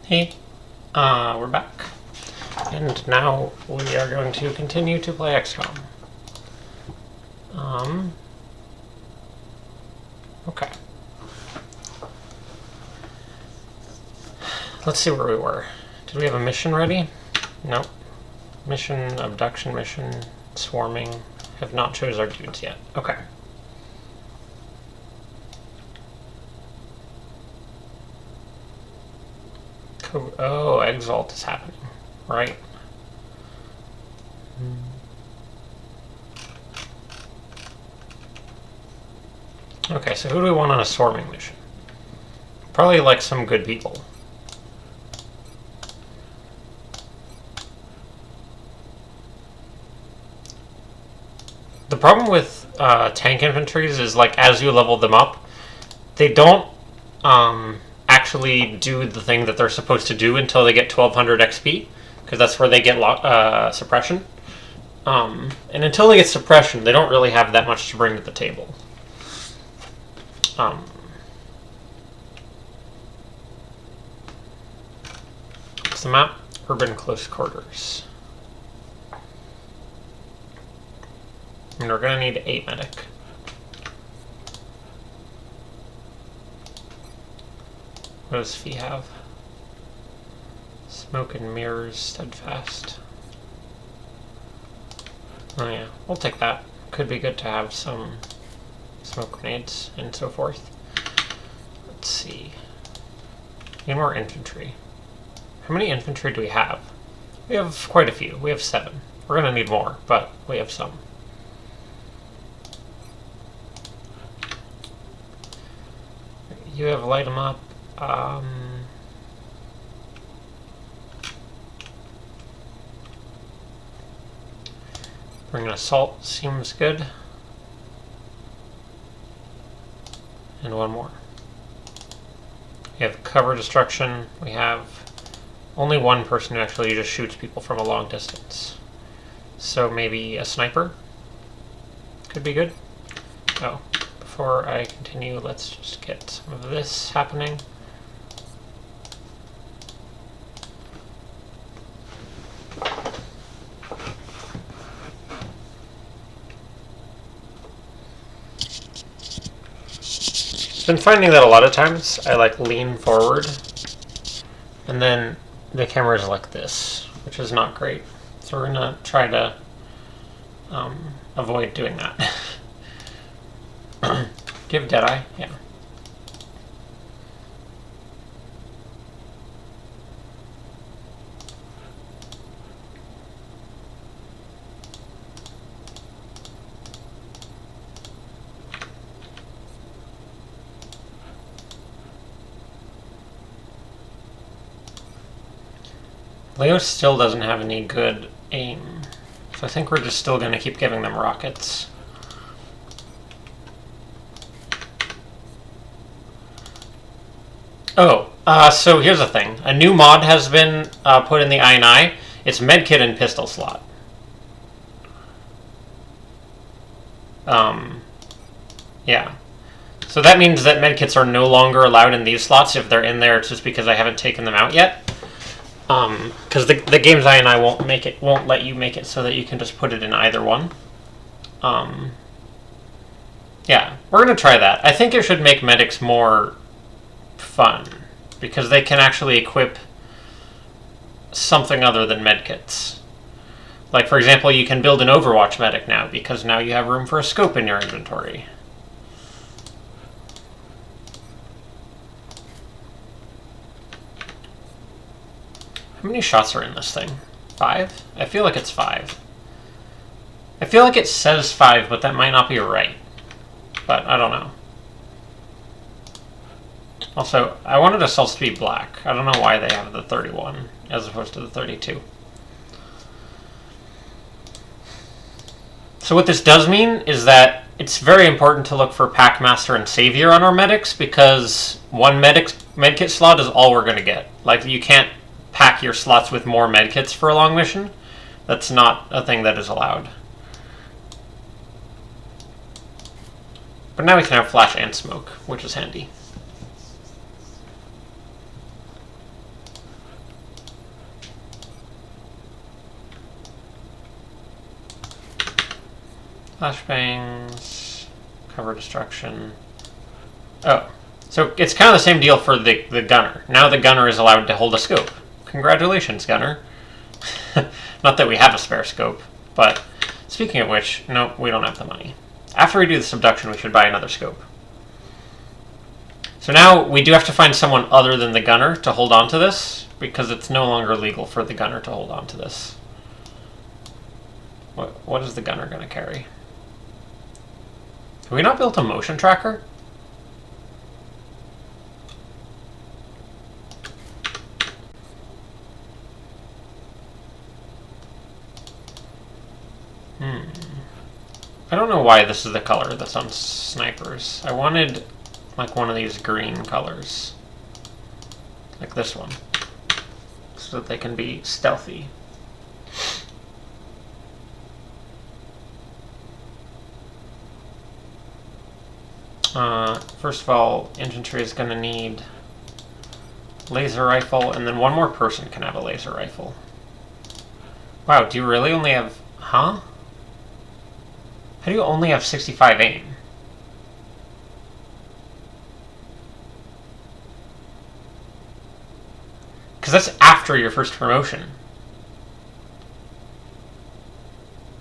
Hey, we're back. And now we are going to continue to play XCOM. Okay. Let's see where we were. Did we have a mission ready? Nope. Mission, abduction mission, swarming. Have not chose our dudes yet. Okay. Oh, Exalt is happening. Right. Okay, so who do we want on a swarming mission? Probably like some good people. The problem with tank infantries is, like, as you level them up, they don't actually do the thing that they're supposed to do until they get 1200 XP, because that's where they get suppression. And until they get suppression, they don't really have that much to bring to the table. What's the map? Urban Close Quarters. And we're going to need 8 medic. What does Fee have? Smoke and mirrors, steadfast. Oh yeah, we'll take that. Could be good to have some smoke grenades and so forth. Let's see. Need more infantry. How many infantry do we have? We have quite a few. We have 7. We're going to need more, but we have some. You have light them up. Bring an assault seems good. And one more. We have cover destruction. We have only one person who actually just shoots people from a long distance. So maybe a sniper could be good. Oh, before I continue, let's just get some of this happening. Been finding that a lot of times I like lean forward and then the camera is like this, which is not great. So we're gonna try to avoid doing that. Do you have Deadeye? Yeah. Leo still doesn't have any good aim, so I think we're just still going to keep giving them rockets. Oh, so here's the thing. A new mod has been put in the I&I. It's medkit and pistol slot. Yeah. So that means that medkits are no longer allowed in these slots. If they're in there, it's just because I haven't taken them out yet. Because the game's I&I won't let you make it so that you can just put it in either one. Yeah, we're gonna try that. I think it should make medics more fun because they can actually equip something other than medkits. Like, for example, you can build an Overwatch medic now because now you have room for a scope in your inventory. How many shots are in this thing? 5? I feel like it's 5. I feel like it says 5, but that might not be right. But I don't know. Also, I wanted assaults to be black. I don't know why they have the 31 as opposed to the 32. So what this does mean is that it's very important to look for Packmaster and Savior on our medics because one medkit slot is all we're going to get. Like, you can't pack your slots with more medkits for a long mission. That's not a thing that is allowed. But now we can have flash and smoke, which is handy. Flashbangs, cover destruction. Oh, so it's kind of the same deal for the gunner. Now the gunner is allowed to hold a scope. Congratulations, gunner. Not that we have a spare scope, but speaking of which, no, we don't have the money. After we do the subduction, we should buy another scope. So now we do have to find someone other than the gunner to hold on to this, because it's no longer legal for the gunner to hold on to this. What is the gunner going to carry? Have we not built a motion tracker? I don't know why this is the color that's on snipers. I wanted like one of these green colors. Like this one. So that they can be stealthy. First of all, infantry is going to need laser rifle, and then one more person can have a laser rifle. Wow, do you really only have... Huh? How do you only have 65 aim? Because that's after your first promotion.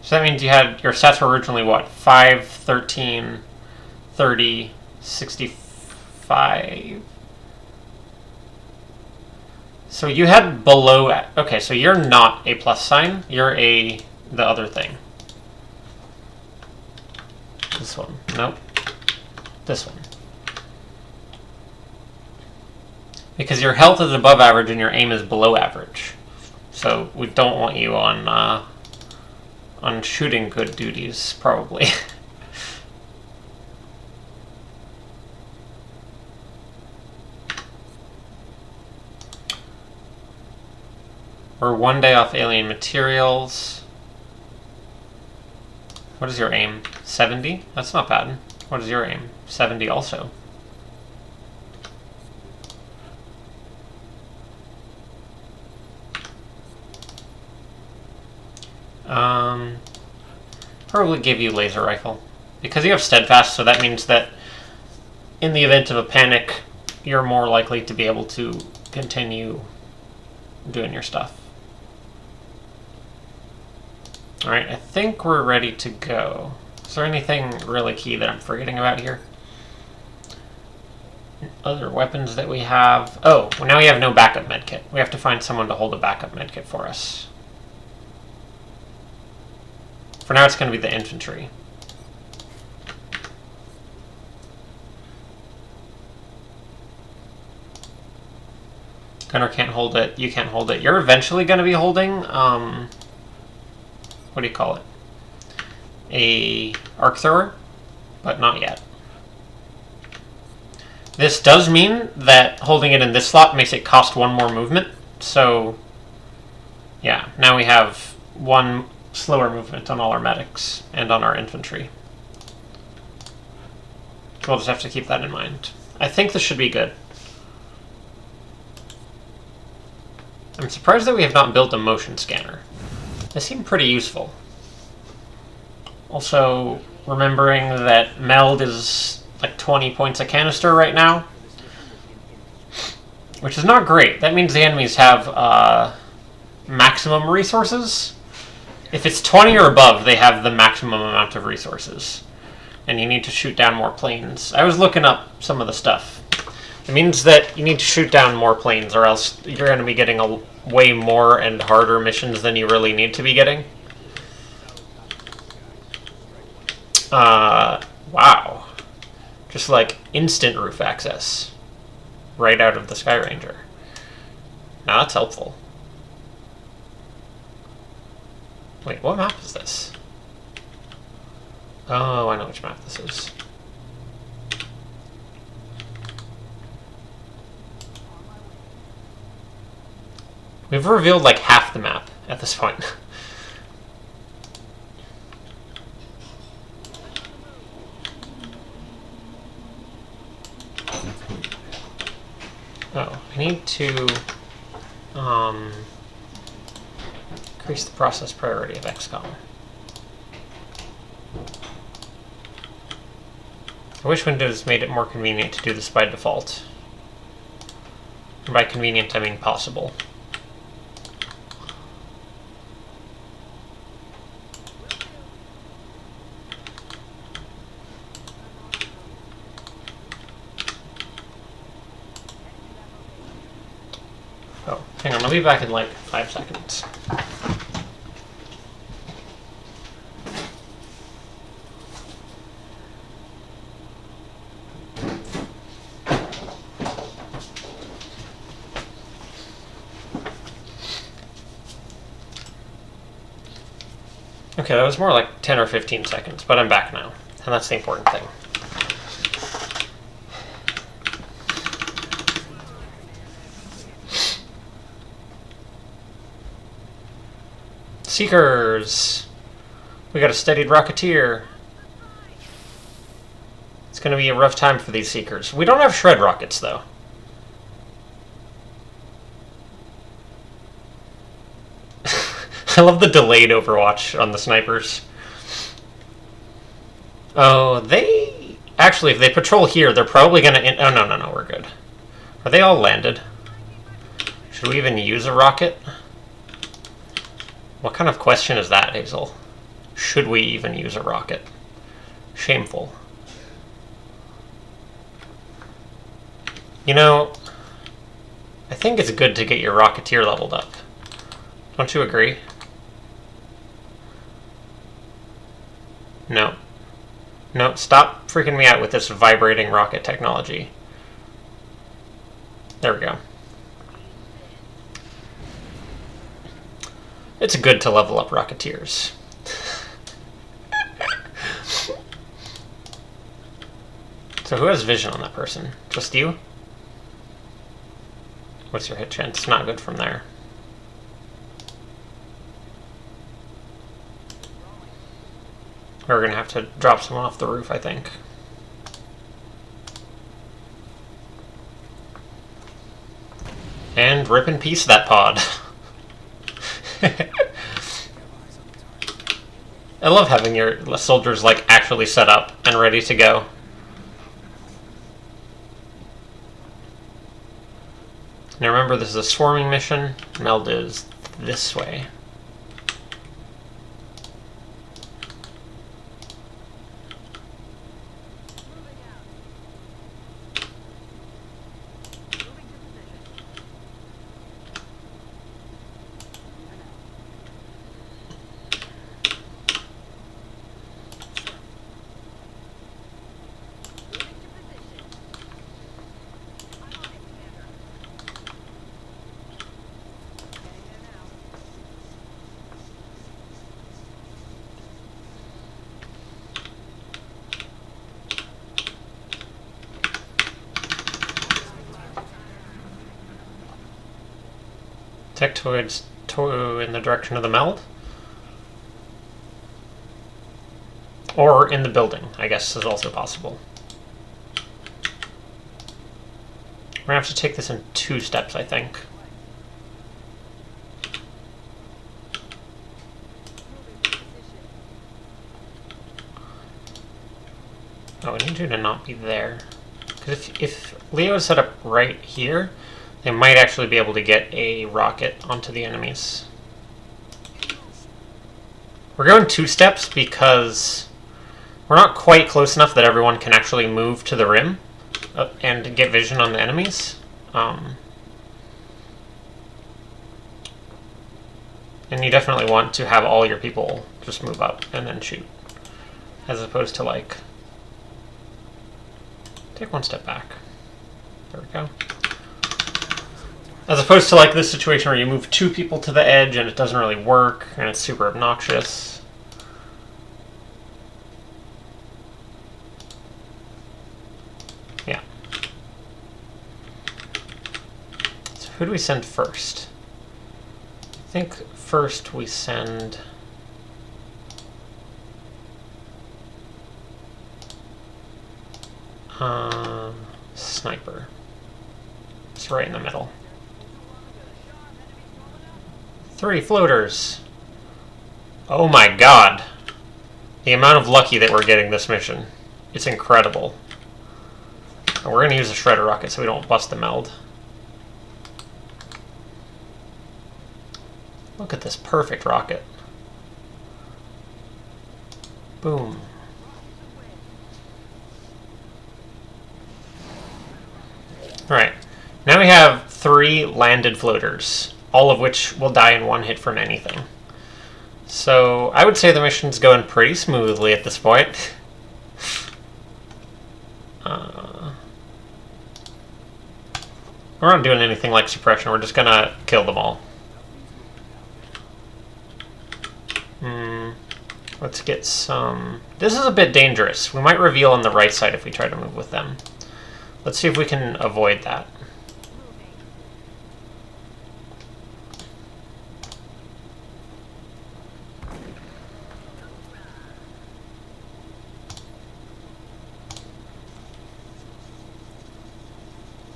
So that means you had... Your stats were originally what? 5, 13, 30, 65... So you had below... Okay, so you're not a plus sign. You're the other thing. This one. Nope. This one. Because your health is above average and your aim is below average. So we don't want you on shooting good duties, probably. We're 1 day off alien materials. What is your aim? 70? That's not bad. What is your aim? 70 also. Probably give you laser rifle. Because you have steadfast, so that means that in the event of a panic, you're more likely to be able to continue doing your stuff. Alright, I think we're ready to go. Is there anything really key that I'm forgetting about here? Other weapons that we have... Oh, well, now we have no backup medkit. We have to find someone to hold a backup medkit for us. For now, it's going to be the infantry. Gunner can't hold it. You can't hold it. You're eventually going to be holding... what do you call it? A arc thrower, but not yet. This does mean that holding it in this slot makes it cost one more movement. So, yeah, now we have one slower movement on all our medics and on our infantry. We'll just have to keep that in mind. I think this should be good. I'm surprised that we have not built a motion scanner. They seem pretty useful. Also, remembering that meld is like 20 points a canister right now, which is not great. That means the enemies have maximum resources. If it's 20 or above, they have the maximum amount of resources, and you need to shoot down more planes. I was looking up some of the stuff. It means that you need to shoot down more planes, or else you're going to be getting way more and harder missions than you really need to be getting. Wow. Just like instant roof access. Right out of the Sky Ranger. Now that's helpful. Wait, what map is this? Oh, I know which map this is. We've revealed like half the map at this point. Oh, I need to increase the process priority of XCOM. I wish Windows made it more convenient to do this by default. And by convenient, I mean possible. Oh, hang on, I'll be back in like 5 seconds. Okay, that was more like 10 or 15 seconds, but I'm back now, and that's the important thing. Seekers! We got a steadied Rocketeer. It's going to be a rough time for these Seekers. We don't have Shred Rockets, though. I love the delayed Overwatch on the snipers. Oh, they... Actually, if they patrol here, they're probably going to... Oh, no, we're good. Are they all landed? Should we even use a rocket? What kind of question is that, Hazel? Should we even use a rocket? Shameful. You know, I think it's good to get your Rocketeer leveled up. Don't you agree? No. No, stop freaking me out with this vibrating rocket technology. There we go. It's good to level up Rocketeers. So who has vision on that person? Just you? What's your hit chance? Not good from there. We're going to have to drop someone off the roof, I think. And rip in peace that pod. I love having your soldiers, like, actually set up and ready to go. Now remember, this is a swarming mission. Meld is this way. Sectoids in the direction of the meld? Or in the building, I guess, is also possible. We're gonna have to take this in 2 steps, I think. Oh, I need you to not be there. Because if Leo is set up right here, they might actually be able to get a rocket onto the enemies. We're going 2 steps because we're not quite close enough that everyone can actually move to the rim and get vision on the enemies. And you definitely want to have all your people just move up and then shoot. As opposed to, like... Take 1 step back. There we go. As opposed to, like, this situation where you move 2 people to the edge and it doesn't really work, and it's super obnoxious. Yeah. So who do we send first? I think first we send... Sniper. It's right in the middle. 3 floaters. Oh my god. The amount of lucky that we're getting this mission. It's incredible. And we're going to use the shredder rocket so we don't bust the meld. Look at this perfect rocket. Boom. Alright, now we have 3 landed floaters, all of which will die in one hit from anything. So I would say the mission's going pretty smoothly at this point. We're not doing anything like suppression, we're just gonna kill them all. Let's get some... This is a bit dangerous. We might reveal on the right side if we try to move with them. Let's see if we can avoid that.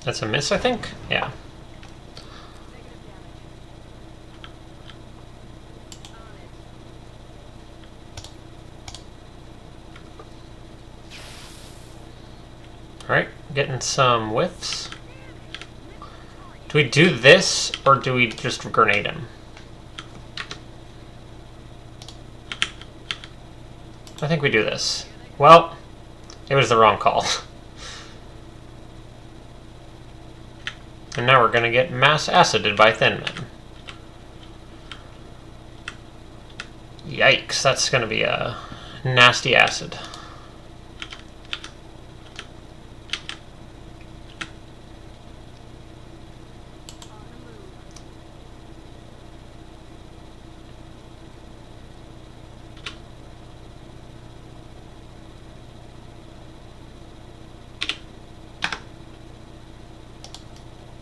That's a miss, I think? Yeah. Alright, getting some whiffs. Do we do this, or do we just grenade him? I think we do this. Well, it was the wrong call. And now we're going to get mass acided by Thin Men. Yikes, that's going to be a nasty acid.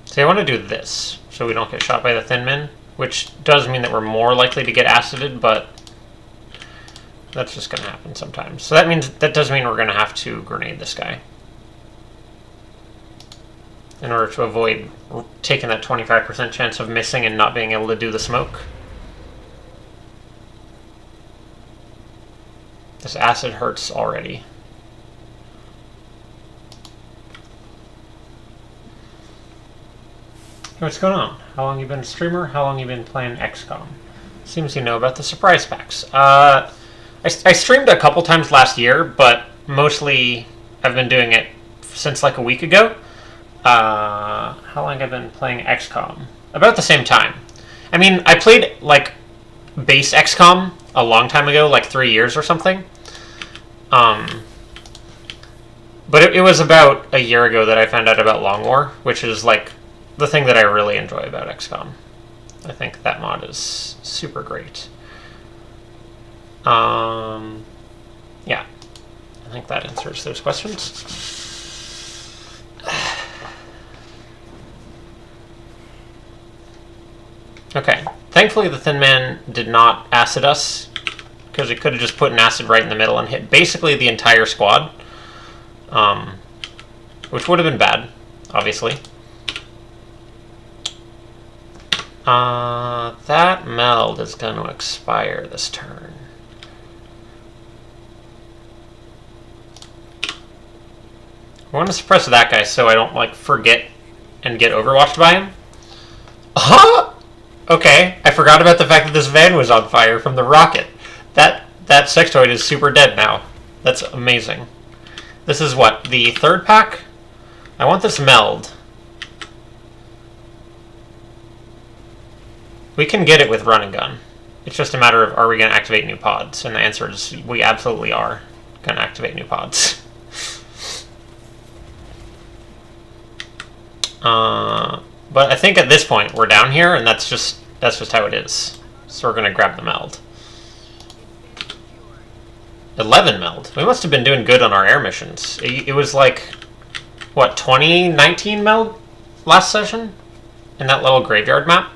So I want to do this, so we don't get shot by the Thin Men, which does mean that we're more likely to get acided, but that's just going to happen sometimes. So that does mean we're going to have to grenade this guy in order to avoid taking that 25% chance of missing and not being able to do the smoke. This acid hurts already. What's going on? How long you been a streamer? How long you been playing XCOM? Seems you know about the surprise packs. I streamed a couple times last year, but mostly I've been doing it since like a week ago. How long have I been playing XCOM? About the same time. I mean, I played like base XCOM a long time ago, like 3 years or something. But it was about a year ago that I found out about Long War, which is like the thing that I really enjoy about XCOM. I think that mod is super great. Yeah, I think that answers those questions. Okay, thankfully the Thin Man did not acid us, because it could have just put an acid right in the middle and hit basically the entire squad, which would have been bad, obviously. That meld is going to expire this turn. I want to suppress that guy so I don't, like, forget and get overwatched by him. Huh? Okay, I forgot about the fact that this van was on fire from the rocket. That sextoid is super dead now. That's amazing. This is what, the 3rd pack? I want this meld. We can get it with run and gun. It's just a matter of, are we going to activate new pods? And the answer is, we absolutely are going to activate new pods. But I think at this point, we're down here, and that's just how it is. So we're going to grab the meld. 11 meld. We must have been doing good on our air missions. It was like, what, 2019 meld last session? In that little graveyard map?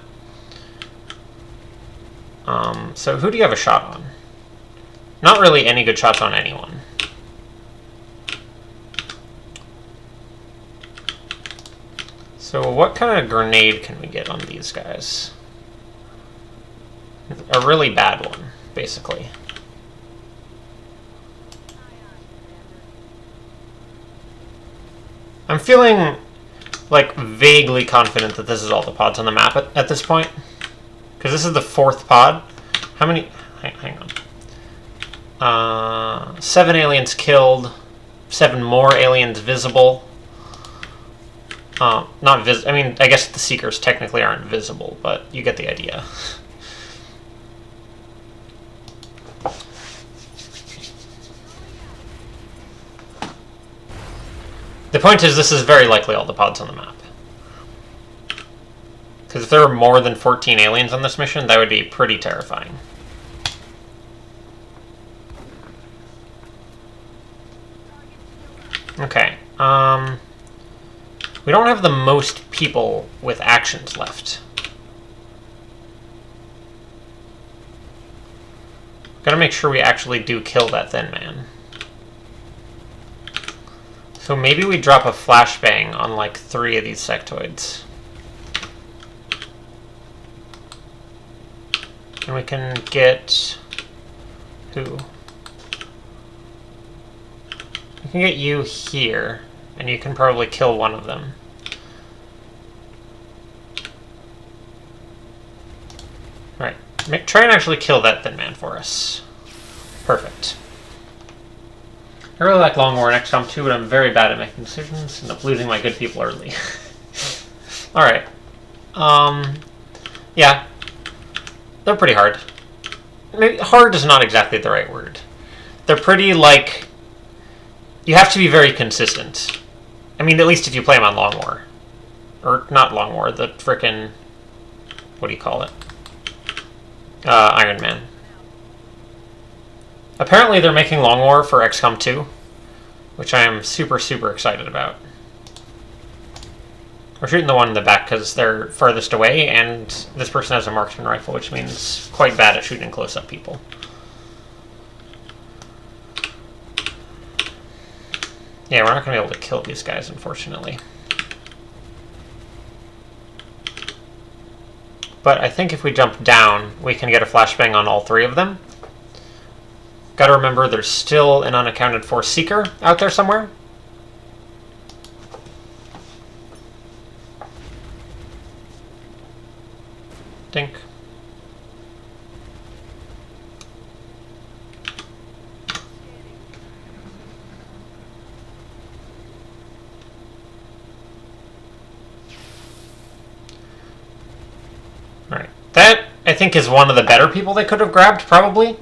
So who do you have a shot on? Not really any good shots on anyone. So what kind of grenade can we get on these guys? A really bad one, basically. I'm feeling like vaguely confident that this is all the pods on the map at this point. Because this is the 4th pod. How many? Hang on. 7 aliens killed. 7 more aliens visible. Not vis. I mean, I guess the Seekers technically aren't visible, but you get the idea. The point is, this is very likely all the pods on the map. Because if there were more than 14 aliens on this mission, that would be pretty terrifying. Okay. We don't have the most people with actions left. Gotta make sure we actually do kill that thin man. So maybe we drop a flashbang on like 3 of these sectoids. And we can get... who? We can get you here, and you can probably kill one of them. Right. Try and actually kill that thin man for us. Perfect. I really like Long War in XCOM 2, but I'm very bad at making decisions. End up losing my good people early. Alright. Yeah. They're pretty hard. Maybe hard is not exactly the right word. They're pretty, like... You have to be very consistent. I mean, at least if you play them on Long War. Or, not Long War, the frickin'... What do you call it? Ironman. Apparently they're making Long War for XCOM 2, which I am super, super excited about. We're shooting the one in the back because they're farthest away, and this person has a marksman rifle, which means quite bad at shooting close-up people. Yeah, we're not going to be able to kill these guys, unfortunately. But I think if we jump down, we can get a flashbang on all 3 of them. Gotta remember, there's still an unaccounted for Seeker out there somewhere. Dink. Alright. That, I think, is one of the better people they could have grabbed, probably.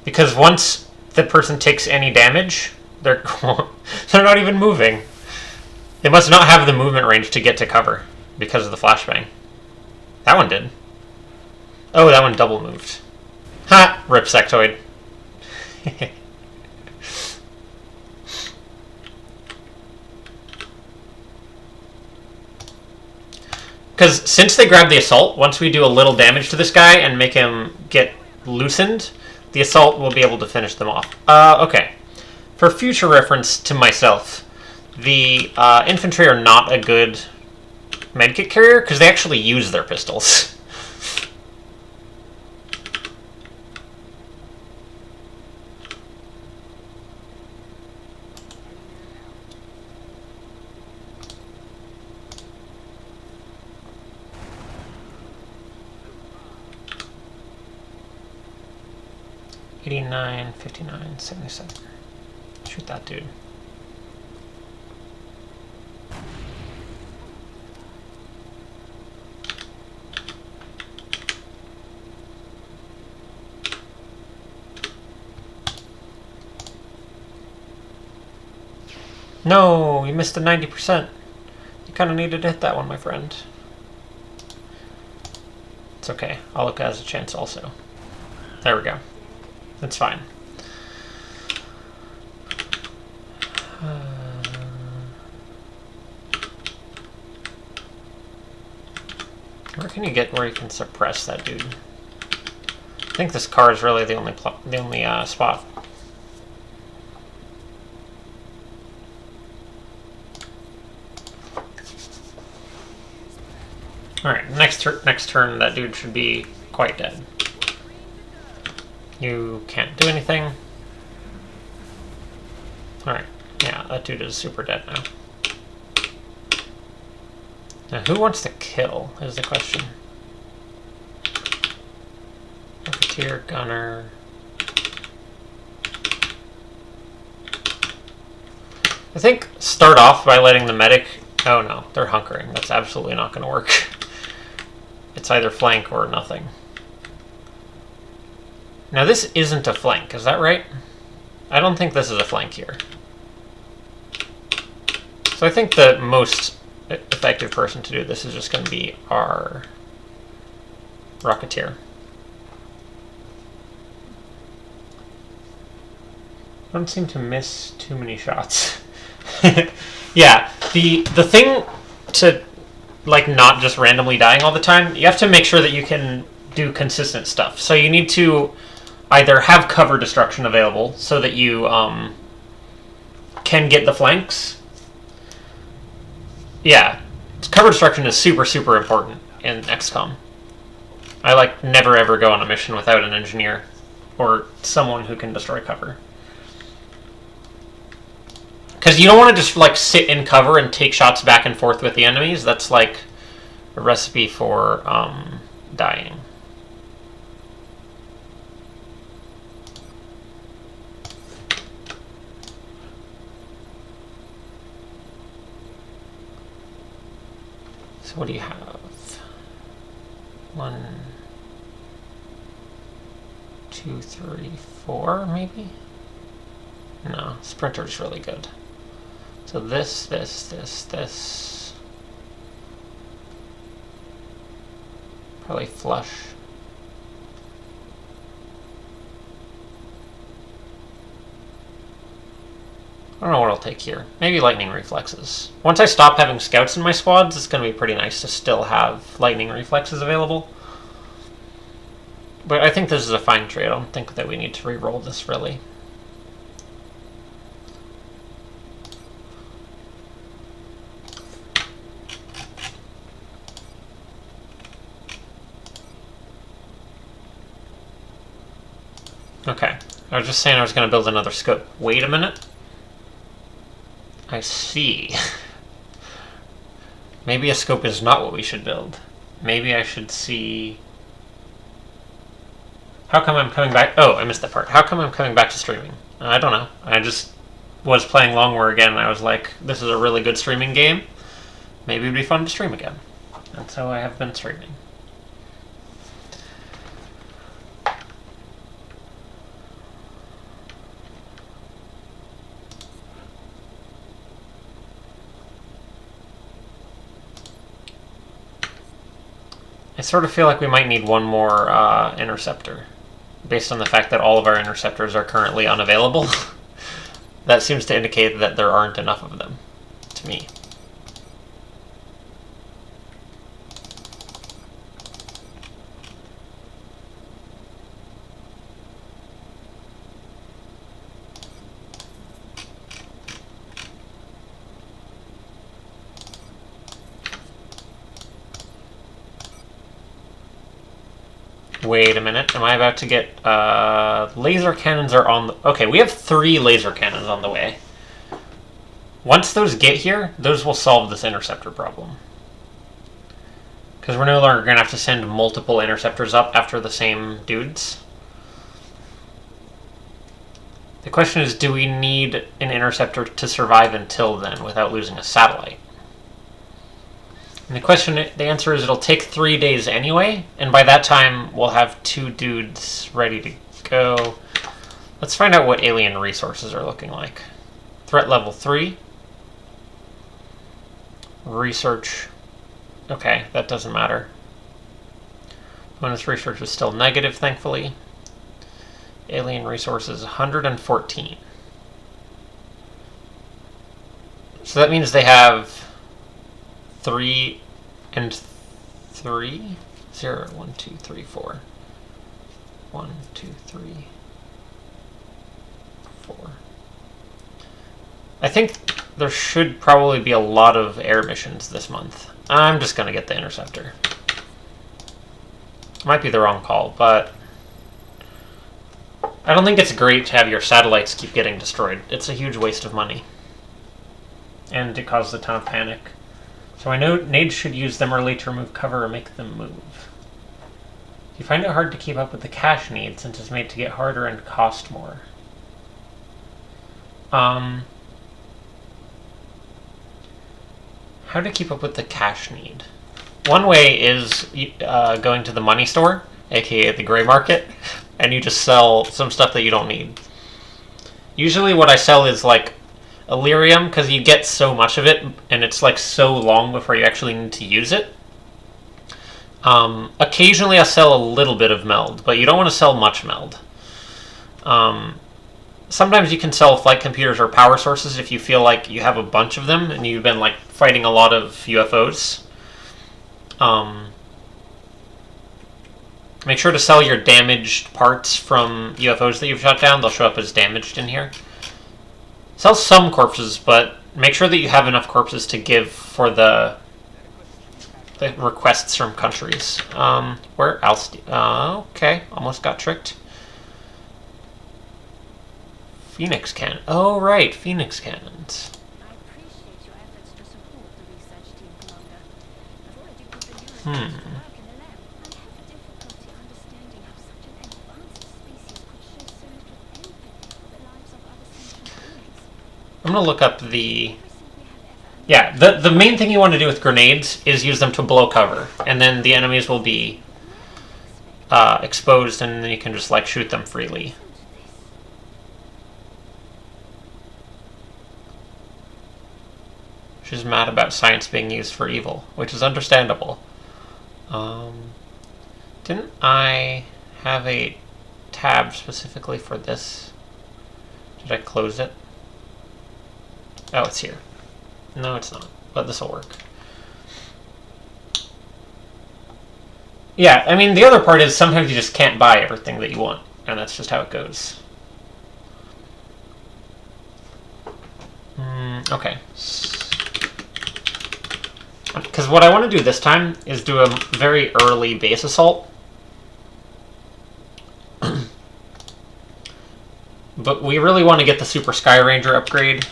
Because once the person takes any damage, they're not even moving. They must not have the movement range to get to cover because of the flashbang. That one did. Oh, that one double moved. Ha! Rip sectoid. Because since they grabbed the assault, once we do a little damage to this guy and make him get loosened, the assault will be able to finish them off. Okay. For future reference to myself, the infantry are not a good medkit carrier because they actually use their pistols. $89, $59, $77. Shoot that dude. No, you missed the 90%. You kind of needed to hit that one, my friend. It's okay. I'll look as a chance also. There we go. That's fine. Where can you get where you can suppress that dude? I think this car is really the only spot. All right, next turn, that dude should be quite dead. You can't do anything. that dude is super dead now. Now, who wants to kill is the question. Rocketeer, gunner. I think start off by letting the medic... Oh no, they're hunkering. That's absolutely not going to work. It's either flank or nothing. Now this isn't a flank, is that right? I don't think this is a flank here. So I think the most effective person to do this is just going to be our Rocketeer. I don't seem to miss too many shots. Yeah, the thing to like not just randomly dying all the time, you have to make sure that you can do consistent stuff. So you need to either have cover destruction available so that you can get the flanks. Yeah, cover destruction is super, super important in XCOM. I like never ever go on a mission without an engineer or someone who can destroy cover. Because you don't want to just like sit in cover and take shots back and forth with the enemies. That's like a recipe for dying. So what do you have? 1, 2, 3, 4, maybe? No, Sprinter's really good. So this. Probably flush. I don't know what I'll take here. Maybe lightning reflexes. Once I stop having scouts in my squads, it's going to be pretty nice to still have lightning reflexes available. But I think this is a fine trade. I don't think that we need to re-roll this, really. Okay. I was just saying I was going to build another scope. Wait a minute. I see. Maybe a scope is not what we should build. Maybe I should see... How come I'm coming back? Oh, I missed that part. How come I'm coming back to streaming? I don't know. I just was playing Long War again, and I was like, this is a really good streaming game. Maybe it'd be fun to stream again. And so I have been streaming. I sort of feel like we might need one more interceptor, based on the fact that all of our interceptors are currently unavailable. That seems to indicate that there aren't enough of them, to me. Wait a minute, am I about to get... laser cannons are on the... Okay, we have 3 laser cannons on the way. Once those get here, those will solve this interceptor problem. Because we're no longer going to have to send multiple interceptors up after the same dudes. The question is, do we need an interceptor to survive until then without losing a satellite? And the answer is it'll take 3 days anyway, and by that time we'll have 2 dudes ready to go. Let's find out what alien resources are looking like. Threat level 3. Research. Okay, that doesn't matter. Bonus research is still negative, thankfully. Alien resources 114. So that means they have 3 and 3? 0, 1, 2, 3, 4. 1, 2, 3, 4. I think there should probably be a lot of air missions this month. I'm just going to get the interceptor. Might be the wrong call, but I don't think it's great to have your satellites keep getting destroyed. It's a huge waste of money. and it caused a ton of panic. So I know nades should use them early to remove cover or make them move. You find it hard to keep up with the cash need since it's made to get harder and cost more. How to keep up with the cash need? One way is going to the money store, aka the gray market, and you just sell some stuff that you don't need. Usually what I sell is like Illyrium, because you get so much of it, and it's like so long before you actually need to use it. Occasionally I sell a little bit of meld, but you don't want to sell much meld. Sometimes you can sell flight computers or power sources if you feel like you have a bunch of them and you've been like fighting a lot of UFOs. Make sure to sell your damaged parts from UFOs that you've shot down. They'll show up as damaged in here. Sell some corpses, but make sure that you have enough corpses to give for the requests from countries. Where else? Okay, almost got tricked. Phoenix cannon. Oh, right, Phoenix cannons. I appreciate your efforts to support the research team, Commander. I've already put the newest work in the lab. I have difficulty understanding how such an advanced species could show so little empathy for the lives of other sentient beings. I'm gonna look up the... Everything we have ever Yeah, the main thing you want to do with grenades is use them to blow cover, and then the enemies will be exposed, and then you can just like shoot them freely. She's mad about science being used for evil, which is understandable. Didn't I have a tab specifically for this? Did I close it? Oh, it's here. No, it's not, but this will work. Yeah, I mean, the other part is sometimes you just can't buy everything that you want, and that's just how it goes. Okay. Because what I want to do this time is do a very early base assault. But we really want to get the Super Sky Ranger upgrade.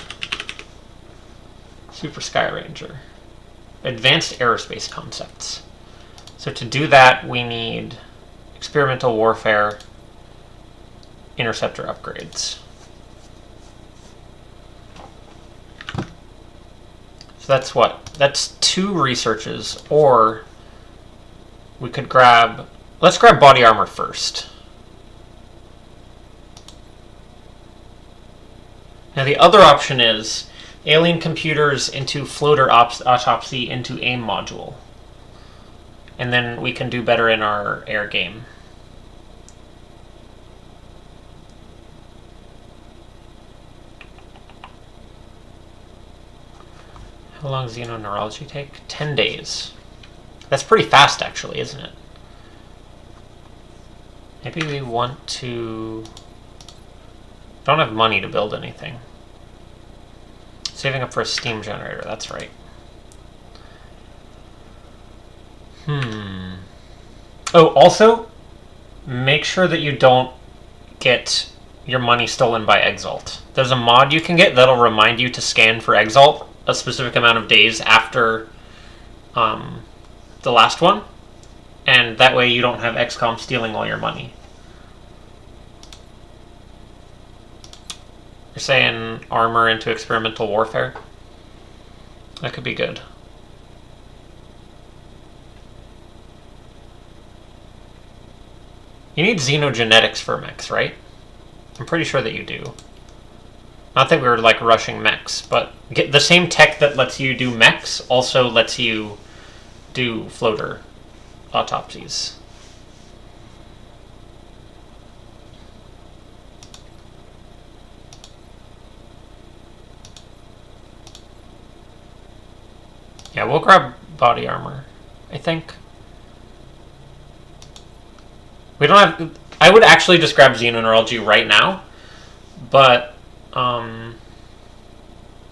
Super Sky Ranger. Advanced Aerospace Concepts. So to do that, we need Experimental Warfare Interceptor upgrades. So that's what? That's 2 researches, or we could grab... Let's grab body armor first. Now the other option is alien computers into floater autopsy into AIM module. And then we can do better in our air game. How long does xenoneurology take? 10 days. That's pretty fast, actually, isn't it? Maybe we want to... Don't have money to build anything. Saving up for a steam generator, that's right. Oh, also, make sure that you don't get your money stolen by Exalt. There's a mod you can get that'll remind you to scan for Exalt a specific amount of days after the last one, and that way you don't have XCOM stealing all your money. You're saying armor into experimental warfare? That could be good. You need xenogenetics for mechs, right? I'm pretty sure that you do. Not that we were like rushing mechs, but get the same tech that lets you do mechs also lets you do floater autopsies. Yeah, we'll grab body armor, I think. We don't have... I would actually just grab xenoneurology right now, but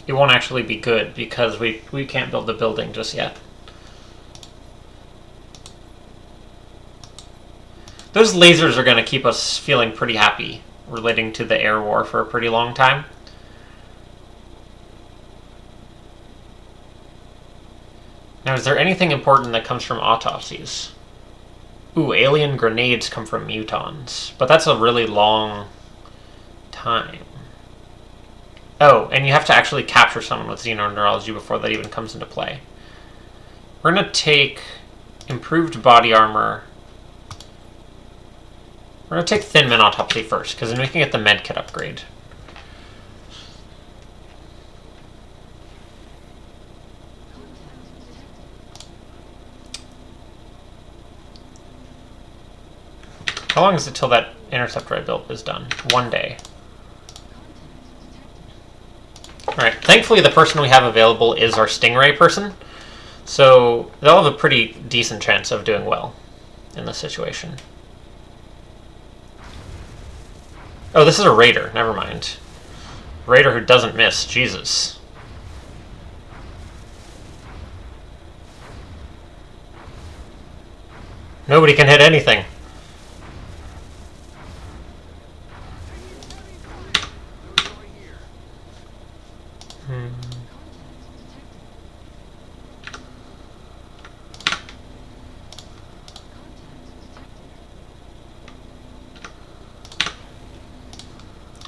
it won't actually be good because we can't build the building just yet. Those lasers are going to keep us feeling pretty happy relating to the air war for a pretty long time. Now, is there anything important that comes from autopsies? Ooh, alien grenades come from mutons. But that's a really long time. Oh, and you have to actually capture someone with xenoneurology before that even comes into play. We're going to take improved body armor. We're going to take Thin Man Autopsy first, because then we can get the medkit upgrade. How long is it till that interceptor I built is done? 1 day. Alright, thankfully the person we have available is our Stingray person, so they'll have a pretty decent chance of doing well in this situation. Oh, this is a Raider, never mind. Raider who doesn't miss, Jesus. Nobody can hit anything.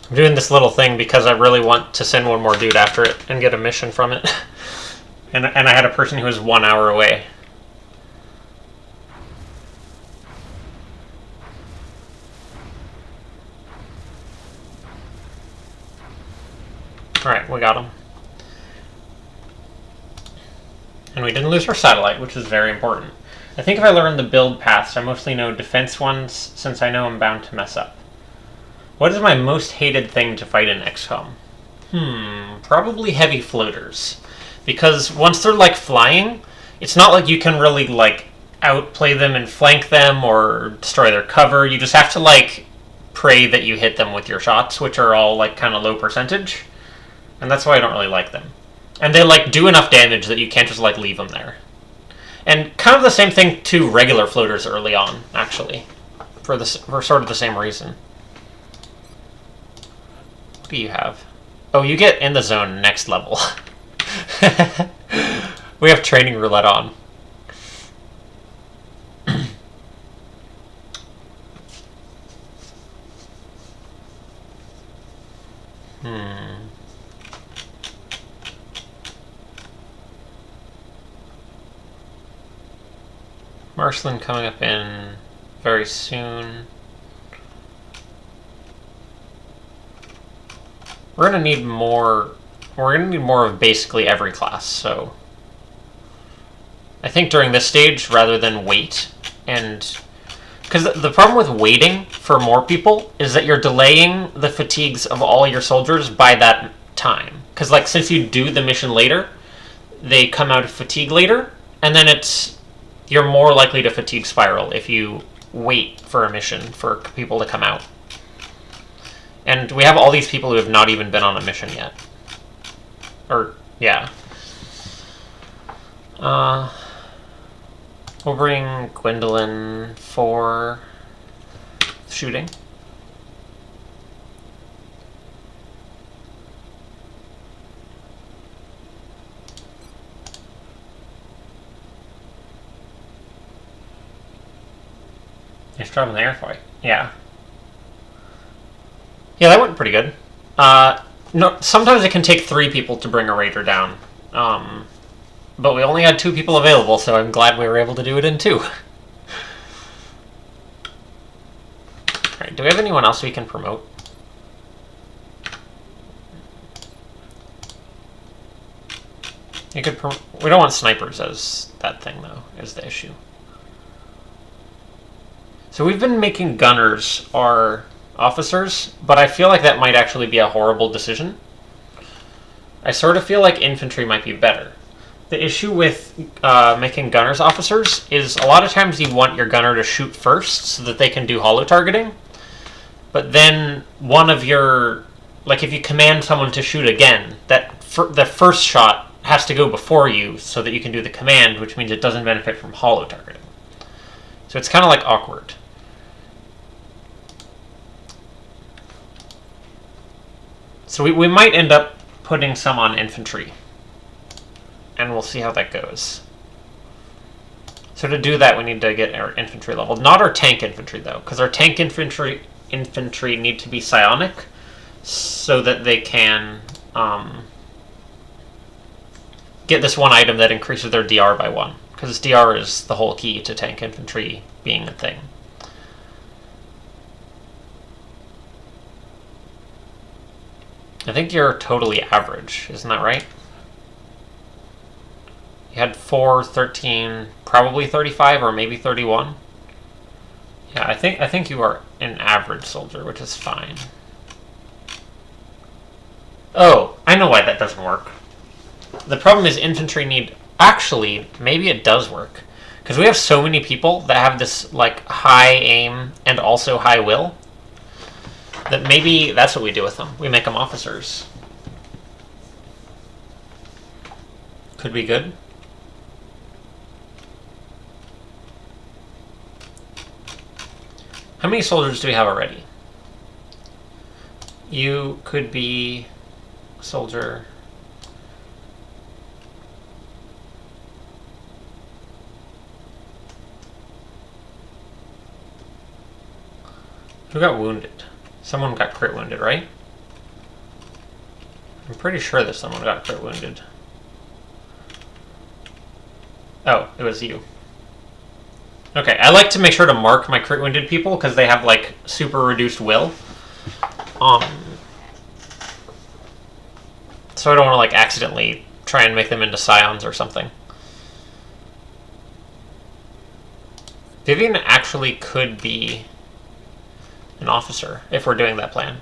I'm doing this little thing because I really want to send one more dude after it and get a mission from it. and I had a person who was 1 hour away. Alright, we got him. And we didn't lose our satellite, which is very important. I think if I learn the build paths, I mostly know defense ones, since I know I'm bound to mess up. What is my most hated thing to fight in XCOM? Probably heavy floaters. Because once they're, like, flying, it's not like you can really, like, outplay them and flank them or destroy their cover. You just have to, like, pray that you hit them with your shots, which are all, like, kind of low percentage. And that's why I don't really like them. And they, like, do enough damage that you can't just, like, leave them there. And kind of the same thing to regular floaters early on, actually. For sort of the same reason. What do you have? Oh, you get in the zone next level. We have training roulette on. Marshland coming up in very soon. We're gonna need more. We're gonna need more of basically every class. So I think during this stage, rather than wait, and because the problem with waiting for more people is that you're delaying the fatigues of all your soldiers by that time. Because like since you do the mission later, they come out of fatigue later, and then you're more likely to fatigue spiral if you wait for a mission for people to come out. And we have all these people who have not even been on a mission yet. Or, yeah. We'll bring Gwendolyn for shooting. Nice job in the air fight. Yeah. Yeah, that went pretty good. No, sometimes it can take 3 people to bring a raider down. But we only had 2 people available, so I'm glad we were able to do it in 2. Alright, do we have anyone else we can promote? You could we don't want snipers as that thing, though, is the issue. So we've been making gunners our officers, but I feel like that might actually be a horrible decision. I sort of feel like infantry might be better. The issue with making gunners officers is a lot of times you want your gunner to shoot first so that they can do holo targeting. But then one of your... Like if you command someone to shoot again, the first shot has to go before you so that you can do the command, which means it doesn't benefit from holo targeting. So it's kind of like awkward. So we might end up putting some on infantry. And we'll see how that goes. So to do that, we need to get our infantry level. Not our tank infantry, though, because our tank infantry need to be psionic so that they can get this one item that increases their DR by 1. Because DR is the whole key to tank infantry being a thing. I think you're totally average, isn't that right? You had 4, 13, probably 35, or maybe 31. Yeah, I think you are an average soldier, which is fine. Oh, I know why that doesn't work. The problem is infantry need... Actually, maybe it does work. Because we have so many people that have this, like, high aim and also high will, that maybe that's what we do with them. We make them officers. Could be good. How many soldiers do we have already? You could be a soldier. Who got wounded? Someone got crit wounded, right? I'm pretty sure that someone got crit wounded. Oh, it was you. Okay, I like to make sure to mark my crit wounded people because they have like super reduced will. So I don't want to like accidentally try and make them into scions or something. Vivian actually could be an officer if we're doing that plan.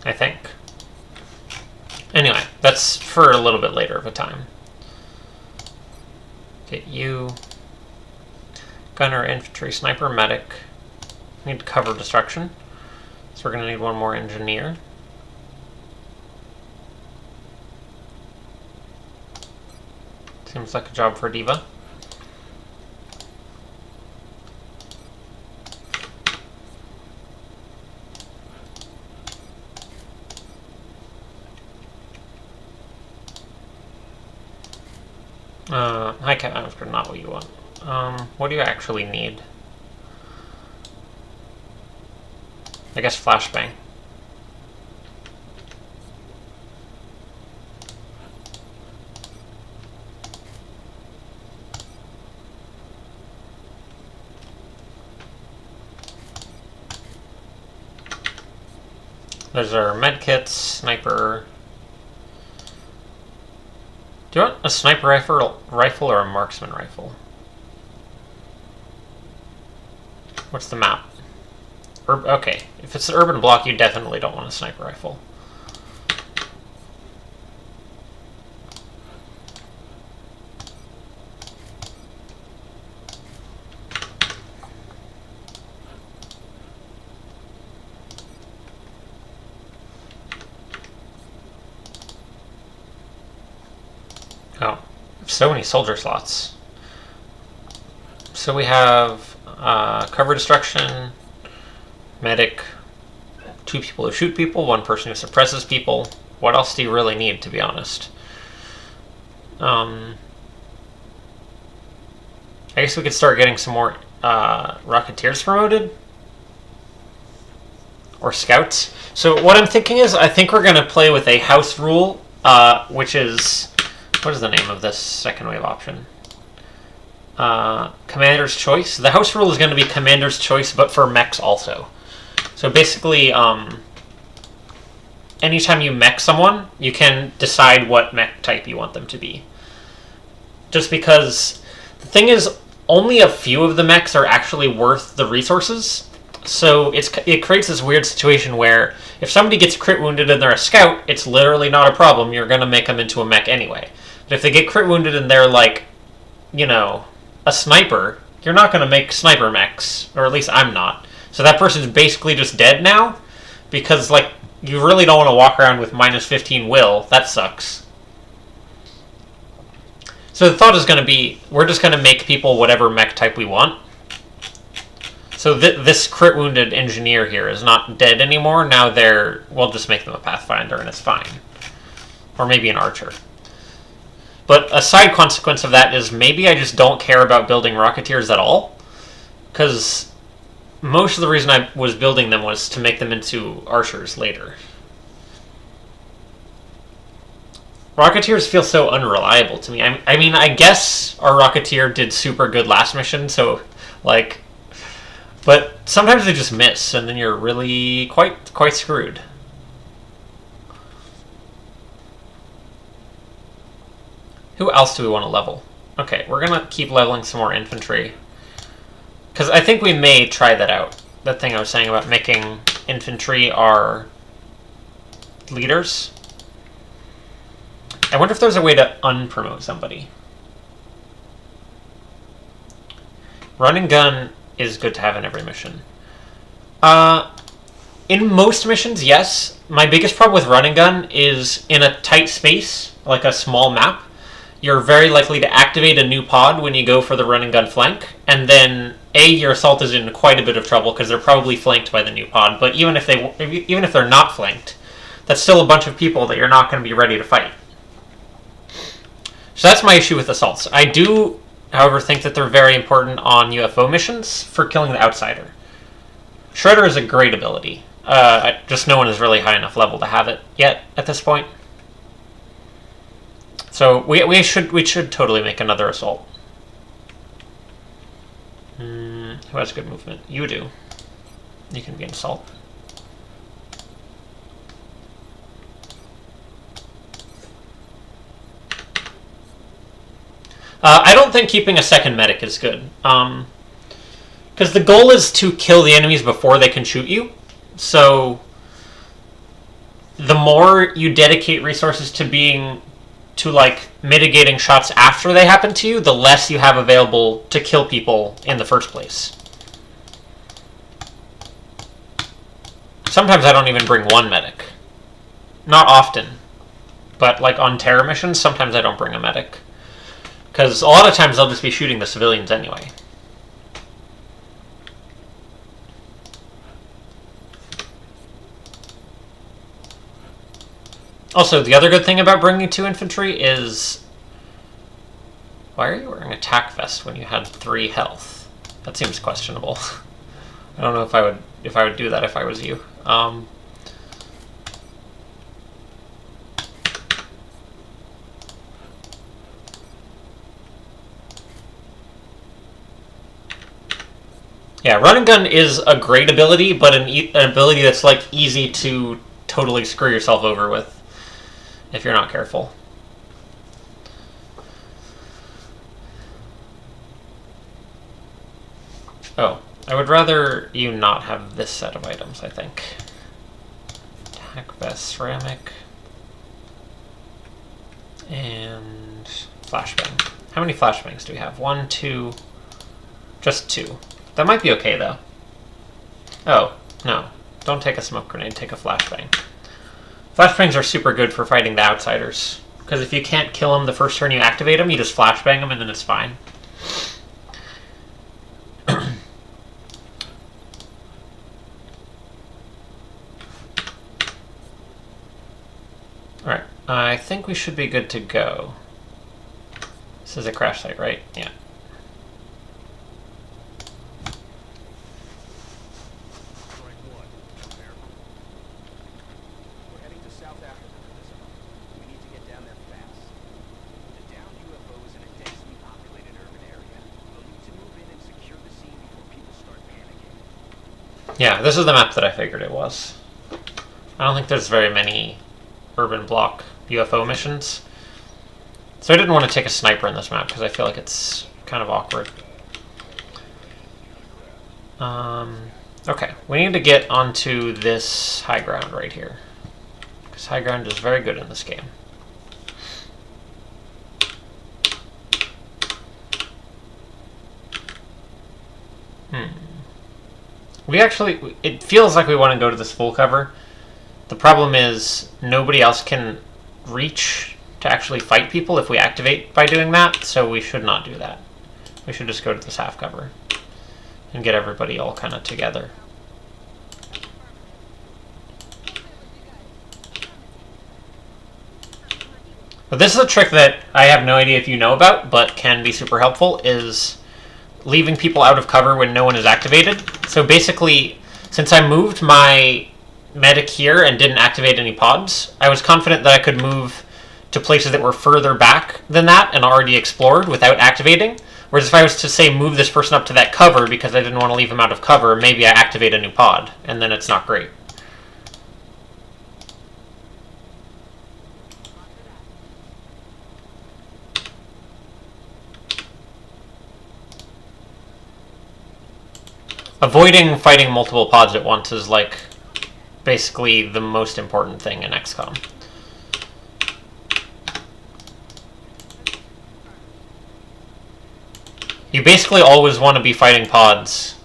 I think. Anyway, that's for a little bit later of a time. Get you. Gunner, infantry, sniper, medic. Need cover destruction. So we're going to need one more engineer. Seems like a job for Diva. Hi, Captain. Not what you want. What do you actually need? I guess flashbang. There's our medkits, sniper. Do you want a sniper rifle or a marksman rifle? What's the map? Okay, if it's an urban block, you definitely don't want a sniper rifle. Oh, so many soldier slots. So we have cover destruction, medic, 2 people who shoot people, 1 person who suppresses people. What else do you really need, to be honest? I guess we could start getting some more Rocketeers promoted. Or scouts. So what I'm thinking is, I think we're going to play with a house rule, which is... What is the name of this second wave option? Commander's Choice. The house rule is going to be Commander's Choice, but for mechs also. So basically, anytime you mech someone, you can decide what mech type you want them to be. Just because the thing is, only a few of the mechs are actually worth the resources. So it creates this weird situation where if somebody gets crit wounded and they're a scout, it's literally not a problem. You're going to make them into a mech anyway. But if they get crit wounded and they're like, you know, a sniper, you're not going to make sniper mechs, or at least I'm not. So that person's basically just dead now, because like you really don't want to walk around with minus 15 will. That sucks. So the thought is going to be, we're just going to make people whatever mech type we want. So this crit wounded engineer here is not dead anymore. Now we'll just make them a Pathfinder and it's fine. Or maybe an archer. But a side consequence of that is maybe I just don't care about building Rocketeers at all. Because most of the reason I was building them was to make them into Archers later. Rocketeers feel so unreliable to me. I mean, I guess our Rocketeer did super good last mission, so, like... But sometimes they just miss, and then you're really quite screwed. Who else do we want to level? Okay, we're going to keep leveling some more infantry. Because I think we may try that out. That thing I was saying about making infantry our leaders. I wonder if there's a way to unpromote somebody. Run and gun is good to have in every mission. In most missions, yes. My biggest problem with run and gun is in a tight space, like a small map, you're very likely to activate a new pod when you go for the run and gun flank, and then your assault is in quite a bit of trouble because they're probably flanked by the new pod. But even if they're not flanked, that's still a bunch of people that you're not going to be ready to fight. So that's my issue with assaults. I do, however, think that they're very important on UFO missions for killing the outsider. Shredder is a great ability. Just no one is really high enough level to have it yet at this point. So we should totally make another assault. Who has good movement? You do. You can be an assault. I don't think keeping a second medic is good. Because the goal is to kill the enemies before they can shoot you. So the more you dedicate resources to like mitigating shots after they happen to you, the less you have available to kill people in the first place. Sometimes I don't even bring one medic. Not often. But like on terror missions, sometimes I don't bring a medic. Because a lot of times they'll just be shooting the civilians anyway. Also, the other good thing about bringing 2 infantry is... Why are you wearing a tack vest when you had 3 health? That seems questionable. I don't know if I would do that if I was you. Yeah, run and gun is a great ability, but an ability that's like easy to totally screw yourself over with if you're not careful. Oh, I would rather you not have this set of items, I think. Attack vest, ceramic, and flashbang. How many flashbangs do we have? 1, 2, just 2. That might be okay, though. Oh, no. Don't take a smoke grenade, take a flashbang. Flashbangs are super good for fighting the outsiders. Because if you can't kill them the first turn you activate them, you just flashbang them and then it's fine. Alright, I think we should be good to go. This is a crash site, right? Yeah. Yeah, this is the map that I figured it was. I don't think there's very many urban block UFO missions. So I didn't want to take a sniper in this map because I feel like it's kind of awkward. Okay, we need to get onto this high ground right here. Because high ground is very good in this game. It feels like we want to go to this full cover. The problem is nobody else can reach to actually fight people if we activate by doing that, so we should not do that. We should just go to this half cover and get everybody all kind of together. But this is a trick that I have no idea if you know about, but can be super helpful, is leaving people out of cover when no one is activated. So basically, since I moved my medic here and didn't activate any pods, I was confident that I could move to places that were further back than that and already explored without activating. Whereas if I was to, say, move this person up to that cover because I didn't want to leave him out of cover, maybe I activate a new pod, and then it's not great. Avoiding fighting multiple pods at once is, like, basically the most important thing in XCOM. You basically always want to be fighting pods.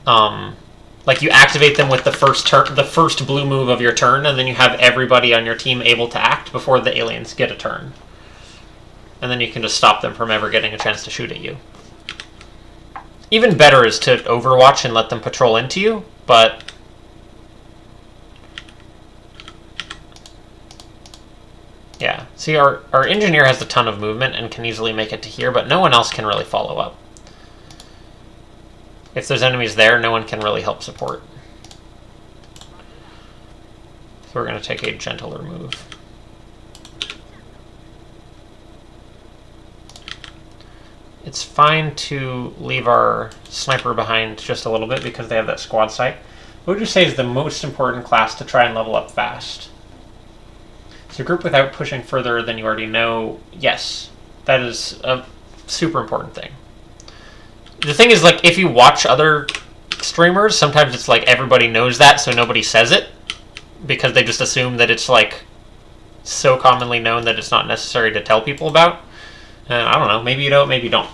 Like, you activate them with the first blue move of your turn, and then you have everybody on your team able to act before the aliens get a turn. And then you can just stop them from ever getting a chance to shoot at you. Even better is to overwatch and let them patrol into you, but yeah. See, our engineer has a ton of movement and can easily make it to here, but no one else can really follow up. If there's enemies there, no one can really help support. So we're going to take a gentler move. It's fine to leave our sniper behind just a little bit because they have that squad sight. What would you say is the most important class to try and level up fast? So group without pushing further than you already know. Yes, that is a super important thing. The thing is, like, if you watch other streamers, sometimes it's like everybody knows that, so nobody says it because they just assume that it's, like, so commonly known that it's not necessary to tell people about. I don't know. Maybe you don't. Maybe you don't.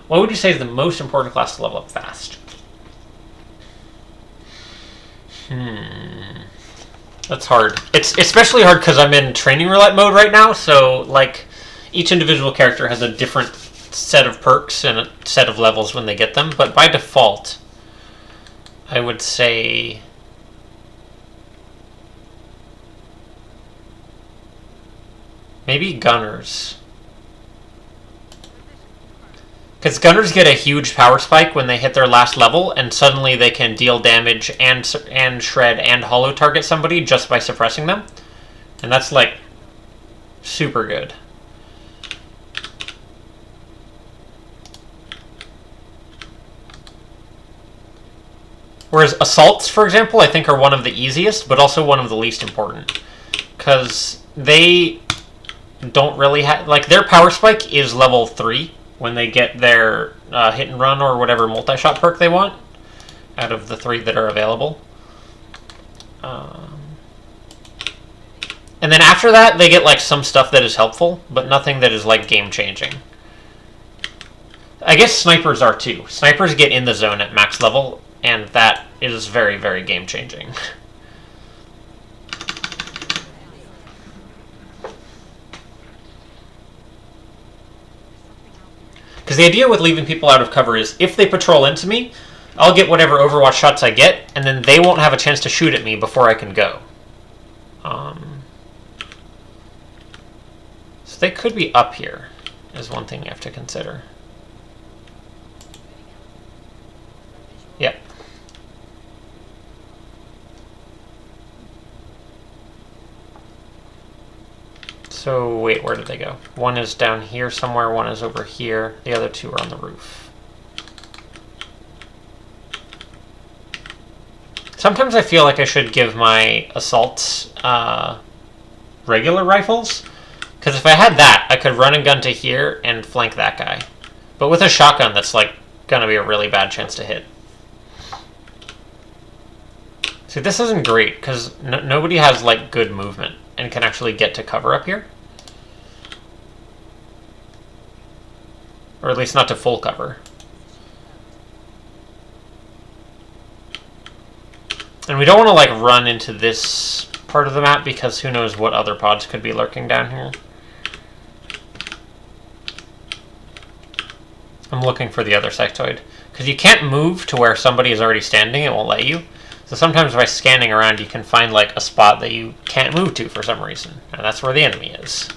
What would you say is the most important class to level up fast? That's hard. It's especially hard because I'm in training roulette mode right now. So, like, each individual character has a different set of perks and a set of levels when they get them. But by default, I would say maybe gunners. Because gunners get a huge power spike when they hit their last level, and suddenly they can deal damage and shred and hollow target somebody just by suppressing them. And that's, like, super good. Whereas assaults, for example, I think are one of the easiest, but also one of the least important. Because they don't really have... Like, their power spike is level 3. When they get their hit and run or whatever multi-shot perk they want, out of the 3 that are available. And then after that, they get, like, some stuff that is helpful, but nothing that is, like, game-changing. I guess snipers are too. Snipers get in the zone at max level, and that is very, very game-changing. Because the idea with leaving people out of cover is, if they patrol into me, I'll get whatever Overwatch shots I get, and then they won't have a chance to shoot at me before I can go. So they could be up here, is one thing you have to consider. Yep. So, wait, where did they go? One is down here somewhere, one is over here, the other 2 are on the roof. Sometimes I feel like I should give my assaults regular rifles, because if I had that, I could run and gun to here and flank that guy. But with a shotgun, that's, like, gonna be a really bad chance to hit. See, this isn't great, because nobody has, like, good movement and can actually get to cover up here. Or at least not to full cover. And we don't want to, like, run into this part of the map because who knows what other pods could be lurking down here. I'm looking for the other sectoid. Because you can't move to where somebody is already standing, it won't let you. So sometimes by scanning around, you can find like a spot that you can't move to for some reason, and that's where the enemy is.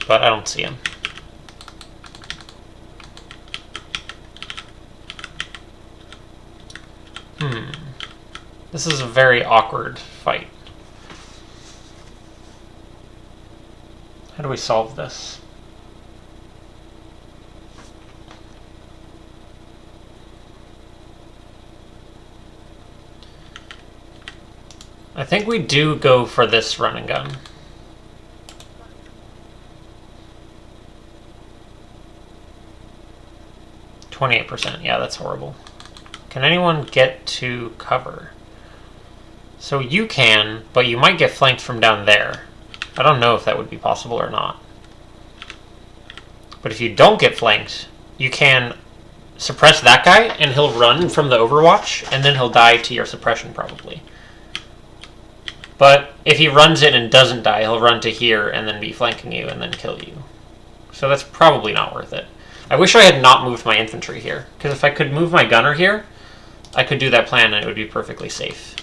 But I don't see him. This is a very awkward fight. How do we solve this? I think we do go for this run and gun. %. Yeah, that's horrible. Can anyone get to cover? So you can, but you might get flanked from down there. I don't know if that would be possible or not. But if you don't get flanked, you can suppress that guy, and he'll run from the Overwatch, and then he'll die to your suppression, probably. But if he runs in and doesn't die, he'll run to here, and then be flanking you, and then kill you. So that's probably not worth it. I wish I had not moved my infantry here, because if I could move my gunner here, I could do that plan, and it would be perfectly safe.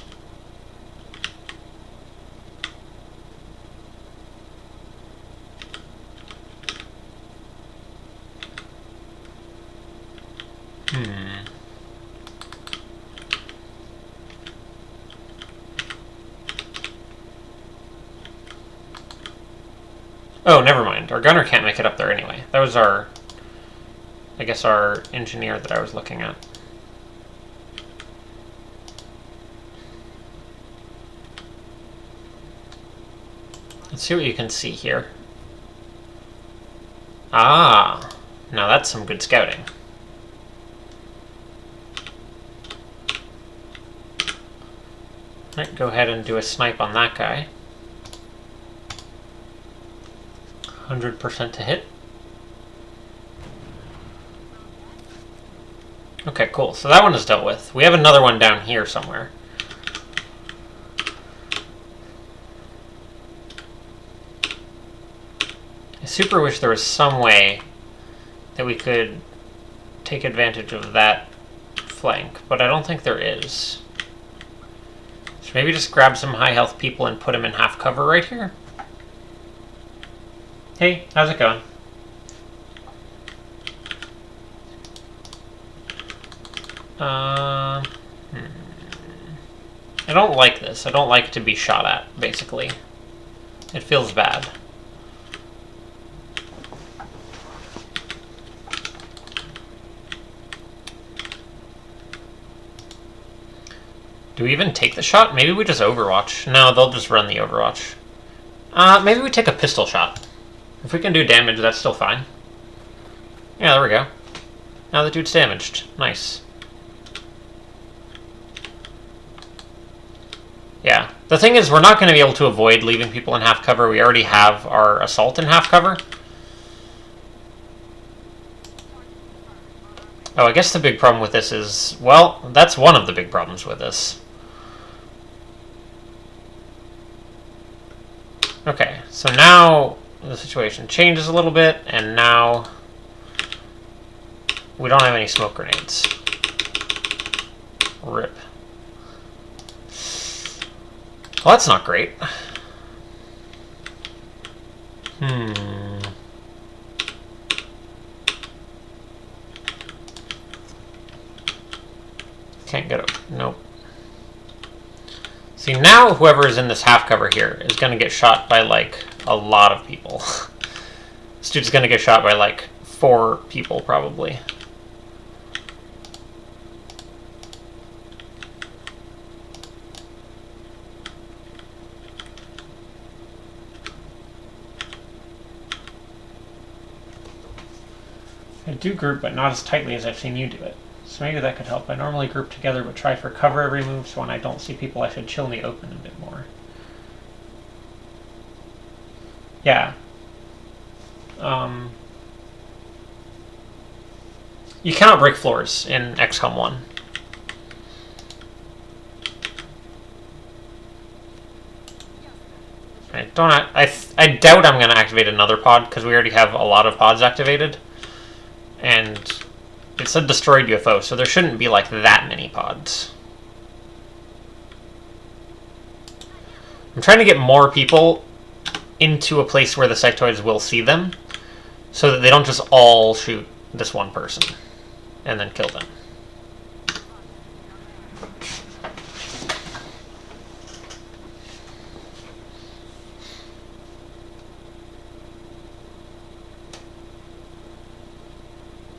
Oh, never mind. Our gunner can't make it up there anyway. That was our, I guess, our engineer that I was looking at. Let's see what you can see here. Ah, now that's some good scouting. Right, go ahead and do a snipe on that guy. 100% to hit. Okay, cool. So that one is dealt with. We have another one down here somewhere. I super wish there was some way that we could take advantage of that flank, but I don't think there is. So maybe just grab some high health people and put them in half cover right here. Hey, how's it going? I don't like this. I don't like to be shot at, basically. It feels bad. Do we even take the shot? Maybe we just Overwatch. No, they'll just run the Overwatch. Maybe we take a pistol shot. If we can do damage, that's still fine. Yeah, there we go. Now the dude's damaged. Nice. Yeah. The thing is, we're not going to be able to avoid leaving people in half cover. We already have our assault in half cover. Oh, I guess the big problem with this is... Well, that's one of the big problems with this. Okay, so now the situation changes a little bit, and now we don't have any smoke grenades. RIP. Well, that's not great. Can't get it. Nope. See, now whoever is in this half cover here is going to get shot by, like, a lot of people. This dude's going to get shot by, like, 4 people, probably. I do group, but not as tightly as I've seen you do it. So maybe that could help. I normally group together, but try for cover every move, so when I don't see people, I should chill in the open a bit more. Yeah. You cannot break floors in XCOM 1. I doubt I'm going to activate another pod, because we already have a lot of pods activated. And it said destroyed UFO, so there shouldn't be like that many pods. I'm trying to get more people into a place where the sectoids will see them, so that they don't just all shoot this one person and then kill them.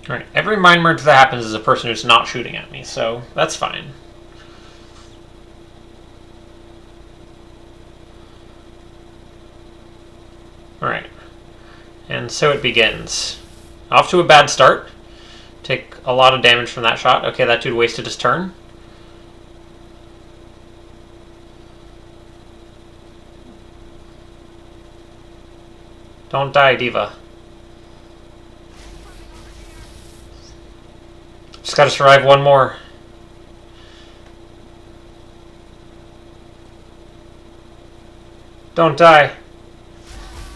Alright, every mind merge that happens is a person who's not shooting at me, so that's fine. Alright, and so it begins. Off to a bad start. Take a lot of damage from that shot. Okay, that dude wasted his turn. Don't die, Diva. Just gotta survive one more. Don't die.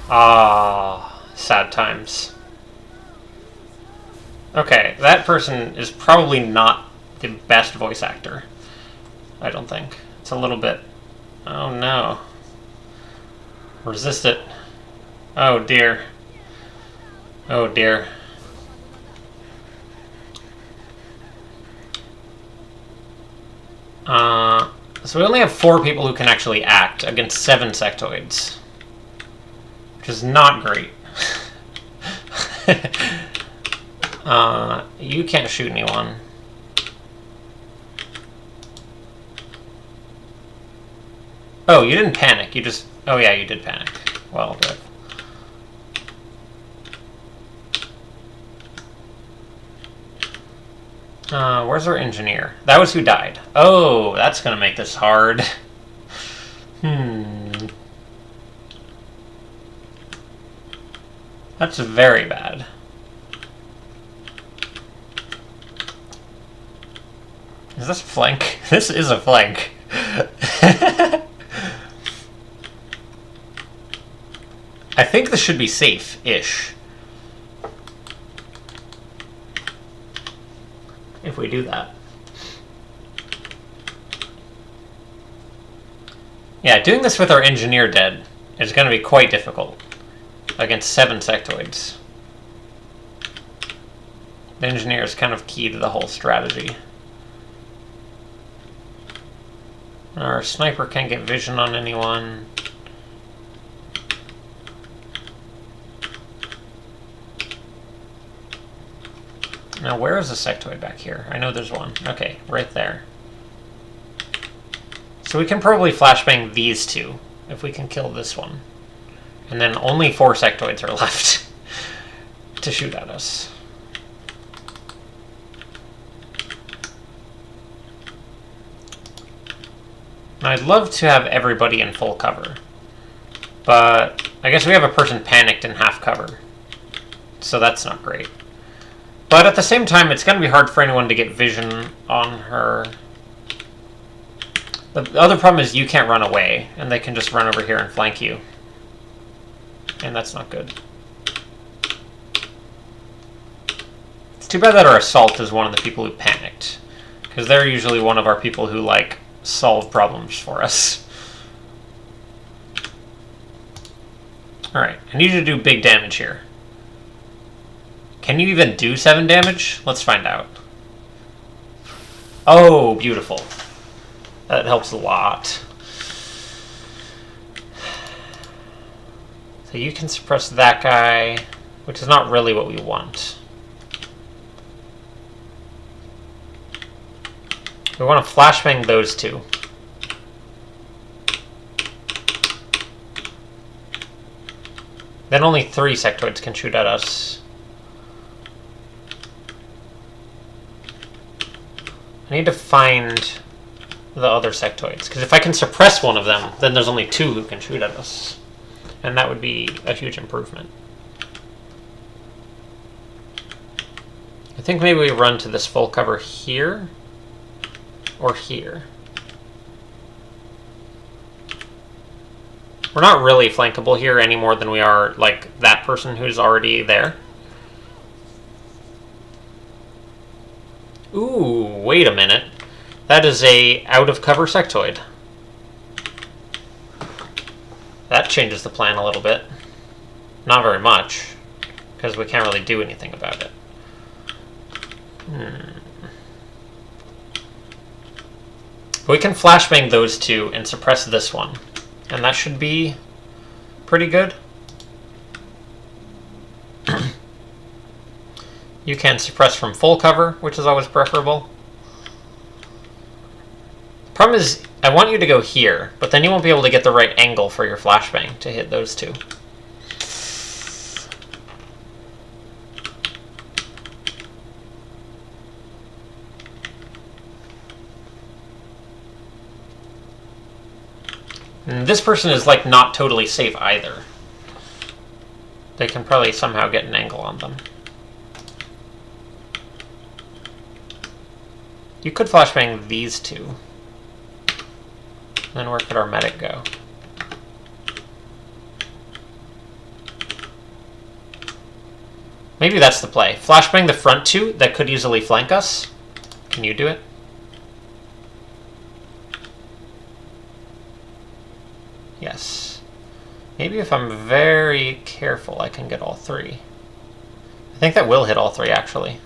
Ah, sad times. Okay, that person is probably not the best voice actor. I don't think. It's a little bit... Oh no. Resist it. Oh dear. Oh dear. So we only have 4 people who can actually act against 7 sectoids. Which is not great. You can't shoot anyone. Oh, you didn't panic. You just... Oh yeah, you did panic. Well, good. Where's our engineer? That was who died. Oh, that's gonna make this hard. That's very bad. Is this a flank? This is a flank. I think this should be safe-ish. If we do that. Yeah, doing this with our engineer dead is going to be quite difficult against 7 sectoids. The engineer is kind of key to the whole strategy. Our sniper can't get vision on anyone. Now, where is the sectoid back here? I know there's one. Okay, right there. So we can probably flashbang these 2 if we can kill this one. And then only 4 sectoids are left to shoot at us. I'd love to have everybody in full cover. But I guess we have a person panicked in half cover. So that's not great. But at the same time, it's going to be hard for anyone to get vision on her. The other problem is you can't run away, and they can just run over here and flank you. And that's not good. It's too bad that our assault is one of the people who panicked. Because they're usually one of our people who, like, solve problems for us. Alright, I need you to do big damage here. Can you even do 7 damage? Let's find out. Oh, beautiful. That helps a lot. So you can suppress that guy, which is not really what we want. We want to flashbang those 2. Then only 3 sectoids can shoot at us. I need to find the other sectoids, because if I can suppress one of them, then there's only 2 who can shoot at us. And that would be a huge improvement. I think maybe we run to this full cover here, or here. We're not really flankable here any more than we are, like, that person who's already there. Ooh, wait a minute. That is a out-of-cover sectoid. That changes the plan a little bit. Not very much, because we can't really do anything about it. We can flashbang those two and suppress this one. And that should be pretty good. You can suppress from full cover, which is always preferable. Problem is, I want you to go here, but then you won't be able to get the right angle for your flashbang to hit those two. And this person is like not totally safe either. They can probably somehow get an angle on them. You could flashbang these two. Then where could our medic go? Maybe that's the play. Flashbang the front two that could easily flank us. Can you do it? Yes. Maybe if I'm very careful, I can get all three. I think that will hit all three, actually.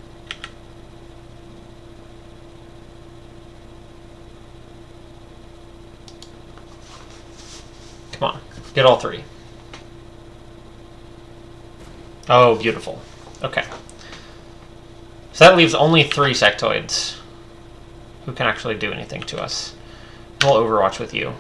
Come on, get all three. Oh, beautiful. Okay. So that leaves only 3 sectoids who can actually do anything to us. We'll overwatch with you.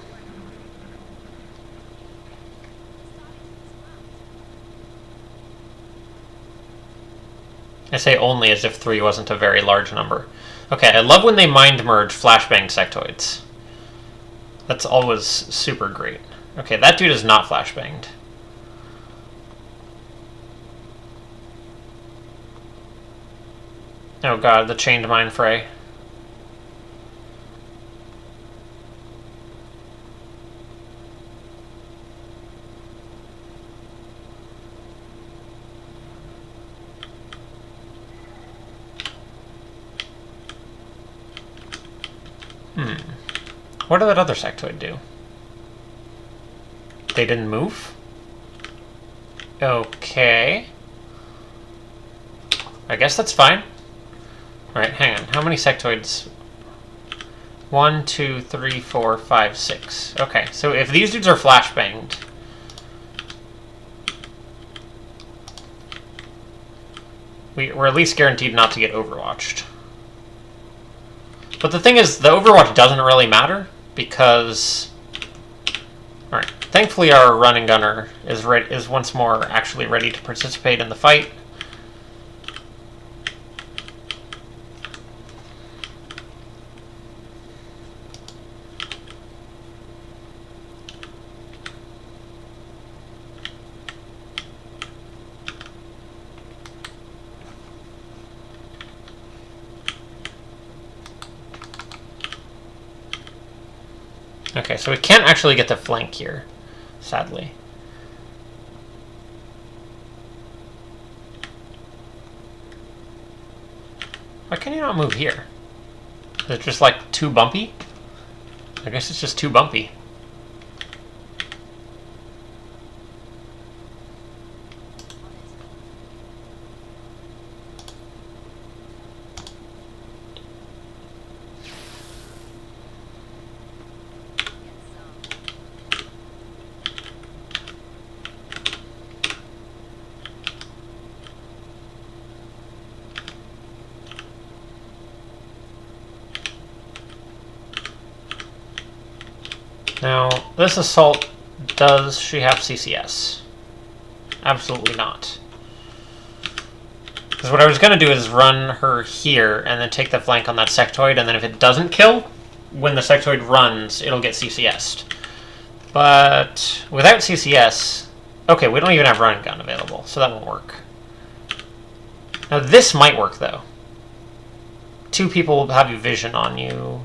I say only as if 3 wasn't a very large number. Okay, I love when they mind merge flashbang sectoids. That's always super great. Okay, that dude is not flashbanged. Oh god, the chained mine fray. What did that other sectoid do? They didn't move? Okay. I guess that's fine. Alright, hang on. How many sectoids? 1, 2, 3, 4, 5, 6. Okay, so if these dudes are flashbanged, we're at least guaranteed not to get overwatched. But the thing is, the overwatch doesn't really matter, because... Alright, thankfully our run and gunner is once more actually ready to participate in the fight. Okay, so we can't actually get the flank here, sadly. Why can you not move here? Is it just like too bumpy? I guess it's just too bumpy. Now, this assault, does she have CCS? Absolutely not. Because what I was going to do is run her here and then take the flank on that sectoid, and then if it doesn't kill, when the sectoid runs, it'll get CCS'd. But without CCS... Okay, we don't even have run gun available, so that won't work. Now this might work, though. 2 people will have vision on you.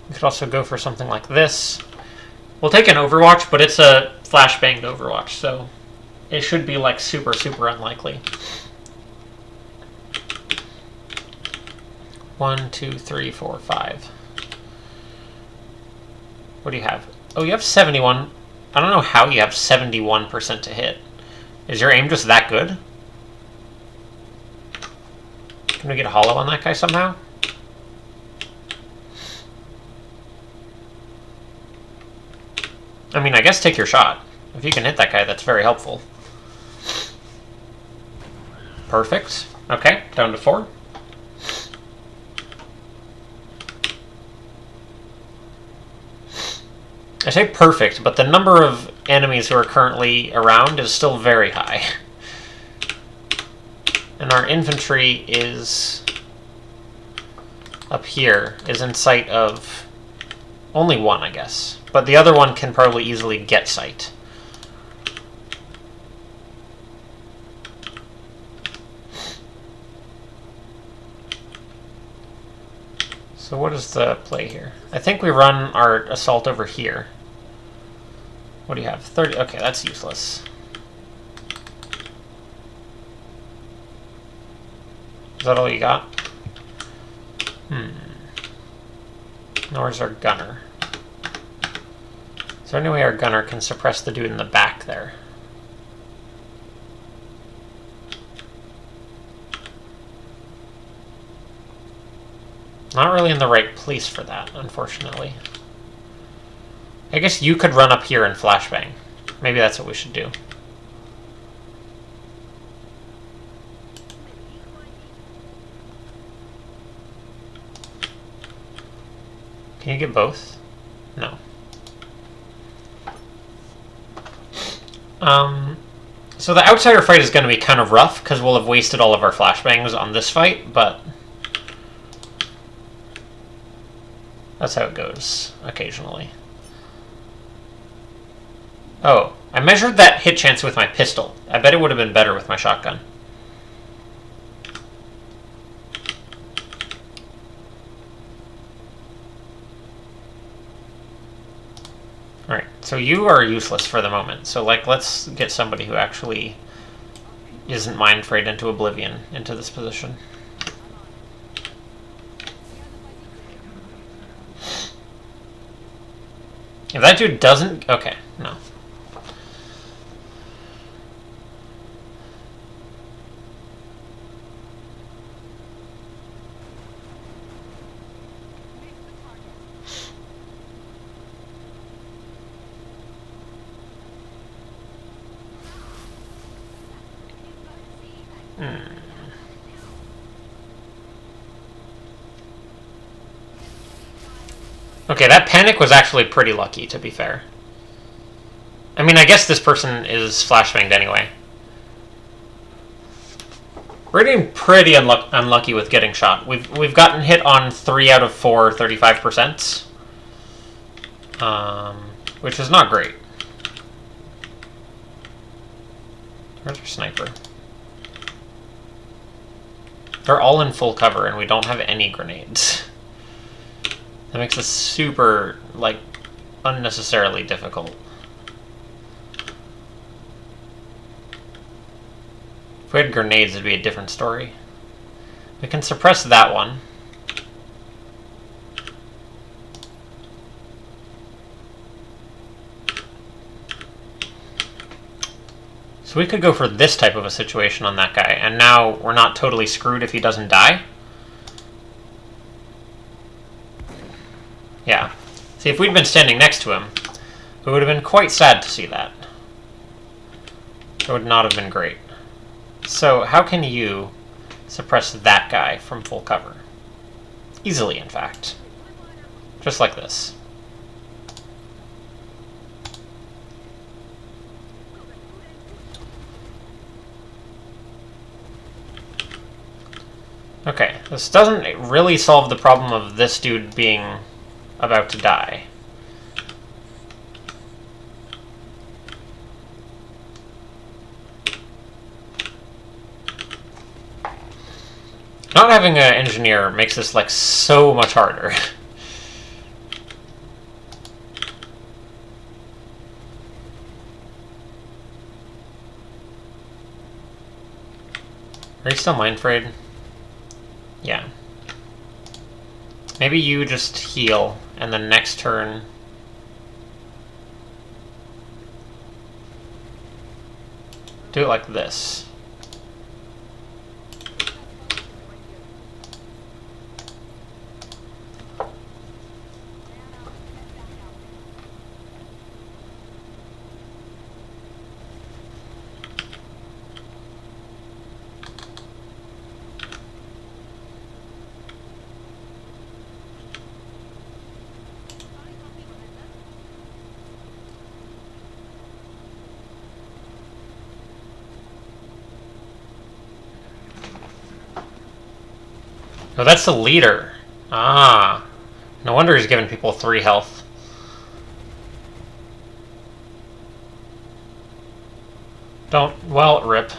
We could also go for something like this. We'll take an Overwatch, but it's a flashbanged Overwatch, so it should be like super, super unlikely. 1, 2, 3, 4, 5. What do you have? Oh, you have 71. I don't know how you have 71% to hit. Is your aim just that good? Can we get a hollow on that guy somehow? I mean, I guess take your shot. If you can hit that guy, that's very helpful. Perfect. Okay, down to 4. I say perfect, but the number of enemies who are currently around is still very high. And our infantry is up here, is in sight of only one, I guess. But the other one can probably easily get sight. So what is the play here? I think we run our assault over here. What do you have? 30. Okay, that's useless. Is that all you got? Now where's our gunner? Is there any way our gunner can suppress the dude in the back there? Not really in the right place for that, unfortunately. I guess you could run up here and flashbang. Maybe that's what we should do. Can you get both? No. So the outsider fight is going to be kind of rough, because we'll have wasted all of our flashbangs on this fight, but that's how it goes, occasionally. Oh, I measured that hit chance with my pistol. I bet it would have been better with my shotgun. Alright, so you are useless for the moment. So, like, let's get somebody who actually isn't mind frayed into oblivion into this position. If that dude doesn't... Okay, no. Okay, that panic was actually pretty lucky, to be fair. I mean, I guess this person is flashbanged anyway. We're getting pretty unlucky with getting shot. We've gotten hit on 3 out of 4, 35%. Which is not great. Where's our sniper? They're all in full cover, and we don't have any grenades. That makes this super, like, unnecessarily difficult. If we had grenades, it'd be a different story. We can suppress that one. So we could go for this type of a situation on that guy, and now we're not totally screwed if he doesn't die. Yeah. See, if we'd been standing next to him, it would have been quite sad to see that. It would not have been great. So, how can you suppress that guy from full cover? Easily, in fact. Just like this. Okay, this doesn't really solve the problem of this dude being about to die. Not having an engineer makes this, like, so much harder. Are you still mind frayed? Yeah. Maybe you just heal, and then next turn... do it like this. Oh, that's the leader. Ah. No wonder he's giving people 3 health. Don't... well, rip.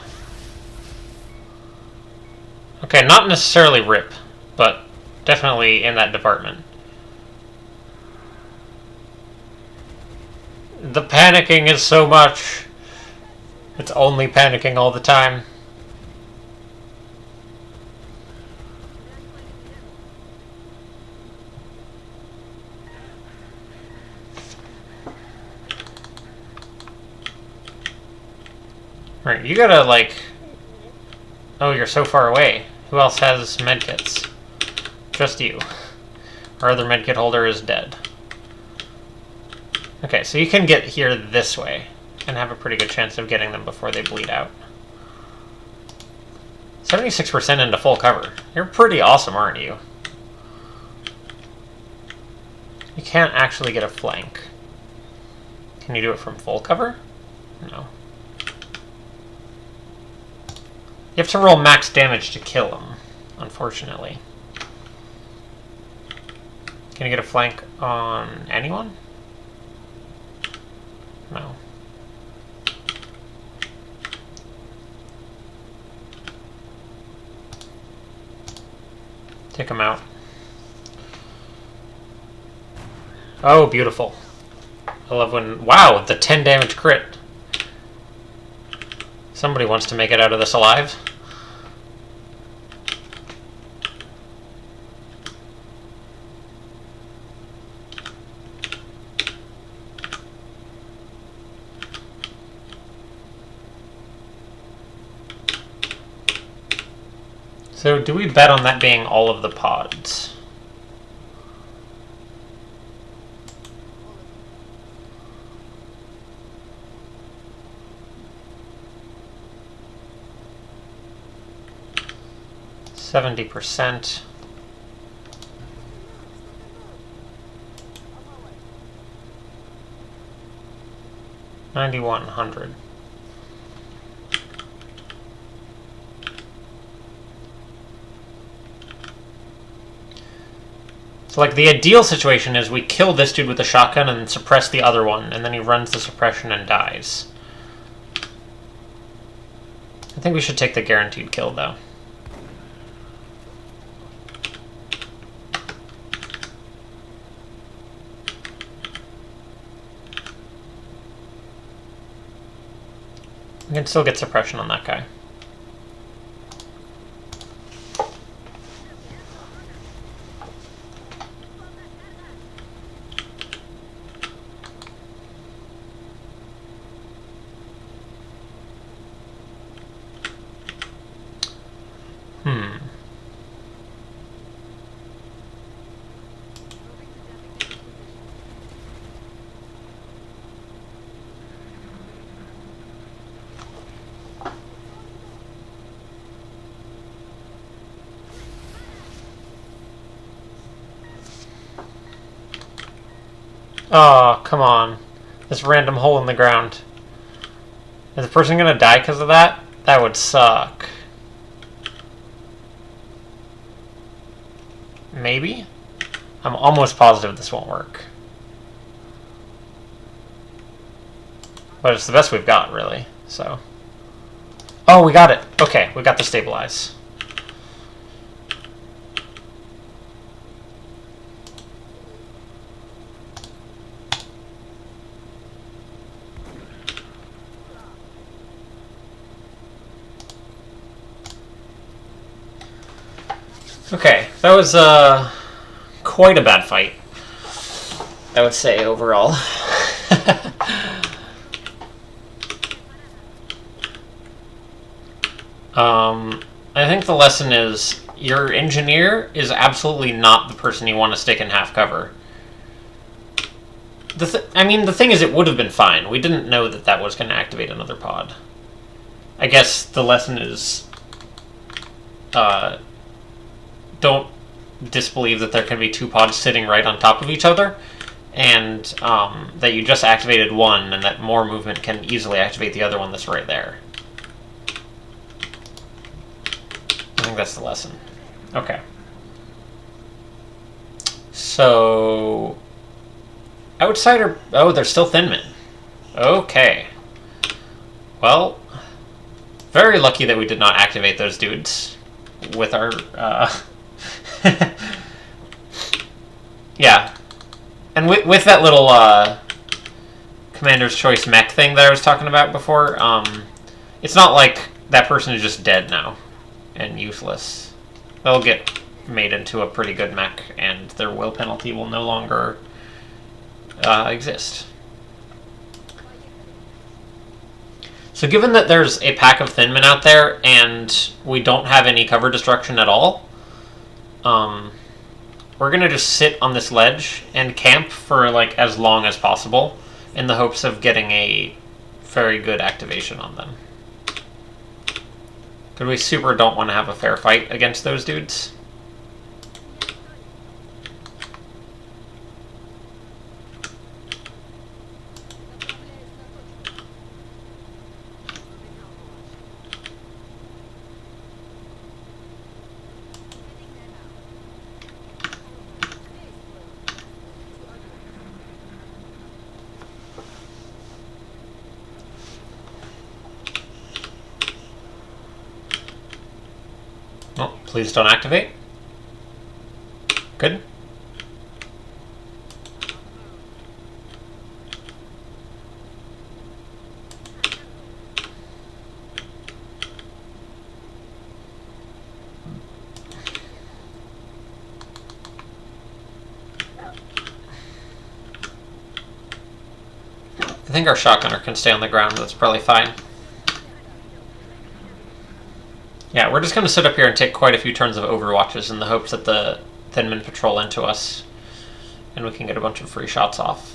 Okay, not necessarily rip, but definitely in that department. The panicking is so much. It's only panicking all the time. Right, you gotta, like... oh, you're so far away. Who else has medkits? Just you. Our other medkit holder is dead. Okay, so you can get here this way, and have a pretty good chance of getting them before they bleed out. 76% into full cover. You're pretty awesome, aren't you? You can't actually get a flank. Can you do it from full cover? No. You have to roll max damage to kill him, unfortunately. Can you get a flank on anyone? No. Take him out. Oh, beautiful. I love when... wow, the 10 damage crit. Somebody wants to make it out of this alive. So, do we bet on that being all of the pods? %. 9100. So, like, the ideal situation is we kill this dude with a shotgun and suppress the other one, and then he runs the suppression and dies. I think we should take the guaranteed kill, though. We can still get suppression on that guy. Oh, come on. This random hole in the ground. Is the person gonna die because of that? That would suck. Maybe? I'm almost positive this won't work. But it's the best we've got, really, so... oh, we got it! Okay, we got the stabilize. Okay, that was quite a bad fight, I would say, overall. I think the lesson is your engineer is absolutely not the person you want to stick in half cover. The thing is, it would have been fine. We didn't know that that was going to activate another pod. I guess the lesson is don't disbelieve that there can be two pods sitting right on top of each other, and that you just activated one, and that more movement can easily activate the other one that's right there. I think that's the lesson. Okay. So... Outsider... Oh, they're still Thin Men. Okay. Well, very lucky that we did not activate those dudes with our... yeah. And with that little Commander's Choice mech thing that I was talking about before, it's not like that person is just dead now and useless. They'll get made into a pretty good mech, and their will penalty will no longer exist. So given that there's a pack of Thin Men out there, and we don't have any cover destruction at all, we're going to just sit on this ledge and camp for like as long as possible in the hopes of getting a very good activation on them. Because we super don't want to have a fair fight against those dudes. Oh, please don't activate. Good. I think our shotgunner can stay on the ground. That's probably fine. Yeah, we're just going to sit up here and take quite a few turns of overwatches in the hopes that the Thin Men patrol into us and we can get a bunch of free shots off.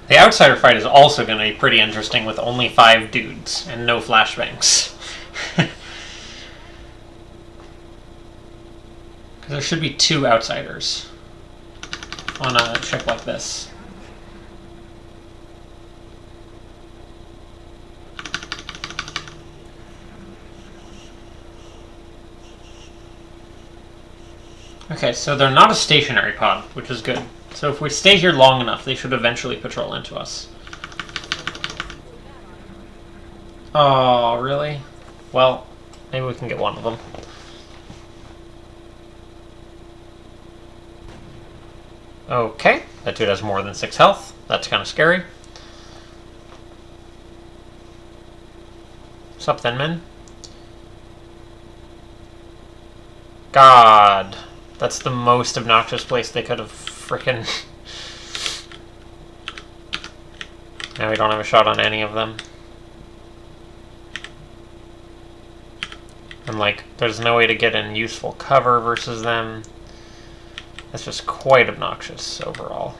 The outsider fight is also going to be pretty interesting with only 5 dudes and no flashbangs. Because there should be 2 outsiders on a ship like this. Okay, so they're not a stationary pod, which is good. So if we stay here long enough, they should eventually patrol into us. Oh, really? Well, maybe we can get one of them. Okay, that dude has more than 6 health. That's kind of scary. What's up, Thin Men? God, that's the most obnoxious place they could have frickin'... Now we don't have a shot on any of them. And like, there's no way to get in useful cover versus them. That's just quite obnoxious overall.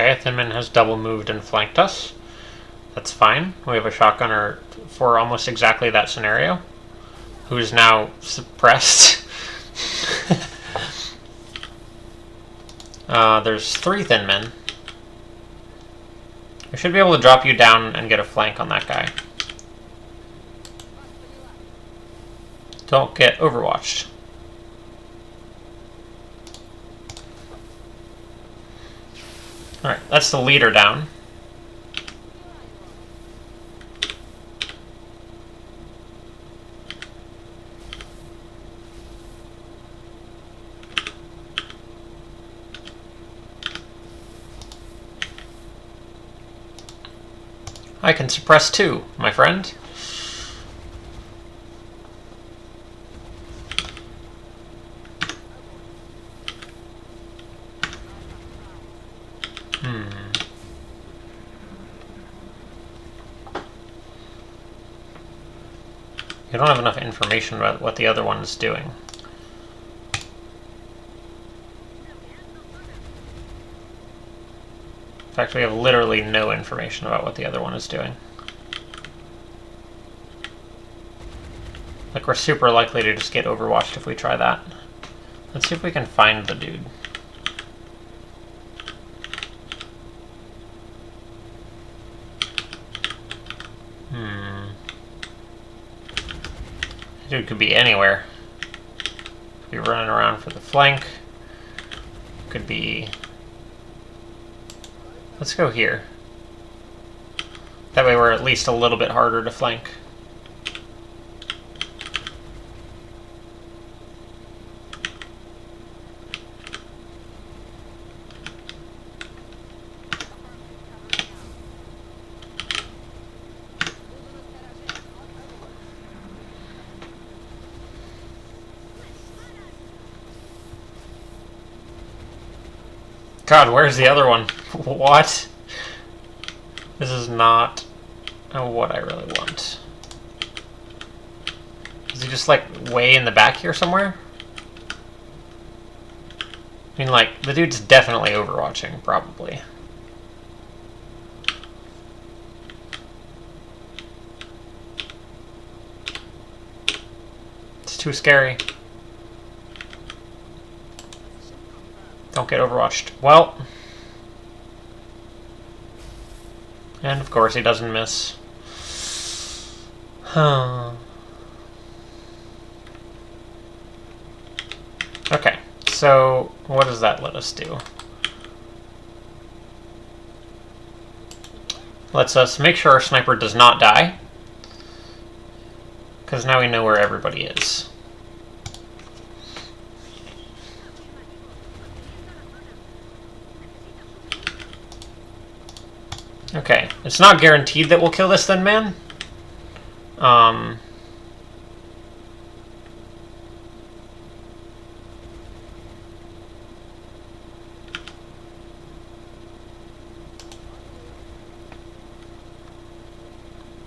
Okay, Thinman has double moved and flanked us. That's fine. We have a shotgunner for almost exactly that scenario, who is now suppressed. There's 3 Thinmen. We should be able to drop you down and get a flank on that guy. Don't get overwatched. Alright, that's the leader down. I can suppress 2, my friend. You don't have enough information about what the other one is doing. In fact, we have literally no information about what the other one is doing. Like, we're super likely to just get overwatched if we try that. Let's see if we can find the dude. Dude could be anywhere. Could be running around for the flank. Could be... Let's go here. That way we're at least a little bit harder to flank. God, where's the other one? What? This is not what I really want. Is he just, like, way in the back here somewhere? I mean, like, the dude's definitely overwatching, probably. It's too scary. Don't get overwatched. Well. And of course he doesn't miss. Okay, so what does that let us do? Lets us make sure our sniper does not die. Because now we know where everybody is. Okay, it's not guaranteed that we'll kill this Thin Man.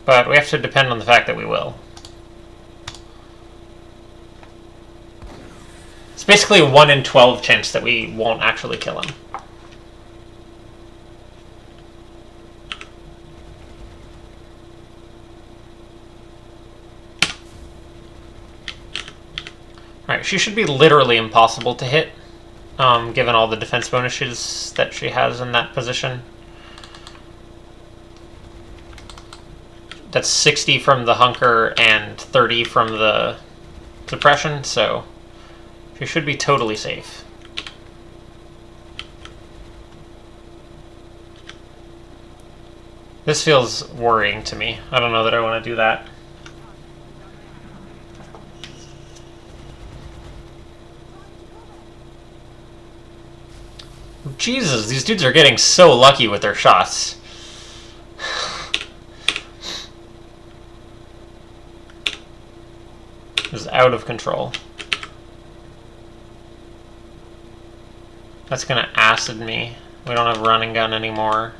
But we have to depend on the fact that we will. It's basically a 1 in 12 chance that we won't actually kill him. Alright, she should be literally impossible to hit, given all the defense bonuses that she has in that position. That's 60 from the hunker and 30 from the suppression, so she should be totally safe. This feels worrying to me. I don't know that I want to do that. Jesus, these dudes are getting so lucky with their shots. This is out of control. That's gonna acid me. We don't have running gun anymore.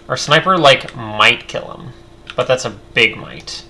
Our sniper, like, might kill him, but that's a big might.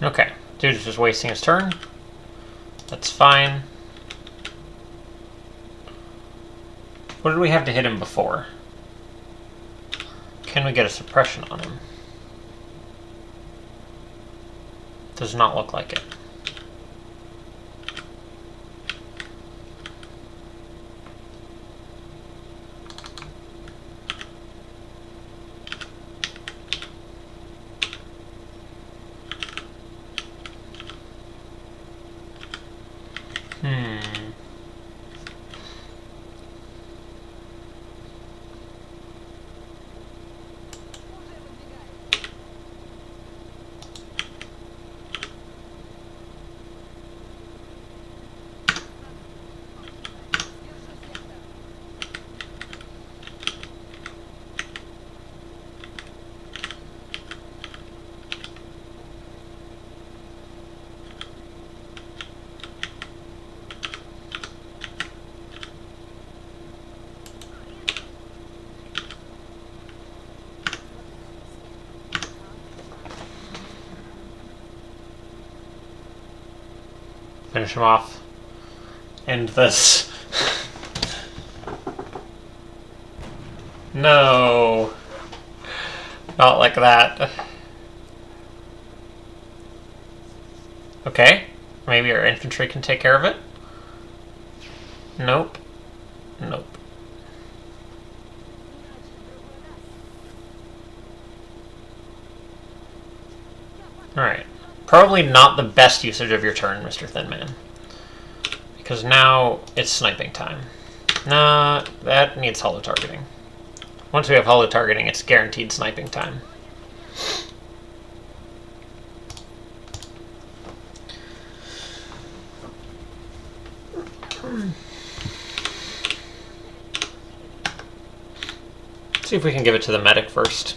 Okay, dude's just wasting his turn. That's fine. What did we have to hit him before? Can we get a suppression on him? Does not look like it. Finish him off. End this. No. Not like that. Okay. Maybe our infantry can take care of it. Nope. Nope. Alright. Probably not the best usage of your turn, Mr. Thin Man. Because now it's sniping time. Nah, that needs hollow targeting. Once we have hollow targeting, it's guaranteed sniping time. See if we can give it to the medic first.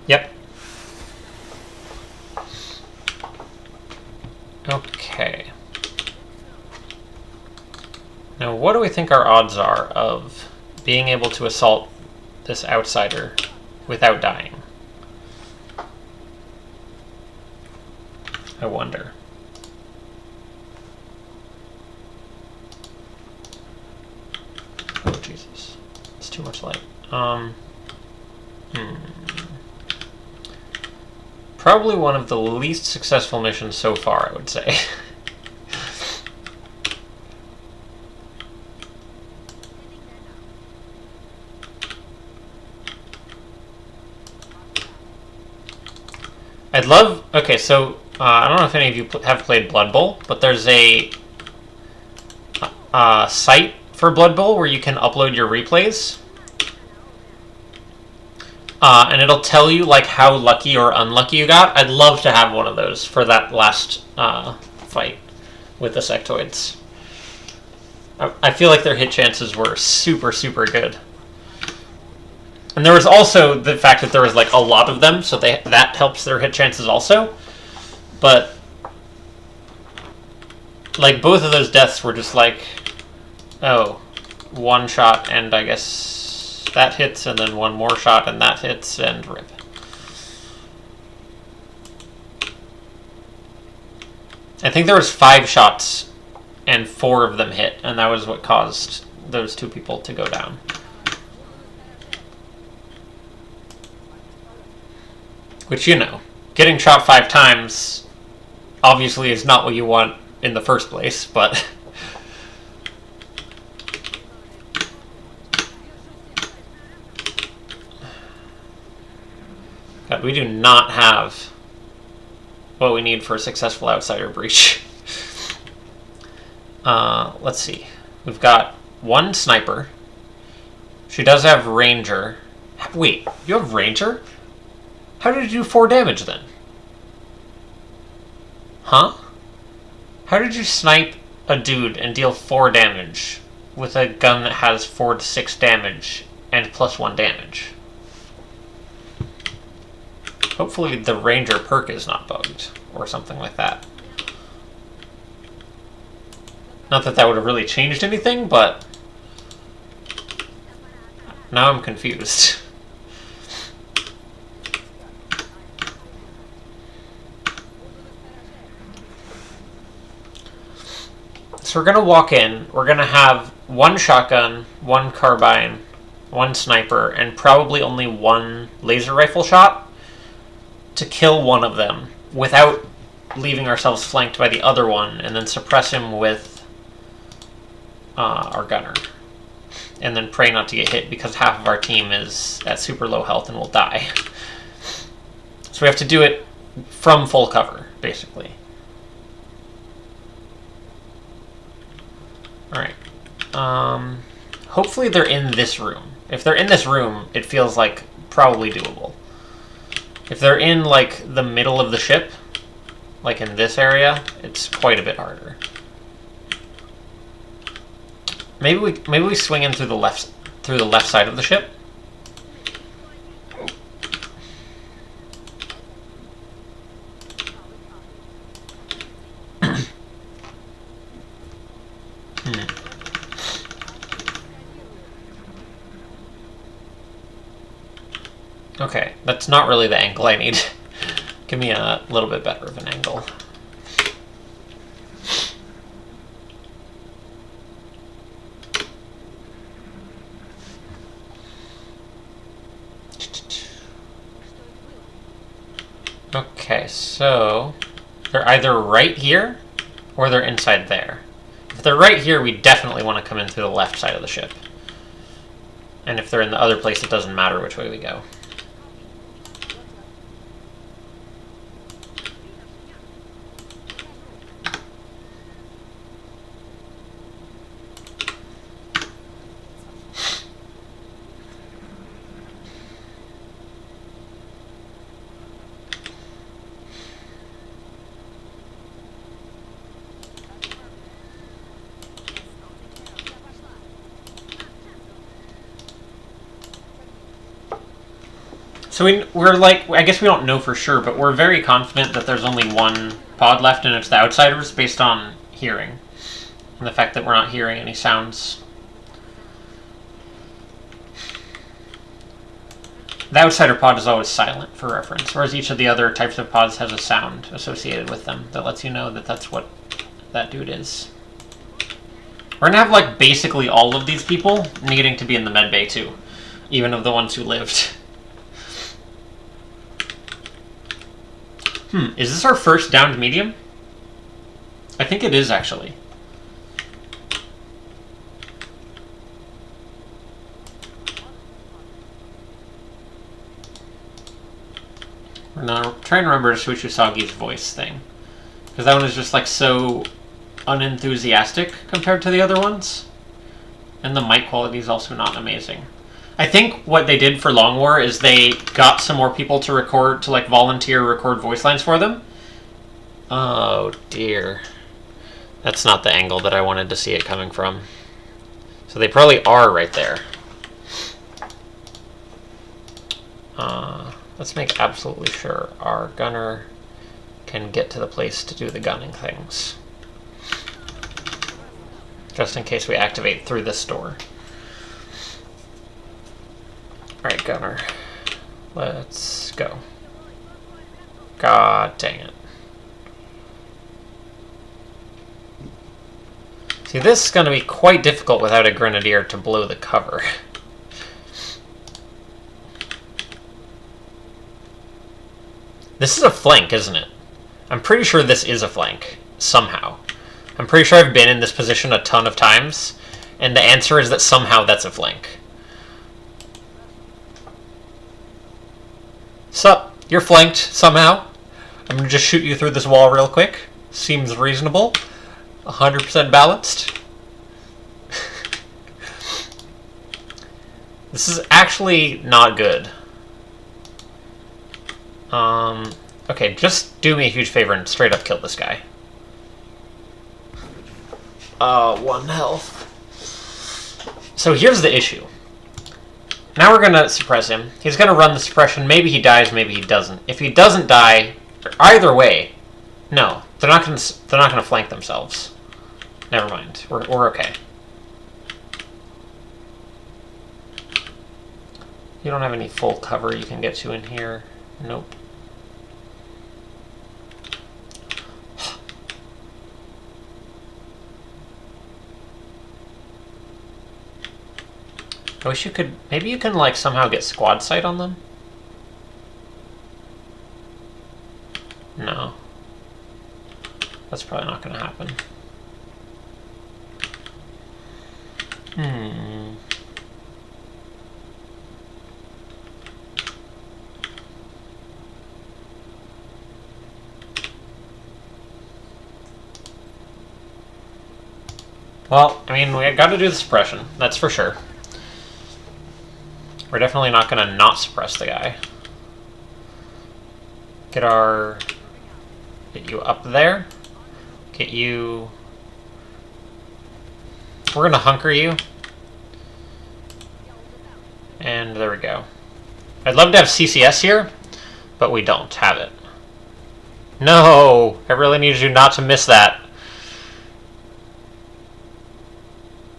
Yep. Okay. Now, what do we think our odds are of being able to assault this outsider without dying? I wonder. Oh, Jesus. It's too much light. Probably one of the least successful missions so far, I would say. I'd love... Okay, so I don't know if any of you have played Blood Bowl, but there's a site for Blood Bowl where you can upload your replays. And it'll tell you like how lucky or unlucky you got. I'd love to have one of those for that last fight with the sectoids. I feel like their hit chances were super, super good. And there was also the fact that there was like a lot of them, so that helps their hit chances also. But like both of those deaths were just like, oh, one shot and I guess that hits, and then one more shot and that hits, and rip. I think there was 5 shots and 4 of them hit, and that was what caused those 2 people to go down. Which, you know, getting shot 5 times obviously is not what you want in the first place, but... God, we do not have what we need for a successful outsider breach. Let's see. We've got 1 sniper. She does have ranger. Wait, you have ranger? How did you do 4 damage then? Huh? How did you snipe a dude and deal 4 damage with a gun that has 4 to 6 damage and plus 1 damage? Hopefully the ranger perk is not bugged or something like that. Not that that would have really changed anything, but now I'm confused. So we're going to walk in. We're going to have one shotgun, one carbine, one sniper, and probably only one laser rifle shot to kill one of them without leaving ourselves flanked by the other one, and then suppress him with our gunner. And then pray not to get hit because half of our team is at super low health and will die. So we have to do it from full cover, basically. Alright. Hopefully they're in this room. If they're in this room, it feels like probably doable. If they're in, like, the middle of the ship, like in this area, it's quite a bit harder. Maybe we swing in through the left side of the ship. Okay, that's not really the angle I need. Give me a little bit better of an angle. Okay, so they're either right here or they're inside there. If they're right here, we definitely want to come in through the left side of the ship. And if they're in the other place, it doesn't matter which way we go. So we're like, I guess we don't know for sure, but we're very confident that there's only one pod left and it's the Outsiders based on hearing. And the fact that we're not hearing any sounds. The Outsider pod is always silent, for reference, whereas each of the other types of pods has a sound associated with them that lets you know that that's what that dude is. We're gonna have, like, basically all of these people needing to be in the medbay too, even of the ones who lived. Is this our first downed medium? I think it is, actually. We're now trying to remember Shuichi Usagi's voice thing. Because that one is just, like, so unenthusiastic compared to the other ones. And the mic quality is also not amazing. I think what they did for Long War is they got some more people to record, to like volunteer record voice lines for them. Oh dear. That's not the angle that I wanted to see it coming from. So they probably are right there. Let's make absolutely sure our gunner can get to the place to do the gunning things. Just in case we activate through this door. Alright, gunner. Let's go. God dang it. See, this is going to be quite difficult without a grenadier to blow the cover. This is a flank, isn't it? I'm pretty sure this is a flank, somehow. I'm pretty sure I've been in this position a ton of times, and the answer is that somehow that's a flank. Sup? You're flanked, somehow. I'm gonna just shoot you through this wall real quick. Seems reasonable. 100% balanced. This is actually not good. Okay, just do me a huge favor and straight up kill this guy. 1 health. So here's the issue. Now we're gonna suppress him. He's gonna run the suppression. Maybe he dies, maybe he doesn't. If he doesn't die, either way, no, they're not gonna flank themselves. Never mind. We're okay. You don't have any full cover you can get to in here. Nope. I wish you could... Maybe you can, like, somehow get squad sight on them? No. That's probably not going to happen. Well, I mean, we got to do the suppression. That's for sure. We're definitely not going to not suppress the guy. Get you up there. Get you... We're going to hunker you. And there we go. I'd love to have CCS here, but we don't have it. No! I really need you not to miss that.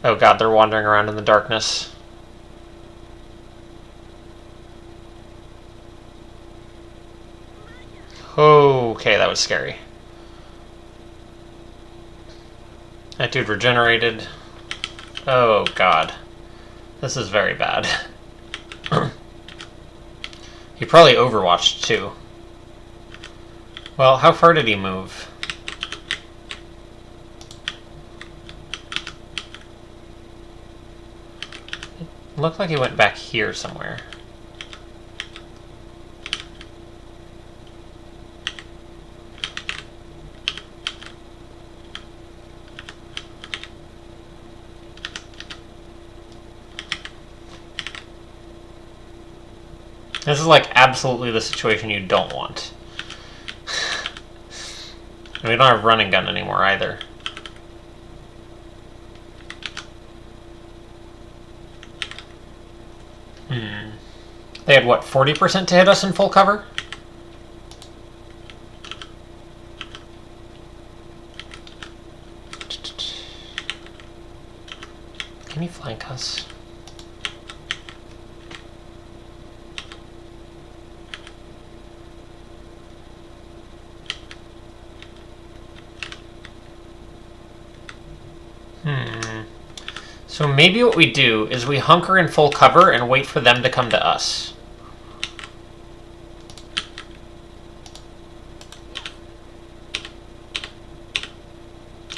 Oh god, they're wandering around in the darkness. Okay, that was scary. That dude regenerated. Oh god. This is very bad. He probably overwatched too. Well, how far did he move? It looked like he went back here somewhere. This is like absolutely the situation you don't want. And we don't have running gun anymore either. They had what, 40% to hit us in full cover? Can you flank us? So maybe what we do is we hunker in full cover and wait for them to come to us.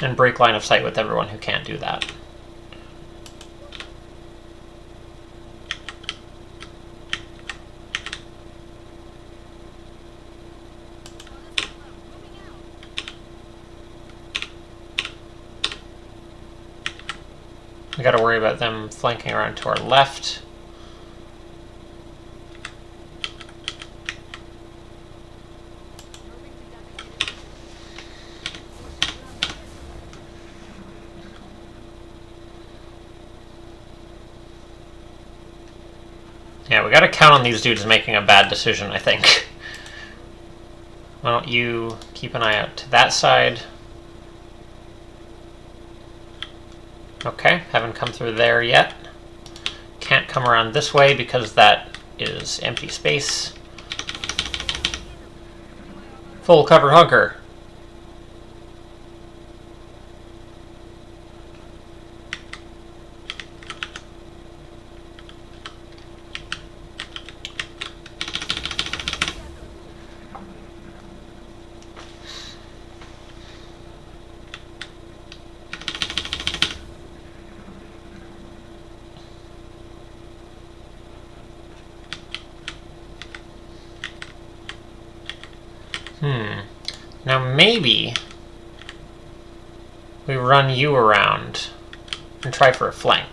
And break line of sight with everyone who can't do that. We gotta worry about them flanking around to our left. Yeah, we gotta count on these dudes making a bad decision, I think. Why don't you keep an eye out to that side? Okay, haven't come through there yet. Can't come around this way because that is empty space. Full cover hunker. Now maybe we run you around and try for a flank.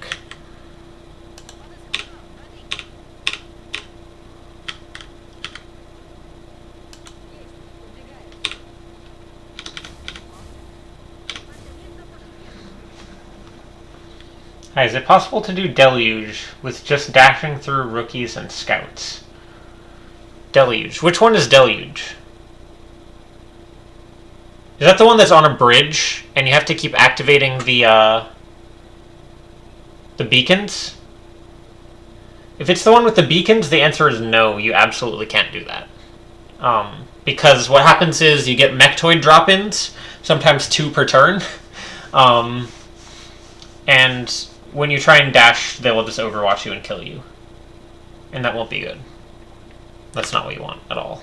Hi, is it possible to do Deluge with just dashing through rookies and scouts? Deluge. Which one is Deluge? Is that the one that's on a bridge and you have to keep activating the beacons? If it's the one with the beacons, the answer is no, you absolutely can't do that. Because what happens is you get mechtoid drop-ins, sometimes 2 per turn, and when you try and dash, they will just overwatch you and kill you. And that won't be good. That's not what you want at all.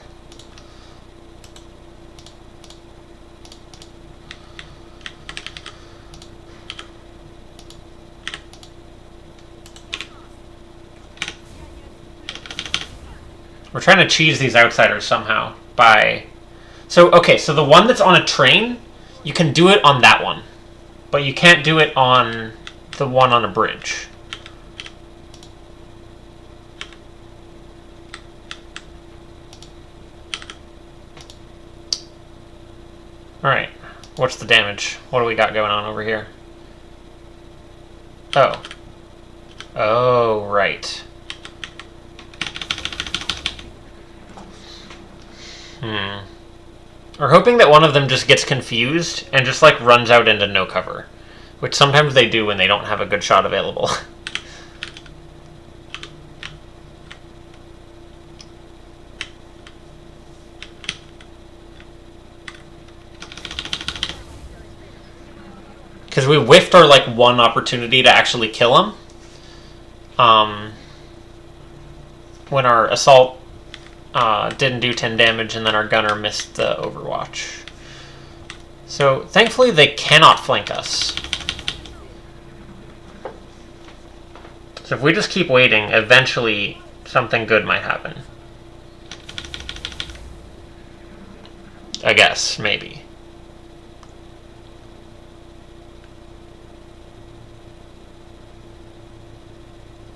We're trying to cheese these outsiders somehow by... So, okay, so the one that's on a train, you can do it on that one. But you can't do it on the one on a bridge. Alright, what's the damage? What do we got going on over here? Oh. Oh, right. We're hoping that one of them just gets confused and just, like, runs out into no cover. Which sometimes they do when they don't have a good shot available. Because we whiffed our, like, one opportunity to actually kill him. When our assault didn't do 10 damage, and then our gunner missed the overwatch. So, thankfully, they cannot flank us. So if we just keep waiting, eventually something good might happen. I guess, maybe.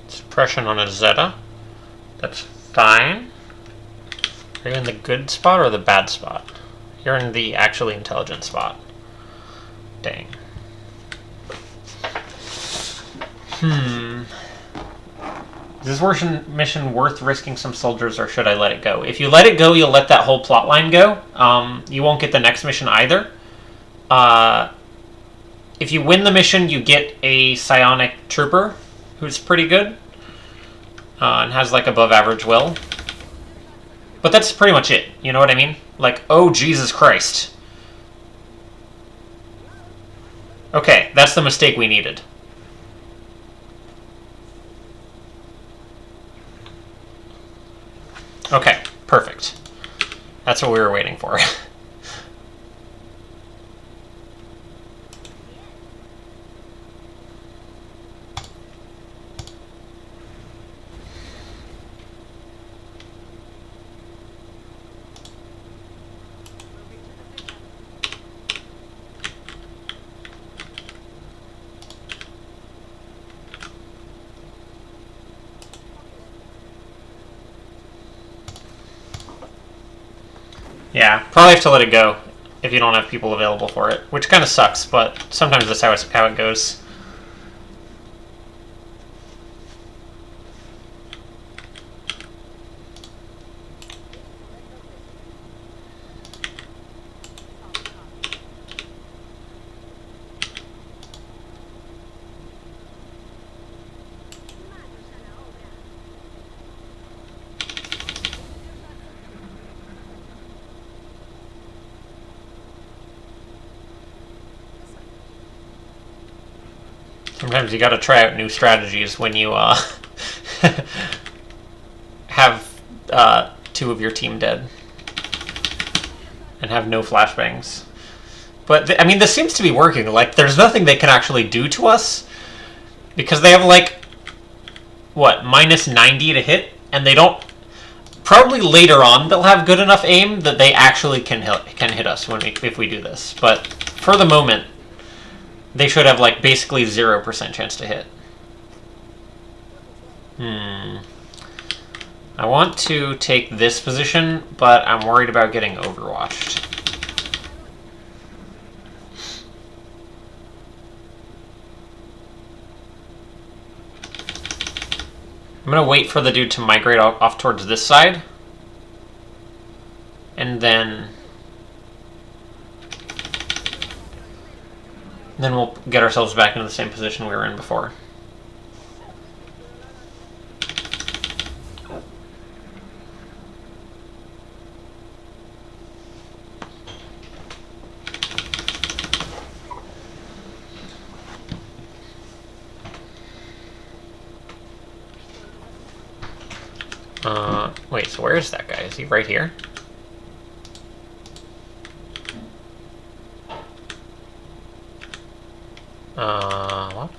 Suppression on a Zeta. That's fine. Are you in the good spot or the bad spot? You're in the actually intelligent spot. Dang. Is this mission worth risking some soldiers, or should I let it go? If you let it go, you'll let that whole plot line go. You won't get the next mission either. If you win the mission, you get a psionic trooper, who's pretty good. And has, like, above average will. But that's pretty much it. You know what I mean? Like, oh, Jesus Christ. Okay, that's the mistake we needed. Okay, perfect. That's what we were waiting for. Yeah, probably have to let it go if you don't have people available for it, which kind of sucks, but sometimes that's how it goes. Sometimes you gotta try out new strategies when you have two of your team dead and have no flashbangs. But, I mean, this seems to be working. Like, there's nothing they can actually do to us because they have, like, what, minus 90 to hit, and they don't... Probably later on they'll have good enough aim that they actually can hit us if we do this. But for the moment, they should have, like, basically 0% chance to hit. I want to take this position, but I'm worried about getting overwatched. I'm going to wait for the dude to migrate off towards this side. And then we'll get ourselves back into the same position we were in before. Wait, so where is that guy? Is he right here? What?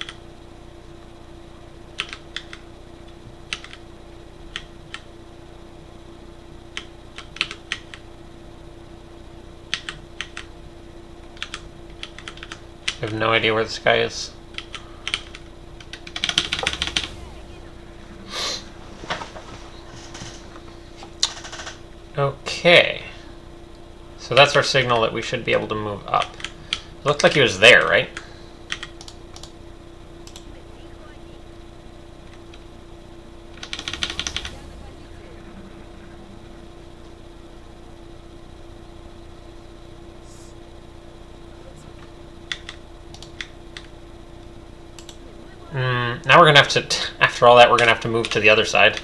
I have no idea where this guy is. Okay. So that's our signal that we should be able to move up. It looked like he was there, right? Now we're gonna have to, after all that, we're gonna have to move to the other side.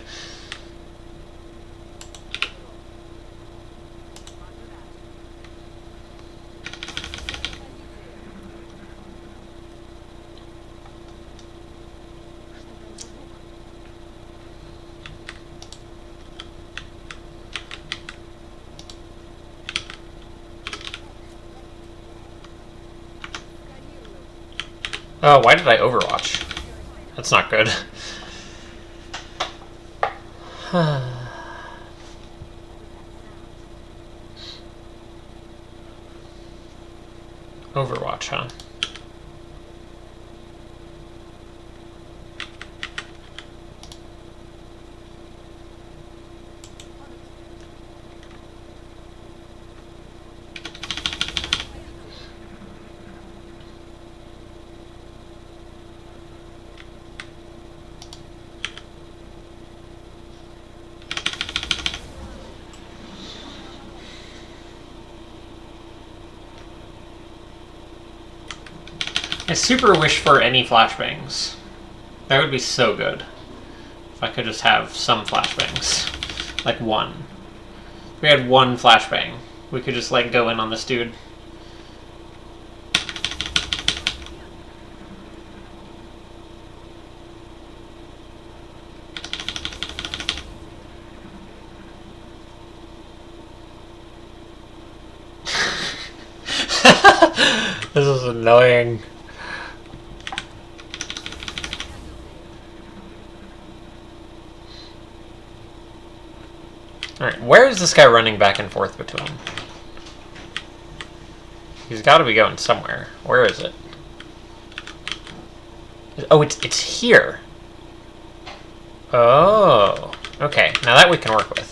Oh, why did I overwatch? That's not good. Overwatch, huh? I super wish for any flashbangs. That would be so good. If I could just have some flashbangs. Like one. If we had one flashbang, we could just like go in on this dude. This is annoying. Alright, where is this guy running back and forth between? He's got to be going somewhere. Where is it? Oh, it's here. Oh, okay. Now that we can work with.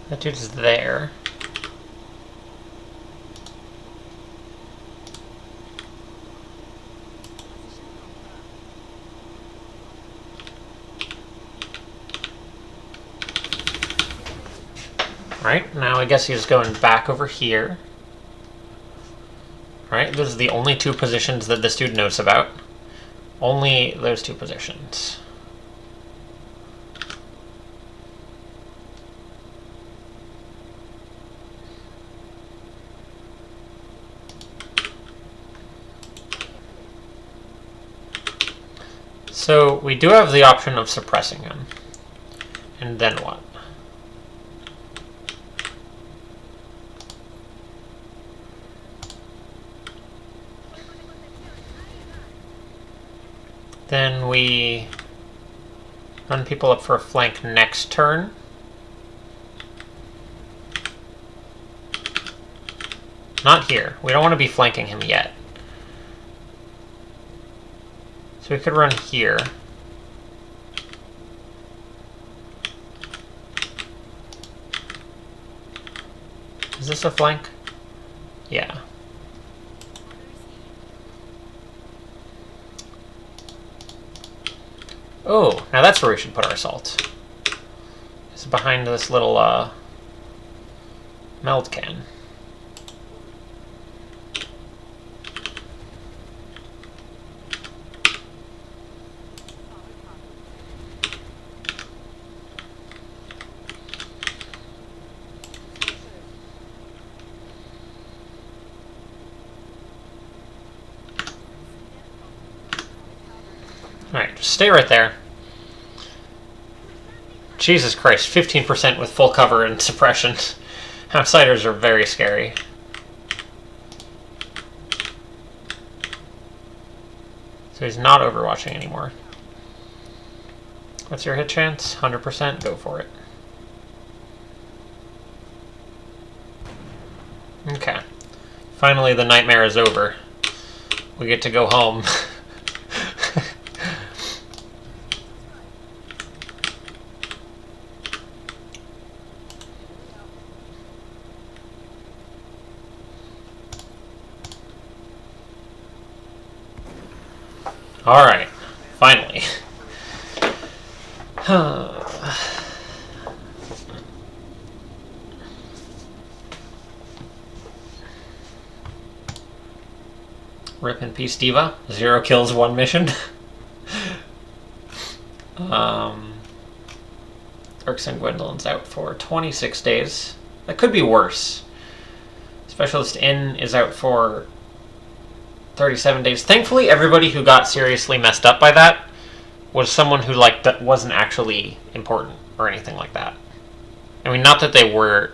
That dude's there. Right, now I guess he's going back over here. Right, those are the only two positions that this dude knows about. Only those two positions. So we do have the option of suppressing him. And then what? Then we run people up for a flank next turn. Not here. We don't want to be flanking him yet. So we could run here. Is this a flank? Yeah. Oh, now that's where we should put our assault. It's behind this little meld can. Alright, just stay right there. Jesus Christ, 15% with full cover and suppression. Outsiders are very scary. So he's not overwatching anymore. What's your hit chance? 100%? Go for it. Okay. Finally, the nightmare is over. We get to go home. Alright. Finally. Rip in peace, Diva. 0 kills, 1 mission. Urks and Gwendolyn's out for 26 days. That could be worse. Specialist N is out for 37 days. Thankfully, everybody who got seriously messed up by that was someone who that wasn't actually important or anything like that. I mean, not that they were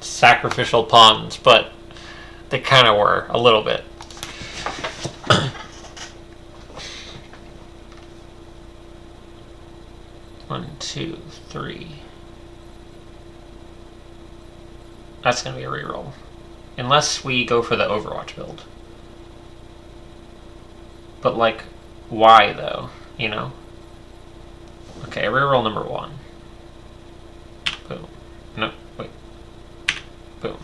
sacrificial pawns, but they kind of were a little bit. One, two, three. That's going to be a reroll. Unless we go for the Overwatch build. But, why, though? You know? Okay, reroll number 1. Boom. No, wait. Boom.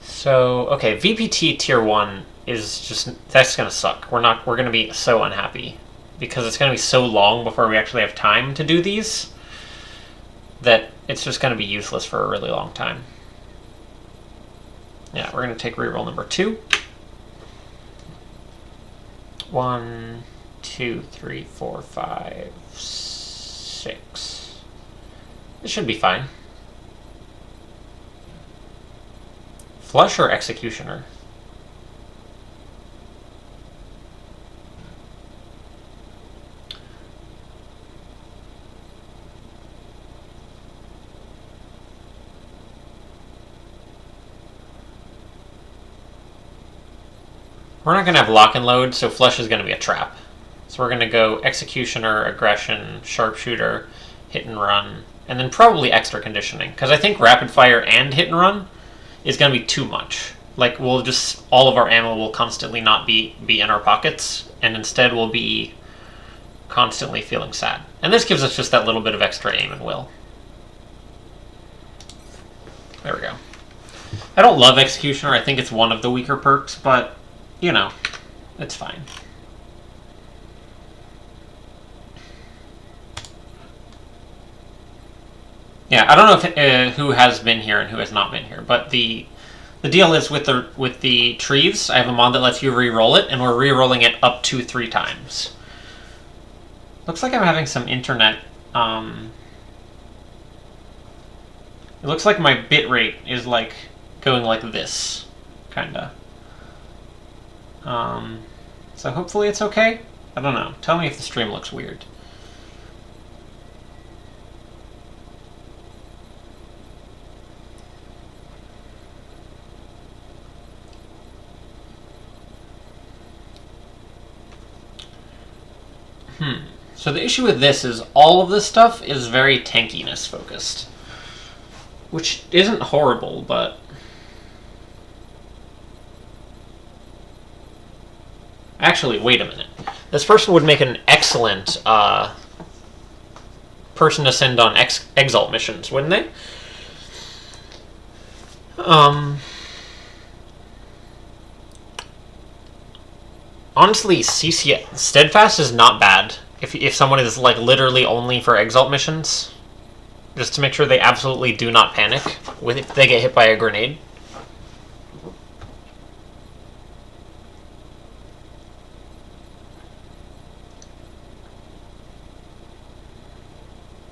So, okay, VPT tier 1 is just, that's gonna suck. We're gonna be so unhappy. Because it's gonna be so long before we actually have time to do these, that it's just gonna be useless for a really long time. Yeah, we're gonna take reroll number 2. 1, 2, 3, 4, 5, 6. It should be fine. Flush or Executioner? We're not going to have lock and load, so Flush is going to be a trap. So we're going to go Executioner, Aggression, Sharpshooter, Hit and Run, and then probably Extra Conditioning. Because I think Rapid Fire and Hit and Run is going to be too much. We'll just, all of our ammo will constantly not be in our pockets, and instead we'll be constantly feeling sad. And this gives us just that little bit of extra aim and will. There we go. I don't love Executioner. I think it's one of the weaker perks, but, you know, it's fine. Yeah, I don't know if who has been here and who has not been here, but the deal is with the trees, I have a mod that lets you re-roll it, and we're re-rolling it up to 3 times. Looks like I'm having some internet. It looks like my bitrate is going like this, kinda. So hopefully it's okay. I don't know. Tell me if the stream looks weird. So the issue with this is all of this stuff is very tankiness focused. Which isn't horrible, but... Actually, wait a minute. This person would make an excellent person to send on Exalt missions, wouldn't they? Honestly, Steadfast is not bad if someone is literally only for Exalt missions, just to make sure they absolutely do not panic if they get hit by a grenade.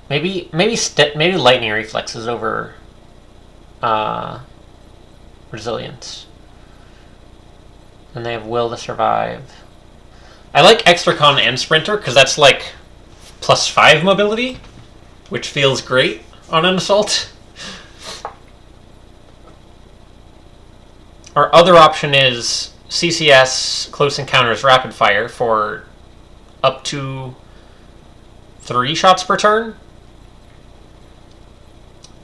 Maybe lightning reflexes over resilience. And they have will to survive. I like extra con and sprinter because that's like +5 mobility, which feels great on an assault. Our other option is CCS, close encounters, rapid fire for up to 3 shots per turn.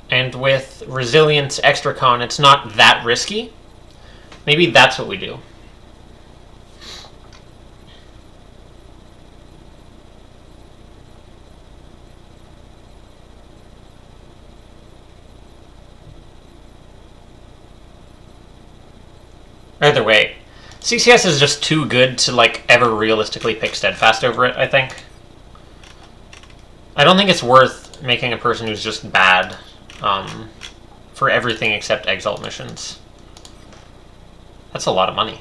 And with resilience extra con, it's not that risky. Maybe that's what we do. Either way, CCS is just too good to like ever realistically pick Steadfast over it, I think. I don't think it's worth making a person who's just bad for everything except Exalt missions. That's a lot of money.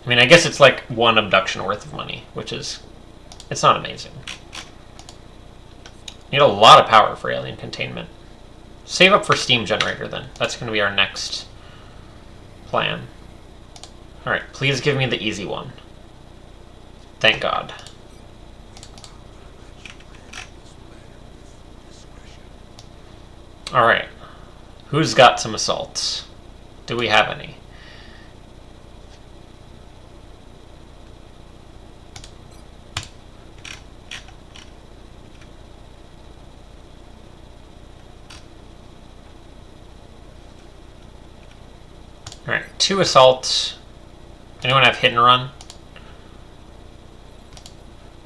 I mean, I guess it's like 1 abduction worth of money, which is... it's not amazing. You need a lot of power for alien containment. Save up for steam generator, then. That's going to be our next plan. Alright, please give me the easy one. Thank God. Alright. Who's got some assaults? Do we have any? Alright, 2 assaults. Anyone have hit and run?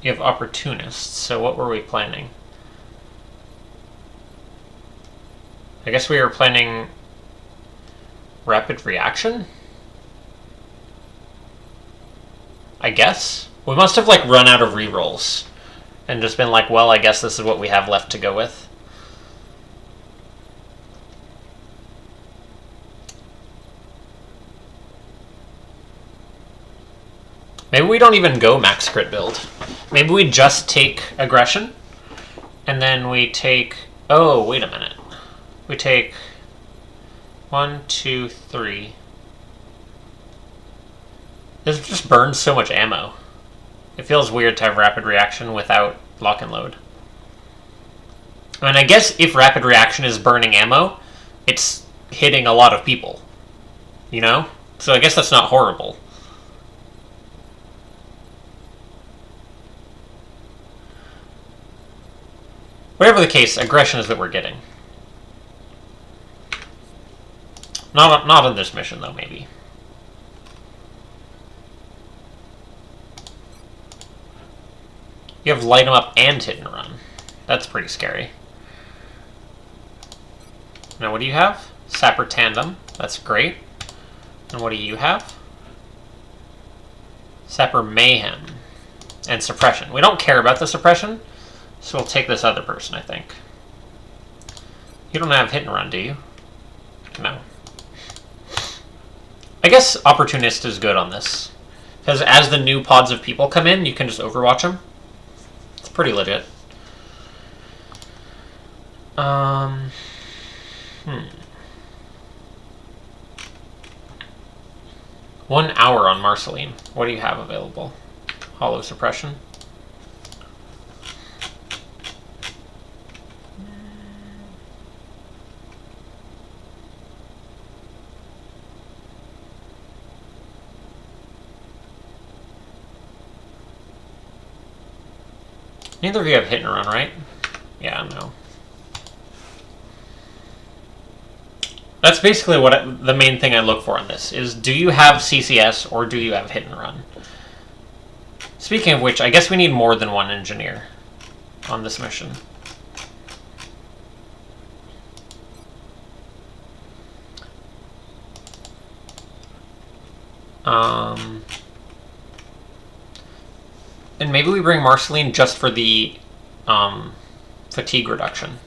You have opportunists, so what were we planning? I guess we were planning rapid reaction? I guess? We must have like run out of rerolls and just been like, well, I guess this is what we have left to go with. Maybe we don't even go max crit build. Maybe we just take aggression, and then we take... oh, wait a minute. We take 1, 2, 3. This just burns so much ammo. It feels weird to have rapid reaction without lock and load. I mean, I guess if rapid reaction is burning ammo, it's hitting a lot of people. You know? So I guess that's not horrible. Whatever the case, aggression is what we're getting. Not on this mission, though, maybe. You have light 'em up and hit and run. That's pretty scary. Now, what do you have? Sapper Tandem. That's great. And what do you have? Sapper Mayhem. And Suppression. We don't care about the Suppression, so we'll take this other person, I think. You don't have hit and run, do you? No. I guess Opportunist is good on this. Because as the new pods of people come in, you can just overwatch them. It's pretty legit. 1 hour on Marceline. What do you have available? Hollow Suppression. Neither of you have hit and run, right? Yeah, no. That's basically what the main thing I look for on this is: do you have CCS or do you have hit and run? Speaking of which, I guess we need more than 1 engineer on this mission. And maybe we bring Marceline just for the fatigue reduction.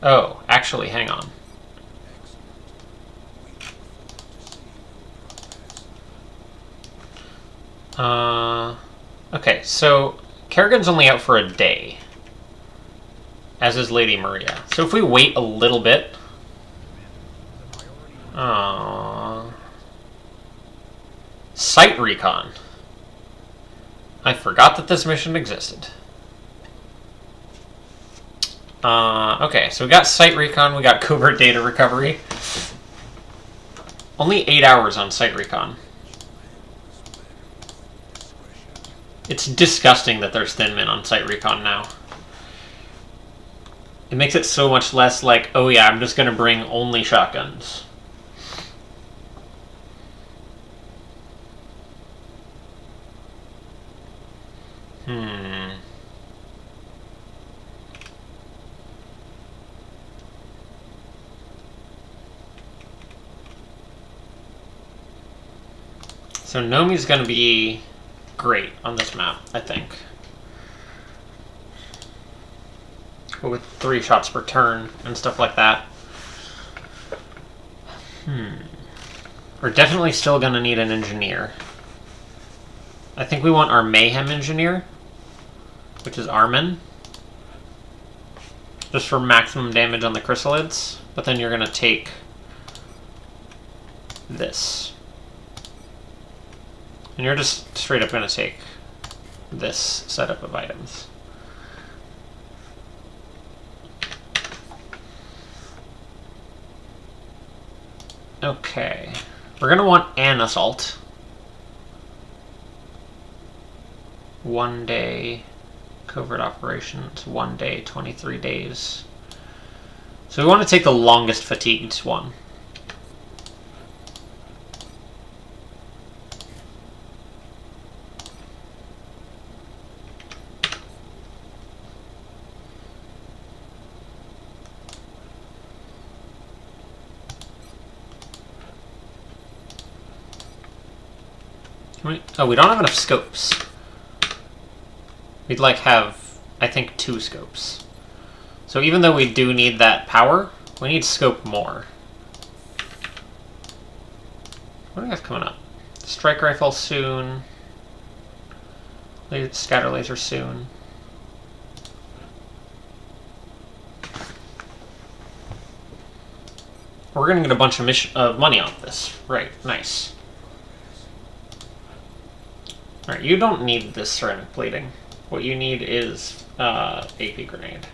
Oh, actually, hang on. Okay, so Kerrigan's only out for a day. as is Lady Maria. So if we wait a little bit... Site recon. I forgot that this mission existed. Okay, so we got site recon, we got covert data recovery. Only 8 hours on site recon. It's disgusting that there's thin men on site recon now. It makes it so much less like, oh yeah, I'm just going to bring only shotguns. So Nomi's going to be great on this map, I think. With 3 shots per turn and stuff like that. We're definitely still going to need an engineer. I think we want our Mayhem engineer, which is Armin. Just for maximum damage on the chrysalids. But then you're going to take this. And you're just straight up going to take this setup of items. Okay. We're going to want an assault. 1 day covert operations, 1 day, 23 days. So we want to take the longest fatigued one. Oh, we don't have enough scopes. We'd like have, I think, 2 scopes. So even though we do need that power, we need scope more. What do we have coming up? Strike rifle soon. Scatter laser soon. We're gonna get a bunch of money off this. Right, nice. Alright, you don't need this ceramic plating. What you need is AP grenade.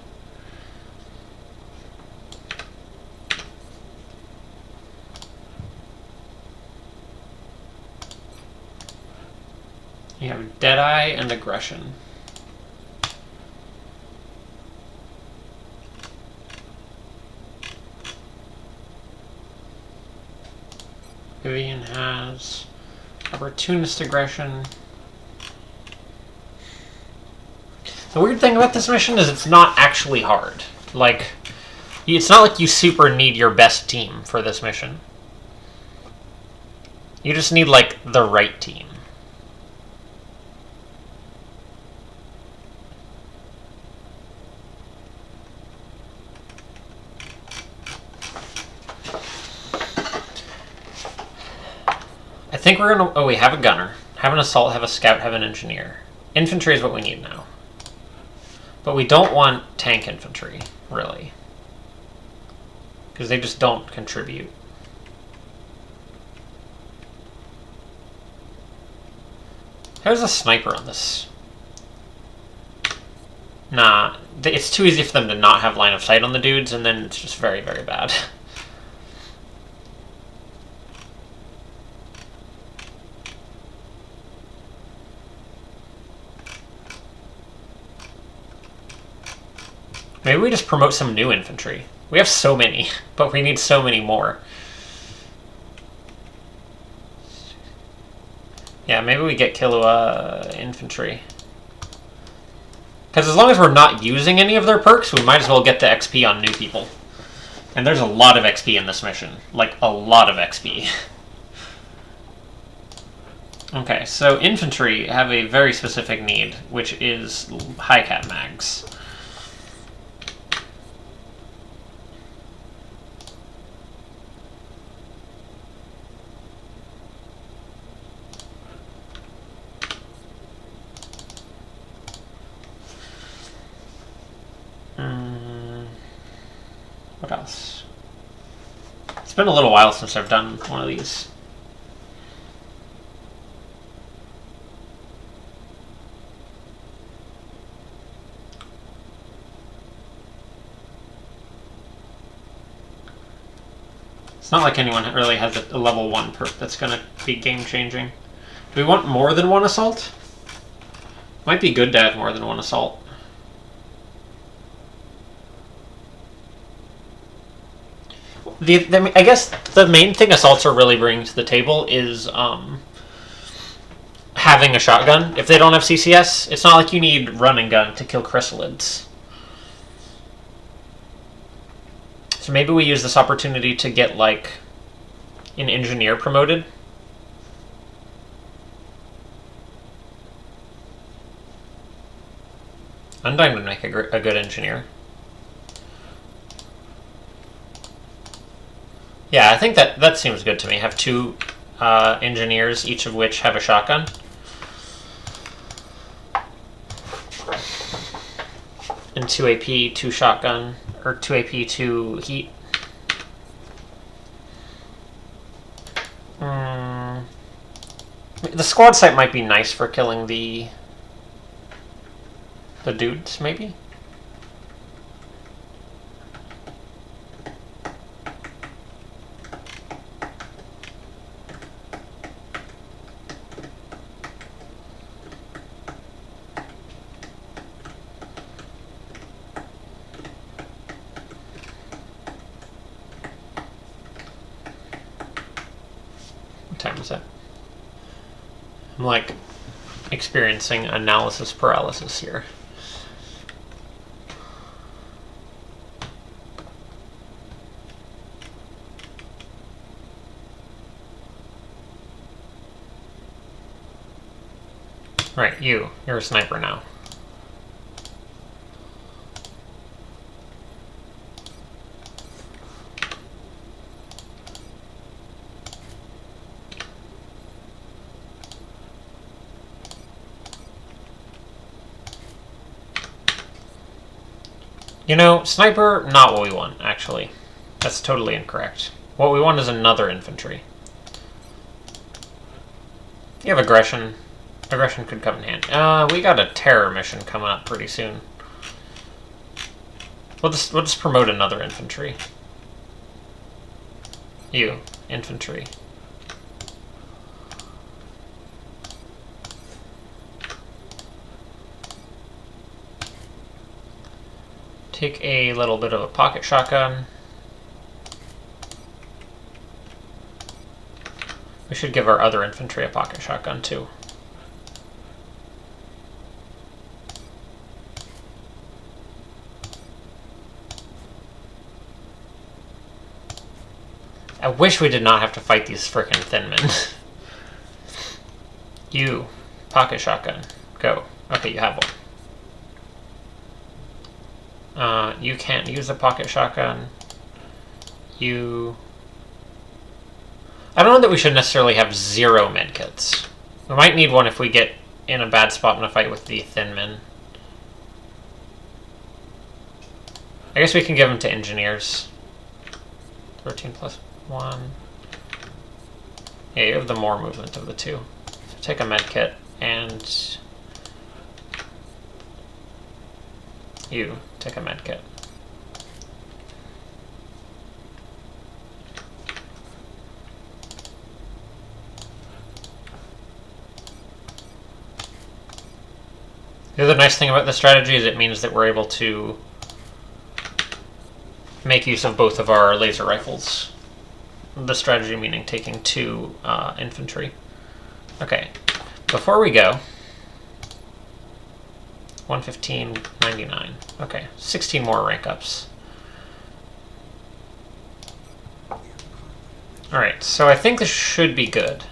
You have Deadeye and Aggression. Vivian has Opportunist Aggression. The weird thing about this mission is it's not actually hard. Like, it's not like you super need your best team for this mission. You just need, like, the right team. I think we're gonna... Oh, we have a gunner. Have an assault, have a scout, have an engineer. Infantry is what we need now. But we don't want tank infantry, really. Because they just don't contribute. How's a sniper on this? Nah, it's too easy for them to not have line of sight on the dudes, and then it's just very, very bad. Maybe we just promote some new infantry. We have so many, but we need so many more. Yeah, maybe we get Killua infantry. Because as long as we're not using any of their perks, we might as well get the XP on new people. And there's a lot of XP in this mission. Like, a lot of XP. Okay, so infantry have a very specific need, which is high-cap mags. What else? It's been a little while since I've done one of these. It's not like anyone really has a level 1 perk that's going to be game-changing. Do we want more than one assault? Might be good to have more than one assault. I guess the main thing assaults are really bringing to the table is having a shotgun. If they don't have CCS, it's not like you need run and gun to kill chrysalids. So maybe we use this opportunity to get, like, an engineer promoted. Undyne would make a good engineer. Yeah, I think that seems good to me. Have 2 engineers, each of which have a shotgun. And 2 AP, 2 shotgun, or 2 AP, 2 heat. The squad sight might be nice for killing the dudes, maybe? What time is it? I'm like experiencing analysis paralysis here. Right, you're a sniper now. You know, sniper, not what we want, actually. That's totally incorrect. What we want is another infantry. You have aggression. Aggression could come in handy. We got a terror mission coming up pretty soon. We'll just promote another infantry. You, infantry. Take a little bit of a pocket shotgun. We should give our other infantry a pocket shotgun too. I wish we did not have to fight these frickin' thin men. You, pocket shotgun, go. Okay, you have one. You can't use a pocket shotgun. You... I don't know that we should necessarily have 0 medkits. We might need one if we get in a bad spot in a fight with the thin men. I guess we can give them to engineers. 13 plus 1. Yeah, you have the more movement of the 2. So take a medkit and... you take a medkit. The other nice thing about this strategy is it means that we're able to make use of both of our laser rifles. The strategy meaning taking 2 infantry. Okay, before we go, 115.99. Okay, 16 more rank ups. Alright, so I think this should be good.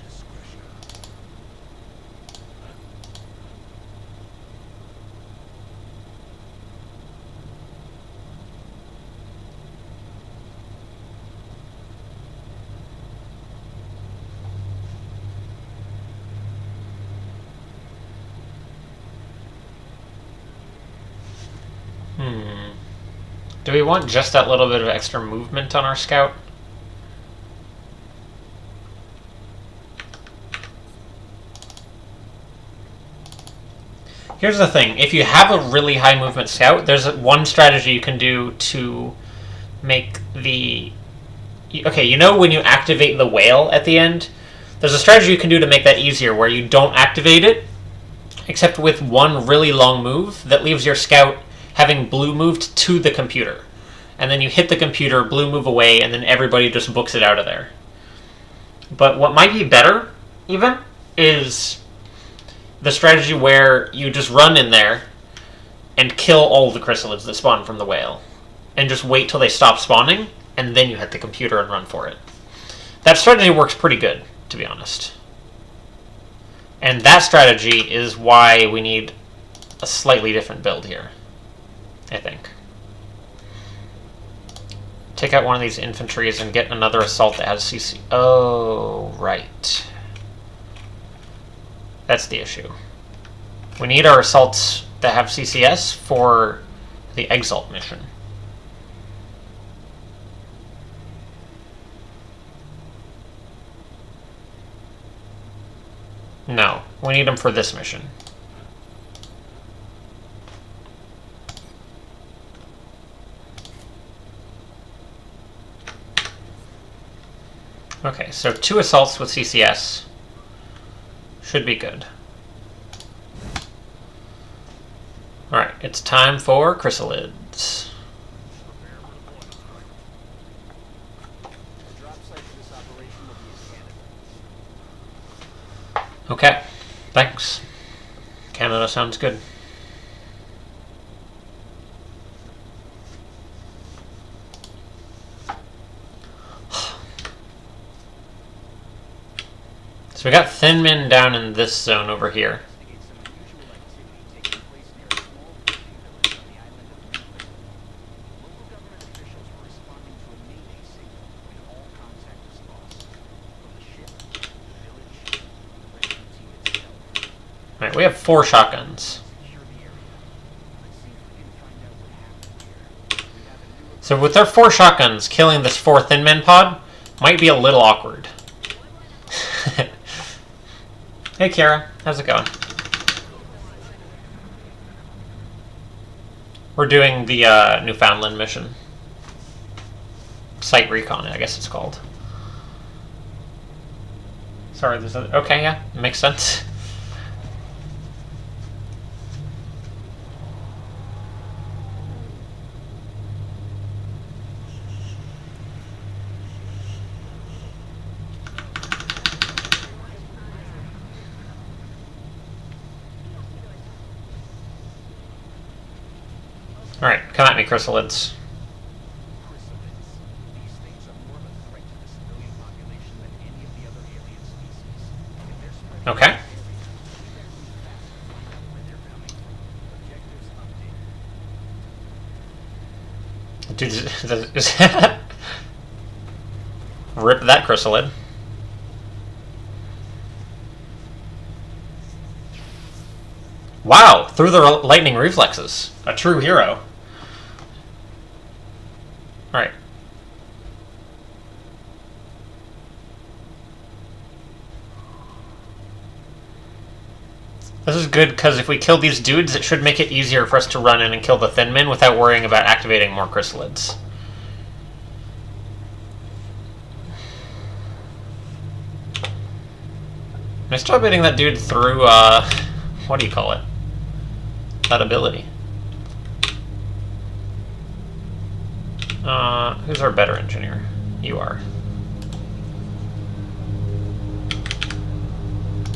Do we want just that little bit of extra movement on our scout? Here's the thing. If you have a really high movement scout, there's one strategy you can do to make the... Okay, you know when you activate the whale at the end? There's a strategy you can do to make that easier where you don't activate it, except with one really long move that leaves your scout having blue moved to the computer. And then you hit the computer, blue move away, and then everybody just books it out of there. But what might be better, even, is the strategy where you just run in there and kill all the chrysalids that spawn from the whale. And just wait till they stop spawning, and then you hit the computer and run for it. That strategy works pretty good, to be honest. And that strategy is why we need a slightly different build here, I think. Take out one of these infantries and get another assault that has CC. Oh, right. That's the issue. We need our assaults that have CCS for the Exalt mission. No, we need them for this mission. Okay, so 2 assaults with CCS should be good. Alright, it's time for chrysalids. Okay, thanks. Canada sounds good. So we got thin men down in this zone over here. Alright, we have 4 shotguns. So with our 4 shotguns, killing this 4 thin men pod might be a little awkward. Hey Kara, how's it going? We're doing the Newfoundland mission. Site recon, I guess it's called. Sorry, there's a... Okay, yeah, makes sense. Alright, come at me, chrysalids. Okay. Dude, rip that chrysalid. Wow, through the lightning reflexes. A true hero. Alright. This is good, because if we kill these dudes, it should make it easier for us to run in and kill the thin men without worrying about activating more chrysalids. Am I still hitting that dude through, what do you call it? That ability. Who's our better engineer? You are.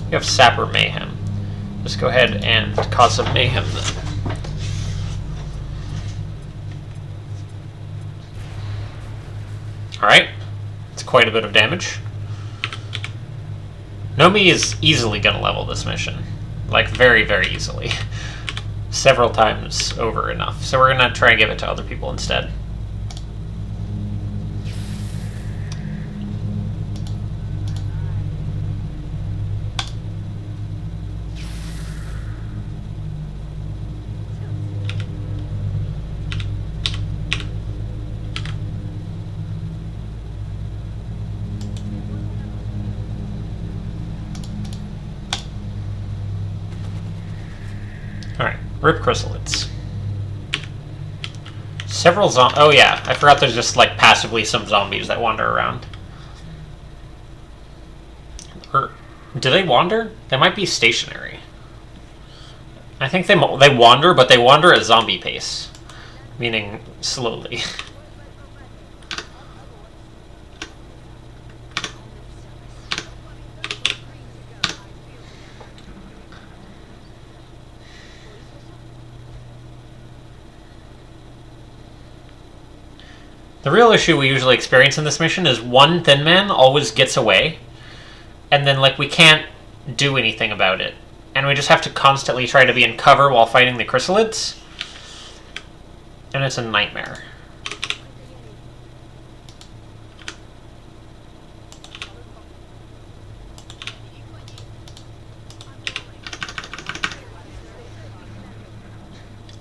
You have Sapper Mayhem. Just go ahead and cause some mayhem then. Alright. It's quite a bit of damage. Nomi is easily going to level this mission. Like, very, very easily. Several times over enough. So we're going to try and give it to other people instead. Rip chrysalids. Several oh yeah, I forgot there's just like passively some zombies that wander around. Or do they wander? They might be stationary. I think they wander, but they wander at zombie pace, meaning slowly. The real issue we usually experience in this mission is one thin man always gets away, and then like we can't do anything about it. And we just have to constantly try to be in cover while fighting the chrysalids. And it's a nightmare.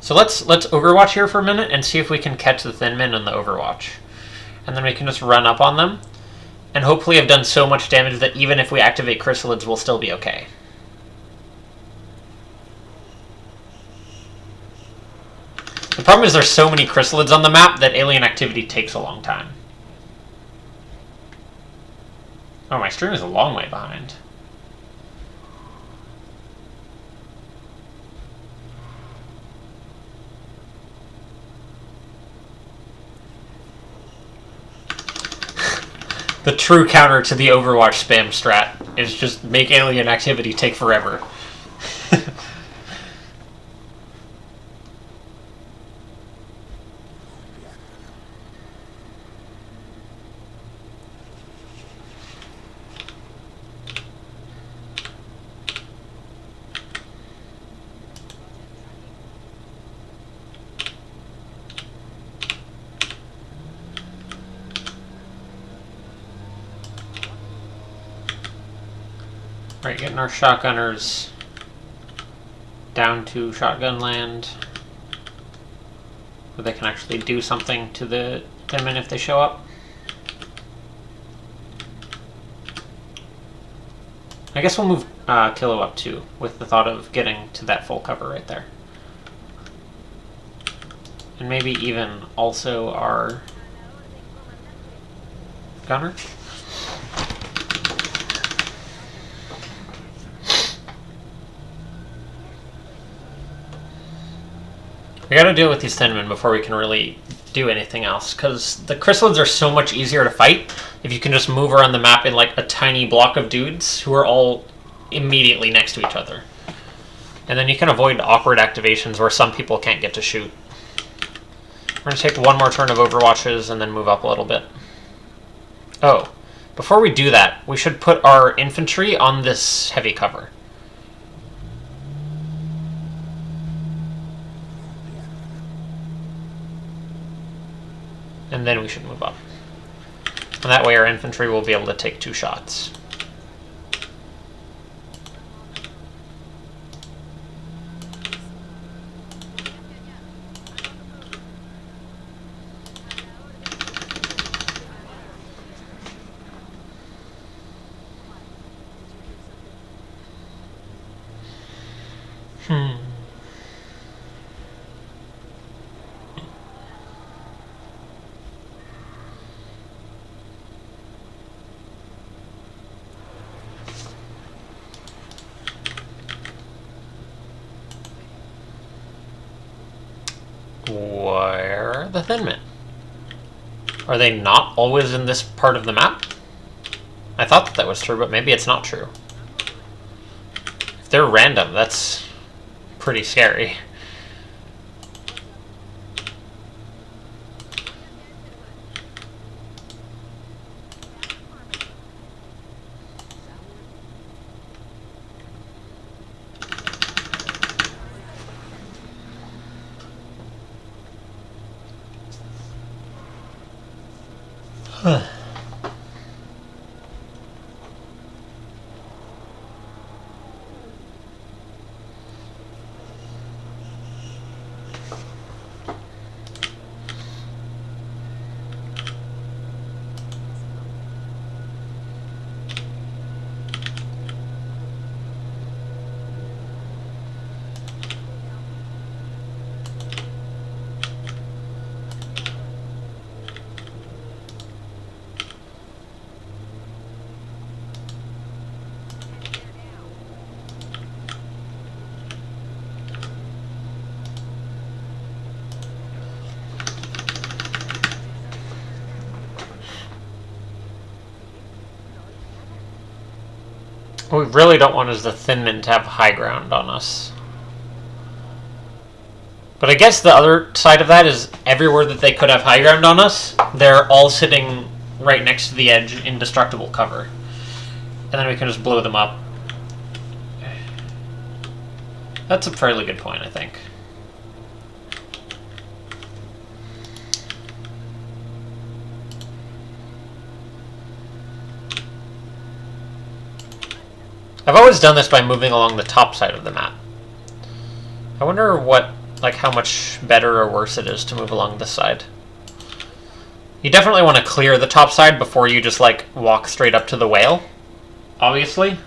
So let's Overwatch here for a minute and see if we can catch the thin men in the Overwatch. And then we can just run up on them. And hopefully have done so much damage that even if we activate chrysalids, we'll still be okay. The problem is there's so many chrysalids on the map that alien activity takes a long time. Oh, my stream is a long way behind. The true counter to the Overwatch spam strat is just make alien activity take forever. Right, getting our shotgunners down to shotgun land, where they can actually do something to the Thinmen if they show up. I guess we'll move Kilo up too, with the thought of getting to that full cover right there. And maybe even also our gunner. We gotta deal with these Thinmen before we can really do anything else, because the chrysalids are so much easier to fight if you can just move around the map in like a tiny block of dudes who are all immediately next to each other. And then you can avoid awkward activations where some people can't get to shoot. We're gonna take one more turn of Overwatches and then move up a little bit. Oh, before we do that, we should put our infantry on this heavy cover. And then we should move up. And that way our infantry will be able to take 2 shots. Where are the Thinmen? Are they not always in this part of the map? I thought that was true, but maybe it's not true. If they're random, that's pretty scary. What we really don't want is the thin men to have high ground on us. But I guess the other side of that is everywhere that they could have high ground on us, they're all sitting right next to the edge, indestructible cover. And then we can just blow them up. That's a fairly good point, I think. I've always done this by moving along the top side of the map. I wonder what, like, how much better or worse it is to move along this side. You definitely want to clear the top side before you just, like, walk straight up to the whale, obviously.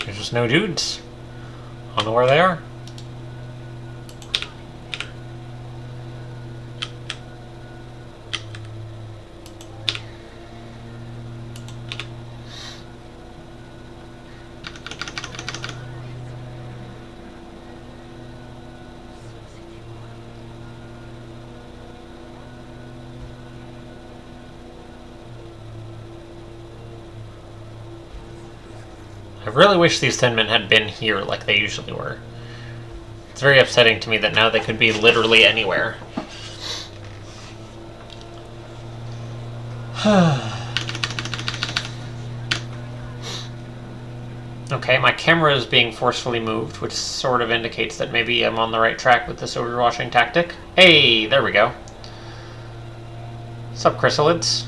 There's just no dudes. I don't know where they are. I really wish these 10 men had been here like they usually were. It's very upsetting to me that now they could be literally anywhere. Okay, my camera is being forcefully moved, which sort of indicates that maybe I'm on the right track with this overwashing tactic. Hey, there we go. What's up, chrysalids?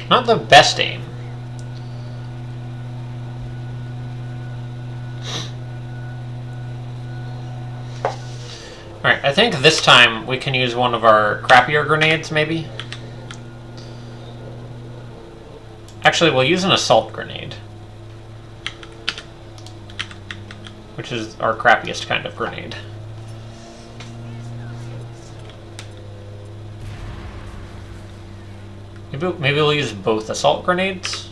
Not the best aim. Alright, I think this time we can use one of our crappier grenades, maybe? Actually, we'll use an assault grenade. Which is our crappiest kind of grenade. Maybe we'll use both assault grenades.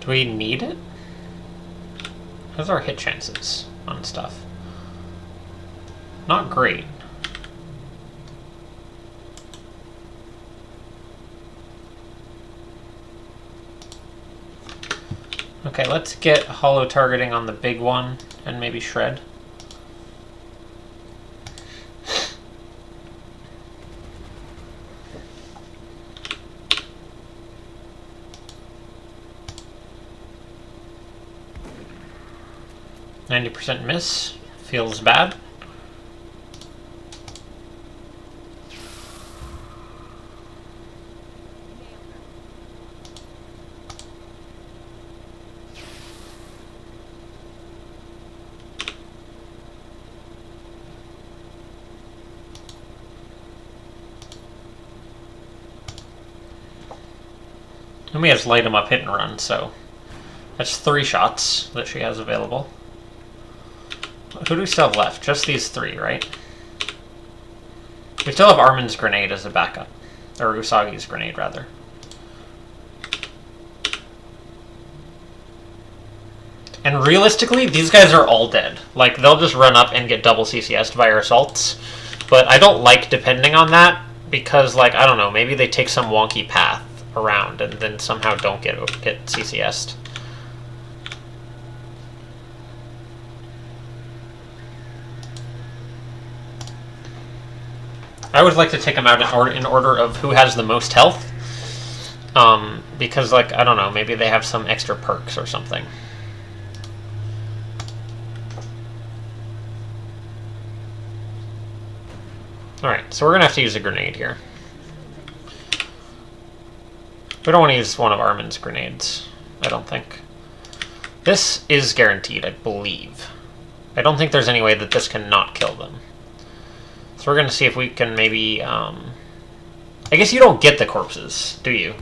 Do we need it? How's our hit chances on stuff? Not great. Okay, let's get hollow targeting on the big one and maybe shred. %90 miss. Feels bad. And we have light 'em up hit and run, so that's 3 shots that she has available. Who do we still have left? Just these 3, right? We still have Armin's grenade as a backup. Or Usagi's grenade, rather. And realistically, these guys are all dead. Like, they'll just run up and get double CCS'd by our assaults. But I don't like depending on that, because, like, I don't know, maybe they take some wonky path around and then somehow don't get CCS'd. I always like to take them out in order of who has the most health. Because, like, I don't know, maybe they have some extra perks or something. Alright, so we're going to have to use a grenade here. We don't want to use one of Armin's grenades, I don't think. This is guaranteed, I believe. I don't think there's any way that this can not kill them. So we're going to see if we can maybe... I guess you don't get the corpses, do you?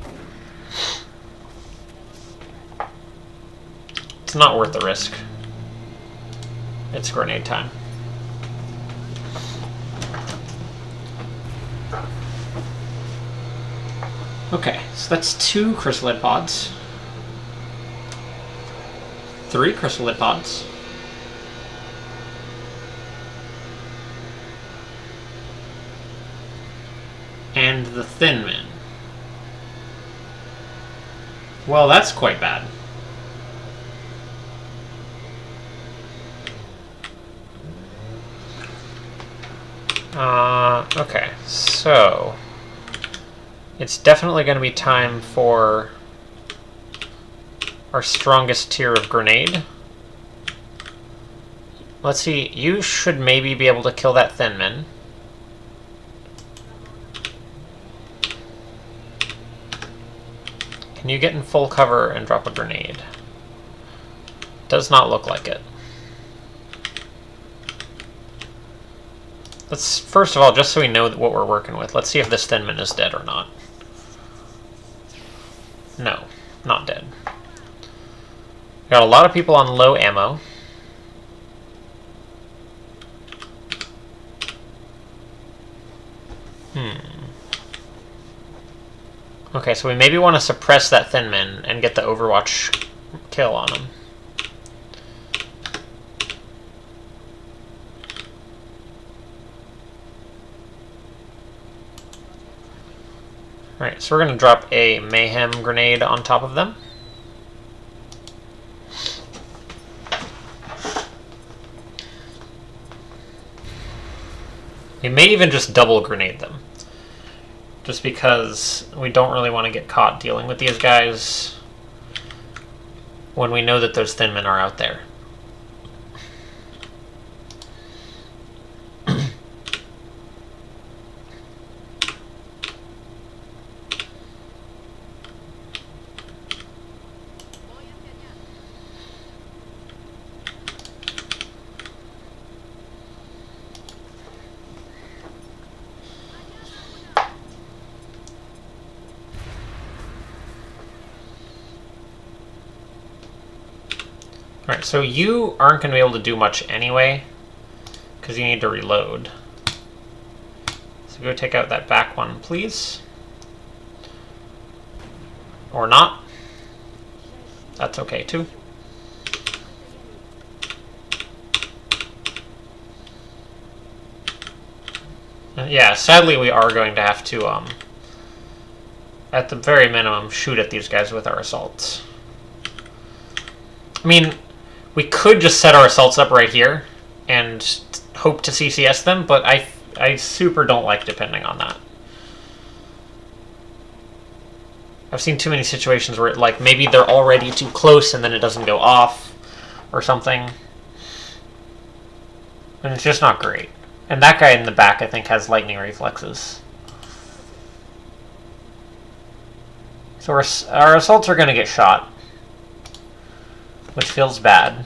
It's not worth the risk. It's grenade time. Okay, so that's 2 chrysalid pods. 3 chrysalid pods. And the Thin Man. Well, that's quite bad. Okay, so... it's definitely going to be time for our strongest tier of grenade. Let's see, you should maybe be able to kill that Thin Man. Can you get in full cover and drop a grenade? Does not look like it. Let's, first of all, just so we know what we're working with, let's see if this Thin Man is dead or not. No, not dead. Got a lot of people on low ammo. Okay, so we maybe want to suppress that Thin Man and get the Overwatch kill on him. Alright, so we're going to drop a Mayhem grenade on top of them. We may even just double grenade them. Just because we don't really want to get caught dealing with these guys when we know that those Thin Men are out there. Alright, so you aren't going to be able to do much anyway, because you need to reload. So go take out that back one, please. Or not. That's okay, too. And yeah, sadly we are going to have to, at the very minimum, shoot at these guys with our assaults. I mean... we could just set our assaults up right here and hope to CCS them, but I super don't like depending on that. I've seen too many situations where, like, maybe they're already too close and then it doesn't go off or something. And it's just not great. And that guy in the back, I think, has lightning reflexes. So our assaults are going to get shot, which feels bad.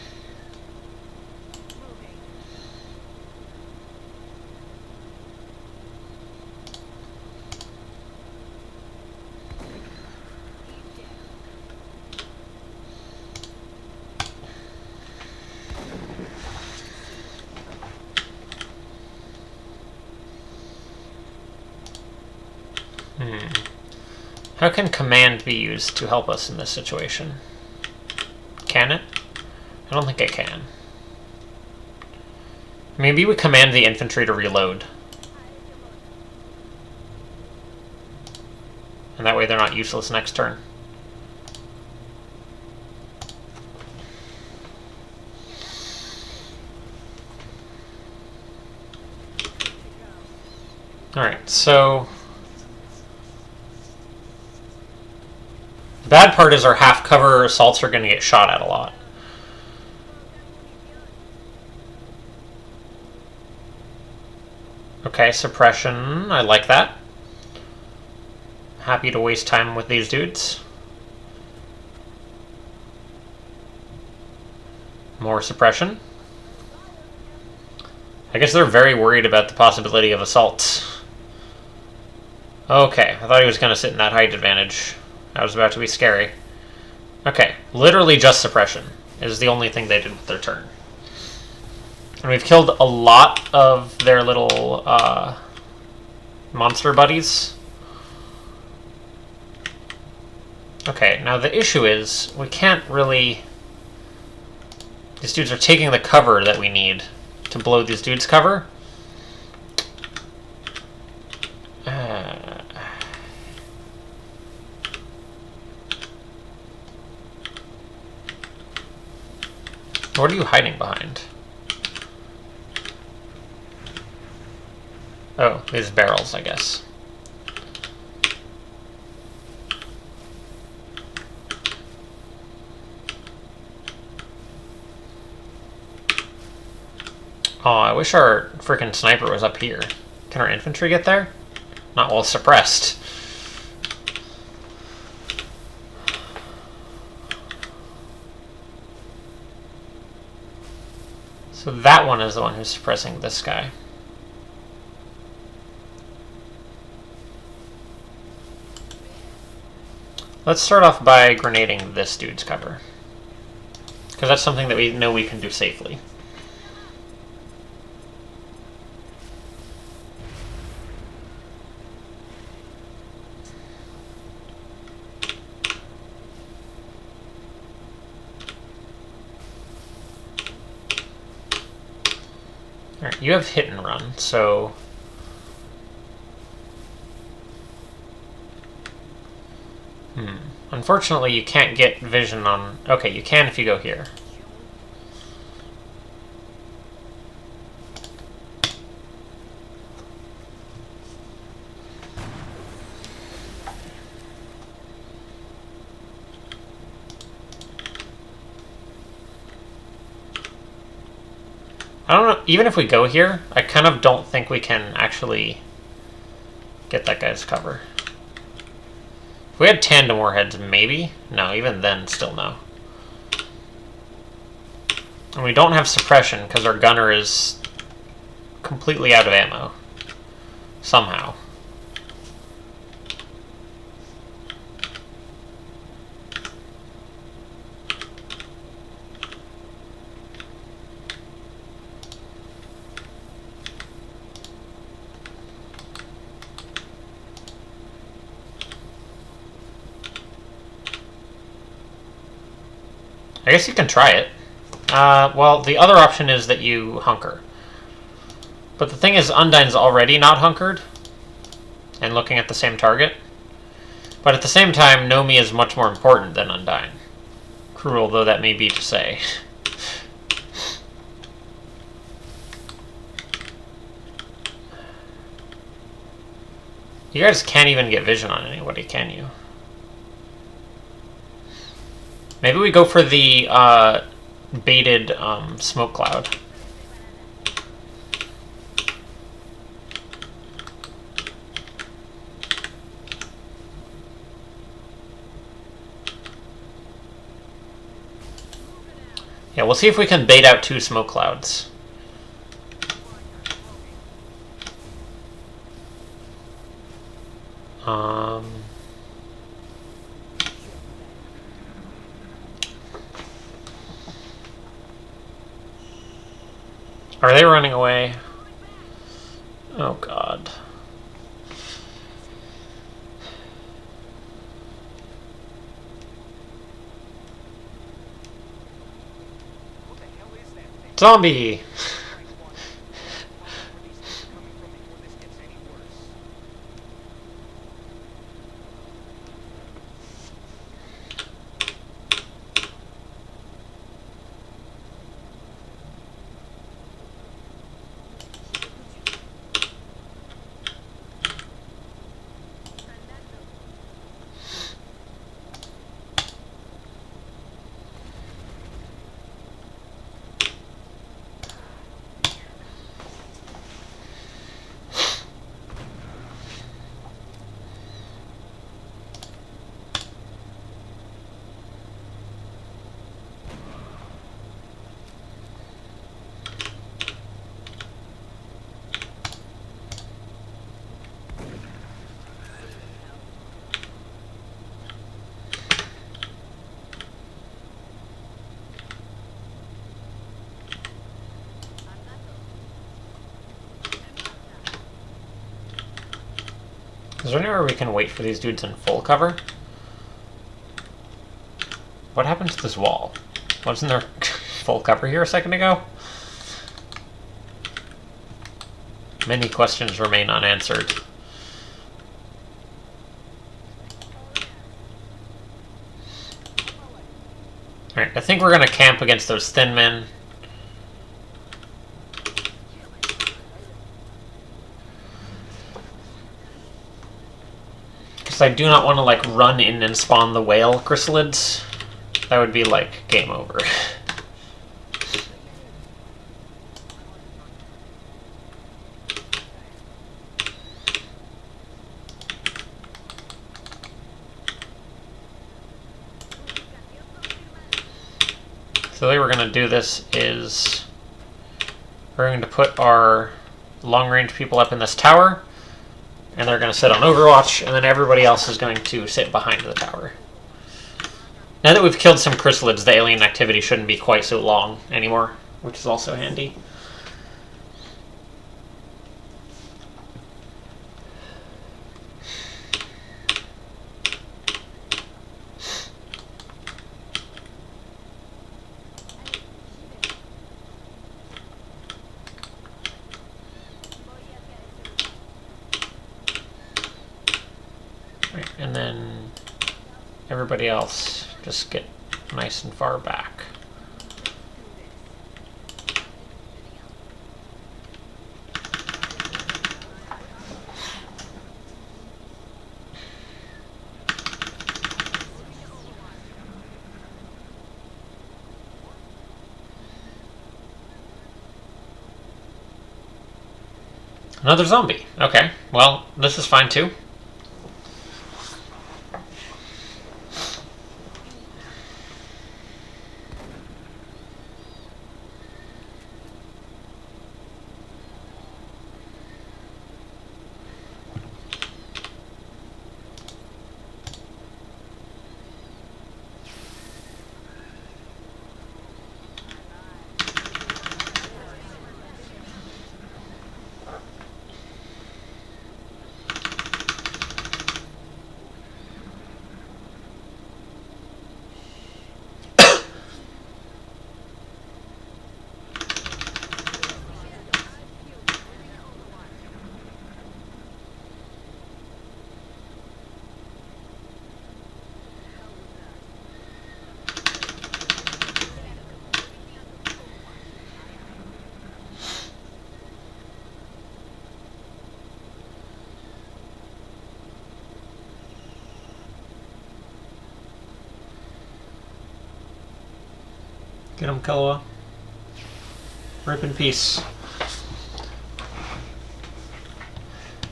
How can command be used to help us in this situation? Can it? I don't think it can. Maybe we command the infantry to reload. And that way they're not useless next turn. Alright, so the bad part is our half cover assaults are going to get shot at a lot. Okay, suppression. I like that. Happy to waste time with these dudes. More suppression. I guess they're very worried about the possibility of assaults. Okay, I thought he was going to sit in that height advantage. That was about to be scary. Okay, literally just suppression is the only thing they did with their turn. And we've killed a lot of their little monster buddies. Okay, now the issue is we can't really... These dudes are taking the cover that we need to blow these dudes' cover. What are you hiding behind? Oh, these barrels, I guess. Oh, I wish our freaking sniper was up here. Can our infantry get there? Not well suppressed. So that one is the one who's suppressing this guy. Let's start off by grenading this dude's cover. Because that's something that we know we can do safely. Alright, you have hit and run, so... Unfortunately, you can't get vision on... Okay, you can if you go here. I don't know, even if we go here, I kind of don't think we can actually get that guy's cover. If we had tandem warheads, maybe? No, even then, still no. And we don't have suppression because our gunner is completely out of ammo. Somehow. I guess you can try it. Well, the other option is that you hunker. But the thing is, Undyne's already not hunkered and looking at the same target. But at the same time, Nomi is much more important than Undyne. Cruel though that may be to say. You guys can't even get vision on anybody, can you? Maybe we go for the baited smoke cloud. Yeah, we'll see if we can bait out 2 smoke clouds. Are they running away? Oh god. Zombie! Is there anywhere we can wait for these dudes in full cover? What happened to this wall? Wasn't there full cover here a second ago? Many questions remain unanswered. Alright, I think we're going to camp against those thin men. Because I do not want to, like, run in and spawn the whale chrysalids. That would be, like, game over. So the way we're going to do this is we're going to put our long-range people up in this tower, and they're going to sit on Overwatch, and then everybody else is going to sit behind the tower. Now that we've killed some chrysalids, the alien activity shouldn't be quite so long anymore, which is also handy. Right, and then everybody else just get nice and far back. Another zombie. Okay, well, this is fine too. Get him, Kahlua. Rip in peace.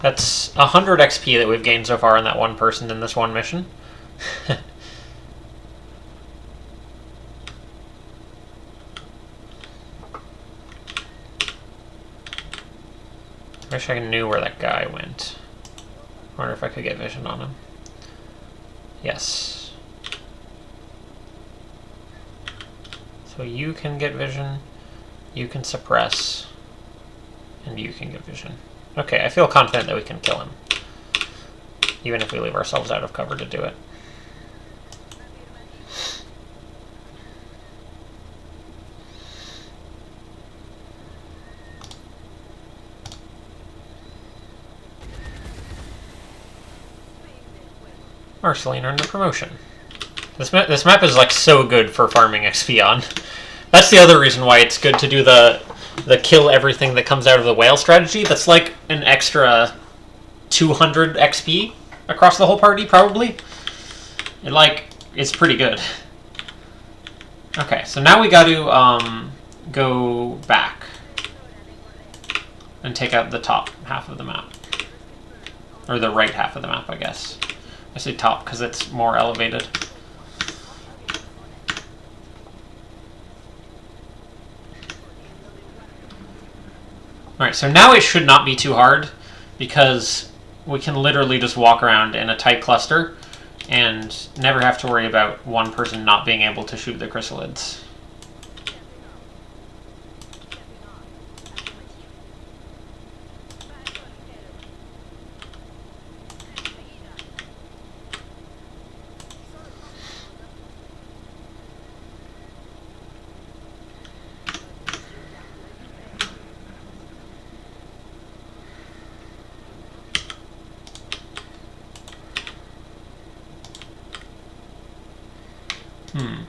That's 100 XP that we've gained so far in that one person in this one mission. Wish I knew where that guy went. Wonder if I could get vision on him. Yes. So you can get vision, you can suppress, and you can get vision. Okay, I feel confident that we can kill him. Even if we leave ourselves out of cover to do it. Marceline earned a promotion. This map is like so good for farming XP on. That's the other reason why it's good to do the kill everything that comes out of the whale strategy. That's like an extra 200 XP across the whole party, probably. It's pretty good. Okay, so now we got to go back and take out the top half of the map. Or the right half of the map, I guess. I say top because it's more elevated. Alright, so now it should not be too hard, because we can literally just walk around in a tight cluster and never have to worry about one person not being able to shoot the chrysalids.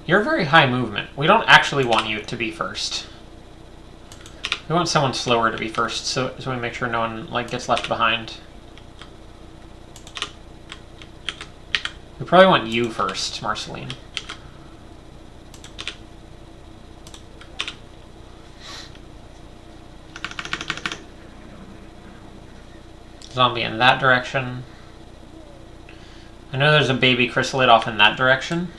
You're very high movement. We don't actually want you to be first. We want someone slower to be first, so we make sure no one like gets left behind. We probably want you first, Marceline. Zombie in that direction. I know there's a baby chrysalid off in that direction.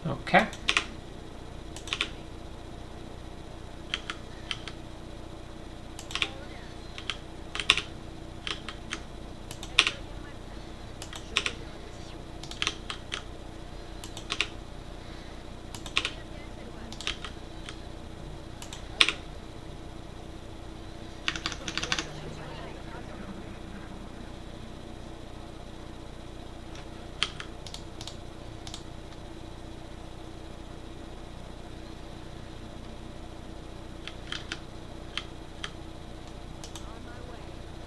Okay.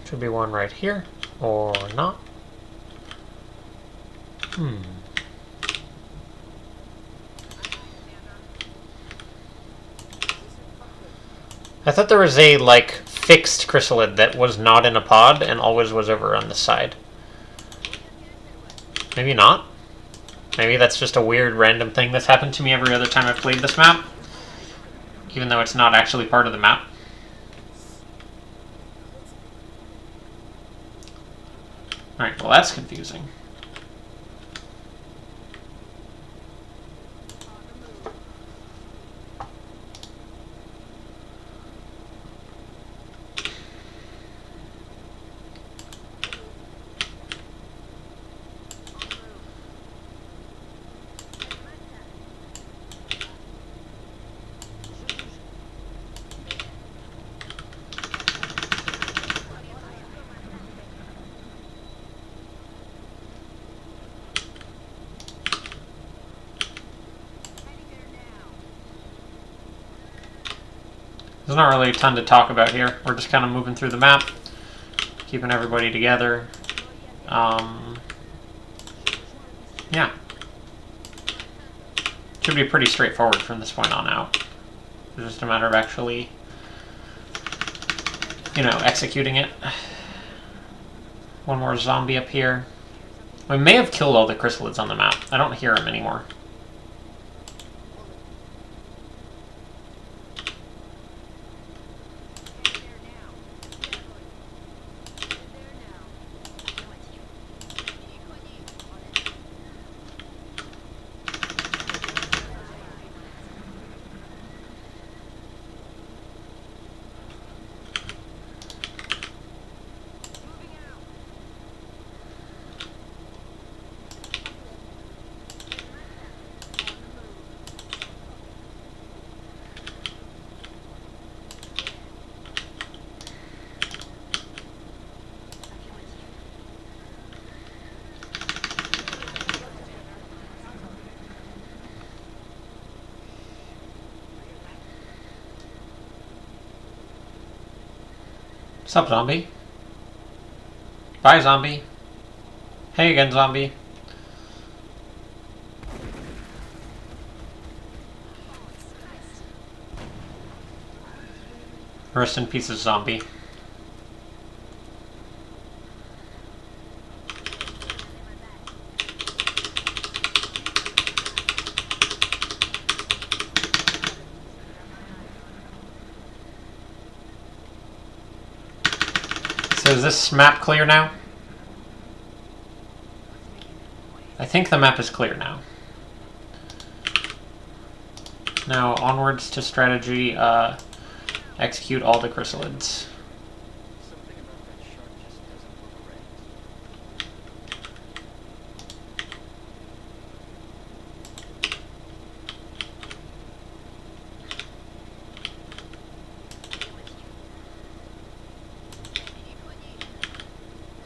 Should be one right here, or not. I thought there was a, like, fixed chrysalid that was not in a pod and always was over on the side. Maybe not. Maybe that's just a weird random thing that's happened to me every other time I've played this map, even though it's not actually part of the map. Alright, well that's confusing. There's not really a ton to talk about here. We're just kind of moving through the map, keeping everybody together. Yeah. Should be pretty straightforward from this point on out. It's just a matter of actually, you know, executing it. One more zombie up here. We may have killed all the chrysalids on the map. I don't hear them anymore. What's up, zombie? Bye, zombie. Hey again, zombie. Rest in pieces, zombie. So is this map clear now? I think the map is clear now. Now onwards to strategy, execute all the chrysalids.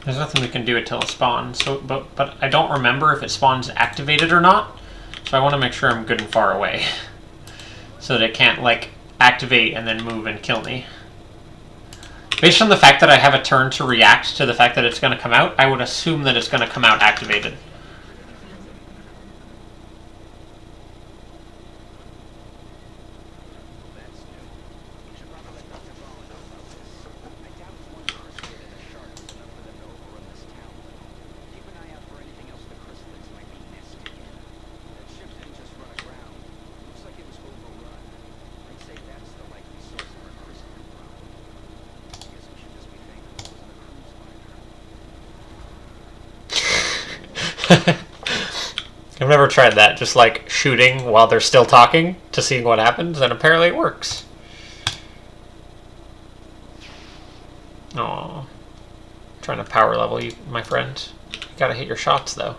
There's nothing we can do until it spawns, so, but I don't remember if it spawns activated or not, so I want to make sure I'm good and far away, so that it can't, like, activate and then move and kill me. Based on the fact that I have a turn to react to the fact that it's going to come out, I would assume that it's going to come out activated. I've never tried that, just like shooting while they're still talking to seeing what happens, and apparently it works. Aww. Trying to power level you, my friend. You gotta hit your shots, though.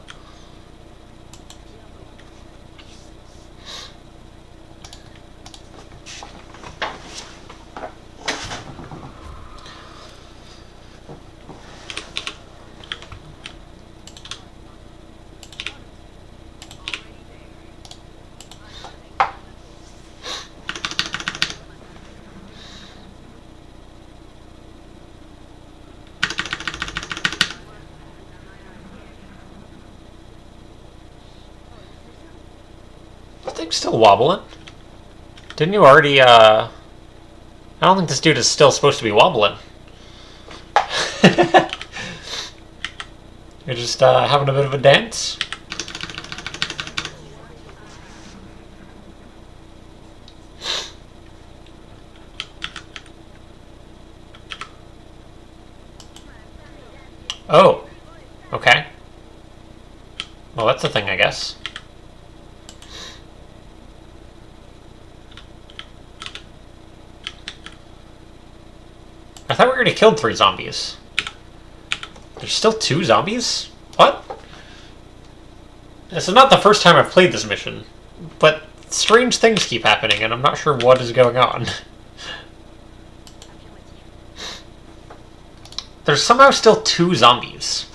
Thing's still wobbling. Didn't you already, I don't think this dude is still supposed to be wobbling. You're just, having a bit of a dance? Oh. Okay. Well, that's a thing, I guess. I thought we already killed 3 zombies. There's still 2 zombies? What? This is not the first time I've played this mission, but strange things keep happening, and I'm not sure what is going on. There's somehow still 2 zombies.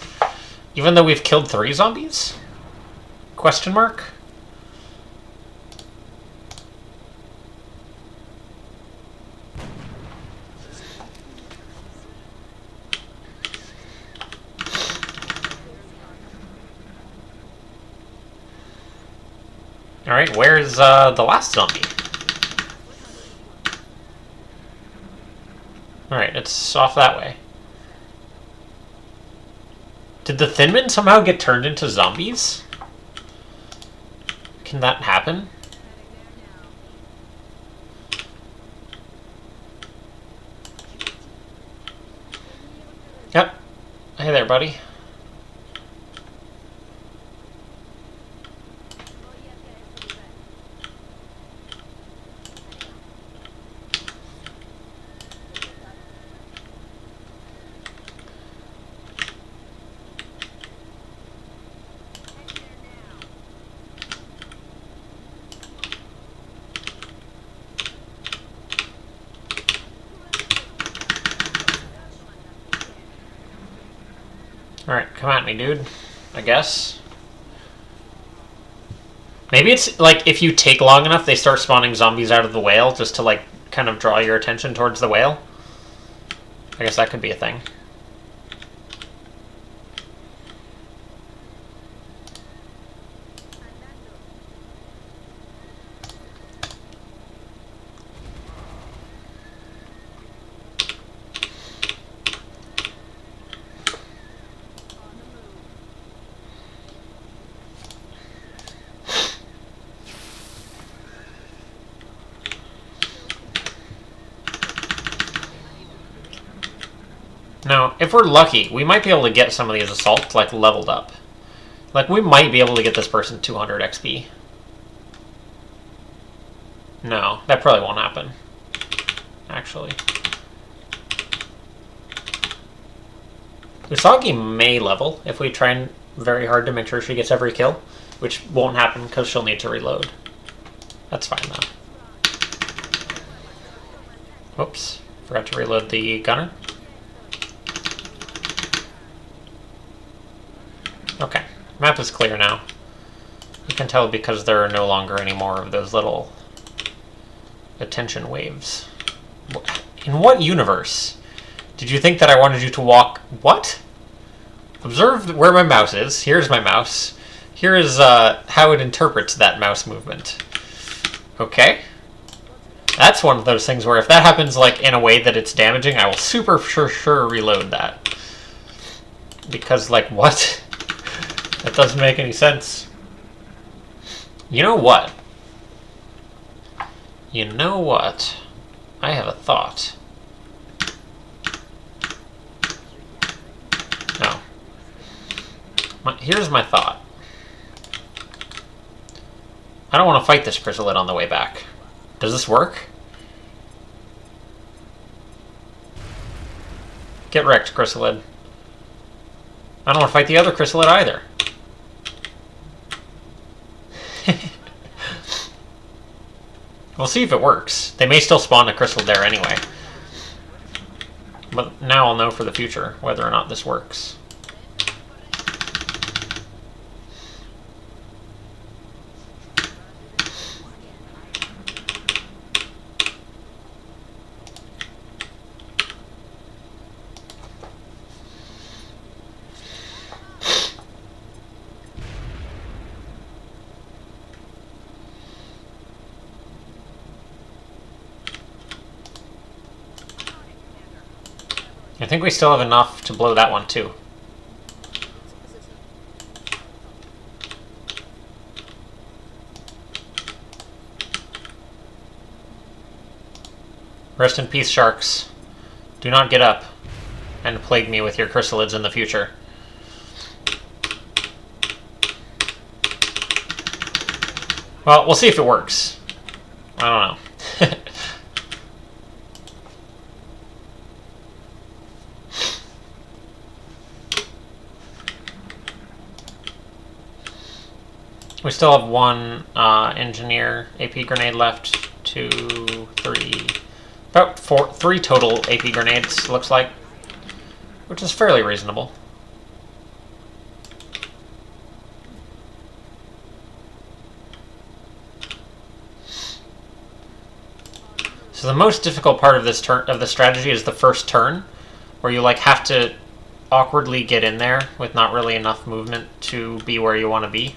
Even though we've killed 3 zombies? Question mark? Alright, where's the last zombie? Alright, it's off that way. Did the Thin Men somehow get turned into zombies? Can that happen? Yep. Hey there, buddy. Alright, come at me, dude. I guess. Maybe it's, like, if you take long enough, they start spawning zombies out of the whale, just to, like, kind of draw your attention towards the whale. I guess that could be a thing. Now, if we're lucky, we might be able to get some of these assaults, like, leveled up. Like, we might be able to get this person 200 XP. No, that probably won't happen. Actually. Usagi may level if we try very hard to make sure she gets every kill, which won't happen because she'll need to reload. That's fine, though. Oops. Forgot to reload the gunner. Okay, map is clear now. You can tell because there are no longer any more of those little attention waves. In what universe Did you think that I wanted you to walk? What? Observe where my mouse is. Here's my mouse. Here is how it interprets that mouse movement. Okay. That's one of those things where if that happens like in a way that it's damaging, I will super sure reload that. Because like what? That doesn't make any sense. You know what? You know what? I have a thought. No. Here's my thought. I don't want to fight this chrysalid on the way back. Does this work? Get wrecked, chrysalid. I don't want to fight the other chrysalid either. We'll see if it works. They may still spawn a chrysalid there anyway. But now I'll know for the future whether or not this works. I think we still have enough to blow that one too. Rest in peace, sharks. Do not get up and plague me with your chrysalids in the future. Well, we'll see if it works. I don't know. We still have one engineer AP grenade left. 2, 3, about 3 total AP grenades, looks like, which is fairly reasonable. So the most difficult part of this the strategy is the first turn, where you like have to awkwardly get in there with not really enough movement to be where you want to be.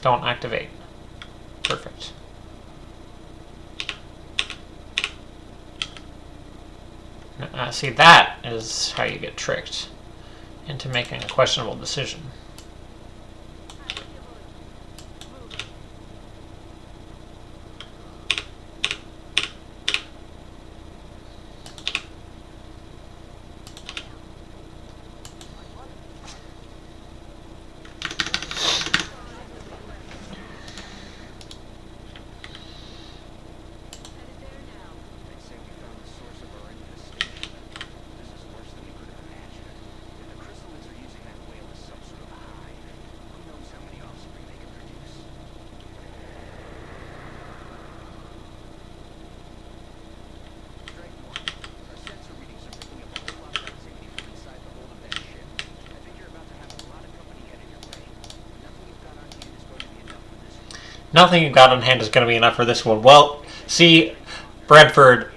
Don't activate. Perfect. See, that is how you get tricked into making a questionable decision. Nothing you got on hand is going to be enough for this one. Well, see, Bradford,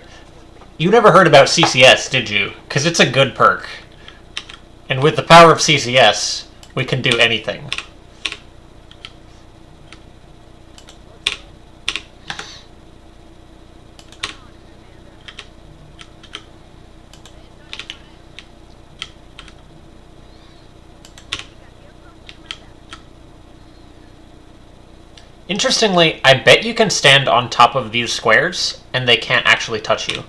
you never heard about CCS, did you? Because it's a good perk. And with the power of CCS, we can do anything. Interestingly, I bet you can stand on top of these squares, and they can't actually touch you.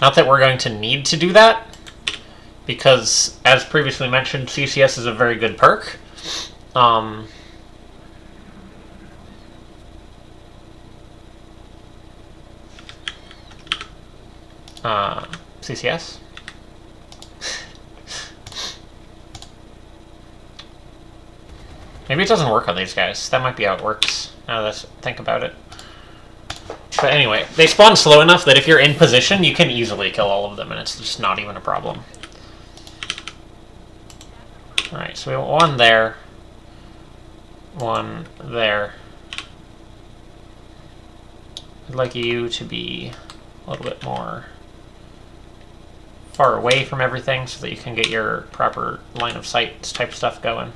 Not that we're going to need to do that, because, as previously mentioned, CCS is a very good perk. CCS? Maybe it doesn't work on these guys. That might be how it works, now that I think about it. But anyway, they spawn slow enough that if you're in position, you can easily kill all of them, and it's just not even a problem. Alright, so we want one there. One there. I'd like you to be a little bit more far away from everything so that you can get your proper line of sight type stuff going.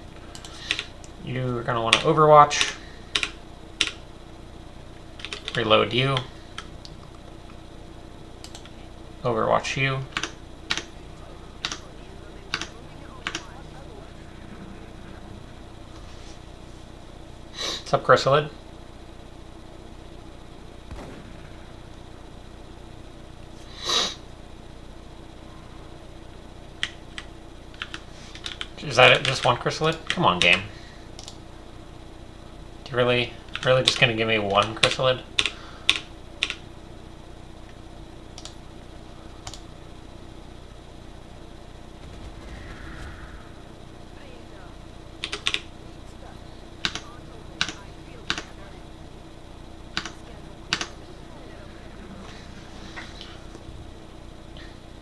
You're going to want to overwatch. Reload you. Overwatch you. What's up, Chrysalid? Is that it? Just one Chrysalid? Come on, game. Do you really just gonna give me one Chrysalid?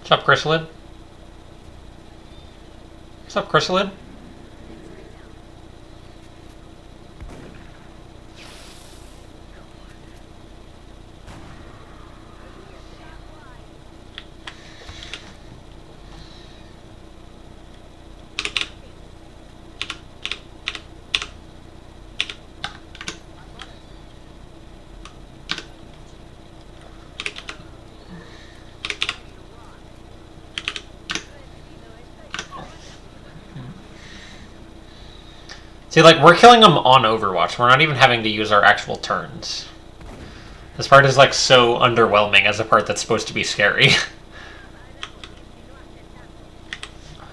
What's up, Chrysalid? What's up, Chrysalid? See, like, we're killing them on Overwatch. We're not even having to use our actual turns. This part is, like, so underwhelming as a part that's supposed to be scary.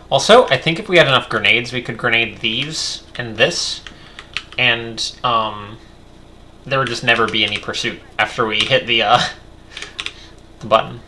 Also, I think if we had enough grenades, we could grenade these and this, and there would just never be any pursuit after we hit the button.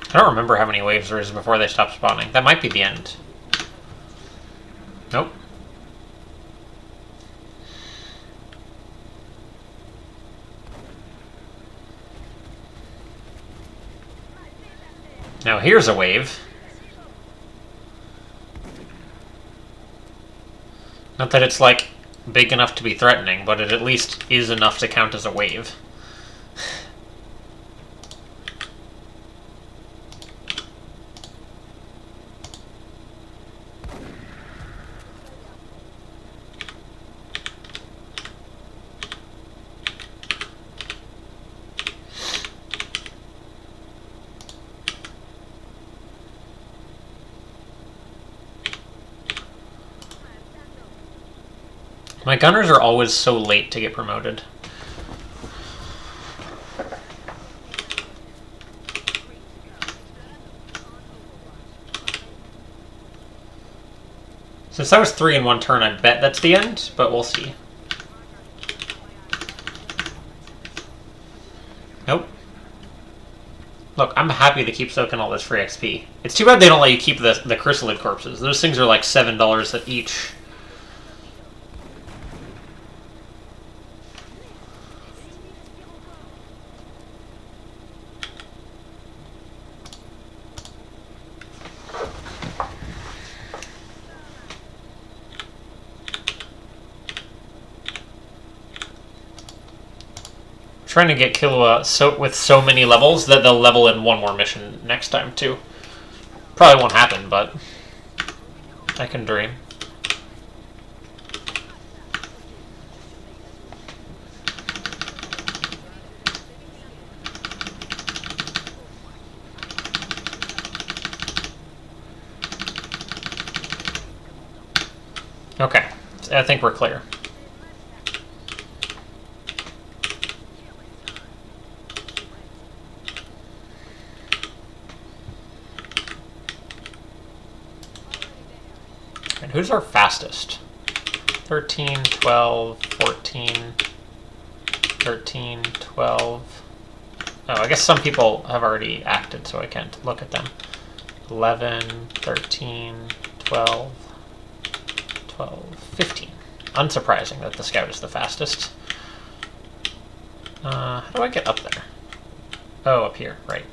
I don't remember how many waves there is before they stop spawning. That might be the end. Nope. Now here's a wave. Not that it's, like, big enough to be threatening, but it at least is enough to count as a wave. My gunners are always so late to get promoted. Since that was 3 in one turn, I bet that's the end, but we'll see. Nope. Look, I'm happy to keep soaking all this free XP. It's too bad they don't let you keep the chrysalid corpses. Those things are like $7 at each. Trying to get Killua with so many levels that they'll level in one more mission next time too. Probably won't happen, but I can dream. Okay, I think we're clear. And who's our fastest? 13, 12, 14, 13, 12. Oh, I guess some people have already acted, so I can't look at them. 11, 13, 12, 12, 15. Unsurprising that the scout is the fastest. How do I get up there? Oh, up here, right.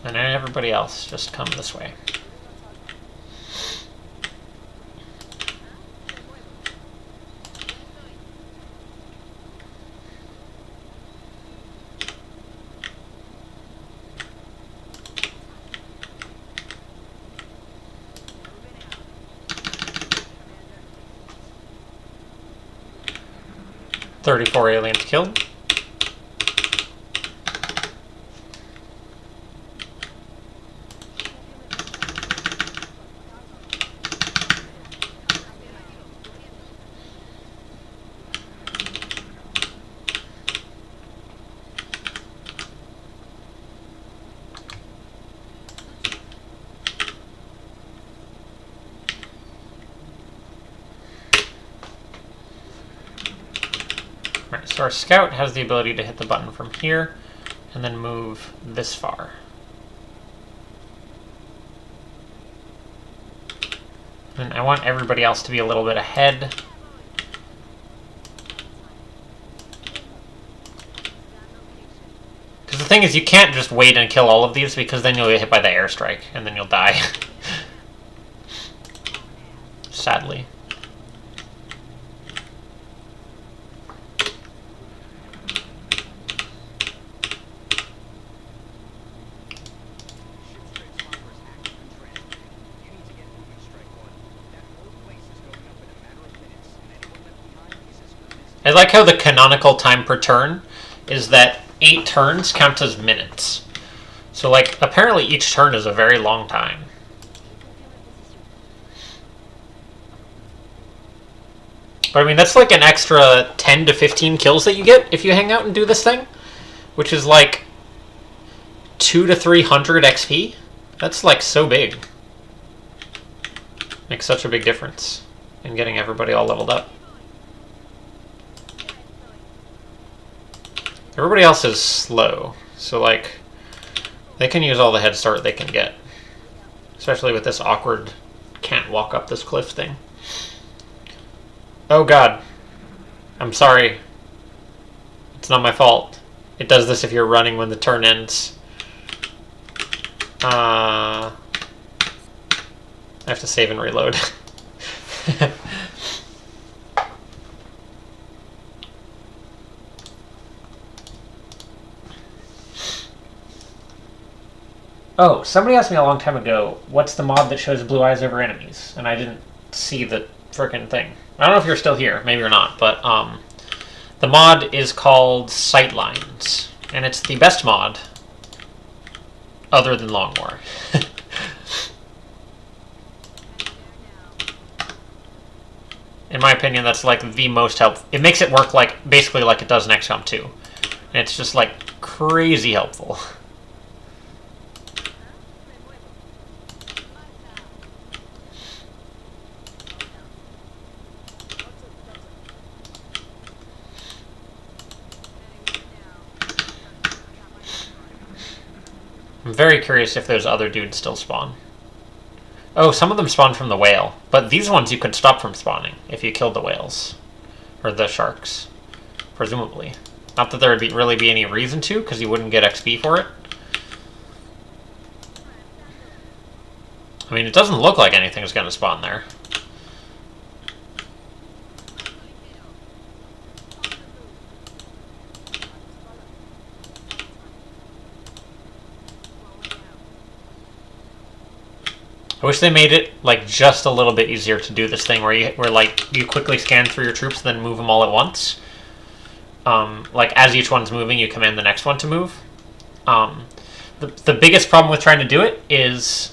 And then everybody else just come this way. "34 aliens killed." Right, so our scout has the ability to hit the button from here and then move this far. And I want everybody else to be a little bit ahead. Because the thing is, you can't just wait and kill all of these, because then you'll get hit by the airstrike, and then you'll die. Sadly. I like how the canonical time per turn is that 8 turns count as minutes. So, like, apparently each turn is a very long time. But I mean, that's like an extra 10 to 15 kills that you get if you hang out and do this thing, which is like 200 to 300 XP. That's like so big. Makes such a big difference in getting everybody all leveled up. Everybody else is slow, so like they can use all the head start they can get, especially with this awkward can't walk up this cliff thing. Oh god, I'm sorry, it's not my fault. It does this if you're running when the turn ends. I have to save and reload. Oh, somebody asked me a long time ago, what's the mod that shows blue eyes over enemies? And I didn't see the frickin' thing. I don't know if you're still here, maybe you're not, but the mod is called Sightlines, and it's the best mod other than Long War. In my opinion, that's like the most helpful. It makes it work like basically like it does in XCOM 2. And it's just like crazy helpful. I'm very curious if those other dudes still spawn. Oh, some of them spawn from the whale, but these ones you could stop from spawning if you killed the whales. Or the sharks, presumably. Not that there would really be any reason to, because you wouldn't get XP for it. I mean, it doesn't look like anything's going to spawn there. I wish they made it like just a little bit easier to do this thing where you quickly scan through your troops, then move them all at once. Like as each one's moving, you command the next one to move. The biggest problem with trying to do it is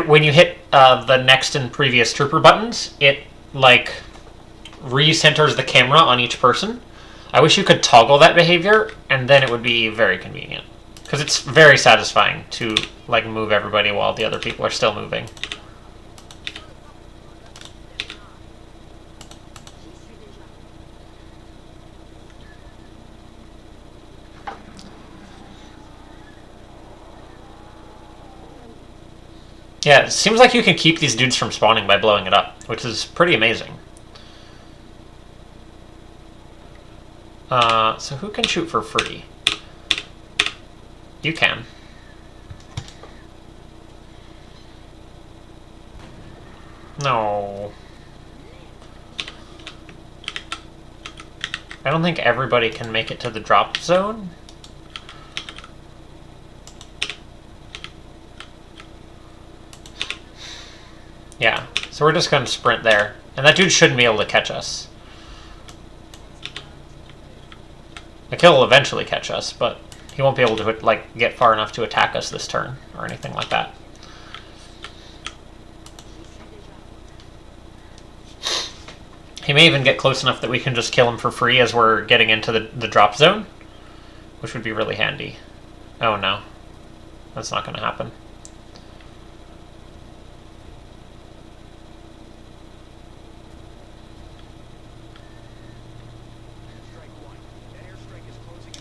when you hit the next and previous trooper buttons, it, like, recenters the camera on each person. I wish you could toggle that behavior, and then it would be very convenient. Because it's very satisfying to, like, move everybody while the other people are still moving. Yeah, it seems like you can keep these dudes from spawning by blowing it up, which is pretty amazing. So who can shoot for free? You can. No. I don't think everybody can make it to the drop zone. Yeah, so we're just going to sprint there. And that dude shouldn't be able to catch us. The kill will eventually catch us, but he won't be able to, like, get far enough to attack us this turn or anything like that. He may even get close enough that we can just kill him for free as we're getting into the drop zone, which would be really handy. Oh no, that's not going to happen.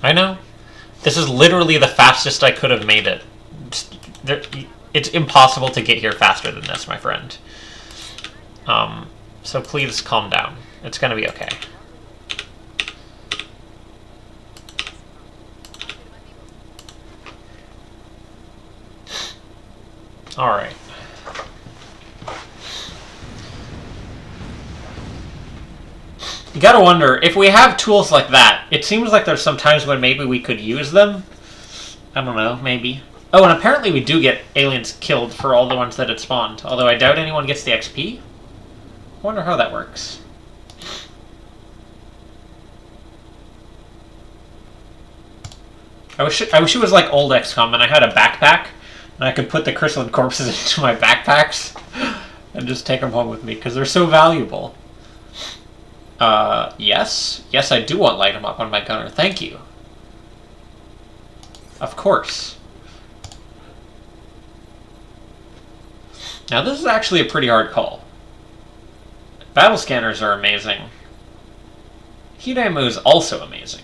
I know. This is literally the fastest I could have made it. It's impossible to get here faster than this, my friend. So please calm down. It's going to be okay. Alright. You gotta wonder, if we have tools like that, it seems like there's some times when maybe we could use them. I don't know, maybe. Oh, and apparently we do get aliens killed for all the ones that had spawned, although I doubt anyone gets the XP. I wonder how that works. I wish it was like old XCOM and I had a backpack and I could put the chrysalid corpses into my backpacks and just take them home with me because they're so valuable. Yes. Yes, I do want light 'em up on my gunner. Thank you. Of course. Now this is actually a pretty hard call. Battle scanners are amazing. Heat ammo is also amazing.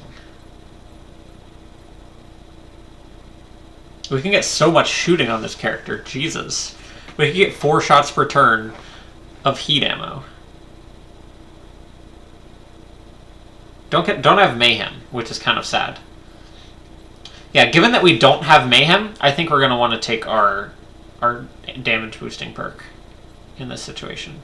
We can get so much shooting on this character. Jesus. We can get 4 shots per turn of heat ammo. Don't have mayhem, which is kind of sad. Yeah, given that we don't have mayhem, I think we're going to want to take our damage boosting perk in this situation.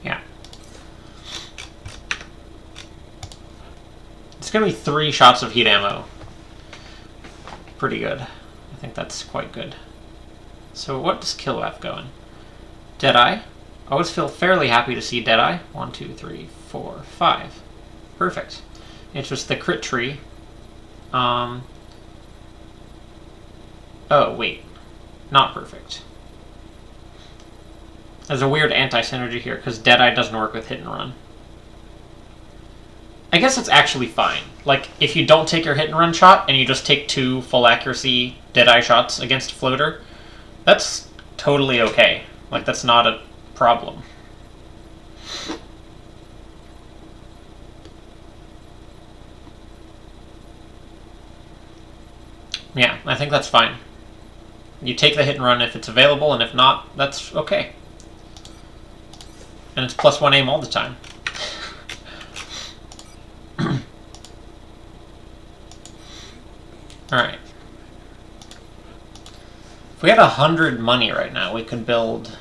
Yeah. It's going to be 3 shots of heat ammo. Pretty good. I think that's quite good. So what does Kilowaf go in? Deadeye. I always feel fairly happy to see Deadeye. 1, 2, 3, 4, 5. Perfect. It's just the crit tree. Oh, wait. Not perfect. There's a weird anti-synergy here, because Deadeye doesn't work with hit and run. I guess it's actually fine. Like, if you don't take your hit and run shot, and you just take 2 full accuracy Deadeye shots against Floater, that's totally okay. Like, that's not a problem. Yeah, I think that's fine. You take the hit and run if it's available, and if not, that's okay. And it's +1 aim all the time. Alright. If we had 100 money right now, we could build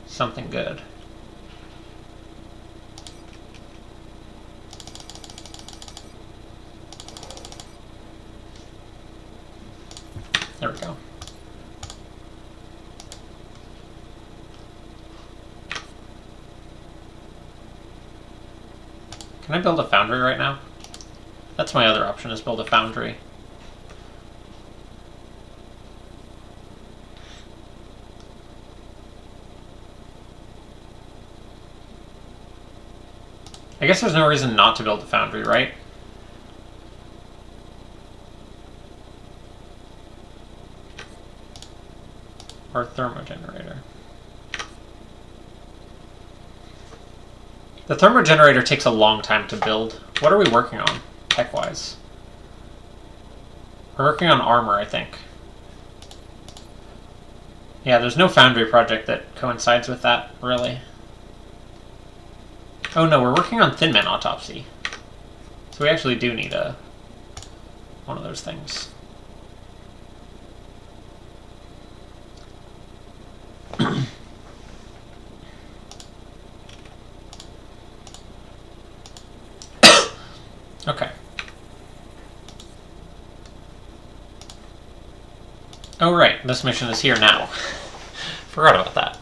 something good. There we go. Can I build a foundry right now? That's my other option, is build a foundry. I guess there's no reason not to build a foundry, right? Or thermogenerator. The thermogenerator takes a long time to build. What are we working on, tech-wise? We're working on armor, I think. Yeah, there's no foundry project that coincides with that, really. Oh no, we're working on Thin Man Autopsy. So we actually do need one of those things. Okay. Oh right, this mission is here now. Forgot about that.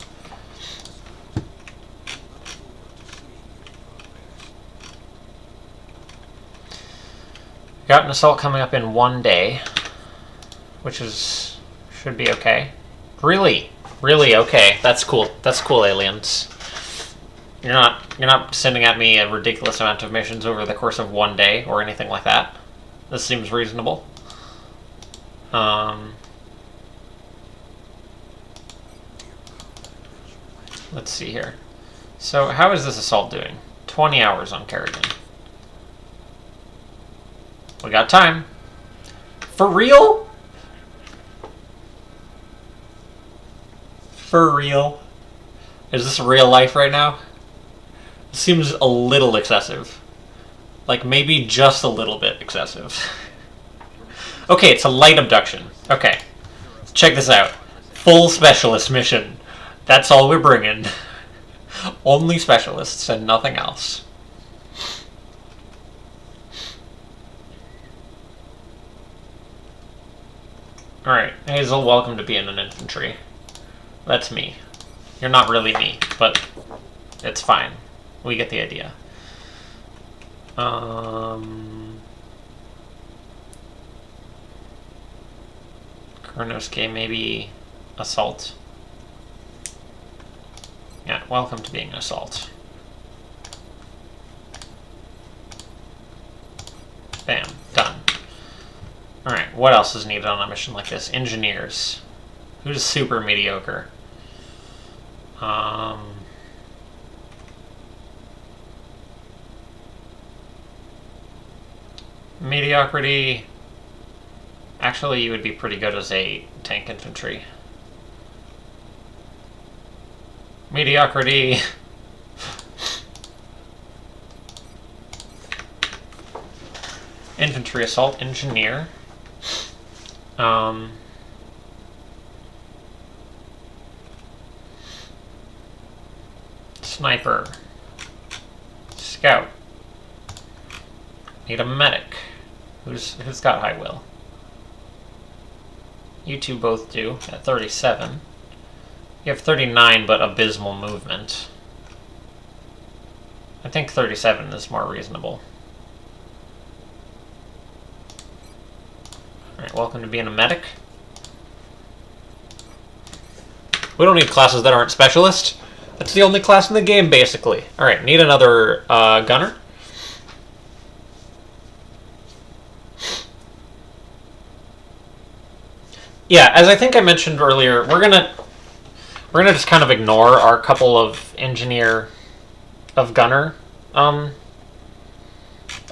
Got an assault coming up in 1 day, which should be okay. Really okay. That's cool. That's cool, aliens. You're not sending at me a ridiculous amount of missions over the course of 1 day or anything like that. This seems reasonable. Let's see here. So how is this assault doing? 20 hours on Kerrigan. We got time. For real? For real? Is this real life right now? It seems a little excessive. Like, maybe just a little bit excessive. Okay, it's a light abduction. Okay. Check this out. Full specialist mission. That's all we're bringing. Only specialists and nothing else. Alright, Hazel, welcome to being an infantry. That's me. You're not really me, but it's fine. We get the idea. Kurnosuke, maybe assault. Yeah, welcome to being an assault. Bam, done. Alright, what else is needed on a mission like this? Engineers. Who's super mediocre? Mediocrity. Actually, you would be pretty good as a tank infantry. Mediocrity. Infantry assault engineer. Sniper. Scout. Need a medic. Who's got high will? You two both do at 37. You have 39, but abysmal movement. I think 37 is more reasonable. Alright, welcome to being a medic. We don't need classes that aren't specialist. That's the only class in the game, basically. Alright, need another gunner. Yeah, as I think I mentioned earlier, we're gonna just kind of ignore our couple of gunner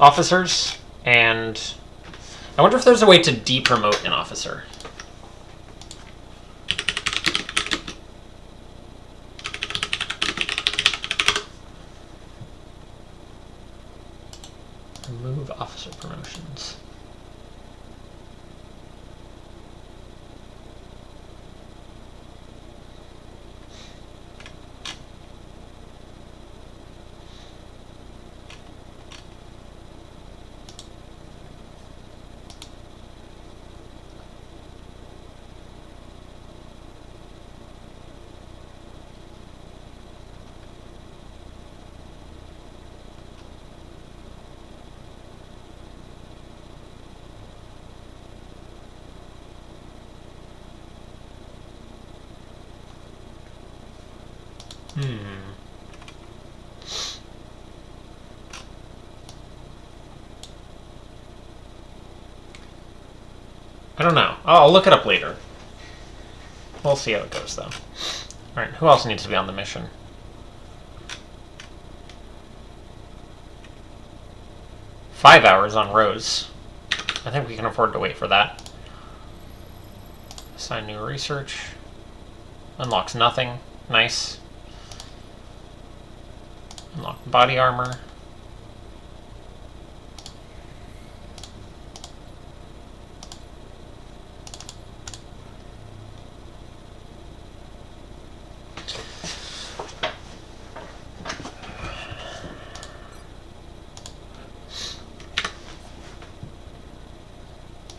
officers, and I wonder if there's a way to depromote an officer. Remove officer promotions. I don't know. I'll look it up later. We'll see how it goes, though. Alright, who else needs to be on the mission? "5 hours on Rose." I think we can afford to wait for that. Assign new research. Unlocks nothing. Nice. Unlock body armor.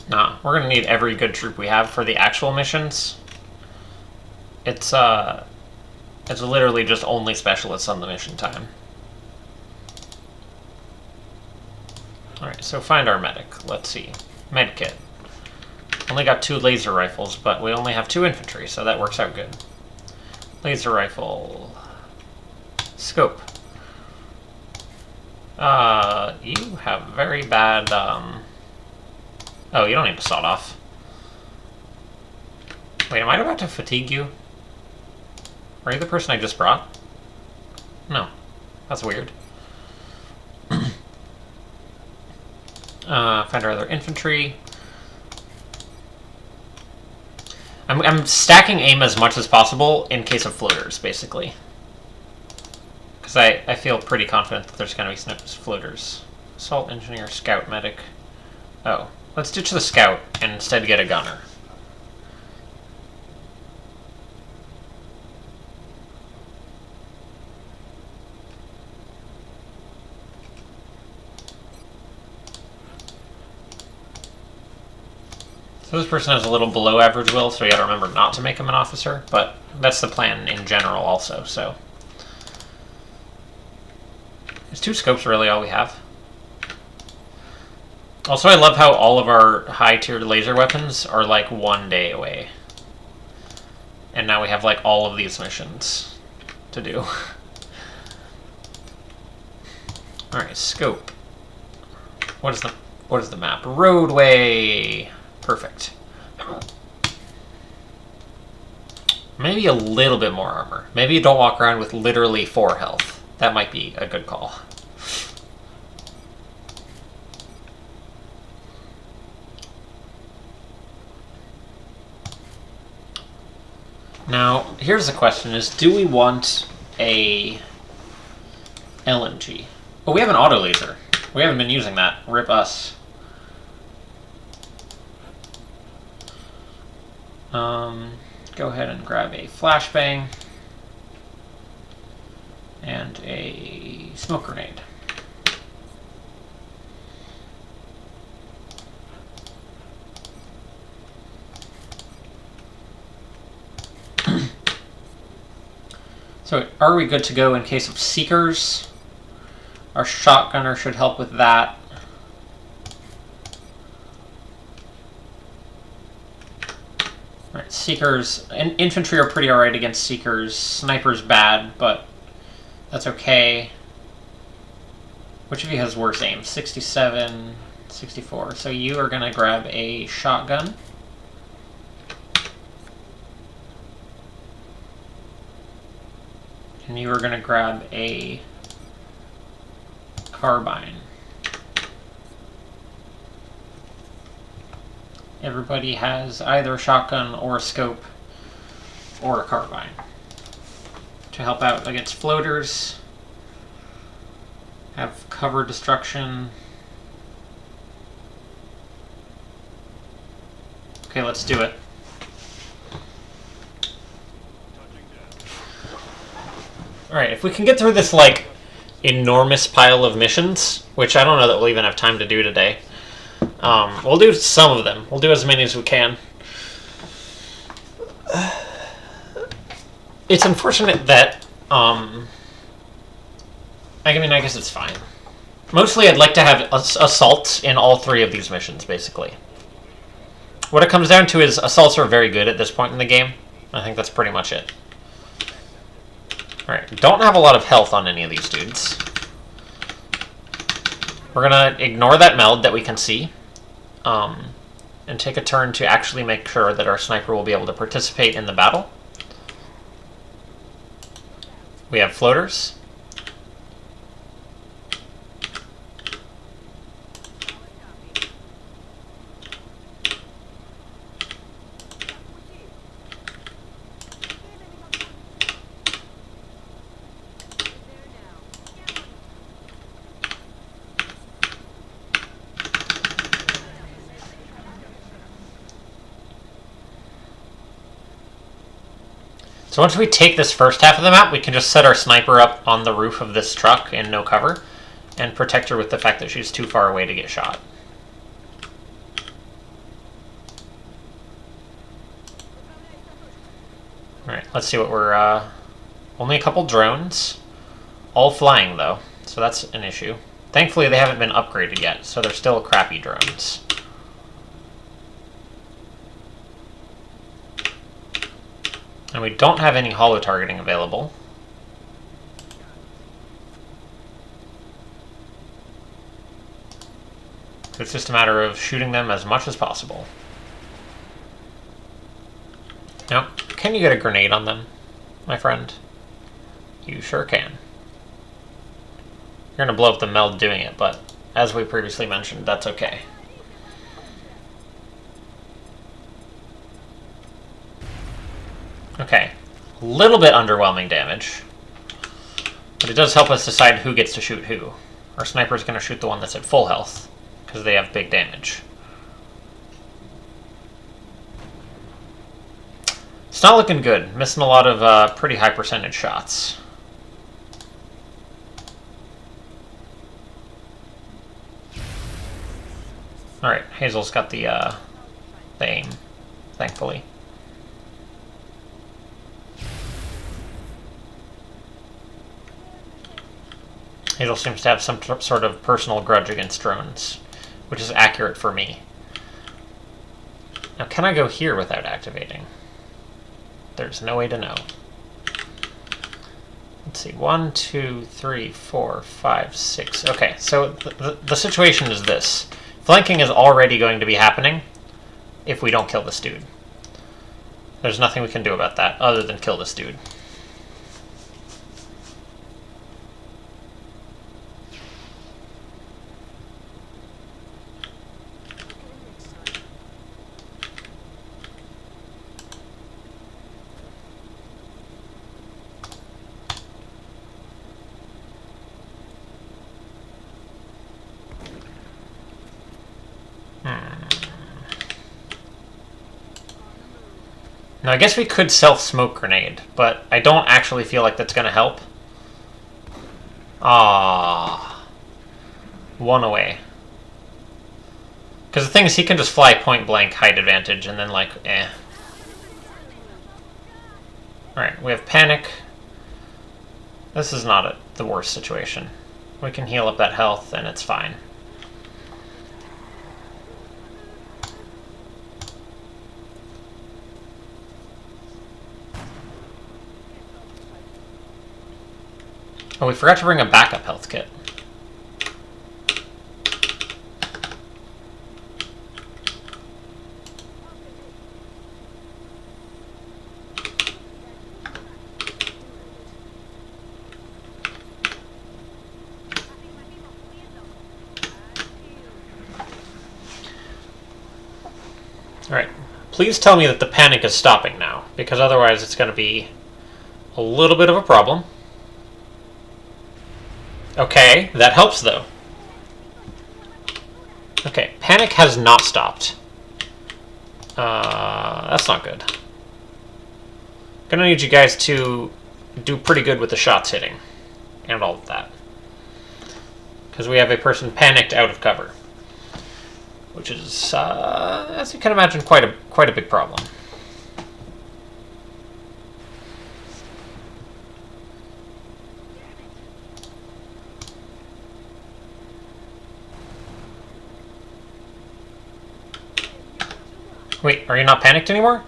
Nah, we're gonna need every good troop we have for the actual missions. It's literally just only specialists on the mission time. Alright, so find our medic. Let's see. Medkit. Only got 2 laser rifles, but we only have 2 infantry, so that works out good. Laser rifle. Scope. You have very bad, Oh, you don't need to sawed off. Wait, am I about to fatigue you? Are you the person I just brought? No. That's weird. Find our other infantry. I'm stacking aim as much as possible in case of floaters, basically. Because I feel pretty confident that there's going to be floaters. Assault engineer, scout, medic. Oh. Let's ditch the scout and instead get a gunner. So this person has a little below average will, so you gotta remember not to make him an officer, but that's the plan in general also, so. Is 2 scopes really all we have? Also, I love how all of our high-tiered laser weapons are like 1 day away. And now we have like all of these missions to do. Alright, scope. What is the map? Roadway! Perfect. Maybe a little bit more armor. Maybe you don't walk around with literally 4 health. That might be a good call. Now, here's the question, is do we want a LMG? Oh, we have an auto laser. We haven't been using that. Rip us. Go ahead and grab a flashbang and a smoke grenade. So are we good to go in case of seekers? Our shotgunner should help with that. Alright, seekers and infantry are pretty alright against seekers. Sniper's bad, but that's okay. Which of you has worse aim? 67, 64. So you are going to grab a shotgun. And you are going to grab a carbine. Everybody has either a shotgun or a scope or a carbine to help out against floaters. Have cover destruction. Okay, let's do it. Alright, if we can get through this, like, enormous pile of missions, which I don't know that we'll even have time to do today, we'll do some of them. We'll do as many as we can. It's unfortunate that, I mean, I guess it's fine. Mostly I'd like to have assaults in all 3 of these missions, basically. What it comes down to is assaults are very good at this point in the game. I think that's pretty much it. Alright, don't have a lot of health on any of these dudes. We're gonna ignore that meld that we can see. And take a turn to actually make sure that our sniper will be able to participate in the battle. We have floaters. So once we take this first half of the map, we can just set our sniper up on the roof of this truck in no cover and protect her with the fact that she's too far away to get shot. Alright, let's see what we're... only a couple drones. All flying, though, so that's an issue. Thankfully, they haven't been upgraded yet, so they're still crappy drones. And we don't have any holo targeting available. It's just a matter of shooting them as much as possible. Now, can you get a grenade on them, my friend? You sure can. You're going to blow up the meld doing it, but as we previously mentioned, that's okay. Okay, a little bit underwhelming damage, but it does help us decide who gets to shoot who. Our sniper's going to shoot the one that's at full health, because they have big damage. It's not looking good. Missing a lot of pretty high percentage shots. Alright, Hazel's got the aim, thankfully. Hazel seems to have some sort of personal grudge against drones, which is accurate for me. Now, can I go here without activating? There's no way to know. Let's see, 1, 2, 3, 4, 5, 6. Okay, so the situation is this. Flanking is already going to be happening if we don't kill this dude. There's nothing we can do about that other than kill this dude. Now, I guess we could self-smoke grenade, but I don't actually feel like that's going to help. Ah, one away. Because the thing is, he can just fly point-blank height advantage, and then, like, eh. Alright, we have panic. This is not the worst situation. We can heal up that health, and it's fine. Oh, we forgot to bring a backup health kit. Alright, please tell me that the panic is stopping now, because otherwise it's going to be a little bit of a problem. Okay, that helps though. Okay, panic has not stopped. That's not good. Gonna need you guys to do pretty good with the shots hitting and all of that, because we have a person panicked out of cover, which is, as you can imagine, quite a big problem. Wait, are you not panicked anymore?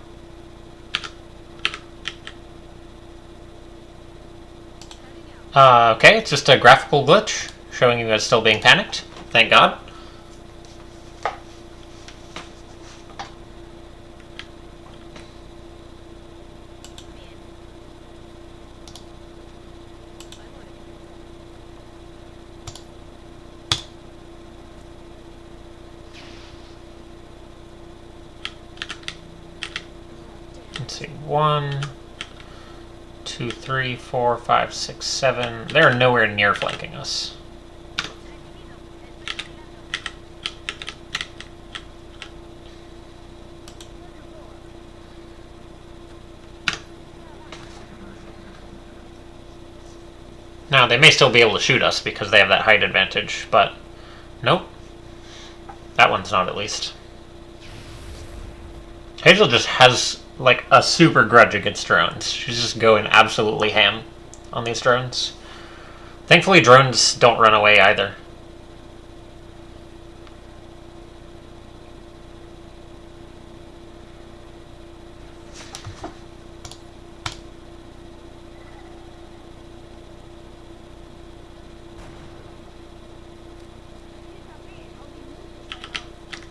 Okay, it's just a graphical glitch showing you as still being panicked. Thank God. Let's see, 1, 2, 3, 4, 5, 6, 7. They're nowhere near flanking us. Now, they may still be able to shoot us because they have that height advantage, but nope. That one's not, at least. Hazel just has, like, a super grudge against drones. She's just going absolutely ham on these drones. Thankfully, drones don't run away either.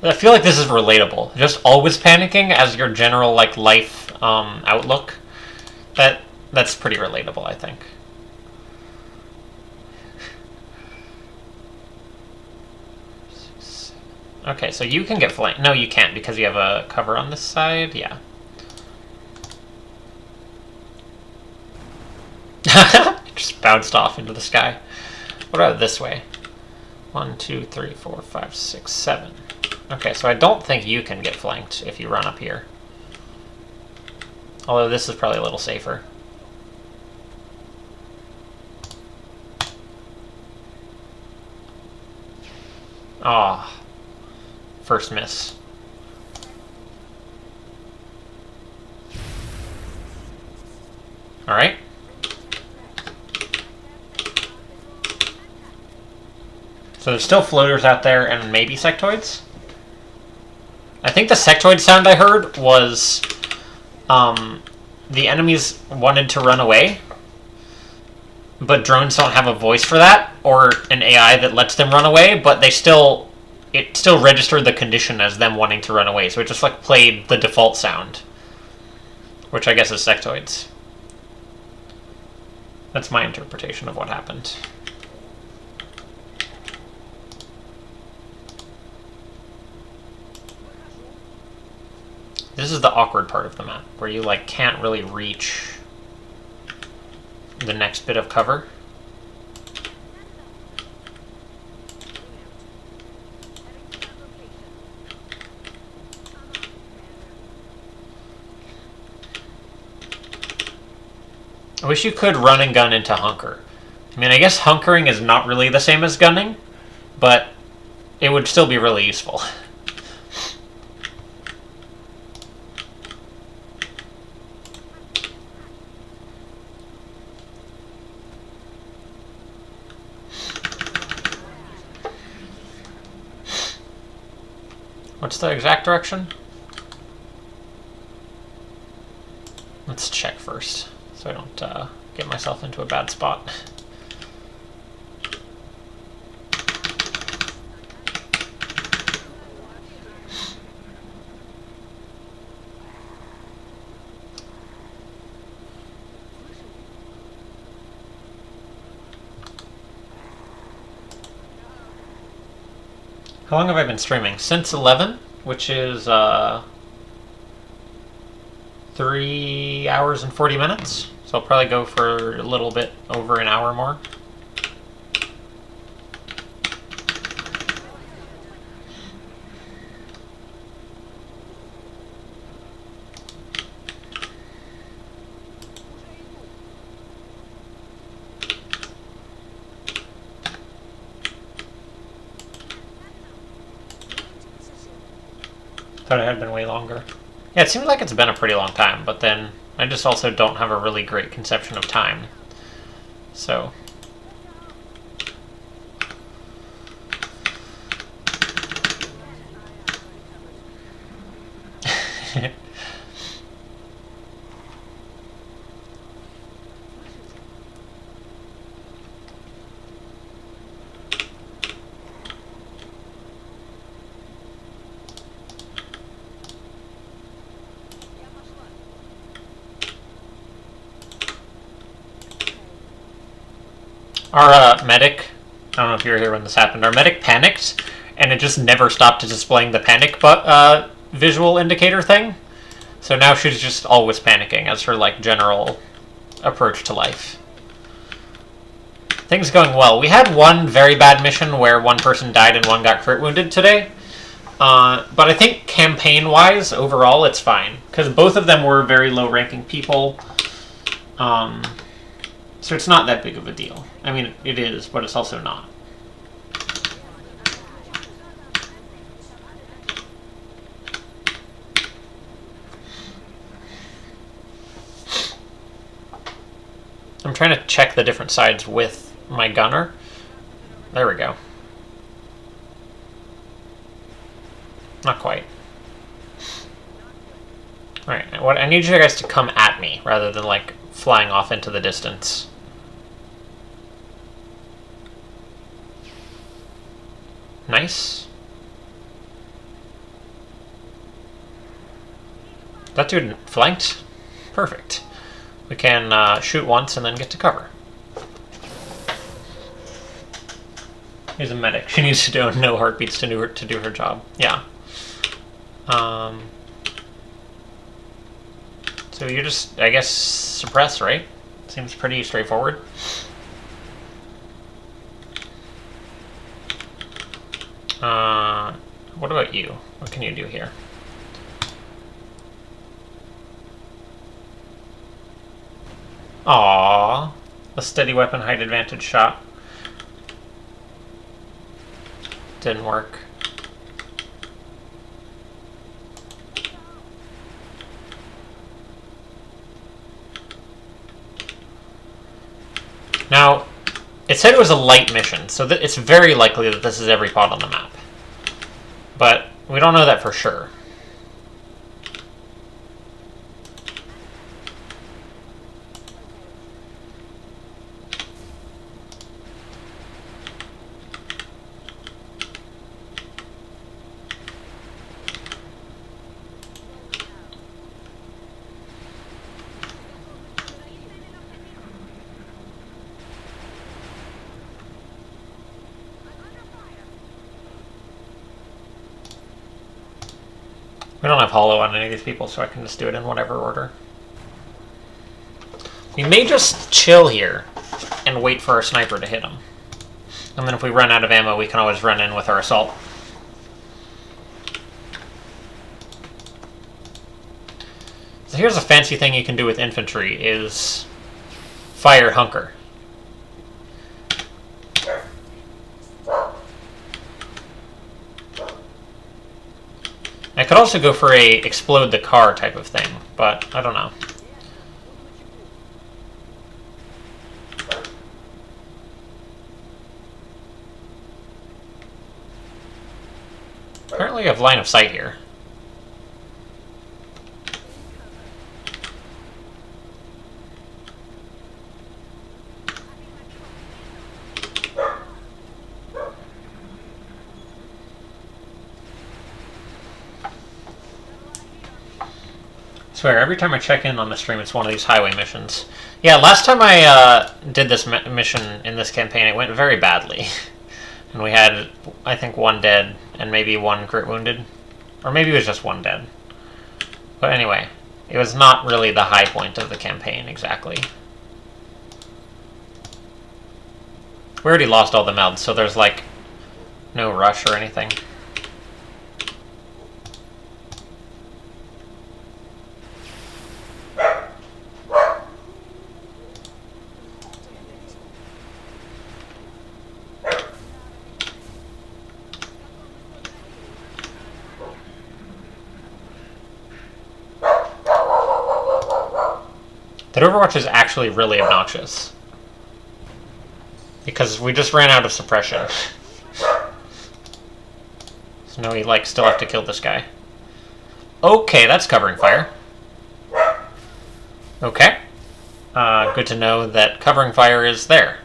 I feel like this is relatable. Just always panicking as your general like life outlook. That's pretty relatable, I think. Okay, so you can get flanked. No, you can't because you have a cover on this side. Yeah. Just bounced off into the sky. What about this way? 1, 2, 3, 4, 5, 6, 7. Okay, so I don't think you can get flanked if you run up here. Although this is probably a little safer. Ah, oh, first miss. All right. So there's still floaters out there and maybe sectoids? I think the sectoid sound I heard was the enemies wanted to run away, but drones don't have a voice for that or an AI that lets them run away, but it still registered the condition as them wanting to run away, so it just like played the default sound, which I guess is sectoids. That's my interpretation of what happened. This is the awkward part of the map, where you like can't really reach the next bit of cover. I wish you could run and gun into hunker. I mean, I guess hunkering is not really the same as gunning, but it would still be really useful. What's the exact direction? Let's check first, so I don't get myself into a bad spot. How long have I been streaming? Since 11, which is 3 hours and 40 minutes. So I'll probably go for a little bit over an hour more. Thought it had been way longer. Yeah, it seems like it's been a pretty long time, but then I just also don't have a really great conception of time. So... Our medic, I don't know if you were here when this happened, our medic panicked, and it just never stopped displaying the panic visual indicator thing. So now she's just always panicking as her like general approach to life. Things going well. We had one very bad mission where one person died and one got crit wounded today. But I think campaign-wise, overall, it's fine. Because both of them were very low-ranking people. So it's not that big of a deal. I mean, it is, but it's also not. I'm trying to check the different sides with my gunner. There we go. Not quite. Alright, what I need you guys to come at me rather than like flying off into the distance. Nice. That dude flanked? Perfect. We can shoot once and then get to cover. Here's a medic. She needs to do no heartbeats to do her job. Yeah. So you just, I guess, suppress, right? Seems pretty straightforward. What about you? What can you do here? Aww. A steady weapon height advantage shot. Didn't work. Now, it said it was a light mission, so it's very likely that this is every pod on the map. But we don't know that for sure. We don't have hollow on any of these people, so I can just do it in whatever order. We may just chill here and wait for our sniper to hit him. And then if we run out of ammo, we can always run in with our assault. So here's a fancy thing you can do with infantry, is fire hunker. I could also go for a explode the car type of thing, but I don't know. Apparently I have line of sight here. I swear, every time I check in on the stream, it's one of these highway missions. Yeah, last time I did this mission in this campaign, it went very badly. And we had, I think, one dead and maybe one crit wounded. Or maybe it was just one dead. But anyway, it was not really the high point of the campaign, exactly. We already lost all the melds, so there's, like, no rush or anything. That Overwatch is actually really obnoxious. Because we just ran out of suppression. So now we, like, still have to kill this guy. Okay, that's covering fire. Okay. Good to know that covering fire is there.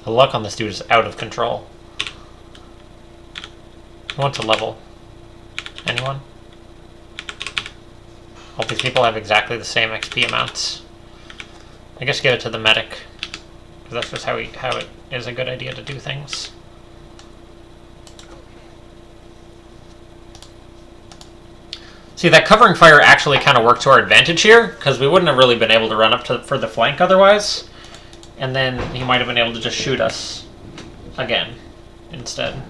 The luck on this dude is out of control. Who wants a level? Anyone? All these people have exactly the same XP amounts. I guess give it to the medic, because that's just how it is a good idea to do things. See, that covering fire actually kind of worked to our advantage here, because we wouldn't have really been able to run up for the flank otherwise, and then he might have been able to just shoot us again instead.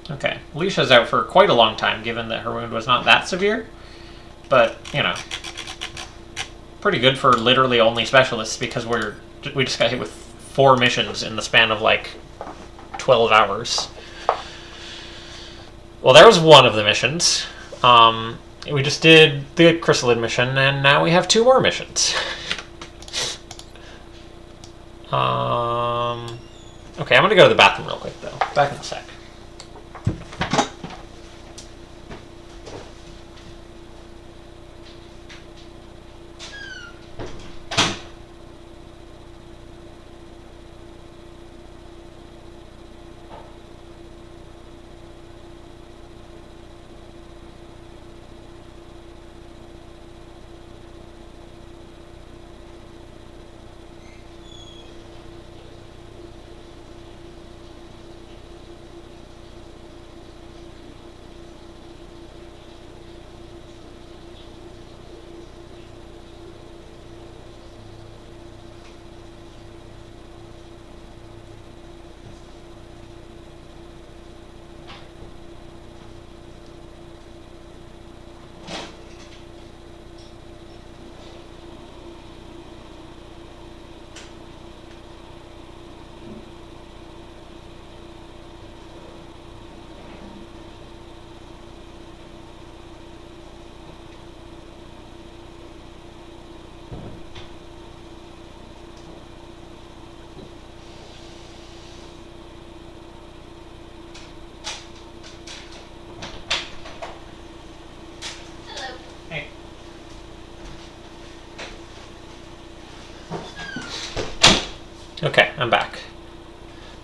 Okay, Alicia's out for quite a long time, given that her wound was not that severe, but, you know, pretty good for literally only specialists, because we just got hit with 4 missions in the span of, like, 12 hours. Well, that was one of the missions. We just did the chrysalid mission, and now we have 2 more missions. Okay, I'm gonna go to the bathroom real quick, though. Back in a sec. Okay, I'm back.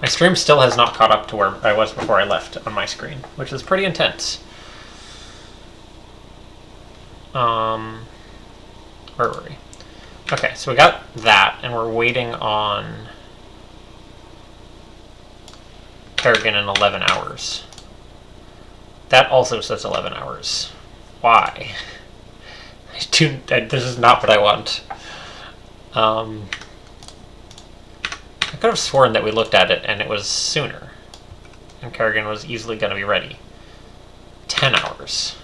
My stream still has not caught up to where I was before I left on my screen, which is pretty intense. Where were we? Okay, so we got that, and we're waiting on Kerrigan in 11 hours. That also says 11 hours. Why? This is not what I want. I could have sworn that we looked at it and it was sooner. And Kerrigan was easily going to be ready. 10 hours.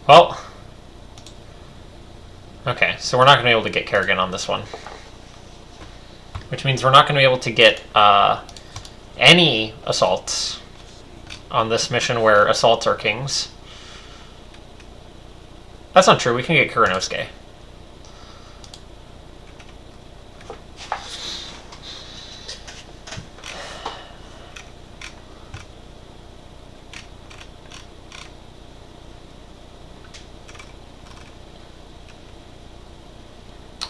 Well. Okay, so we're not going to be able to get Kerrigan on this one. Which means we're not going to be able to get any assaults on this mission where assaults are kings. That's not true. We can get Kuranosuke.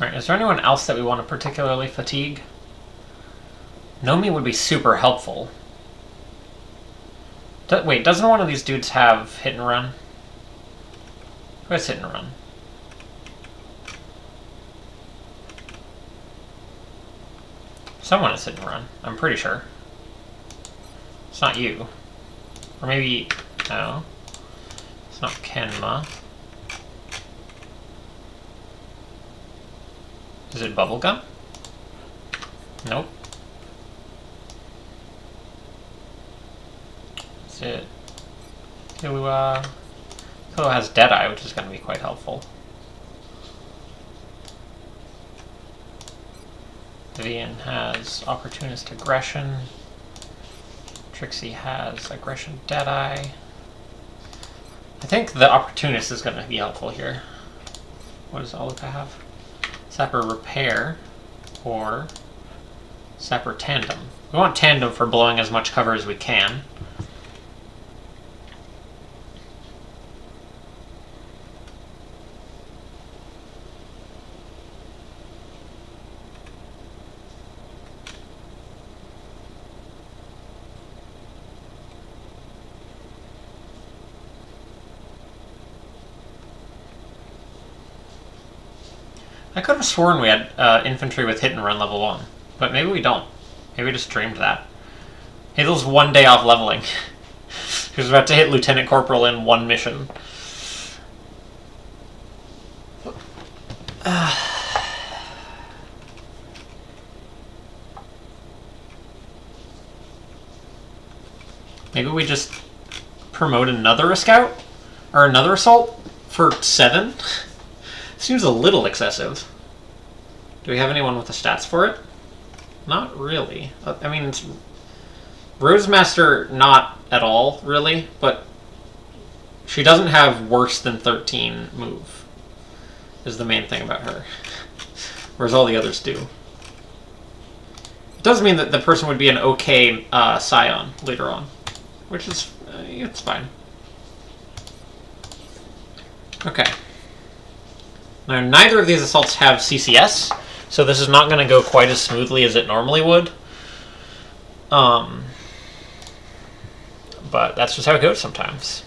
Alright, is there anyone else that we want to particularly fatigue? Nomi would be super helpful. Wait, doesn't one of these dudes have hit and run? Who has hit and run? Someone has hit and run, I'm pretty sure. It's not you. Or maybe... no. It's not Kenma. Is it Bubblegum? Nope. Is it... Killua has Deadeye, which is going to be quite helpful. Vivian has Opportunist Aggression. Trixie has Aggression Deadeye. I think the Opportunist is going to be helpful here. What does Aluka have? Sapper Repair or Sapper Tandem. We want Tandem for blowing as much cover as we can. I could have sworn we had infantry with hit and run level 1, but maybe we don't. Maybe we just dreamed that. Hazel's 1 day off leveling. She was about to hit Lieutenant Corporal in 1 mission. Maybe we just promote another scout? Or another assault? For 7? Seems a little excessive. Do we have anyone with the stats for it? Not really. I mean, it's Rosemaster, not at all, really, but she doesn't have worse than 13 move, is the main thing about her. Whereas all the others do. It does mean that the person would be an okay scion later on, which is, it's fine. Okay. Now, neither of these assaults have CCS, so this is not going to go quite as smoothly as it normally would. But that's just how it goes sometimes.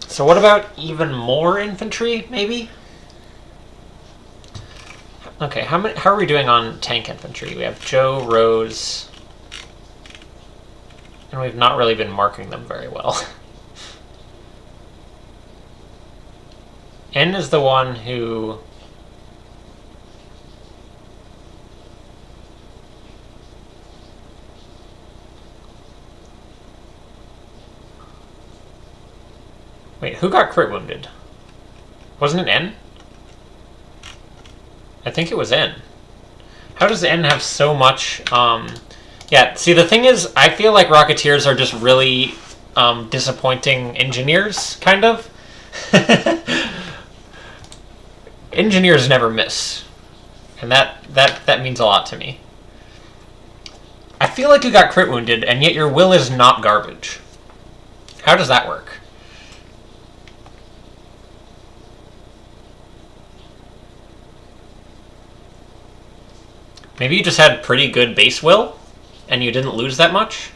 So what about even more infantry, maybe? Okay, how are we doing on tank infantry? We have Joe, Rose, and we've not really been marking them very well. N is the one who... Wait, who got crit wounded? Wasn't it N? I think it was N. How does N have so much... Yeah, see, the thing is, I feel like Rocketeers are just really disappointing engineers, kind of. Engineers never miss. And that means a lot to me. I feel like you got crit wounded, and yet your will is not garbage. How does that work? Maybe you just had pretty good base will, and you didn't lose that much?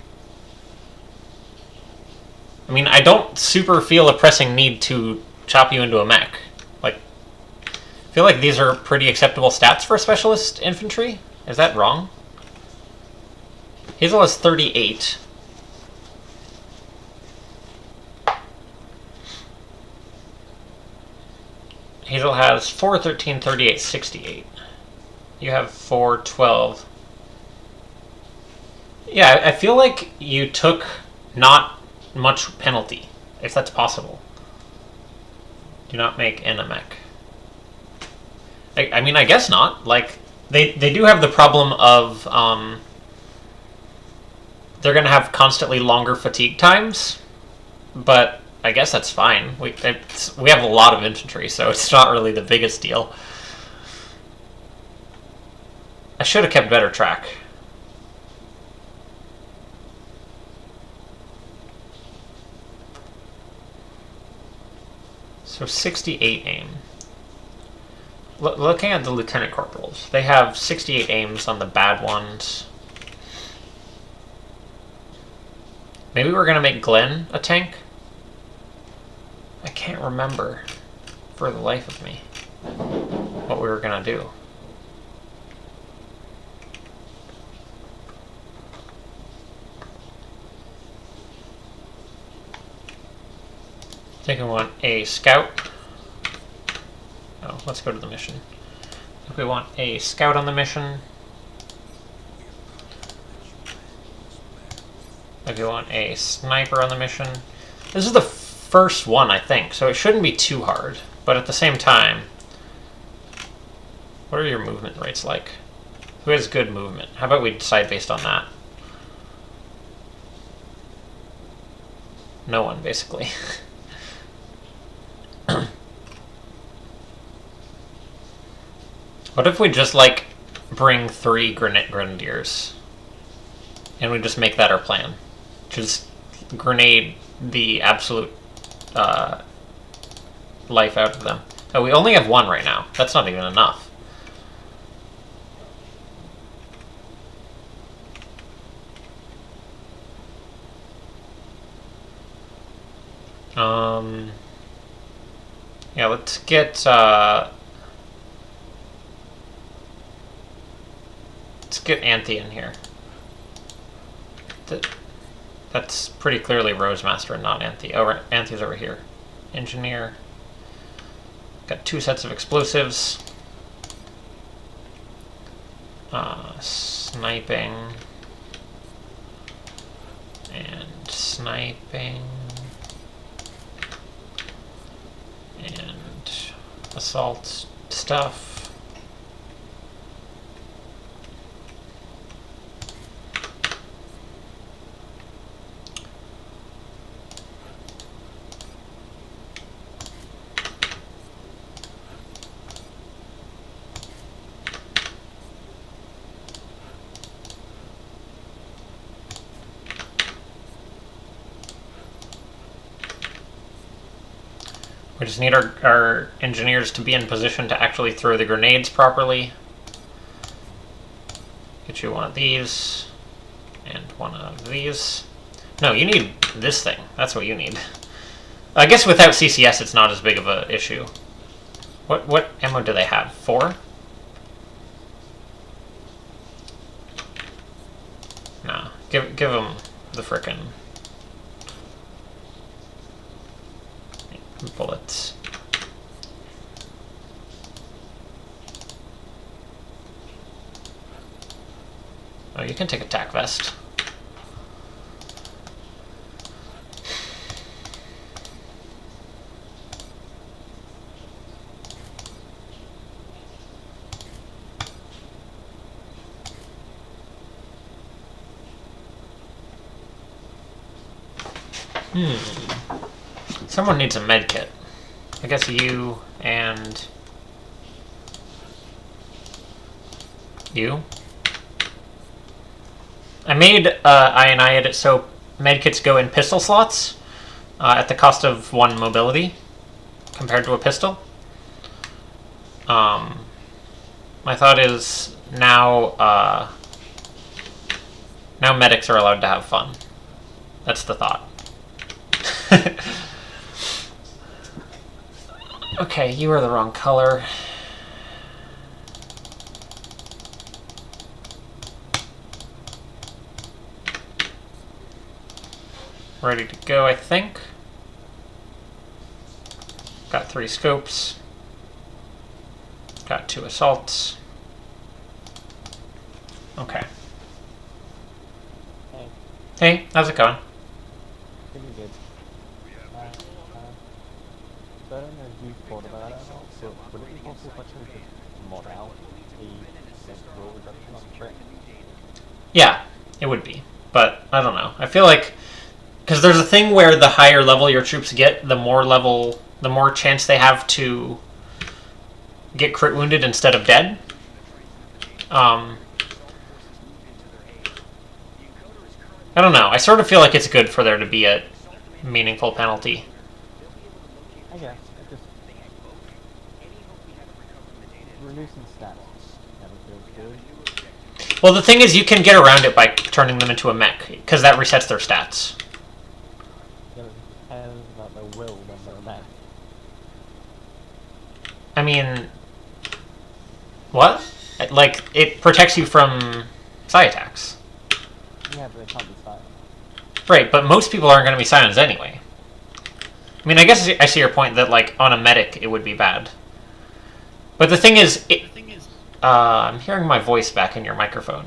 I mean, I don't super feel a pressing need to chop you into a mech. Like, I feel like these are pretty acceptable stats for specialist infantry. Is that wrong? Hazel has 38. Hazel has 4, 13, 38, 68. You have 4, 12. Yeah, I feel like you took not much penalty, if that's possible. Do not make N a mech. I mean, I guess not. Like, they do have the problem of they're going to have constantly longer fatigue times, but I guess that's fine. We have a lot of infantry, so it's not really the biggest deal. I should have kept better track. So 68 aim. Looking at the Lieutenant Corporals, they have 68 aims on the bad ones. Maybe we're going to make Glenn a tank? I can't remember, for the life of me, what we were going to do. I think we want a scout. Oh, let's go to the mission. I think we want a scout on the mission. I think we want a sniper on the mission. This is the first one, I think, so it shouldn't be too hard. But at the same time, what are your movement rates like? Who has good movement? How about we decide based on that? No one, basically. What if we just, like, bring 3 grenadiers? And we just make that our plan? Just grenade the absolute life out of them. Oh, we only have 1 right now. That's not even enough. Yeah, let's get Anthe in here. That's pretty clearly Rosemaster and not Anthe. Oh, Anthe's over here. Engineer. Got 2 sets of explosives. Sniping. And sniping. And assault stuff. We just need our engineers to be in position to actually throw the grenades properly. Get you one of these. And one of these. No, you need this thing. That's what you need. I guess without CCS it's not as big of an issue. What ammo do they have? 4? Nah. Give them the frickin' bullets. Oh, you can take a tac vest. Someone needs a med kit. I guess you and you. I made I edit so medkits go in pistol slots at the cost of 1 mobility compared to a pistol. My thought is now medics are allowed to have fun. That's the thought. Okay, you are the wrong color. Ready to go, I think. Got 3 scopes. Got 2 assaults. Okay. Hey. Hey, how's it going? Pretty good. So I don't know if you've thought about it or not, but would it be possible if I chose to mod out the roll reduction on crit? Yeah, it would be. But I don't know. I feel like because there's a thing where the higher level your troops get, the more chance they have to get crit wounded instead of dead. I don't know. I sort of feel like it's good for there to be a meaningful penalty. I guess. It just reducing stats never feels good. Well, the thing is, you can get around it by turning them into a mech, because that resets their stats. Yeah, but it about their will when they're mad. I mean, what? Like, it protects you from psi attacks. Yeah, but they can't be silent. Right, but most people aren't going to be Scions anyway. I mean, I guess I see your point that, like, on a medic, it would be bad. But the thing is, I'm hearing my voice back in your microphone.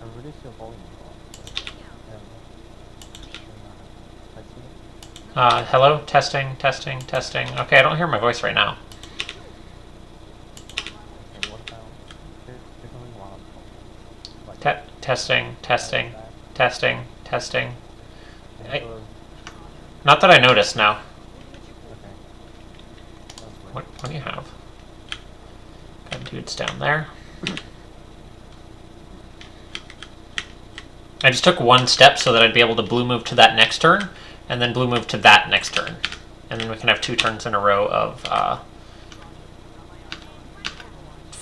I reduced your volume a lot. Hello? Testing, testing, testing. Okay, I don't hear my voice right now. Okay, what about becoming wild? Testing, testing, testing, testing. Okay. Not that I noticed, no. Okay. What do you have? Got dudes down there. I just took 1 step so that I'd be able to blue move to that next turn, and then blue move to that next turn. And then we can have 2 turns in a row of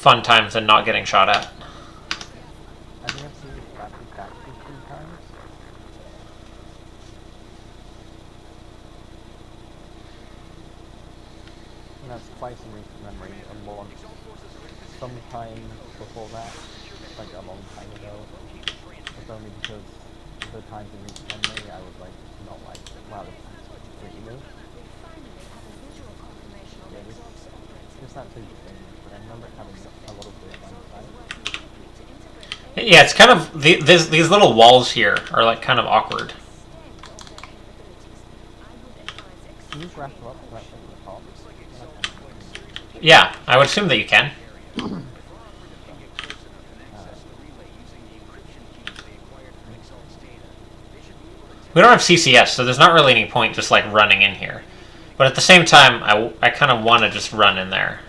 fun times than not getting shot at. Have you ever seen Rapid Tactics 3 times? And that's twice in recent memory, and once sometime before that, like a long time ago. It's only because the times in recent memory I was like, not like, wow, this is pretty new. Yeah, this not too distinct, but I remember it having a lot of weird lines. Yeah, it's kind of these little walls here are like kind of awkward. Can you just wrap them up right from the top? Yeah, I would assume that you can. We don't have CCS, so there's not really any point just like running in here. But at the same time, I kind of want to just run in there.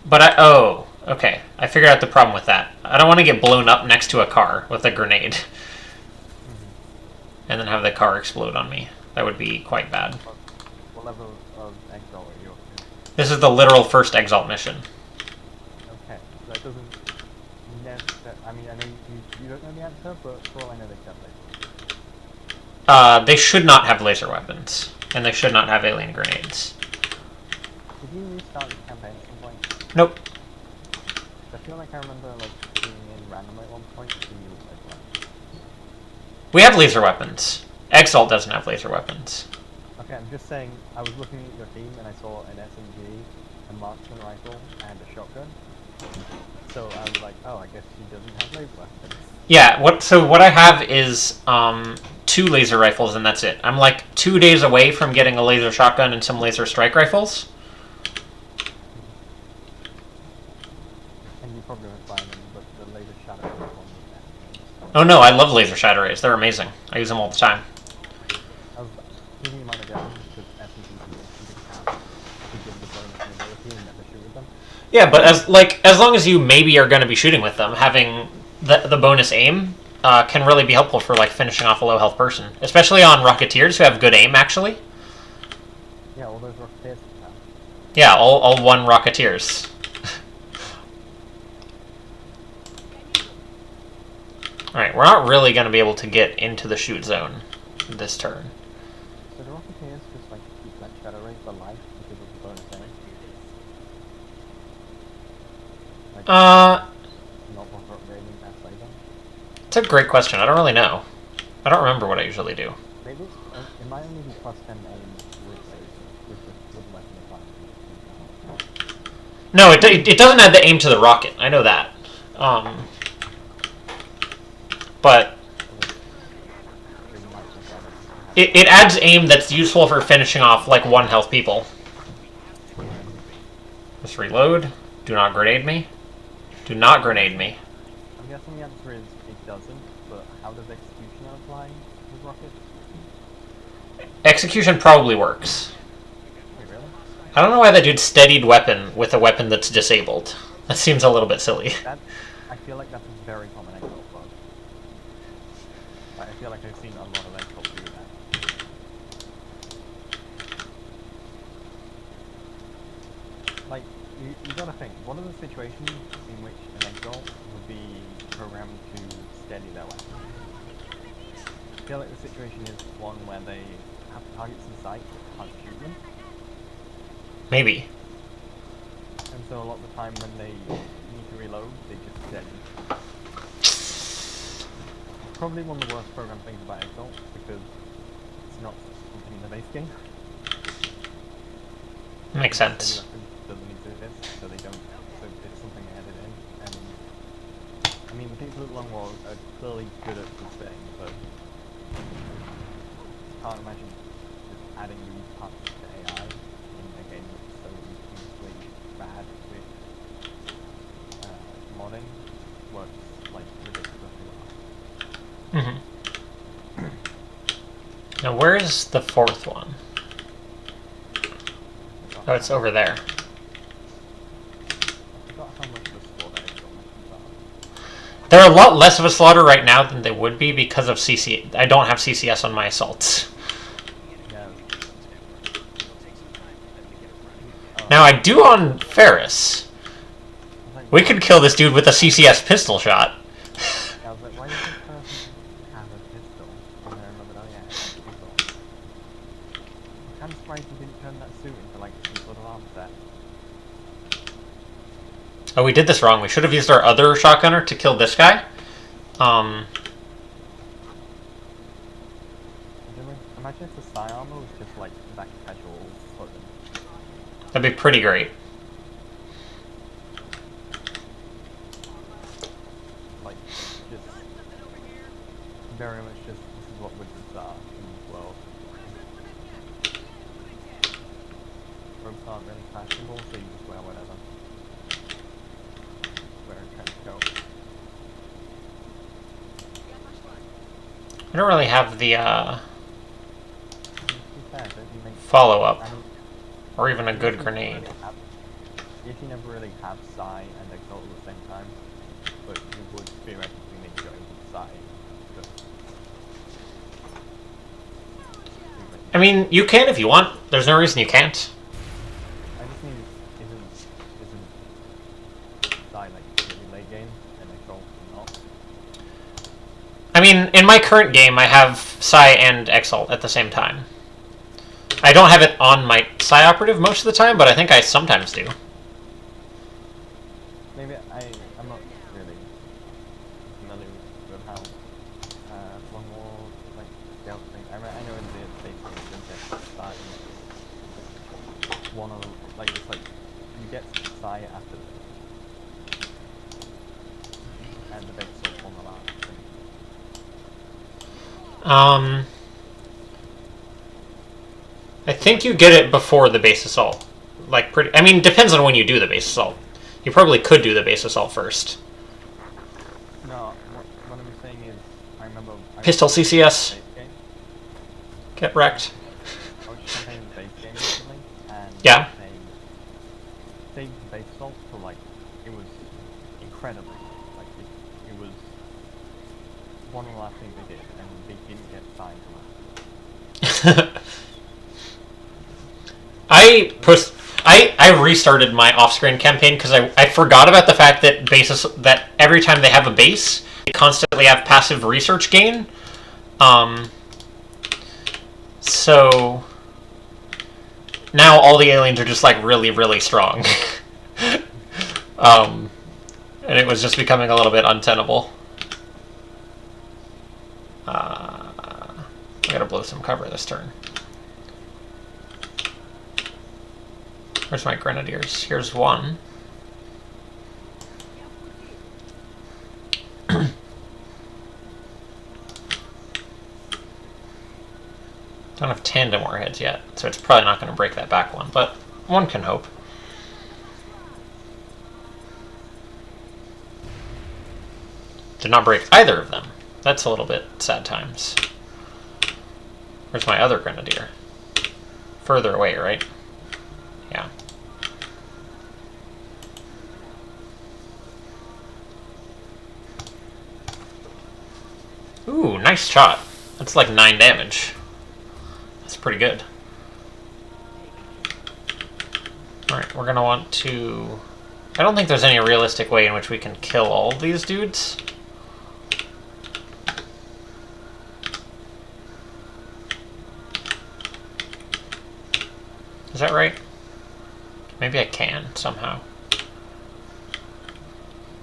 But oh, okay. I figured out the problem with that. I don't want to get blown up next to a car with a grenade. And then have the car explode on me. That would be quite bad. What level of exalt are you up to? This is the literal first Exalt mission. Okay, that doesn't necessarily... I mean, I know you don't know the answer, but for all I know they can't laser. They should not have laser weapons. And they should not have alien grenades. Did you restart the campaign at some point? Nope. I feel like I remember like being in randomly at one point and you were like, We have laser weapons. Exalt doesn't have laser weapons. okay, I'm just saying, I was looking at your team and I saw an SMG, a marksman rifle, and a shotgun. So I was like, oh, I guess she doesn't have laser weapons. Yeah, what I have is 2 laser rifles and that's it. I'm like 2 days away from getting a laser shotgun and some laser strike rifles. And you probably won't find them, but the laser shadow is one of the Oh no, I love laser shadow rays. They're amazing. I use them all the time. I was thinking you might have done because SMGs can have to give the bonus and ability and never shoot with them. Yeah, but as long as you maybe are going to be shooting with them, having the bonus aim can really be helpful for like finishing off a low health person, especially on Rocketeers who have good aim actually. Yeah, all those Rocketeers have. Yeah, all 1 Rocketeers. Alright, we're not really going to be able to get into the shoot zone this turn. So the Rocketeers just like keep that shadow ray for life because of the bonus aim? Like, not bother upgrading that laser? It's a great question. I don't really know. I don't remember what I usually do. Maybe it's, it might only be plus 10 aim with laser, with the weapon applied. No, it doesn't add the aim to the rocket. I know that. But it adds aim that's useful for finishing off like 1 health people. Just reload. Do not grenade me. Do not grenade me. I'm guessing the answer is it doesn't, but how does executioner apply with rockets? Execution probably works. Wait, really? I don't know why that dude steadied weapon with a weapon that's disabled. That seems a little bit silly. I feel like that's a very common exalt bug. Like, I feel like I've seen a lot of exalt do that. Like, you gotta think, what are the situations in which an exalt would be programmed to steady their weapon? I feel like the situation is one where they have targets in sight but can't shoot them. Maybe. And so a lot of the time when they need to reload, they just steady. Probably one of the worst programmed things about Exalt, because it's not something in the base game. Makes sense. Steady weapons doesn't exist, so they don't, so it's something added in. And I mean, the people at Long War are clearly good at sustain, so can't imagine just adding these parts to AI in a game that's so infamously bad with modding works like ridiculously well. Mm-hmm. Now, where is the 4th one? Oh, it's over there. I forgot how much the slaughter Exalt missions are. They're a lot less of a slaughter right now than they would be because of CC. I don't have CCS on my assaults. Yeah. Now I do on Ferris, We could kill this dude with a CCS pistol shot. I was like, why does this person have a pistol? And then I remembered, oh yeah, it's a pistol. I'm kind of surprised he didn't turn that suit into like some sort of arm set. Oh, we did this wrong. We should have used our other shotgunner to kill this guy. Imagine if the Psy armor was just like that casual button. That'd be pretty great. Like, just very much just, this is what wizards are in this world. Robes aren't really fashionable, so you just wear whatever. Wear a trench coat. I don't really have the To be fair, don't you make... follow-up, I mean, or even a good if you grenade. really have- If you never really have Psy and Exalt at the same time, but you would theoretically need to go into Psy. I mean, you can if you want. There's no reason you can't. I just mean, isn't Psy like really late game and Exalt not? I mean, in my current game, I have Psy and Exalt at the same time. I don't have it on my Psy operative most of the time, but I think I sometimes do. Maybe I'm not really familiar with how one more like stealth thing. I know in the base game you get Psy one of like it's like you get Psy after this and the base assault on the last thing. I think you get it before the base assault. Like, pretty. I mean, depends on when you do the base assault. You probably could do the base assault first. No, what I'm saying is I remember Pistol CCS. base game. Get wrecked. I was just playing the base game recently and Yeah. they saved the base assault for like it was incredible. Like it was one of the last things they did and they didn't get signed to that. I restarted my off-screen campaign because I forgot about the fact that that every time they have a base, they constantly have passive research gain. So now all the aliens are just like really, really strong. And it was just becoming a little bit untenable. I gotta blow some cover this turn. Where's my grenadiers? Here's one. Don't have tandem warheads yet, so it's probably not going to break that back one, but one can hope. Did not break either of them. That's a little bit sad times. Where's my other grenadier? Further away, right? Yeah. Ooh, nice shot. That's like 9 damage. That's pretty good. Alright, we're gonna want to... I don't think there's any realistic way in which we can kill all of these dudes. Is that right? Maybe I can, somehow.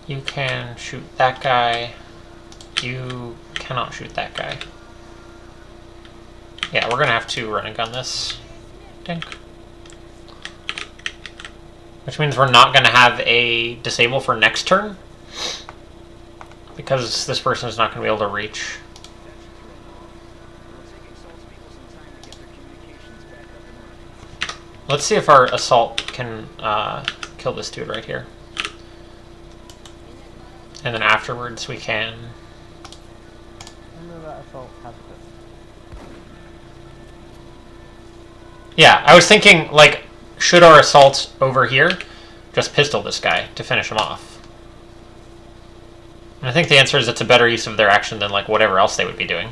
You can shoot that guy. You cannot shoot that guy. Yeah, we're gonna have to run and gun this. Dink. Which means we're not gonna have a disable for next turn. Because this person is not gonna be able to reach. Let's see if our assault can kill this dude right here. And then afterwards we can... Remember that assault had this. Yeah, I was thinking, like, should our assault over here just pistol this guy to finish him off? And I think the answer is it's a better use of their action than, like, whatever else they would be doing.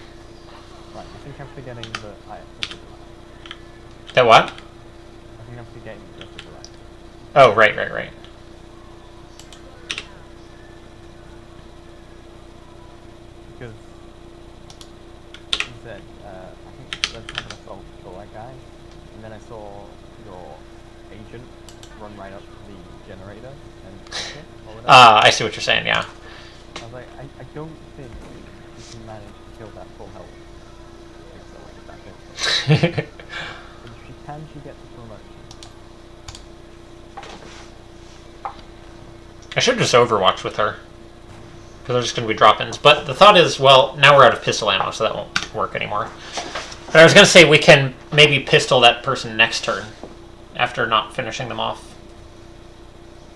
Right, I think I'm forgetting the... That what? I think I'm forgetting the rest of the life. Oh, right. because you said, I think let's have an assault kill that guy, and then I saw your agent run right up to the generator and take it, or whatever. I see what you're saying, yeah. I was like, I don't think you can manage to kill that full health pixel with that pixel. If she can, she gets a promotion. I should just Overwatch with her. Because they're just going to be drop-ins. But the thought is, well, now we're out of pistol ammo, so that won't work anymore. But I was going to say we can maybe pistol that person next turn. After not finishing them off.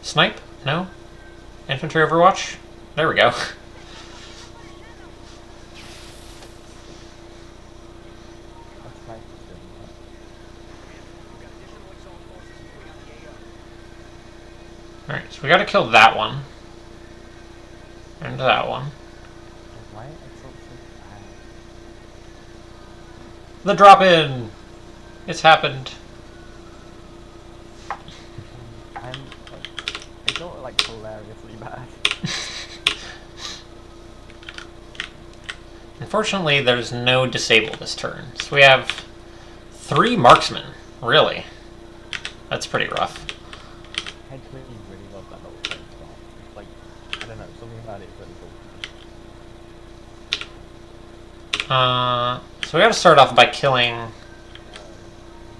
Snipe? No? Infantry Overwatch? There we go. That's nice to see, right? Alright, so we gotta kill that one. And that one. Why it's so bad? The drop-in! It's happened. I'm like, I don't like hilariously bad. Unfortunately, there's no disable this turn. So we have 3 marksmen. Really? That's pretty rough. I really love that little thing. Like, I don't know, something about it is really cool. So we gotta start off by killing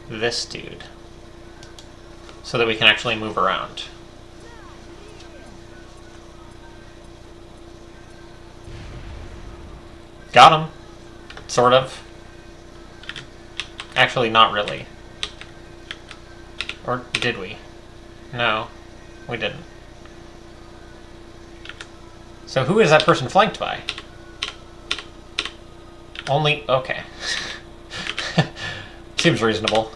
this dude. So that we can actually move around. Got him. Sort of. Actually, not really. Or did we? No, we didn't. So who is that person flanked by? Only... okay. Seems reasonable.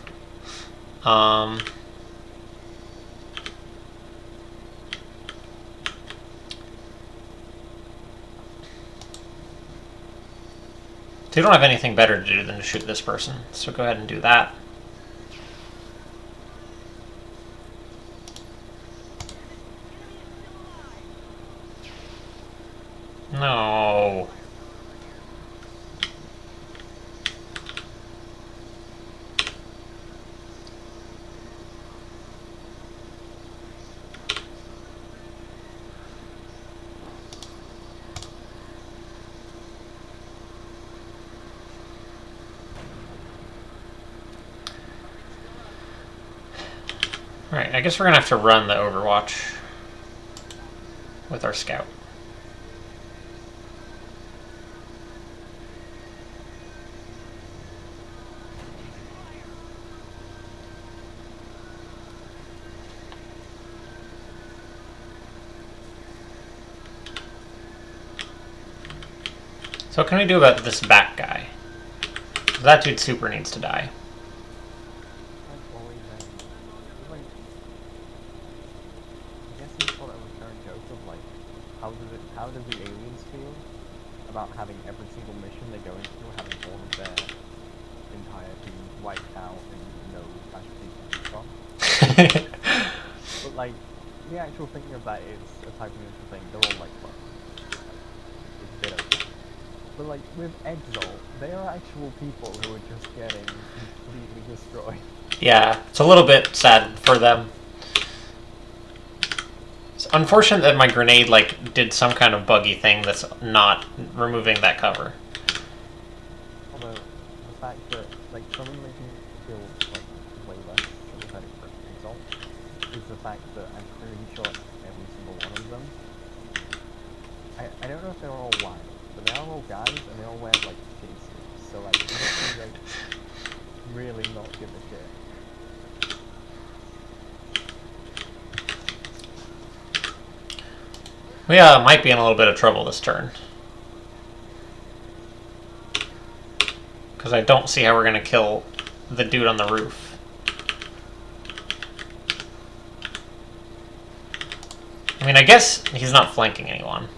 They don't have anything better to do than to shoot this person, so go ahead and do that. No. Alright, I guess we're gonna have to run the Overwatch with our scout. So what can we do about this back guy? That dude super needs to die. I've always like, I guess it's sort of a recurring joke of like, how do the aliens feel about having every single mission they go into having all of their entire team wiped out and no casualties from? But like, the actual thinking of that is a type of neutral thing. They're all like, well, it's a bit okay. But like with Exalt, they are actual people who are just getting completely destroyed. Yeah, it's a little bit sad for them. It's unfortunate that my grenade like did some kind of buggy thing that's not removing that cover. Although the fact that like something makes me feel like way less sympathetic for Exalt is the fact that I'm pretty sure every single one of them. I don't know if they're all wild, but they are all guys and they all wear like skin suits. So like, they just, like really not give a shit. We might be in a little bit of trouble this turn. Because I don't see how we're going to kill the dude on the roof. I mean, I guess he's not flanking anyone.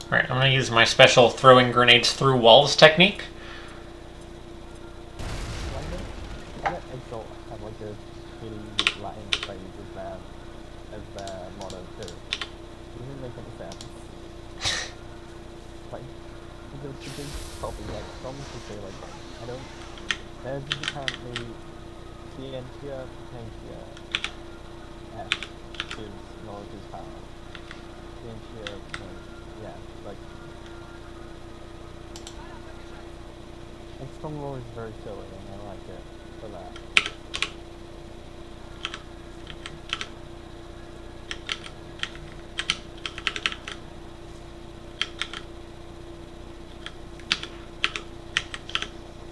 Alright, I'm going to use my special throwing grenades through walls technique. I know Exalt have like a really Latin phrase as their motto too. Doesn't make any sense. Like the big problem like songs to say like I don't theirs is apparently Scientia Potentia S is knowledge's power. Scientia yeah, like XCOM lore is very silly and I like it for that.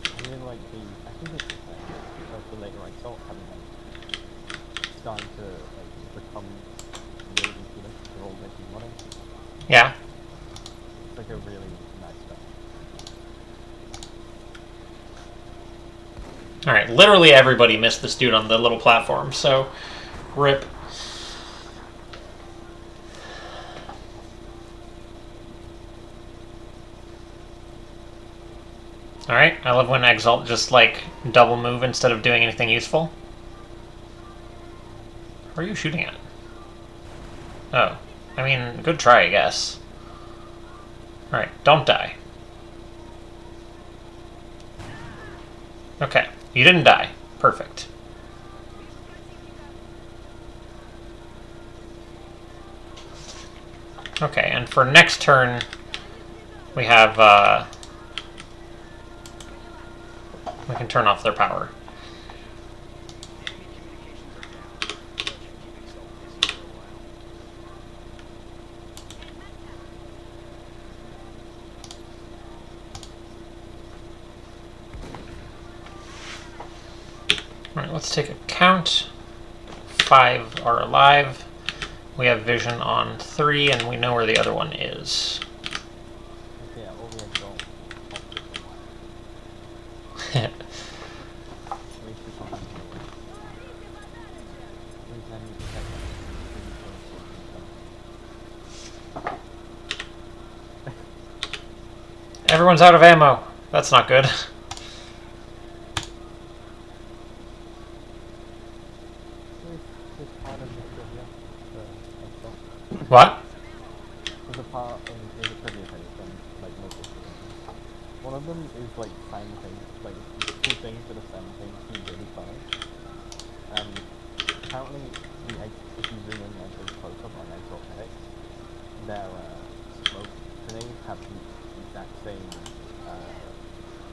I really like I think it's the later Exalt having like starting to like become really influential. They're all making money. Yeah. It's like a really nice stuff. Alright, literally everybody missed this dude on the little platform, so rip. Alright, I love when Exalt just, like, double move instead of doing anything useful. Who are you shooting at? Oh. I mean, good try, I guess. Alright, don't die. Okay, you didn't die. Perfect. Okay, and for next turn, we have, we can turn off their power. Alright, let's take a count. 5 are alive. We have vision on 3, and we know where the other one is. Yeah, all the Exalt. Everyone's out of ammo. That's not good. What? There's a part in the trivia page from like most of them. One of them is like simultaneous, like two things that are simultaneously really funny. Apparently, if you zoom in like a close up on Exalt Medics, their smoke grenades have the exact same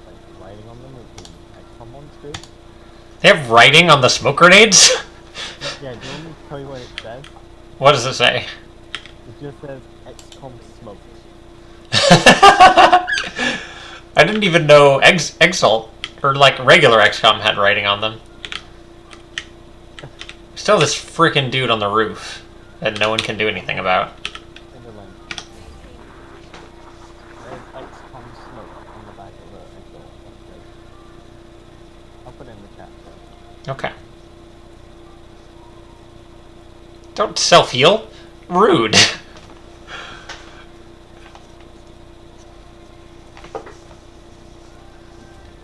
like writing on them as the XCOM ones do. They have writing on the smoke grenades? Yeah, do you want me to tell you what it says? What does it say? It just says XCOM smoke. I didn't even know Exalt, or like regular XCOM, had writing on them. Still this freaking dude on the roof that no one can do anything about. In the link. There's XCOM smoke on the back of the Exalt. I'll put it in the chat. Okay. Don't self-heal. Rude.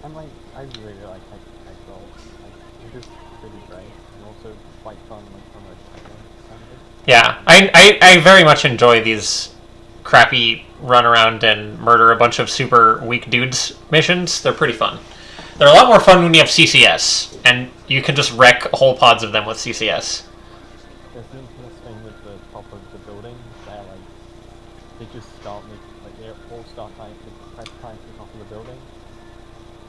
And like, I really like Exalt. Like, it's just really great, and also quite fun, like from a standpoint. Yeah, I very much enjoy these crappy run around and murder a bunch of super weak dudes missions. They're pretty fun. They're a lot more fun when you have CCS, and you can just wreck whole pods of them with CCS. There's this thing with the top of the building where like they just start they all start trying to press to the top of the building,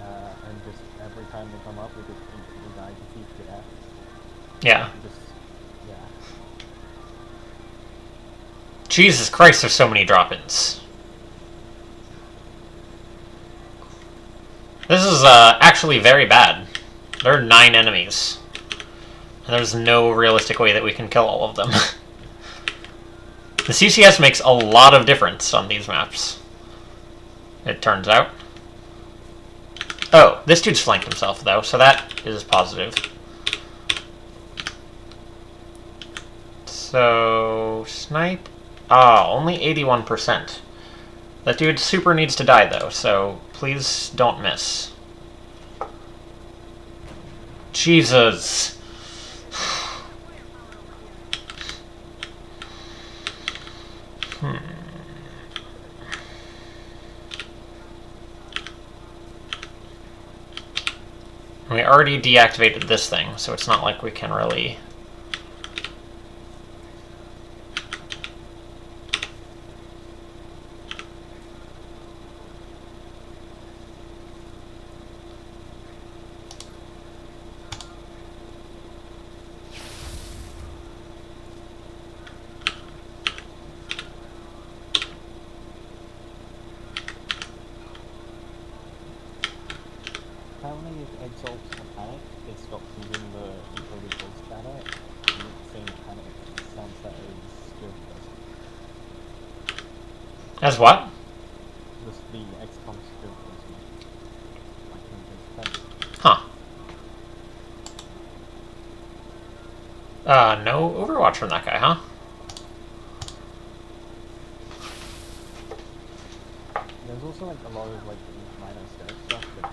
and just every time they come up, we just instantly die to CCS. Yeah. Just yeah. Jesus Christ, there's so many drop-ins. This is actually very bad. There are 9 enemies. And there's no realistic way that we can kill all of them. The CCS makes a lot of difference on these maps, it turns out. Oh, this dude's flanked himself, though, so that is positive. So, snipe. Ah, only 81%. That dude super needs to die, though, so please don't miss. Jesus. We already deactivated this thing, so it's not like we can really... Apparently, if exalts a panic, it stops using the encoded pulse data, and it's saying panic sounds that as skill person. As what? Just the XCOM skill person. Like in defense. Huh. No Overwatch from that guy, huh? There's also like a lot of like minor stealth stuff that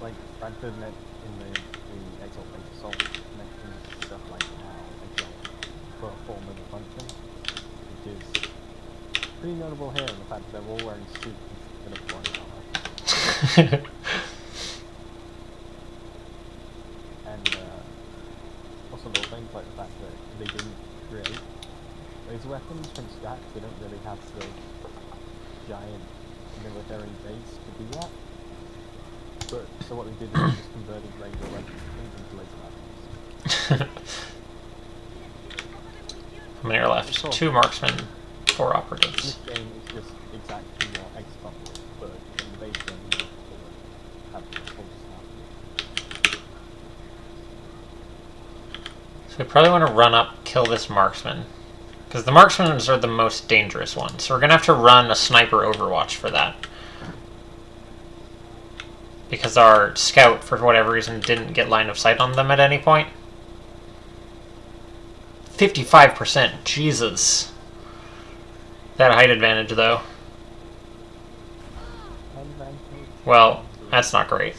like Bradford met in the Exalt Assault mentioned stuff like how Exalt perform as a function, which is pretty notable here in the fact that they're all wearing suits instead of body armor. And also little things like the fact that they didn't create those weapons from scratch. They don't really have the giant military base to do that. But so what they did is just converted regular weapons into laser weapons. How many are left? Cool. 2 marksmen, 4 This operatives. game is just exactly what XCOM was, but in the base game you have the full stuff. So we probably want to run up, kill this marksman. Because the marksmen are the most dangerous ones. So we're going to have to run a sniper overwatch for that. Because our scout, for whatever reason, didn't get line of sight on them at any point. 55%, Jesus. That height advantage, though. Well, that's not great.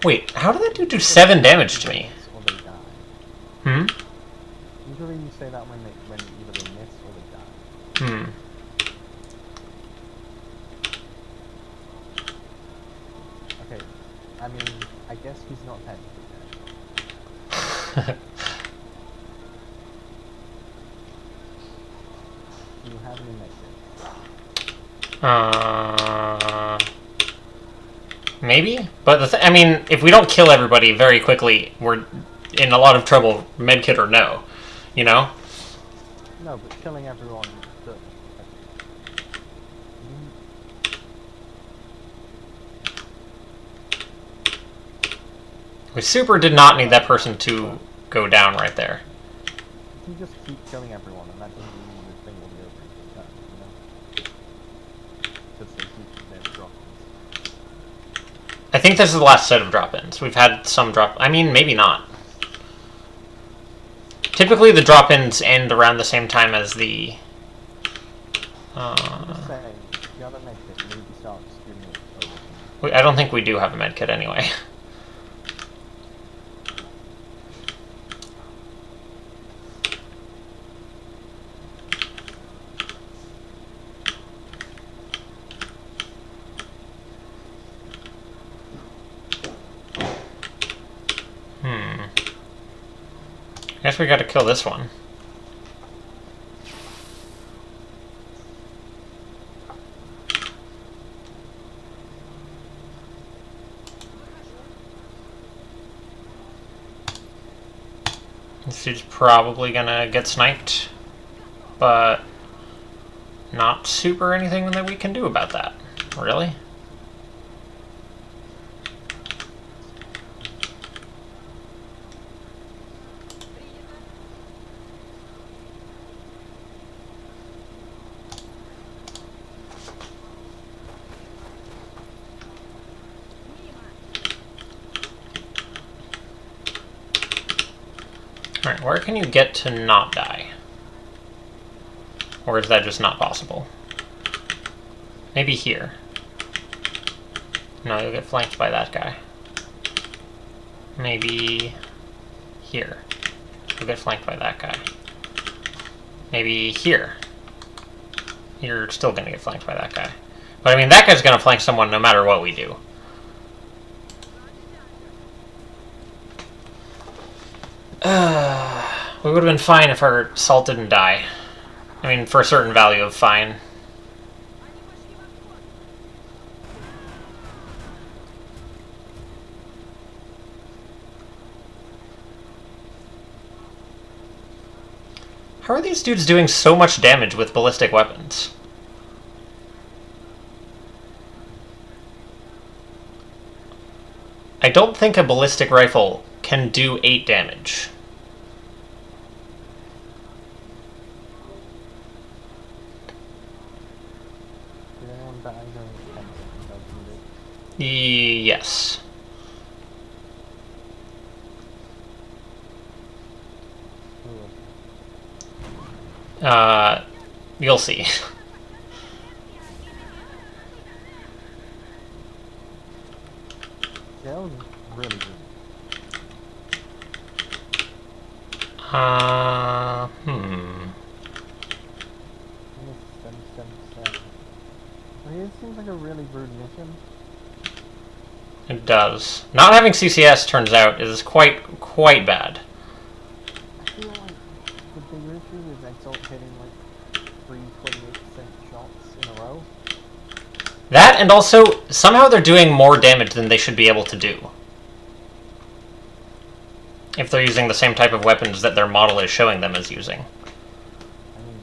Wait, how did that dude do 7 damage to me? Or they die. Hmm? Usually you say that when either they miss or they die. Hmm. Okay, I mean, I guess he's not technically dead. Do you have any medkits? Maybe? But I mean, if we don't kill everybody very quickly, we're in a lot of trouble, medkit or no. You know? No, but killing everyone... We super did not need that person to go down right there. You can just keep killing everyone, and that doesn't mean the thing will be over in time, you know? Because they keep their drop-ins. I think this is the last set of drop-ins. We've had some drop... I mean, maybe not. Typically, the drop-ins end around the same time as the... I'm just saying, if you have a medkit, maybe start shooting it over. I don't think we do have a medkit anyway. I guess we gotta kill this one. This dude's probably gonna get sniped, but not super anything that we can do about that. Really? Alright, where can you get to not die? Or is that just not possible? Maybe here. No, you'll get flanked by that guy. Maybe here. You'll get flanked by that guy. Maybe here. You're still going to get flanked by that guy. But I mean, that guy's going to flank someone no matter what we do. We would have been fine if our salt didn't die. I mean, for a certain value of fine. How are these dudes doing so much damage with ballistic weapons? I don't think a ballistic rifle can do 8 damage. Did anyone die during the 10 seconds I can do? Yes. You'll see. Yeah, that was really good. It seems like a really rude mission. It does. Not having CCS, turns out, is quite bad. I feel like the bigger issue is Exalt hitting like 3 28% shots in a row. That, and also, somehow they're doing more damage than they should be able to do. If they're using the same type of weapons that their model is showing them as using. I mean,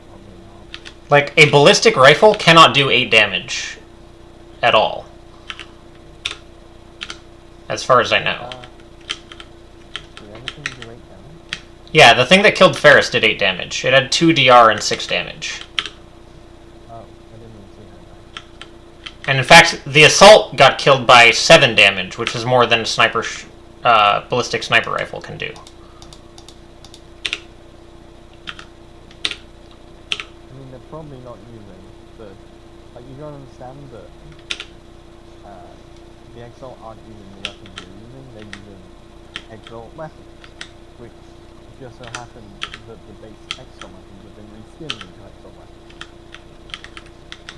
probably not. Like, a ballistic rifle cannot do 8 damage at all. As far as I know. Did anything do 8 damage? Yeah, the thing that killed Ferris did 8 damage. It had 2 DR and 6 damage. Oh, I didn't even see that. And in fact, the assault got killed by 7 damage, which is more than a sniper ballistic sniper rifle can do. I mean, they're probably not using the... Like, you gotta understand that the Exalt aren't using the weapons you're using, they're using Exalt weapons, which just so happen that the base Exalt weapons have been reskinned into Exalt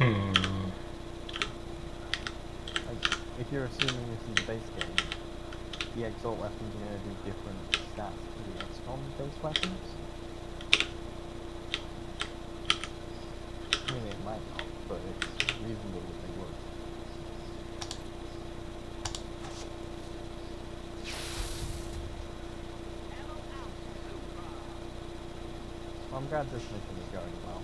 weapons. Like, if you're assuming this is a base game, the Exalt weapons are going to do different stats to the XCOM base weapons. I mean, it might not, but it's reasonable that they would. Well, I'm glad this mission is going well.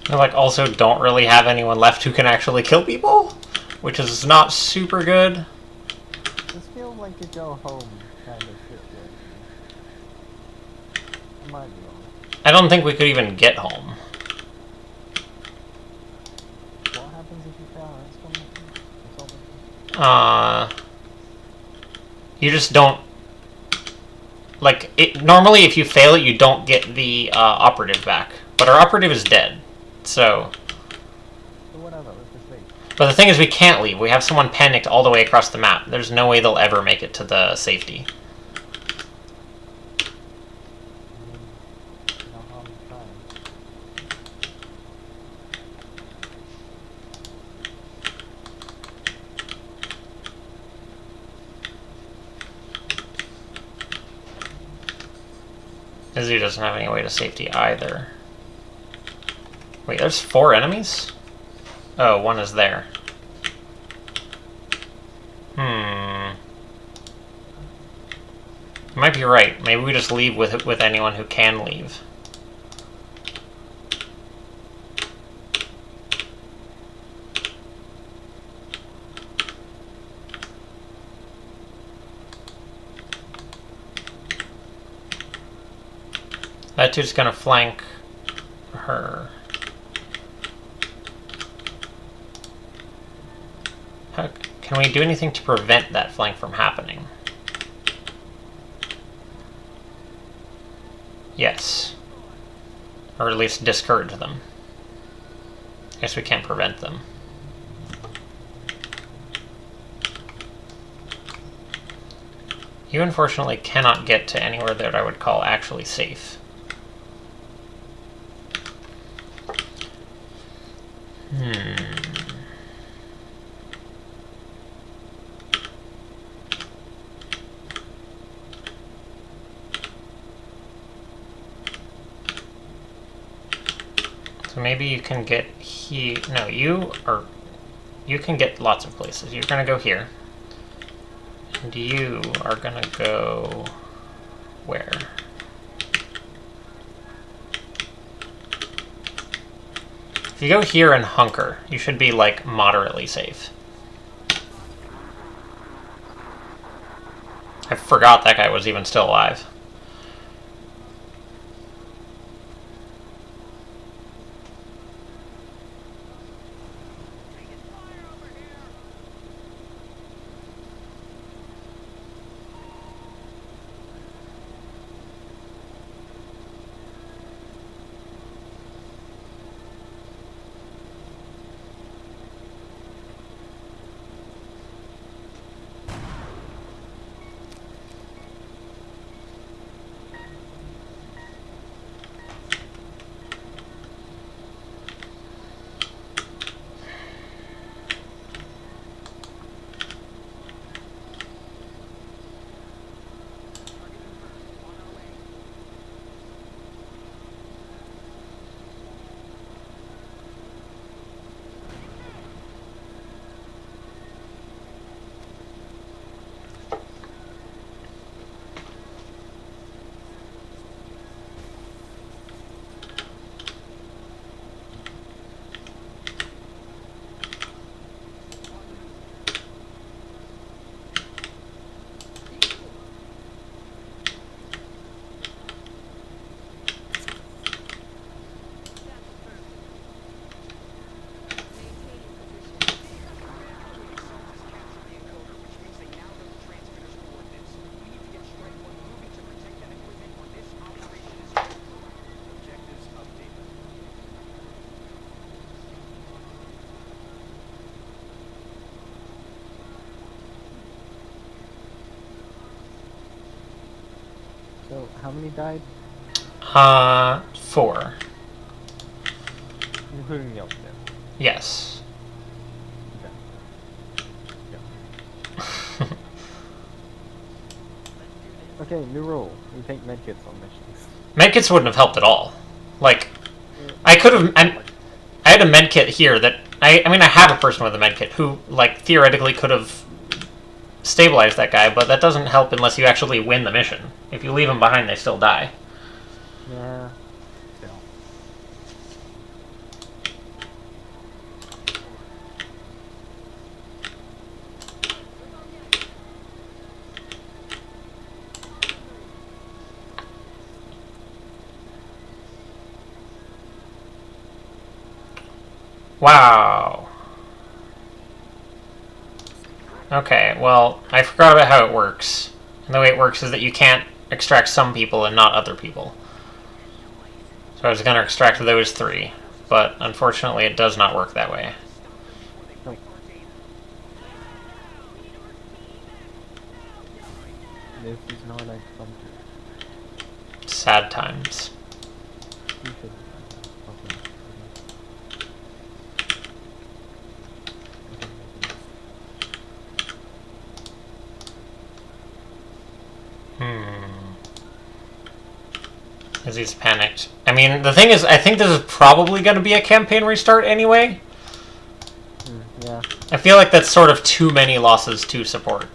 I like also don't really have anyone left who can actually kill people, which is not super good. This feels like a go home kind of situation. I might be wrong. I don't think we could even get home. What happens if you fail an XCOM mission? You just don't... Like, normally if you fail it, you don't get the operative back. But our operative is dead, so... So whatever, let's just leave. But the thing is, we can't leave. We have someone panicked all the way across the map. There's no way they'll ever make it to the safety. No harm in trying. Izzy doesn't have any way to safety either. Wait, there's 4 enemies? Oh, one is there. You might be right. Maybe we just leave with anyone who can leave. That dude's gonna flank her. Can we do anything to prevent that flank from happening? Yes. Or at least discourage them. I guess we can't prevent them. You unfortunately cannot get to anywhere that I would call actually safe. So maybe you can get here. No, you can get lots of places. You're gonna go here. And you are gonna go where? If you go here and hunker, you should be like moderately safe. I forgot that guy was even still alive. So, how many died? 4. Including the upstairs. Yes. Okay. Okay, new rule. We take medkits on missions. Medkits wouldn't have helped at all. Like, I could have... I had a medkit here that... I mean, I have a person with a medkit who, like, theoretically could have stabilized that guy, but that doesn't help unless you actually win the mission. If you leave them behind, they still die. Yeah. Still. Wow. Okay, well, I forgot about how it works. And the way it works is that you can't extract some people and not other people. So I was going to extract those 3, but unfortunately it does not work that way. Nope. This is not a country. Sad times. You should. Okay. Because he's panicked. I mean, the thing is, I think this is probably going to be a campaign restart anyway. Yeah. I feel like that's sort of too many losses to support.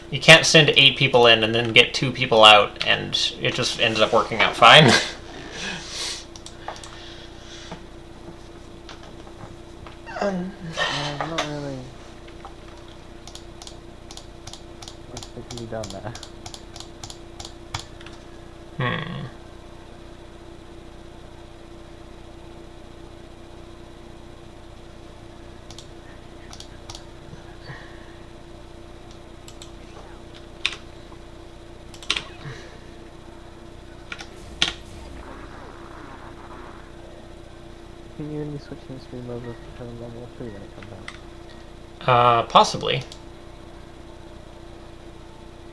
You can't send 8 people in and then get 2 people out, and it just ends up working out fine. Not really. What's to be done there? Can you only switch in stream over for Modern Warfare 3 when it comes out? Possibly.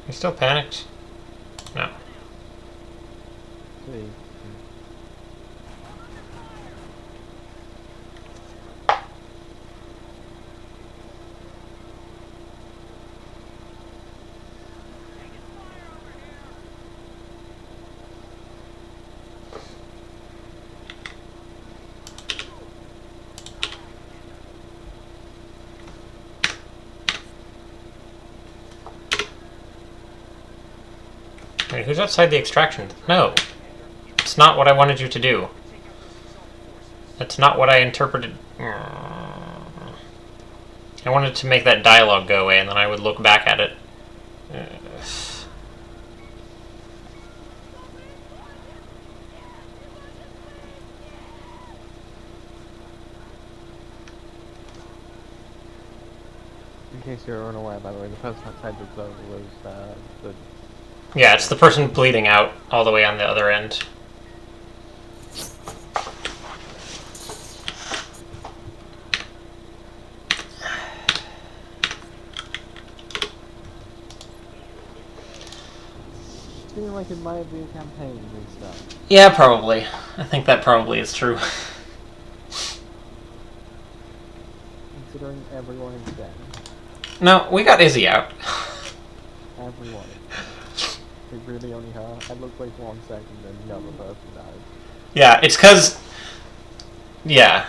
You still panicked? No. See. Wait, who's outside the extraction? No. It's not what I wanted you to do. That's not what I interpreted. I wanted to make that dialogue go away, and then I would look back at it. In case you're unaware, by the way, the person outside the zone was the... Yeah, it's the person bleeding out all the way on the other end. Feeling like it might be a campaign restart. Yeah, probably. I think that probably is true. Considering everyone is dead. No, we got Izzy out. Everyone. It really only her. I looked like 1 second and another person died. Yeah, it's because... Yeah.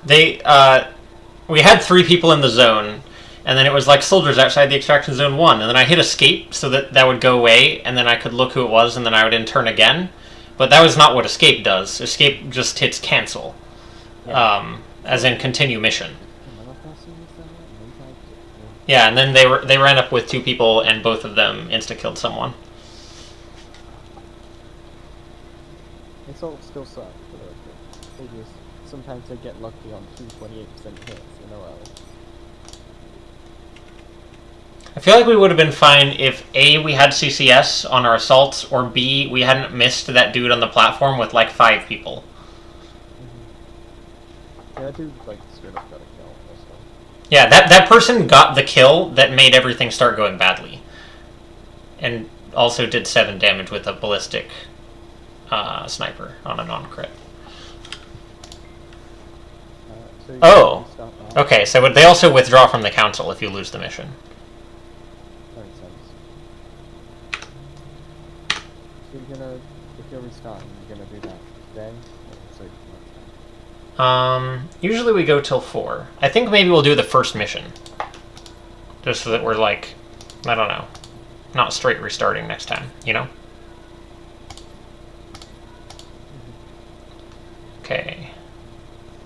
We had 3 people in the zone, and then it was like soldiers outside the extraction zone 1, and then I hit escape so that would go away, and then I could look who it was, and then I would in turn again. But that was not what escape does. Escape just hits cancel. Yeah. As in continue mission. Another person was there, and they died too. Yeah, and then they ran up with 2 people, and both of them insta-killed someone. It's all still suck, but they just sometimes they get lucky on 2 28% hits in a row. I feel like we would have been fine if A, we had CCS on our assaults, or B, we hadn't missed that dude on the platform with like 5 people. Yeah, that dude like straight up got a kill also. Yeah, that person got the kill that made everything start going badly. And also did 7 damage with a ballistic sniper on a non-crit. So Oh! Okay, so they also withdraw from the council if you lose the mission. That makes sense. So if you're restarting, you're gonna do that then? Or next time? Usually we go till 4. I think maybe we'll do the first mission. Just so that we're like, I don't know, not straight restarting next time, you know? Okay.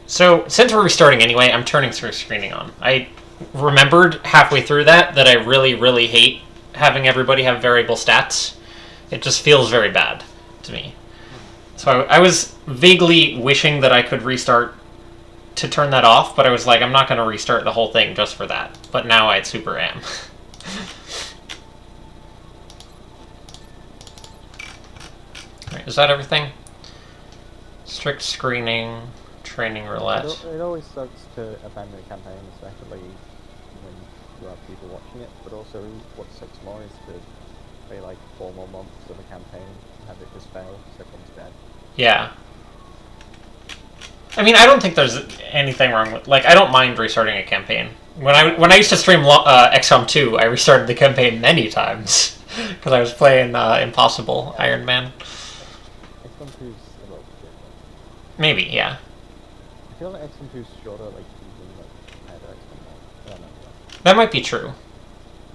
So, since we're restarting anyway, I'm turning through screening on. I remembered halfway through that I really, really hate having everybody have variable stats. It just feels very bad to me. So I was vaguely wishing that I could restart to turn that off, but I was like, I'm not going to restart the whole thing just for that. But now I super am. Right, is that everything? Strict screening, training roulette. It always sucks to abandon a campaign, especially when you have people watching it, but also what sucks more is to play like 4 more months of a campaign and have it just fail, so everyone's dead. Yeah. I mean, I don't think there's anything wrong with... Like, I don't mind restarting a campaign. When I used to stream XCOM 2, I restarted the campaign many times. Because I was playing Impossible Ironman. XCOM 2 is a little different. Maybe, yeah. I feel like XCOM 2 is shorter, like, even like, compared to XCOM 1. I don't know. That might be true.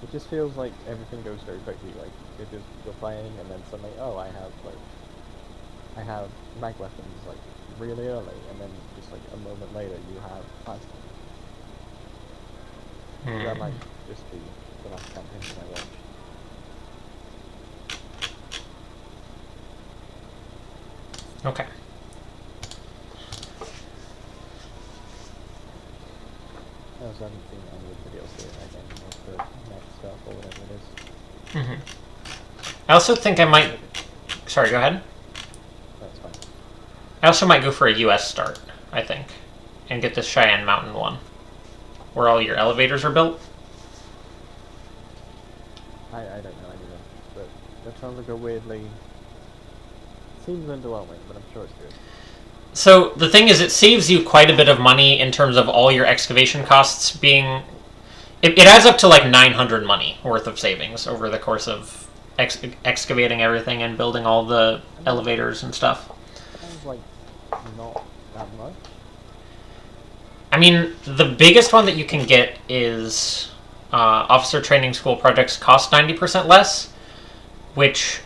It just feels like everything goes very quickly, like, you're playing, and then suddenly, oh, I have mag weapons, like, really early, and then just, like, a moment later, you have plasma. That might just be the last campaign that I watched. Okay. I also haven't seen any of the videos here again, or the next stuff, or whatever it is. I also think I might... Sorry, go ahead. I also might go for a US start, I think, and get this Cheyenne Mountain one, where all your elevators are built. I don't know anything, but that sounds like a weirdly... Seems underwhelming, but I'm sure it's good. So the thing is, it saves you quite a bit of money in terms of all your excavation costs being... It adds up to like 900 money worth of savings over the course of excavating everything and building all the elevators and stuff. Sounds like not that much. I mean, the biggest one that you can get is officer training school projects cost 90% less, which...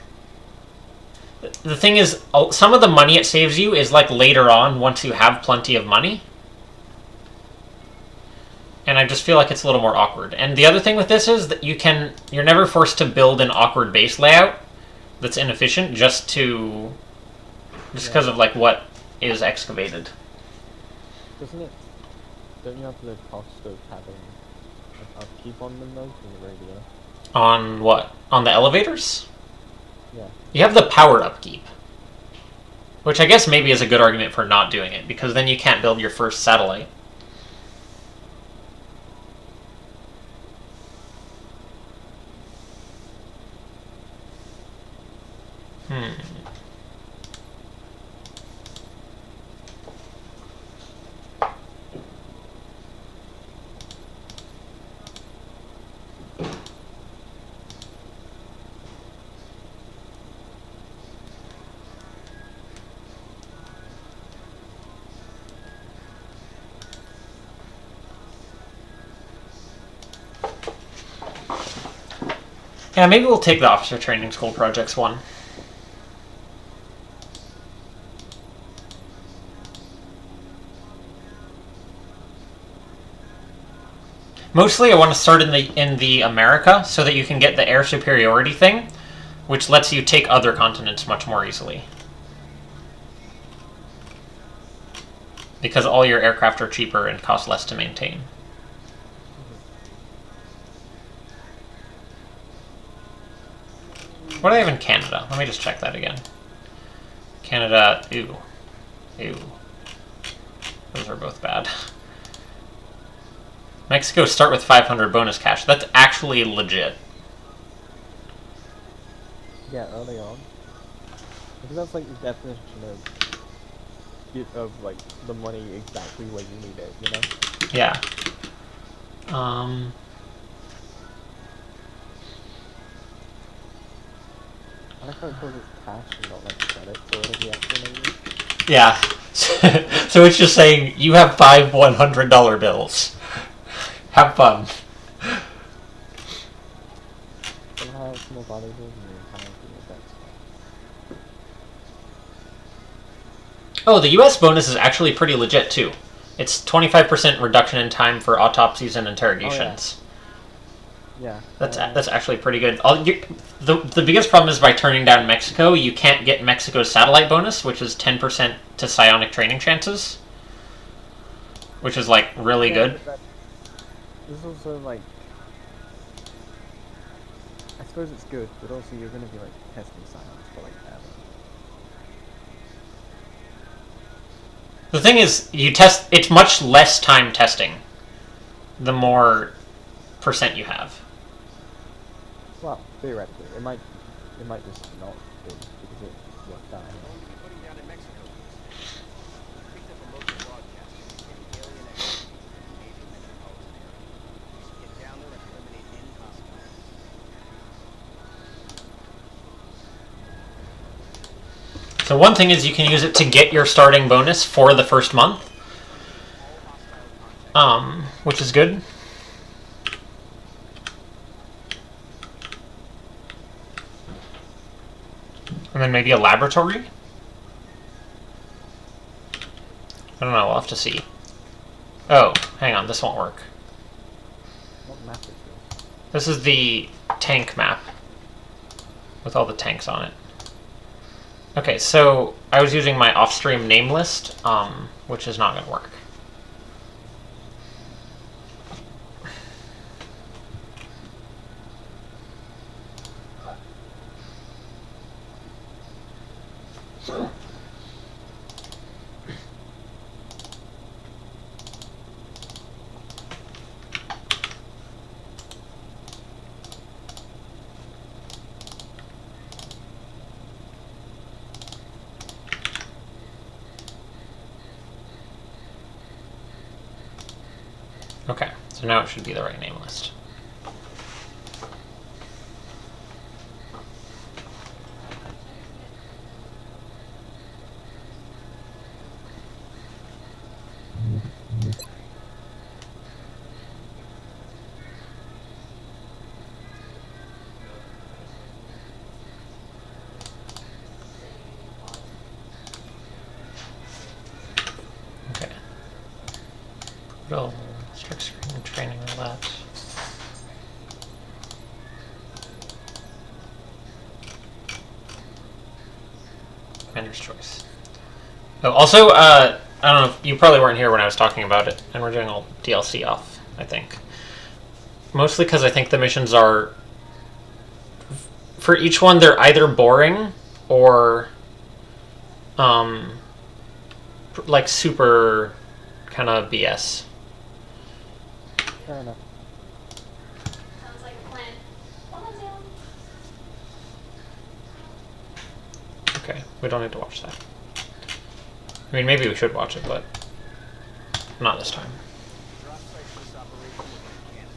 The thing is, some of the money it saves you is like later on once you have plenty of money. And I just feel like it's a little more awkward. And the other thing with this is that you're never forced to build an awkward base layout that's inefficient just because of like what is excavated. Don't you have the cost of having an upkeep on them though from the radio? On what? On the elevators? Yeah. You have the power upkeep. Which I guess maybe is a good argument for not doing it, because then you can't build your first satellite. Yeah, maybe we'll take the officer training school projects one. Mostly I want to start in the America so that you can get the air superiority thing, which lets you take other continents much more easily. Because all your aircraft are cheaper and cost less to maintain. What do they have in Canada? Let me just check that again. Canada, ew. Those are both bad. Mexico, start with 500 bonus cash. That's actually legit. Yeah, early on. Because that's like the definition of like the money exactly where you need it, you know? Yeah. I like how it calls it cash and not like credit or whatever the actual name is. Yeah. So it's just saying, you have 5 $100 bills. Have fun. Somehow it's more valuable than your entire defense. Oh, the US bonus is actually pretty legit, too. It's 25% reduction in time for autopsies and interrogations. Yeah. That's actually pretty good. The biggest problem is by turning down Mexico, you can't get Mexico's satellite bonus, which is 10% to psionic training chances. Which is, like, really good. This is also, like... I suppose it's good, but also you're going to be, like, testing science for, like, ever. The thing is, it's much less time testing the more percent you have. Well, theoretically, it might just not be because it worked out. So one thing is you can use it to get your starting bonus for the first month, which is good. And then maybe a laboratory? I don't know, we'll have to see. Oh, hang on, this won't work. What map is this? This is the tank map with all the tanks on it. Okay, so I was using my off-stream name list, which is not going to work. Okay, so now it should be the right name list. Okay. Brutal strict screen training roulette. Commander's choice. Oh, also, I don't know, you probably weren't here when I was talking about it, and we're doing all DLC off, I think. Mostly because I think the missions are... For each one, they're either boring or... like super kind of BS. Fair enough. Sounds like a plan. Well done, Salem. Okay, we don't need to watch that. I mean, maybe we should watch it, but not this time. Drop site for this operation was in Canada.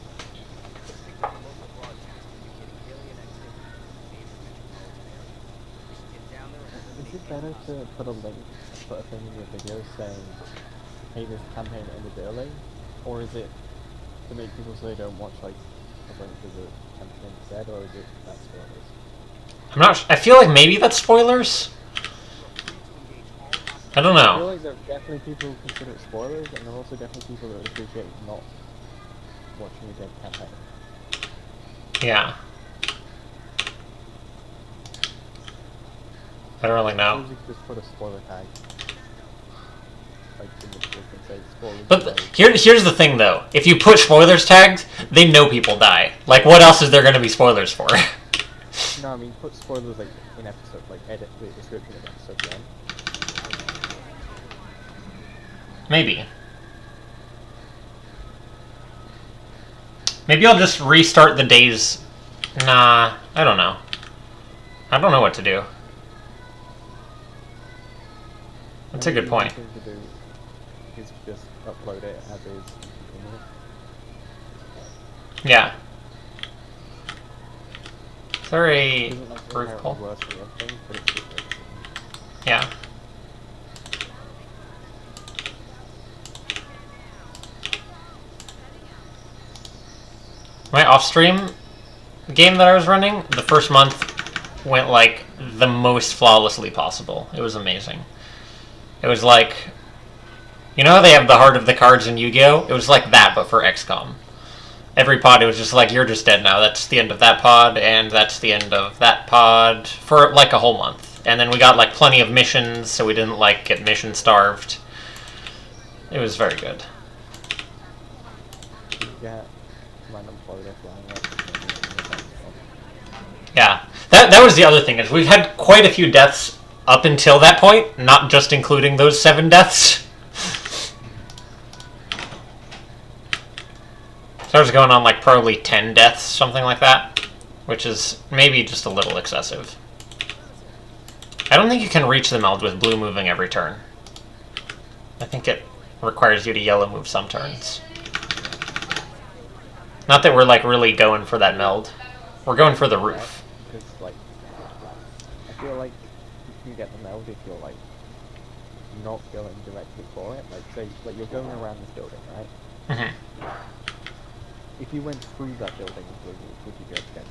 Picked up a local broadcast indicating alien activity in the neighboring metropolitan area. We should get down there and Is eliminate it better any to put a link, put a thing in your video saying, hey, this campaign ended early? Or is it to make people so they don't watch, like, a link to the campaign instead, or is it that spoilers? I'm not. I feel like maybe that's spoilers. I don't I feel know. like there are definitely people who consider it spoilers, and there are also definitely people that would appreciate not watching a dead campaign. Yeah. I don't really know. Suppose you could just put a spoiler tag, like in the description, say spoilers. But here's the thing, though. If you put spoilers tags, they know people die. Like, what else is there going to be spoilers for? No, I mean put spoilers like in episode, like edit the description of episode 1. Maybe. Maybe I'll just restart the days. Nah, I don't know. I don't know what to do. That's a good point. The thing to do is just upload it as is. Yeah. Is there a Isn't like roof inherently pole? worse for everything, but it's just like, Yeah. My off-stream game that I was running, the first month went like the most flawlessly possible. It was amazing. It was like, you know how they have the heart of the cards in Yu-Gi-Oh? It was like that, but for XCOM. Every pod, it was just like, you're just dead now. That's the end of that pod, and that's the end of that pod, for like a whole month. And then we got like plenty of missions, so we didn't like get mission starved. It was very good. you get random spoiler flying up. Yeah, that was the other thing, is we've had quite a few deaths up until that point, not just including those 7 deaths. So I was going on like probably 10 deaths, something like that, which is maybe just a little excessive. I don't think you can reach the meld with blue moving every turn. I think it requires you to yellow move some turns. Not that we're like really going for that meld. We're going for the roof. Because like, I feel like you can get the meld if you're like not going directly for it. Like say, like you're going around this building, right? Hmm. If you went through that building, would you be able to get it?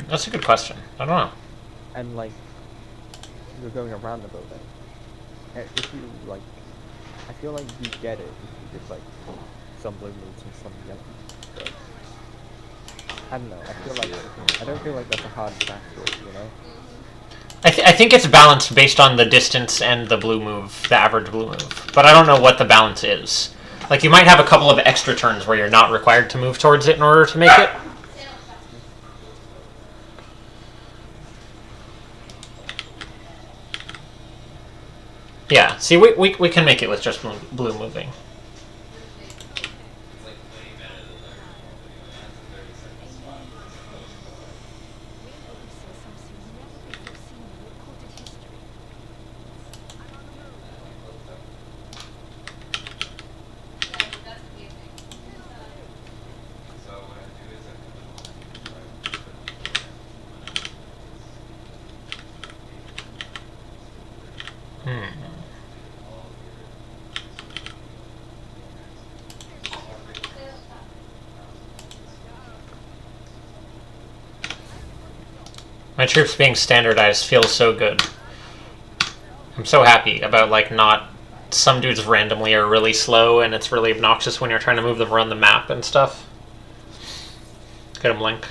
That's a good question. I don't know. And like, you're going around the building. If you like, I feel like you get it if you just like some blue moves and some yellow. But, I don't know. I don't feel like that's a hard factor, you know. I think it's balanced based on the distance and the blue move, the average blue move. But I don't know what the balance is. Like, you might have a couple of extra turns where you're not required to move towards it in order to make it. Yeah, see, we can make it with just blue moving. My troops being standardized feels so good. I'm so happy about, like, not... Some dudes randomly are really slow, and it's really obnoxious when you're trying to move them around the map and stuff. Get him, Link.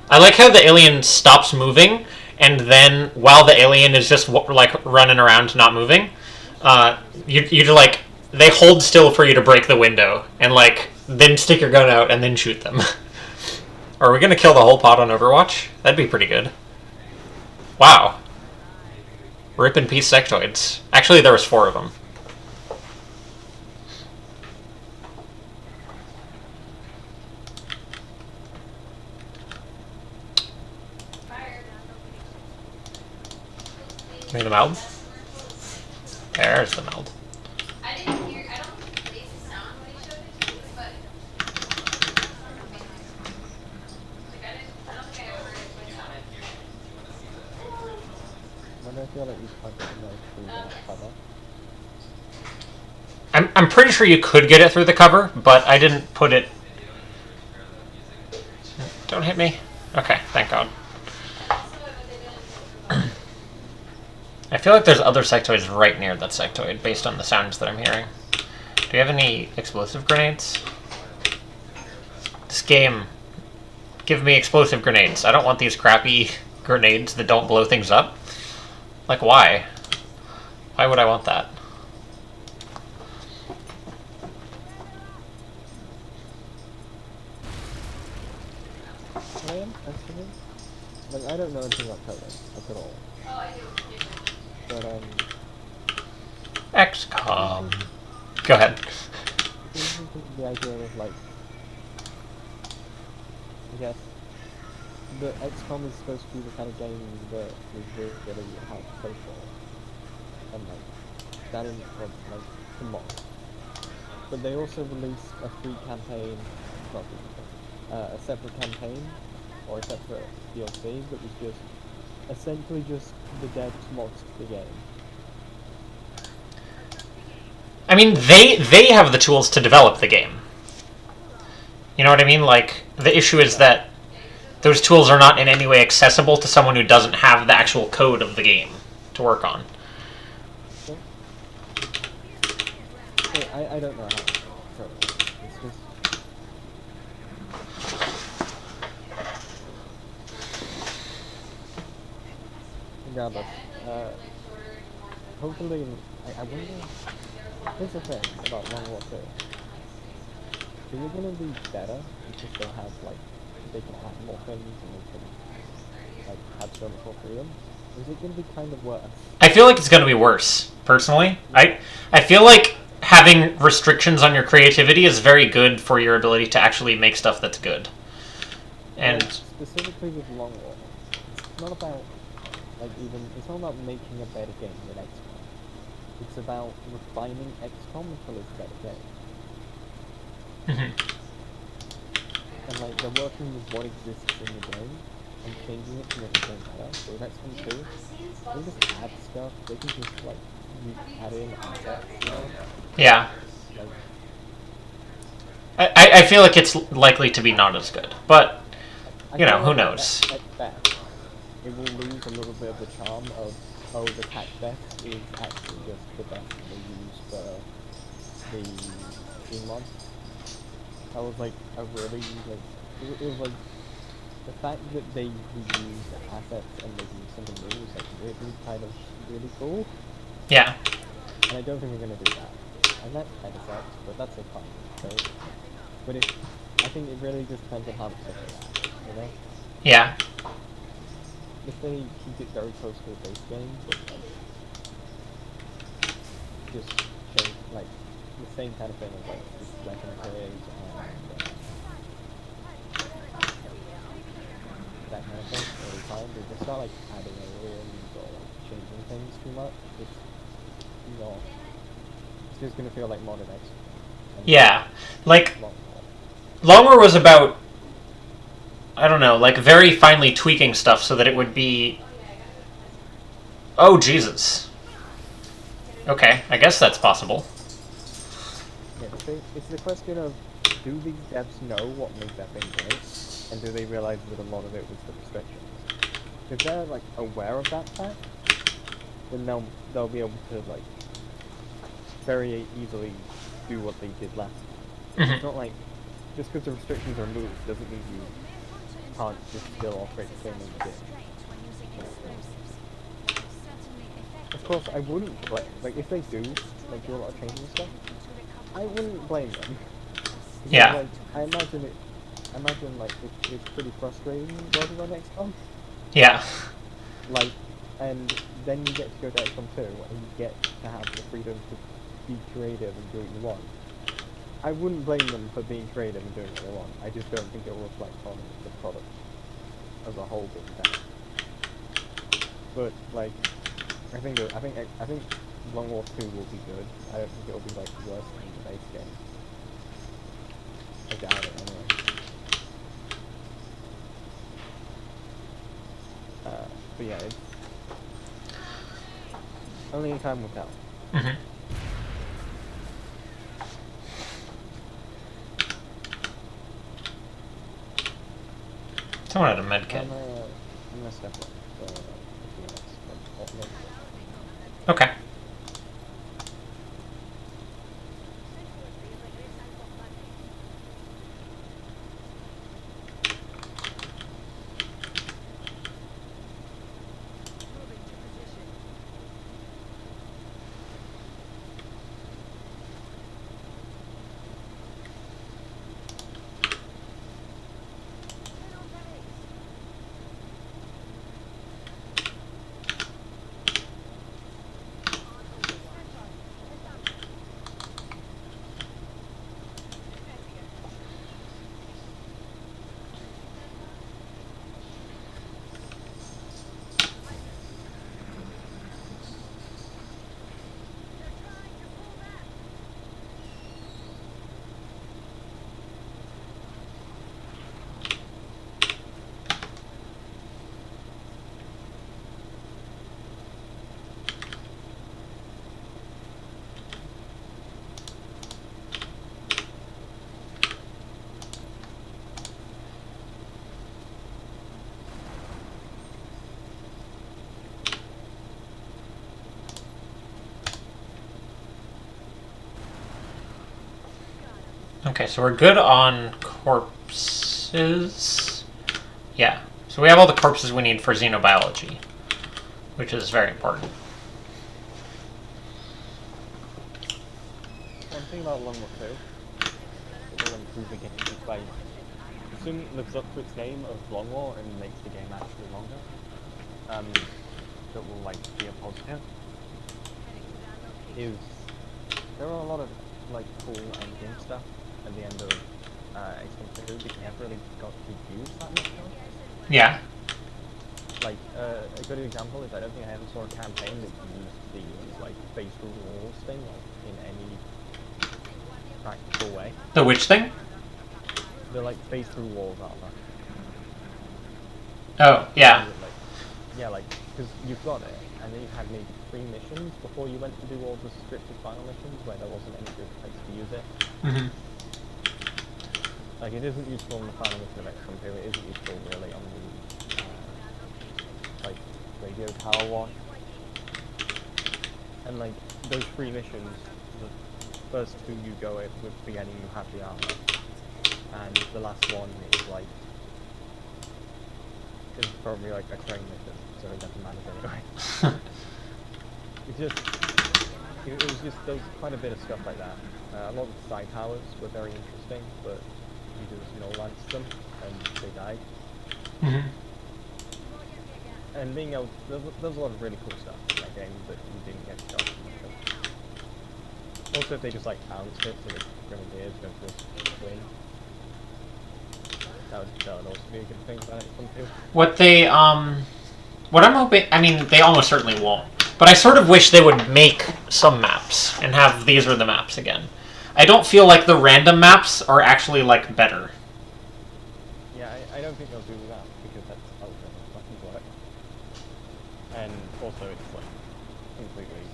I like how the alien stops moving, and then while the alien is just like running around not moving, you like they hold still for you to break the window, and like then stick your gun out and then shoot them. Are we gonna kill the whole pod on Overwatch? That'd be pretty good. Wow. Rip in peace sectoids. Actually, there was 4 of them. Give me the meld. There's the meld. I didn't hear. I don't think he plays the sound when he showed it to me, but like I don't think I ever heard it play sound. When I feel like you can't get the knife through the cover. I'm pretty sure you could get it through the cover, but I didn't put it... Don't hit me. Okay, thank God. I feel like there's other sectoids right near that sectoid, based on the sounds that I'm hearing. Do you have any explosive grenades? This game, give me explosive grenades. I don't want these crappy grenades that don't blow things up. Like, why? Why would I want that? I am actually. Like, I don't know anything about coding, like at all. Oh, I do. But XCOM. Go ahead. the idea of like, I guess, the XCOM is supposed to be the kind of game that is really hard to play for, and like that is like the mod. But they also released a free campaign, not free campaign, a separate campaign or a separate DLC that was just essentially just the devs mods to the game. I mean, they have the tools to develop the game. You know what I mean? Like, the issue is that those tools are not in any way accessible to someone who doesn't have the actual code of the game to work on. So, I don't know how to code it. It's just... Regardless, hopefully, I wonder... Here's the thing about World War 2. Is it going to be better because they'll have, like, they can add more things and they can, like, have so much more freedom? Or is it going to be kind of worse? I feel like it's going to be worse, personally. I feel like having restrictions on your creativity is very good for your ability to actually make stuff that's good. And Like, specifically with Long War, it's not about, like, it's not about making a better game than XCOM. It's about refining XCOM until it's a better game. And like they're working with what exists in the game and changing it to make the game better. So with XCOM 2, they just add stuff, they can just like add in assets, you know? yeah. Like, I feel like it's likely to be not as good. But, you know, feel who like knows? At best, it will lose a little bit of the charm of, oh, the tac vest is actually just the best they use for the team mod. That was like a really, like, it was like, the fact that they reuse assets and they use something new is like really kind of really cool. Yeah. And I don't think we're gonna do that. And that kind of sucks, but that's a fun. So, but I think it really just depends on how the stuff is, you know? Yeah. If they keep it very close to the base game, but like, just change, like, the same kind of thing as like, just weapon players and that kind of thing every time. They just start like adding aliens or like changing things too much. It's, you know, it's just gonna feel like modern X. Yeah. Like, Long Long War was about, I don't know, like very finely tweaking stuff so that it would be... Oh, Jesus. Okay, I guess that's possible. Yeah, it's the question of do these devs know what made that thing great, and do they realize that a lot of it was the restrictions? If they're like aware of that fact, then they'll be able to like very easily do what they did last time. It's not like just because the restrictions are removed doesn't mean you can't just still operate the same way you did. Of course, I wouldn't like if they do like do a lot of changes and stuff. I wouldn't blame them. Because, Yeah. like, I imagine like it's pretty frustrating working on XCOM. Yeah. Like, and then you get to go to XCOM 2 and you get to have the freedom to be creative and do what you want. I wouldn't blame them for being creative and doing what they want. I just don't think it will reflect on the product as a whole being better. But like, I think Long War 2 will be good. I don't think it will be like worse than the base game. I doubt it anyway. But yeah, it's only time will tell. Mhm. Someone had a med kit. I'm gonna step up for a few minutes. Okay. Okay, so we're good on corpses. Yeah. So we have all the corpses we need for xenobiology, which is very important. One thing about Long War 2 that will improve the game is by assuming it lives up to its name of Long War and makes the game actually longer. That will like be a positive. Is there are a lot of like cool endgame stuff at the end of XCOM 2 that you never really got to use that much of. Yeah. Like a good example is I don't think I ever saw a campaign that used the like face through walls thing like in any practical way. The which thing? The like face through walls armor. Oh, yeah. Like, yeah, like because you've got it, and then you had maybe 3 missions before you went to do all the scripted final missions where there wasn't any good place to use it. Mm-hmm. Like it isn't useful in the final mission of XCOM 2. It isn't useful really on the like radio tower one. And like those 3 missions, the first 2 you go with beginning you have the armor, and the last one is like is probably like a train mission, so it doesn't matter anyway. It was just there was quite a bit of stuff like that. A lot of the side towers were very interesting, but you just lanced them and they died. Mm-hmm. And being able, there's a lot of really cool stuff in that game that you didn't get to show. Also, if they just like bounced it, so the grenadiers go to a swing. That would also be a good thing about it. What I'm hoping, I mean, they almost certainly won't, but I sort of wish they would make some maps and have these are the maps again. I don't feel like the random maps are actually like better. Yeah, I don't think they'll do that because that's how it fucking work. And also, it's like completely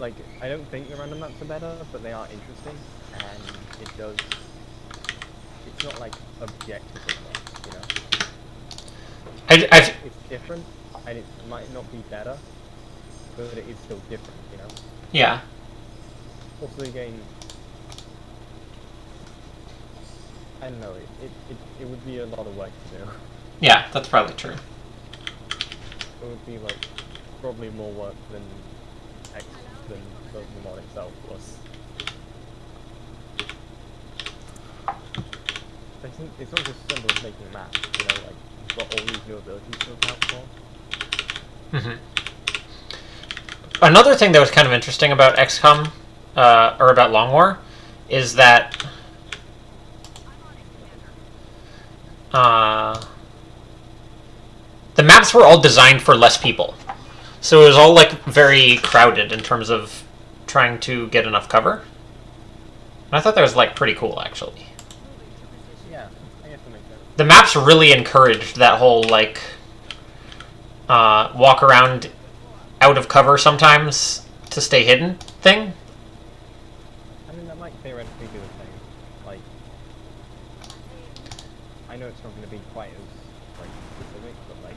like, I don't think the random maps are better, but they are interesting, and it does. It's not like objectively worse, you know. It's different, and it might not be better, but it is still different, you know. Yeah. Also, again, I don't know. It would be a lot of work to do. Yeah, that's probably true. It would be like probably more work than the mod itself was. It's not just as simple as making a map, you know, like you've got all these new abilities to account for. Mm-hmm. Another thing that was kind of interesting about XCOM, or about Long War, is that the maps were all designed for less people. So it was all like very crowded in terms of trying to get enough cover. And I thought that was like pretty cool, actually. Yeah, I guess that makes sense. The maps really encouraged that whole like walk around out of cover sometimes to stay hidden thing. I mean, that might theoretically be the thing. Like, I know it's not going to be quite as like specific, but like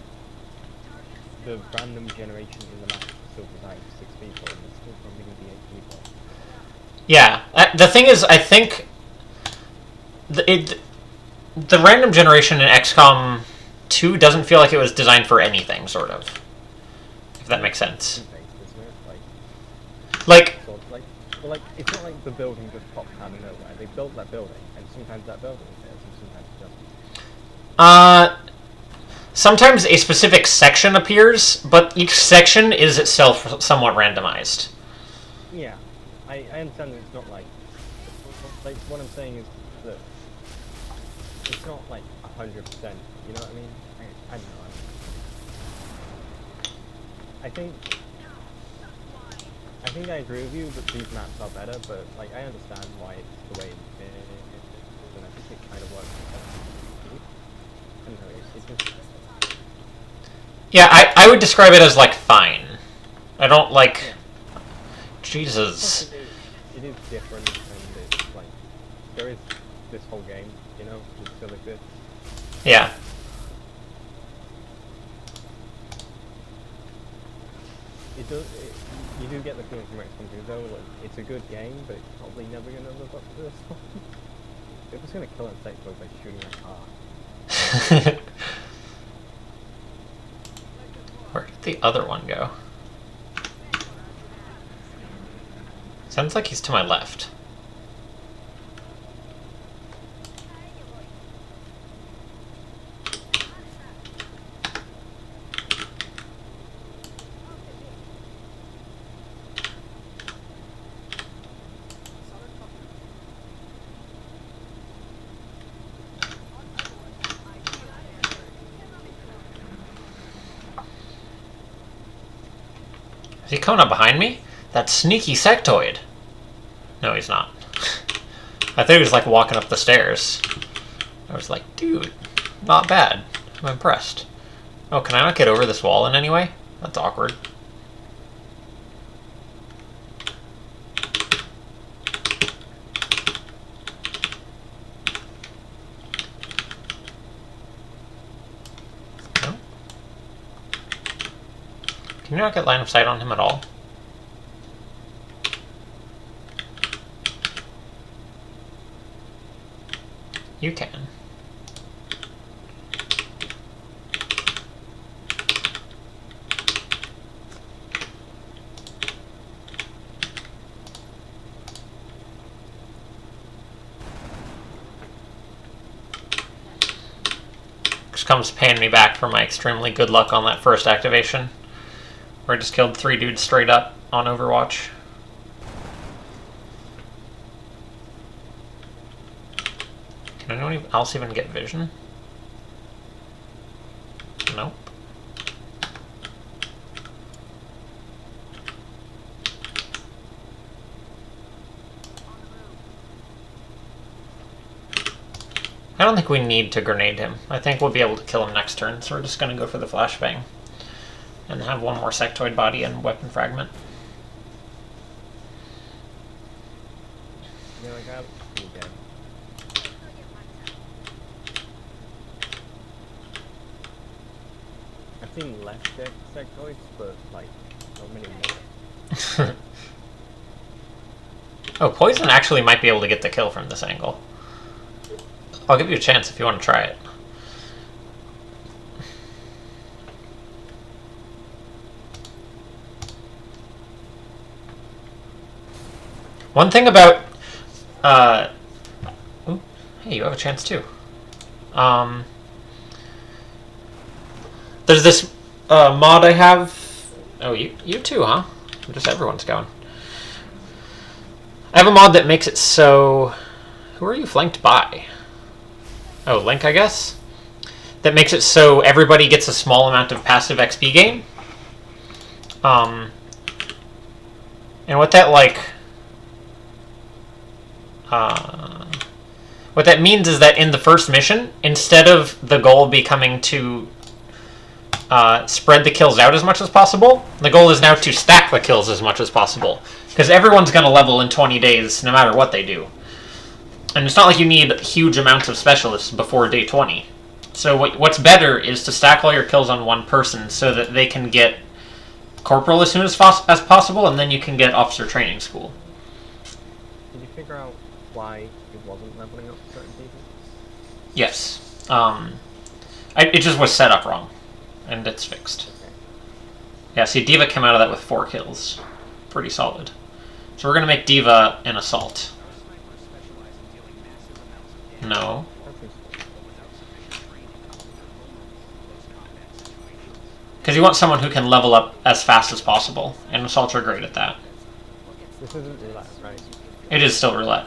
the random generation in the map is still designed for 6 people, and it's still probably going to be 8 people. Yeah, the thing is, I think the random generation in XCOM 2 doesn't feel like it was designed for anything, sort of. If that makes sense. Based, isn't it? Like, Sort of like, well, like it's not like the building just popped out of nowhere. They built that building, and sometimes that building appears, and sometimes it doesn't. sometimes a specific section appears, but each section is itself somewhat randomized. Yeah, I understand that it's not like what I'm saying is that it's not like 100%. You know what I mean? I don't know. I think I agree with you that these maps are better, but like I understand why it's the way it is, and I think it kind of works. I don't know. It's just Yeah, I would describe it as like fine. I don't like. Jesus. it is different, and it's like there is this whole game, you know, it still exists. Yeah. You do get the feeling from XCOM 2 though, like it's a good game, but it's probably never gonna live up to this one. It was gonna kill insectoid by shooting a car. Where did the other one go? Sounds like he's to my left. Is he coming up behind me? That sneaky sectoid. No, he's not. I thought he was like walking up the stairs. I was like, dude, not bad. I'm impressed. Oh, can I not get over this wall in any way? That's awkward. No? Can you not get line of sight on him at all? You can. Just comes paying me back for my extremely good luck on that first activation, where I just killed 3 dudes straight up on Overwatch. Can anyone else even get vision? Nope. I don't think we need to grenade him. I think we'll be able to kill him next turn, so we're just going to go for the flashbang. And have one more sectoid body and weapon fragment. Yeah, like I haven't seen again. I've seen less sectoids, but like not many more. Oh, Poison actually might be able to get the kill from this angle. I'll give you a chance if you want to try it. One thing about... ooh, hey, you have a chance too. There's this mod I have... Oh, you too, huh? Just everyone's going. I have a mod that makes it so... Who are you flanked by? Oh, Link, I guess? That makes it so everybody gets a small amount of passive XP gain. And what that, like... what that means is that in the first mission, instead of the goal becoming to spread the kills out as much as possible, the goal is now to stack the kills as much as possible. Because everyone's going to level in 20 days no matter what they do. And it's not like you need huge amounts of specialists before day 20. So what's better is to stack all your kills on one person so that they can get corporal as soon as possible, and then you can get officer training school. Did you figure out why it wasn't leveling up certain people? Yes. It just was set up wrong. And it's fixed. Okay. Yeah, see, D.Va came out of that with 4 kills. Pretty solid. So we're going to make D.Va an assault. No. Because you want someone who can level up as fast as possible, and assaults are great at that. This isn't roulette, right? It is still roulette.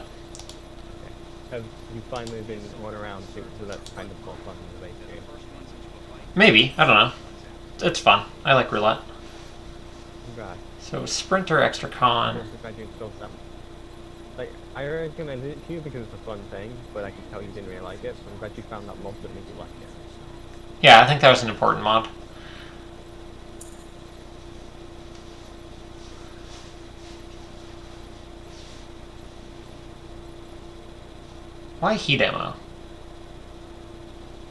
Have you finally been one around so that's kind of more fun in the base game? Maybe. I don't know. It's fun. I like roulette. Right. So Sprinter, Extra Con. If I do still some. Like, I recommended it to you because it's a fun thing, but I could tell you didn't really like it, so I'm glad you found that mod that made you like it. Yeah, I think that was an important mod. Why heat ammo?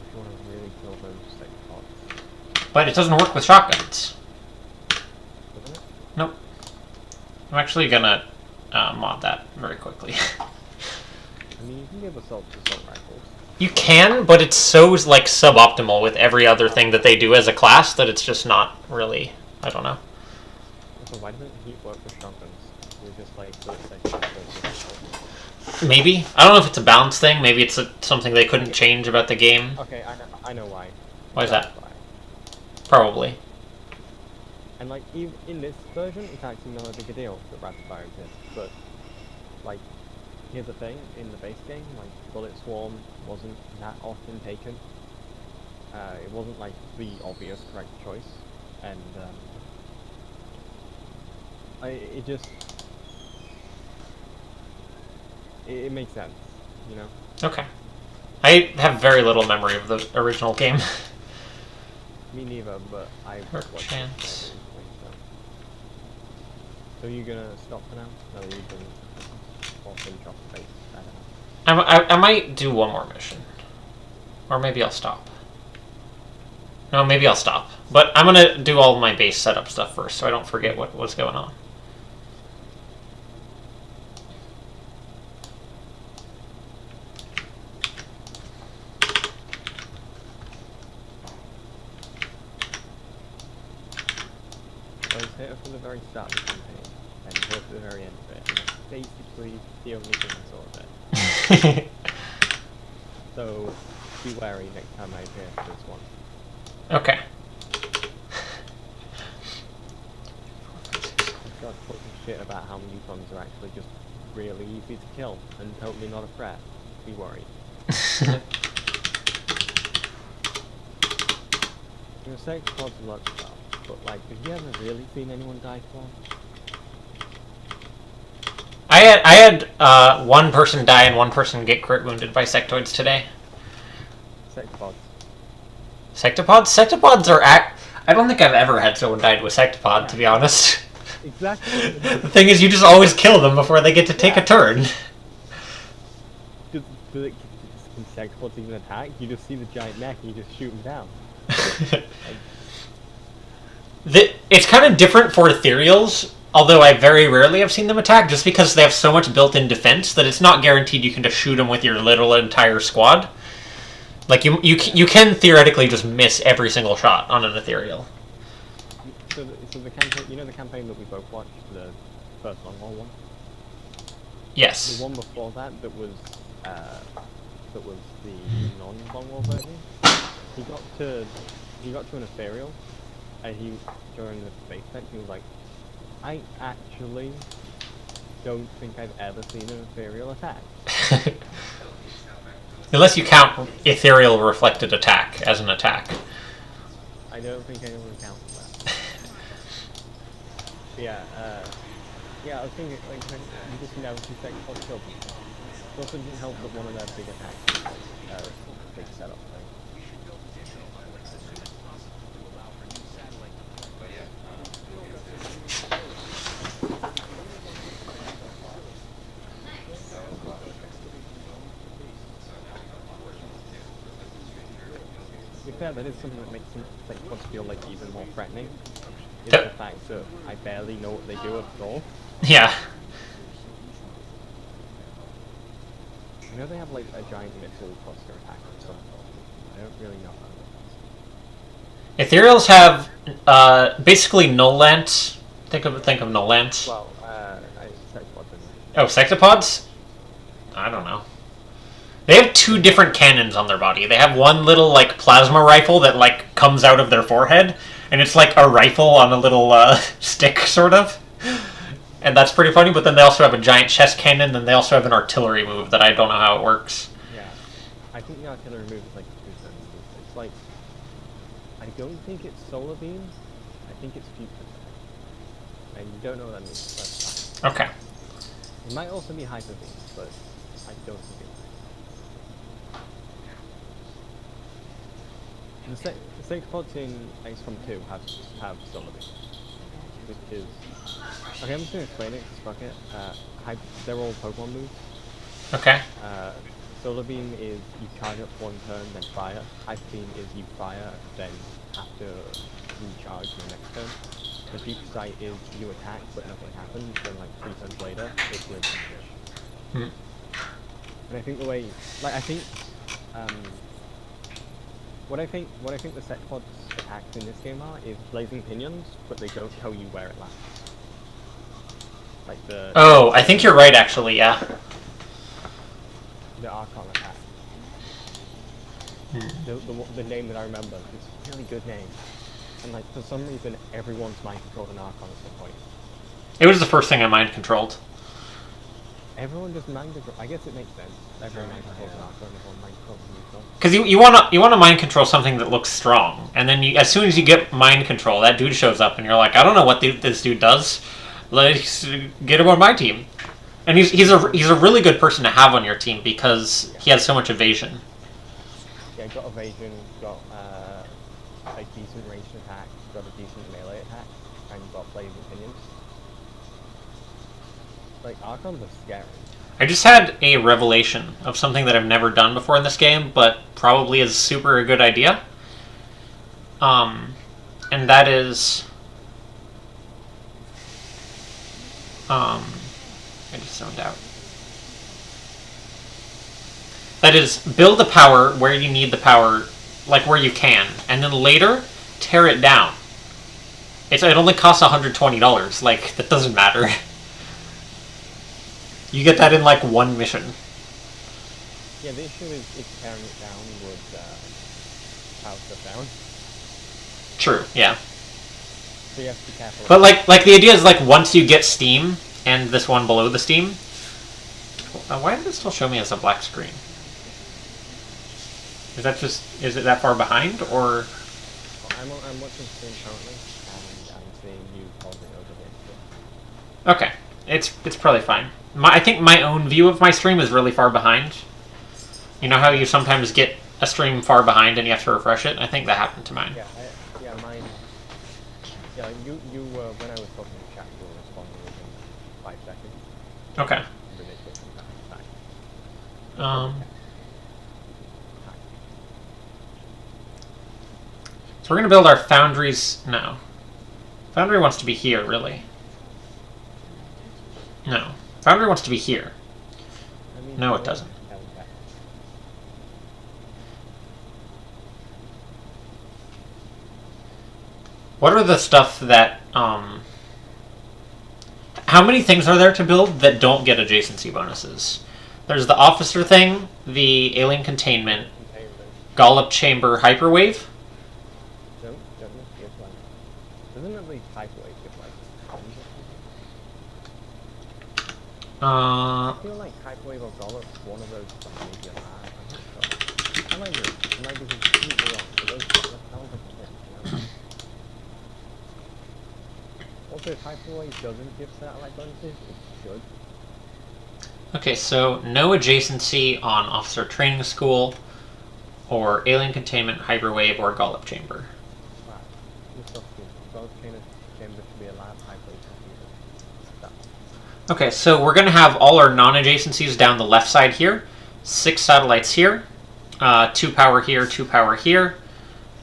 If you want to really kill those sick pods. But it doesn't work with shotguns. Doesn't it? Nope. I'm actually gonna mod that very quickly. I mean, you can give assault rifles. You can, but it's so like suboptimal with every other thing that they do as a class that it's just not really. I don't know. Also, why doesn't heat work with shotguns? You're just like, so it's like Maybe. I don't know if it's a balance thing. Maybe it's something they couldn't change about the game. okay, I know why. Why is that? Why. Probably. And like, even in this version, it's actually not a big a deal that rapid fire exists, but like, here's the thing, in the base game, like, Bullet Swarm wasn't that often taken. It wasn't like the obvious correct choice, and it just, it makes sense, you know? Okay. I have very little memory of the original game. Me neither, but I Hurt watched chance. it. So you gonna stop for now? No, you can also drop the base. I don't know. I might do one more mission. Or maybe I'll stop. No, maybe I'll stop. But I'm gonna do all of my base setup stuff first so I don't forget what's going on. So it's here from the very start of the campaign, and here to the very end of it, and that's basically the only thing I saw of it. So, be wary next time I appear for this one. Okay. I've got talking shit about how mutons are actually just really easy to kill, and totally not a threat. Be worried. Your sex pods look stuff, but like, have you ever really seen anyone die for? I had one person die and one person get crit wounded by sectoids today. Sex pods. Sectopods? Sectopods are I don't think I've ever had someone died with sectopod, to be honest. Exactly. The thing is, you just always kill them before they get to take a turn. do it consecutive even attack? You just see the giant neck and you just shoot him down. It's kind of different for ethereals, although I very rarely have seen them attack, just because they have so much built-in defense that it's not guaranteed you can just shoot them with your little entire squad. Like, you can theoretically just miss every single shot on an ethereal. So the campaign, you know the campaign that we both watched, the first long one? Yes. The one before that was the non-long war version. He got to an ethereal, and during the space tech, he was like, I actually don't think I've ever seen an ethereal attack. Unless you count ethereal reflected attack as an attack. I don't think anyone counts that. Yeah, I was thinking, like, you just never see second plus kill people. It also didn't help that one of their big attacks was a big setup thing. To be fair, that is something that makes second plus feel like even more threatening. Is the fact that I barely know what they do at all. Yeah. I know they have like a giant missile cluster attack or something. I don't really know how it Ethereals have basically null lance. Think of null lance. Well, Sexpods in Oh, sexapods? I don't know. They have two different cannons on their body. They have one little like plasma rifle that like comes out of their forehead, and it's like a rifle on a little stick, sort of. And that's pretty funny, but then they also have a giant chest cannon, and they also have an artillery move that I don't know how it works. Yeah. I think the artillery move is like it's like, I don't think it's solar beam, I think it's future. And you don't know what that means, that's fine. Okay. It might also be hyper beam, but I don't think it's the Sexpods in XCOM 2 have solar beam, which is... Okay, I'm just going to explain it, because fuck it. They're all Pokemon moves. Okay. Solar Beam is you charge up one turn, then fire. Hyper Beam is you fire, then have to recharge the next turn. The Future Sight is you attack, but nothing happens, then like 3 turns later, it's your turn. And I think the way... Like, I think... What I think the Sexpods attacks in this game are is Blazing Pinions, but they don't tell you where it lands. Like the... Oh, I think you're right, actually, yeah. The Archon attack. The name that I remember, it's a really good name. And like, for some reason, everyone's mind controlled an Archon at some point. It was the first thing I mind controlled. Everyone just mind control. I guess it makes sense. Everyone mind controls an Archon, everyone mind controls a neutral. Because you wanna mind control something that looks strong, and then as soon as you get mind control, that dude shows up, and you're like, I don't know what this dude does. Let's get him on my team. And he's a really good person to have on your team because he has so much evasion. Yeah, got evasion, got a decent ranged attack, got a decent melee attack, and got blazing opinions. Like, Archons are scary. I just had a revelation of something that I've never done before in this game, but probably is super a good idea. And that is... I just zoned out. That is, build the power where you need the power, like where you can, and then later, tear it down. It only costs $120, like, that doesn't matter. You get that in, like, one mission. Yeah, the issue is if tearing it down would power stuff down. True, yeah. So you have to be careful. But, like the idea is, like, once you get Steam, and this one below the Steam... why did it still show me as a black screen? Is it that far behind, or...? I'm watching Steam currently, and I'm seeing you pausing over the Okay, it's probably fine. I think my own view of my stream is really far behind. You know how you sometimes get a stream far behind and you have to refresh it? I think that happened to mine. Yeah, mine... Yeah, you when I was talking to chat, you were responding within 5 seconds. Okay. Ridiculous. So we're going to build our foundries. No. Foundry wants to be here, really. No. Foundry wants to be here. I mean, No, it doesn't. Okay. What are the stuff that, how many things are there to build that don't get adjacency bonuses? There's the officer thing, the alien containment, Containment. Gollop chamber hyperwave. Don't give like. Doesn't at least hyperwave give like tons of Uh, I feel like hyperwave or Gollop is one of those that maybe a lab. I'm not sure. I might be completely wrong. But those that sounds like a hit, you know? Also, if hyperwave doesn't give satellite bonuses, it should. okay, so no adjacency on officer training school, or alien containment, hyperwave, or Gollop chamber. Wow. This stuff's good. Gollop chamber should be a lab, hyperwave should be a that. Okay, so we're going to have all our non-adjacencies down the left side here. 6 satellites here. 2 power here, 2 power here.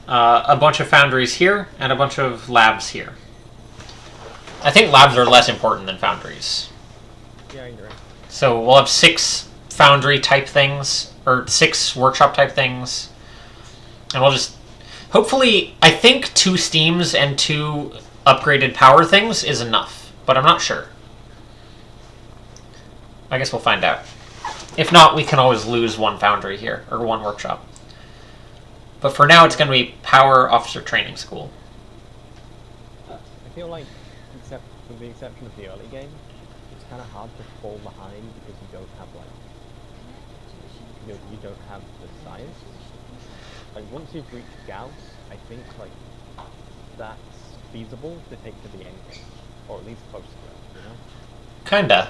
A bunch of foundries here, and a bunch of labs here. I think labs are less important than foundries. Yeah, I agree. So we'll have 6 foundry type things, or 6 workshop type things. And we'll just... Hopefully, I think 2 steams and 2 upgraded power things is enough. But I'm not sure. I guess we'll find out. If not, we can always lose 1 foundry here, or 1 workshop. But for now, it's going to be Power Officer Training School. I feel like, except with the exception of the early game, it's kind of hard to fall behind because you don't have like, you don't have the science. Like once you've reached Gauss, I think like that's feasible to take to the end game, or at least close to it. You know, Kinda.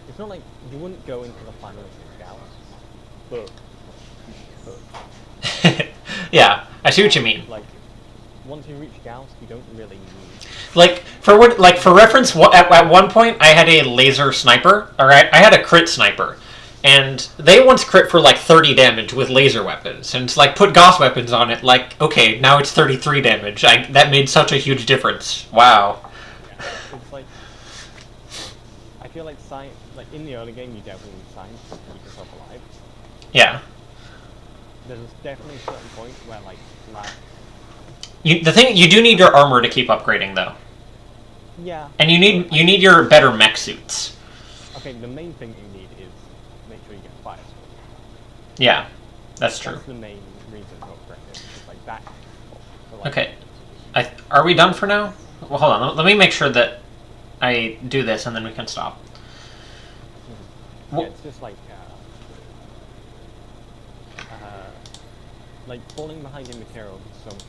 it's not like you wouldn't go into the finals with Gauss, but Yeah, I see what you mean. like once you reach Gauss, you don't really need. Like for reference, at one point I had a laser sniper. All right, I had a crit sniper, and they once crit for like 30 damage with laser weapons. And it's like put Gauss weapons on it. Like okay, now it's 33 damage. That made such a huge difference. Wow. It's like I feel like science, like in the early game, you definitely need science to keep yourself alive. Yeah. There's definitely a certain point where like The thing you do need your armor to keep upgrading though, yeah, and you need your better mech suits. okay, the main thing you need is make sure you get fire sword. Yeah, that's true. That's the main reason to upgrade it. It's like that. Okay, are we done for now? Well, hold on. Let me make sure that I do this, and then we can stop. Yeah, it's just like falling behind in materials is so much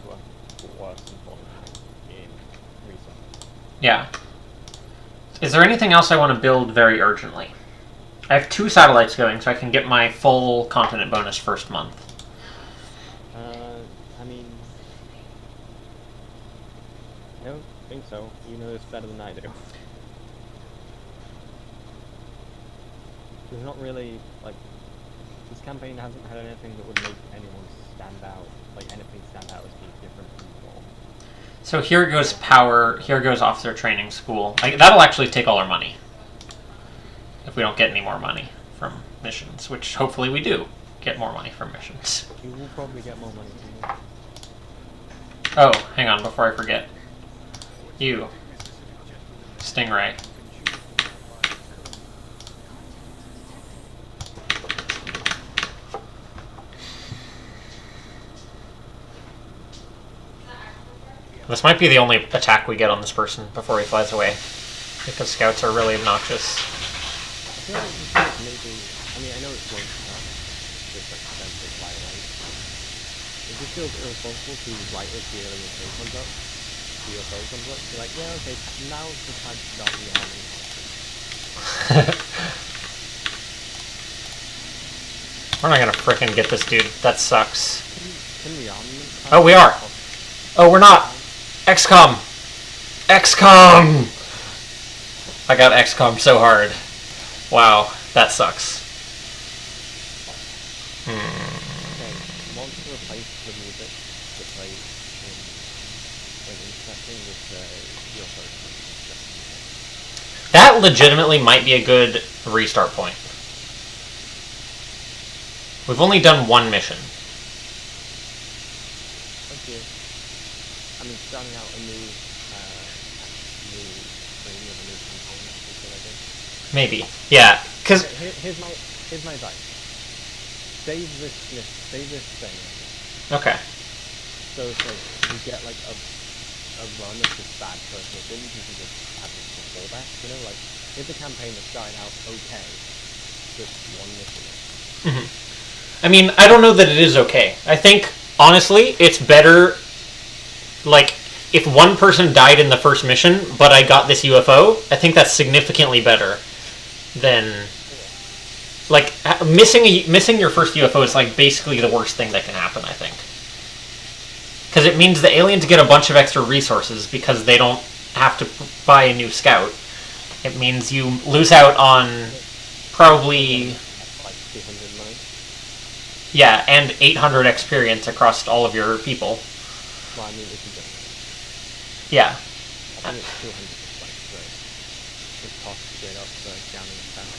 worse than falling behind in research. Yeah. Is there anything else I want to build very urgently? I have 2 satellites going, so I can get my full continent bonus first month. I mean, I don't think so. You know this better than I do. There's not really, like, this campaign hasn't had anything that would make anyone stand out, like anything stand out as being different from before. So here goes power, here goes officer training school. That'll actually take all our money. If we don't get any more money from missions, which hopefully we do get more money from missions. You will probably get more money from me. Oh, hang on, before I forget. You. Stingray. This might be the only attack we get on this person before he flies away. Because scouts are really obnoxious. I feel like this is maybe, I mean, I know it's going to start, just like defensive fly away. It just feels irresponsible to write it the early UFO comes up. The UFO comes up, be like, yeah, okay, now's the time to start the army. We're not gonna frickin' get this dude. That sucks. Can we armament? Oh, we are. Oh, we're not. XCOM! XCOM! I got XCOM so hard. Wow, that sucks. Okay, want to replace the music that plays in think this UFO That legitimately might be a good restart point. We've only done one mission. Okay. I mean, starting out a new stream with a new campaign. That's what I think. Maybe. Yeah, because... Here's my advice. Save this thing. Okay. So it's like you get like a run of this bad first mission, you can just have this for fallback. You know, like if the campaign is starting out okay, just one mission. I mean, I don't know that it is okay. I think, honestly, it's better, like, if one person died in the first mission, but I got this UFO, I think that's significantly better than... Like, missing your first UFO is, like, basically the worst thing that can happen, I think. Because it means the aliens get a bunch of extra resources because they don't have to buy a new scout. It means you lose out on probably... Like 200 money. Yeah, and 800 experience across all of your people. Well, I mean, if you don't. Yeah. I think it's 200 just like straight. It costs straight up down in the town.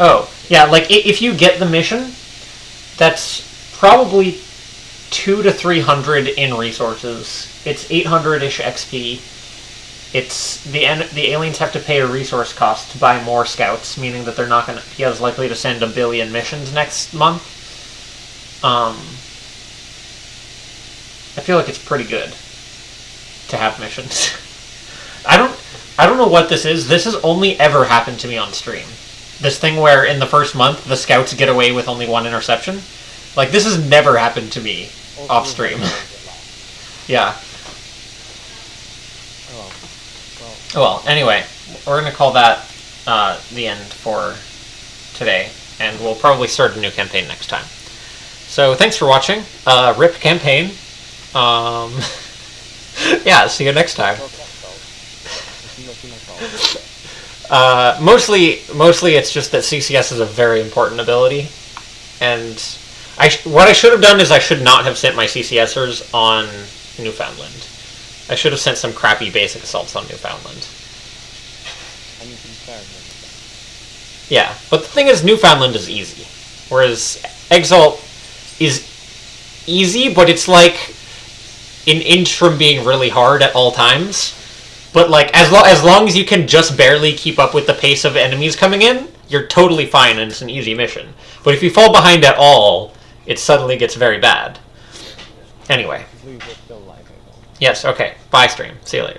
Oh, yeah, like, if you get the mission, that's probably 200 to 300 in resources. It's 800-ish XP. It's the aliens have to pay a resource cost to buy more scouts, meaning that they're not going to be as likely to send 1 billion missions next month. I feel like it's pretty good to have missions. I don't know what this is. This has only ever happened to me on stream. This thing where in the first month the scouts get away with only 1 interception. Like, this has never happened to me off stream. Yeah. Oh well, anyway, we're going to call that the end for today, and we'll probably start a new campaign next time. So, thanks for watching. RIP campaign. Yeah, see you next time. Mostly it's just that CCS is a very important ability, and what I should have done is I should not have sent my CCSers on Newfoundland. I should have sent some crappy basic assaults on Newfoundland. Yeah, but the thing is, Newfoundland is easy, whereas Exalt is easy, but it's like an inch from being really hard at all times. But like, as long as you can just barely keep up with the pace of enemies coming in, you're totally fine and it's an easy mission. But if you fall behind at all, it suddenly gets very bad. Anyway. Yes, okay. Bye, stream. See you later.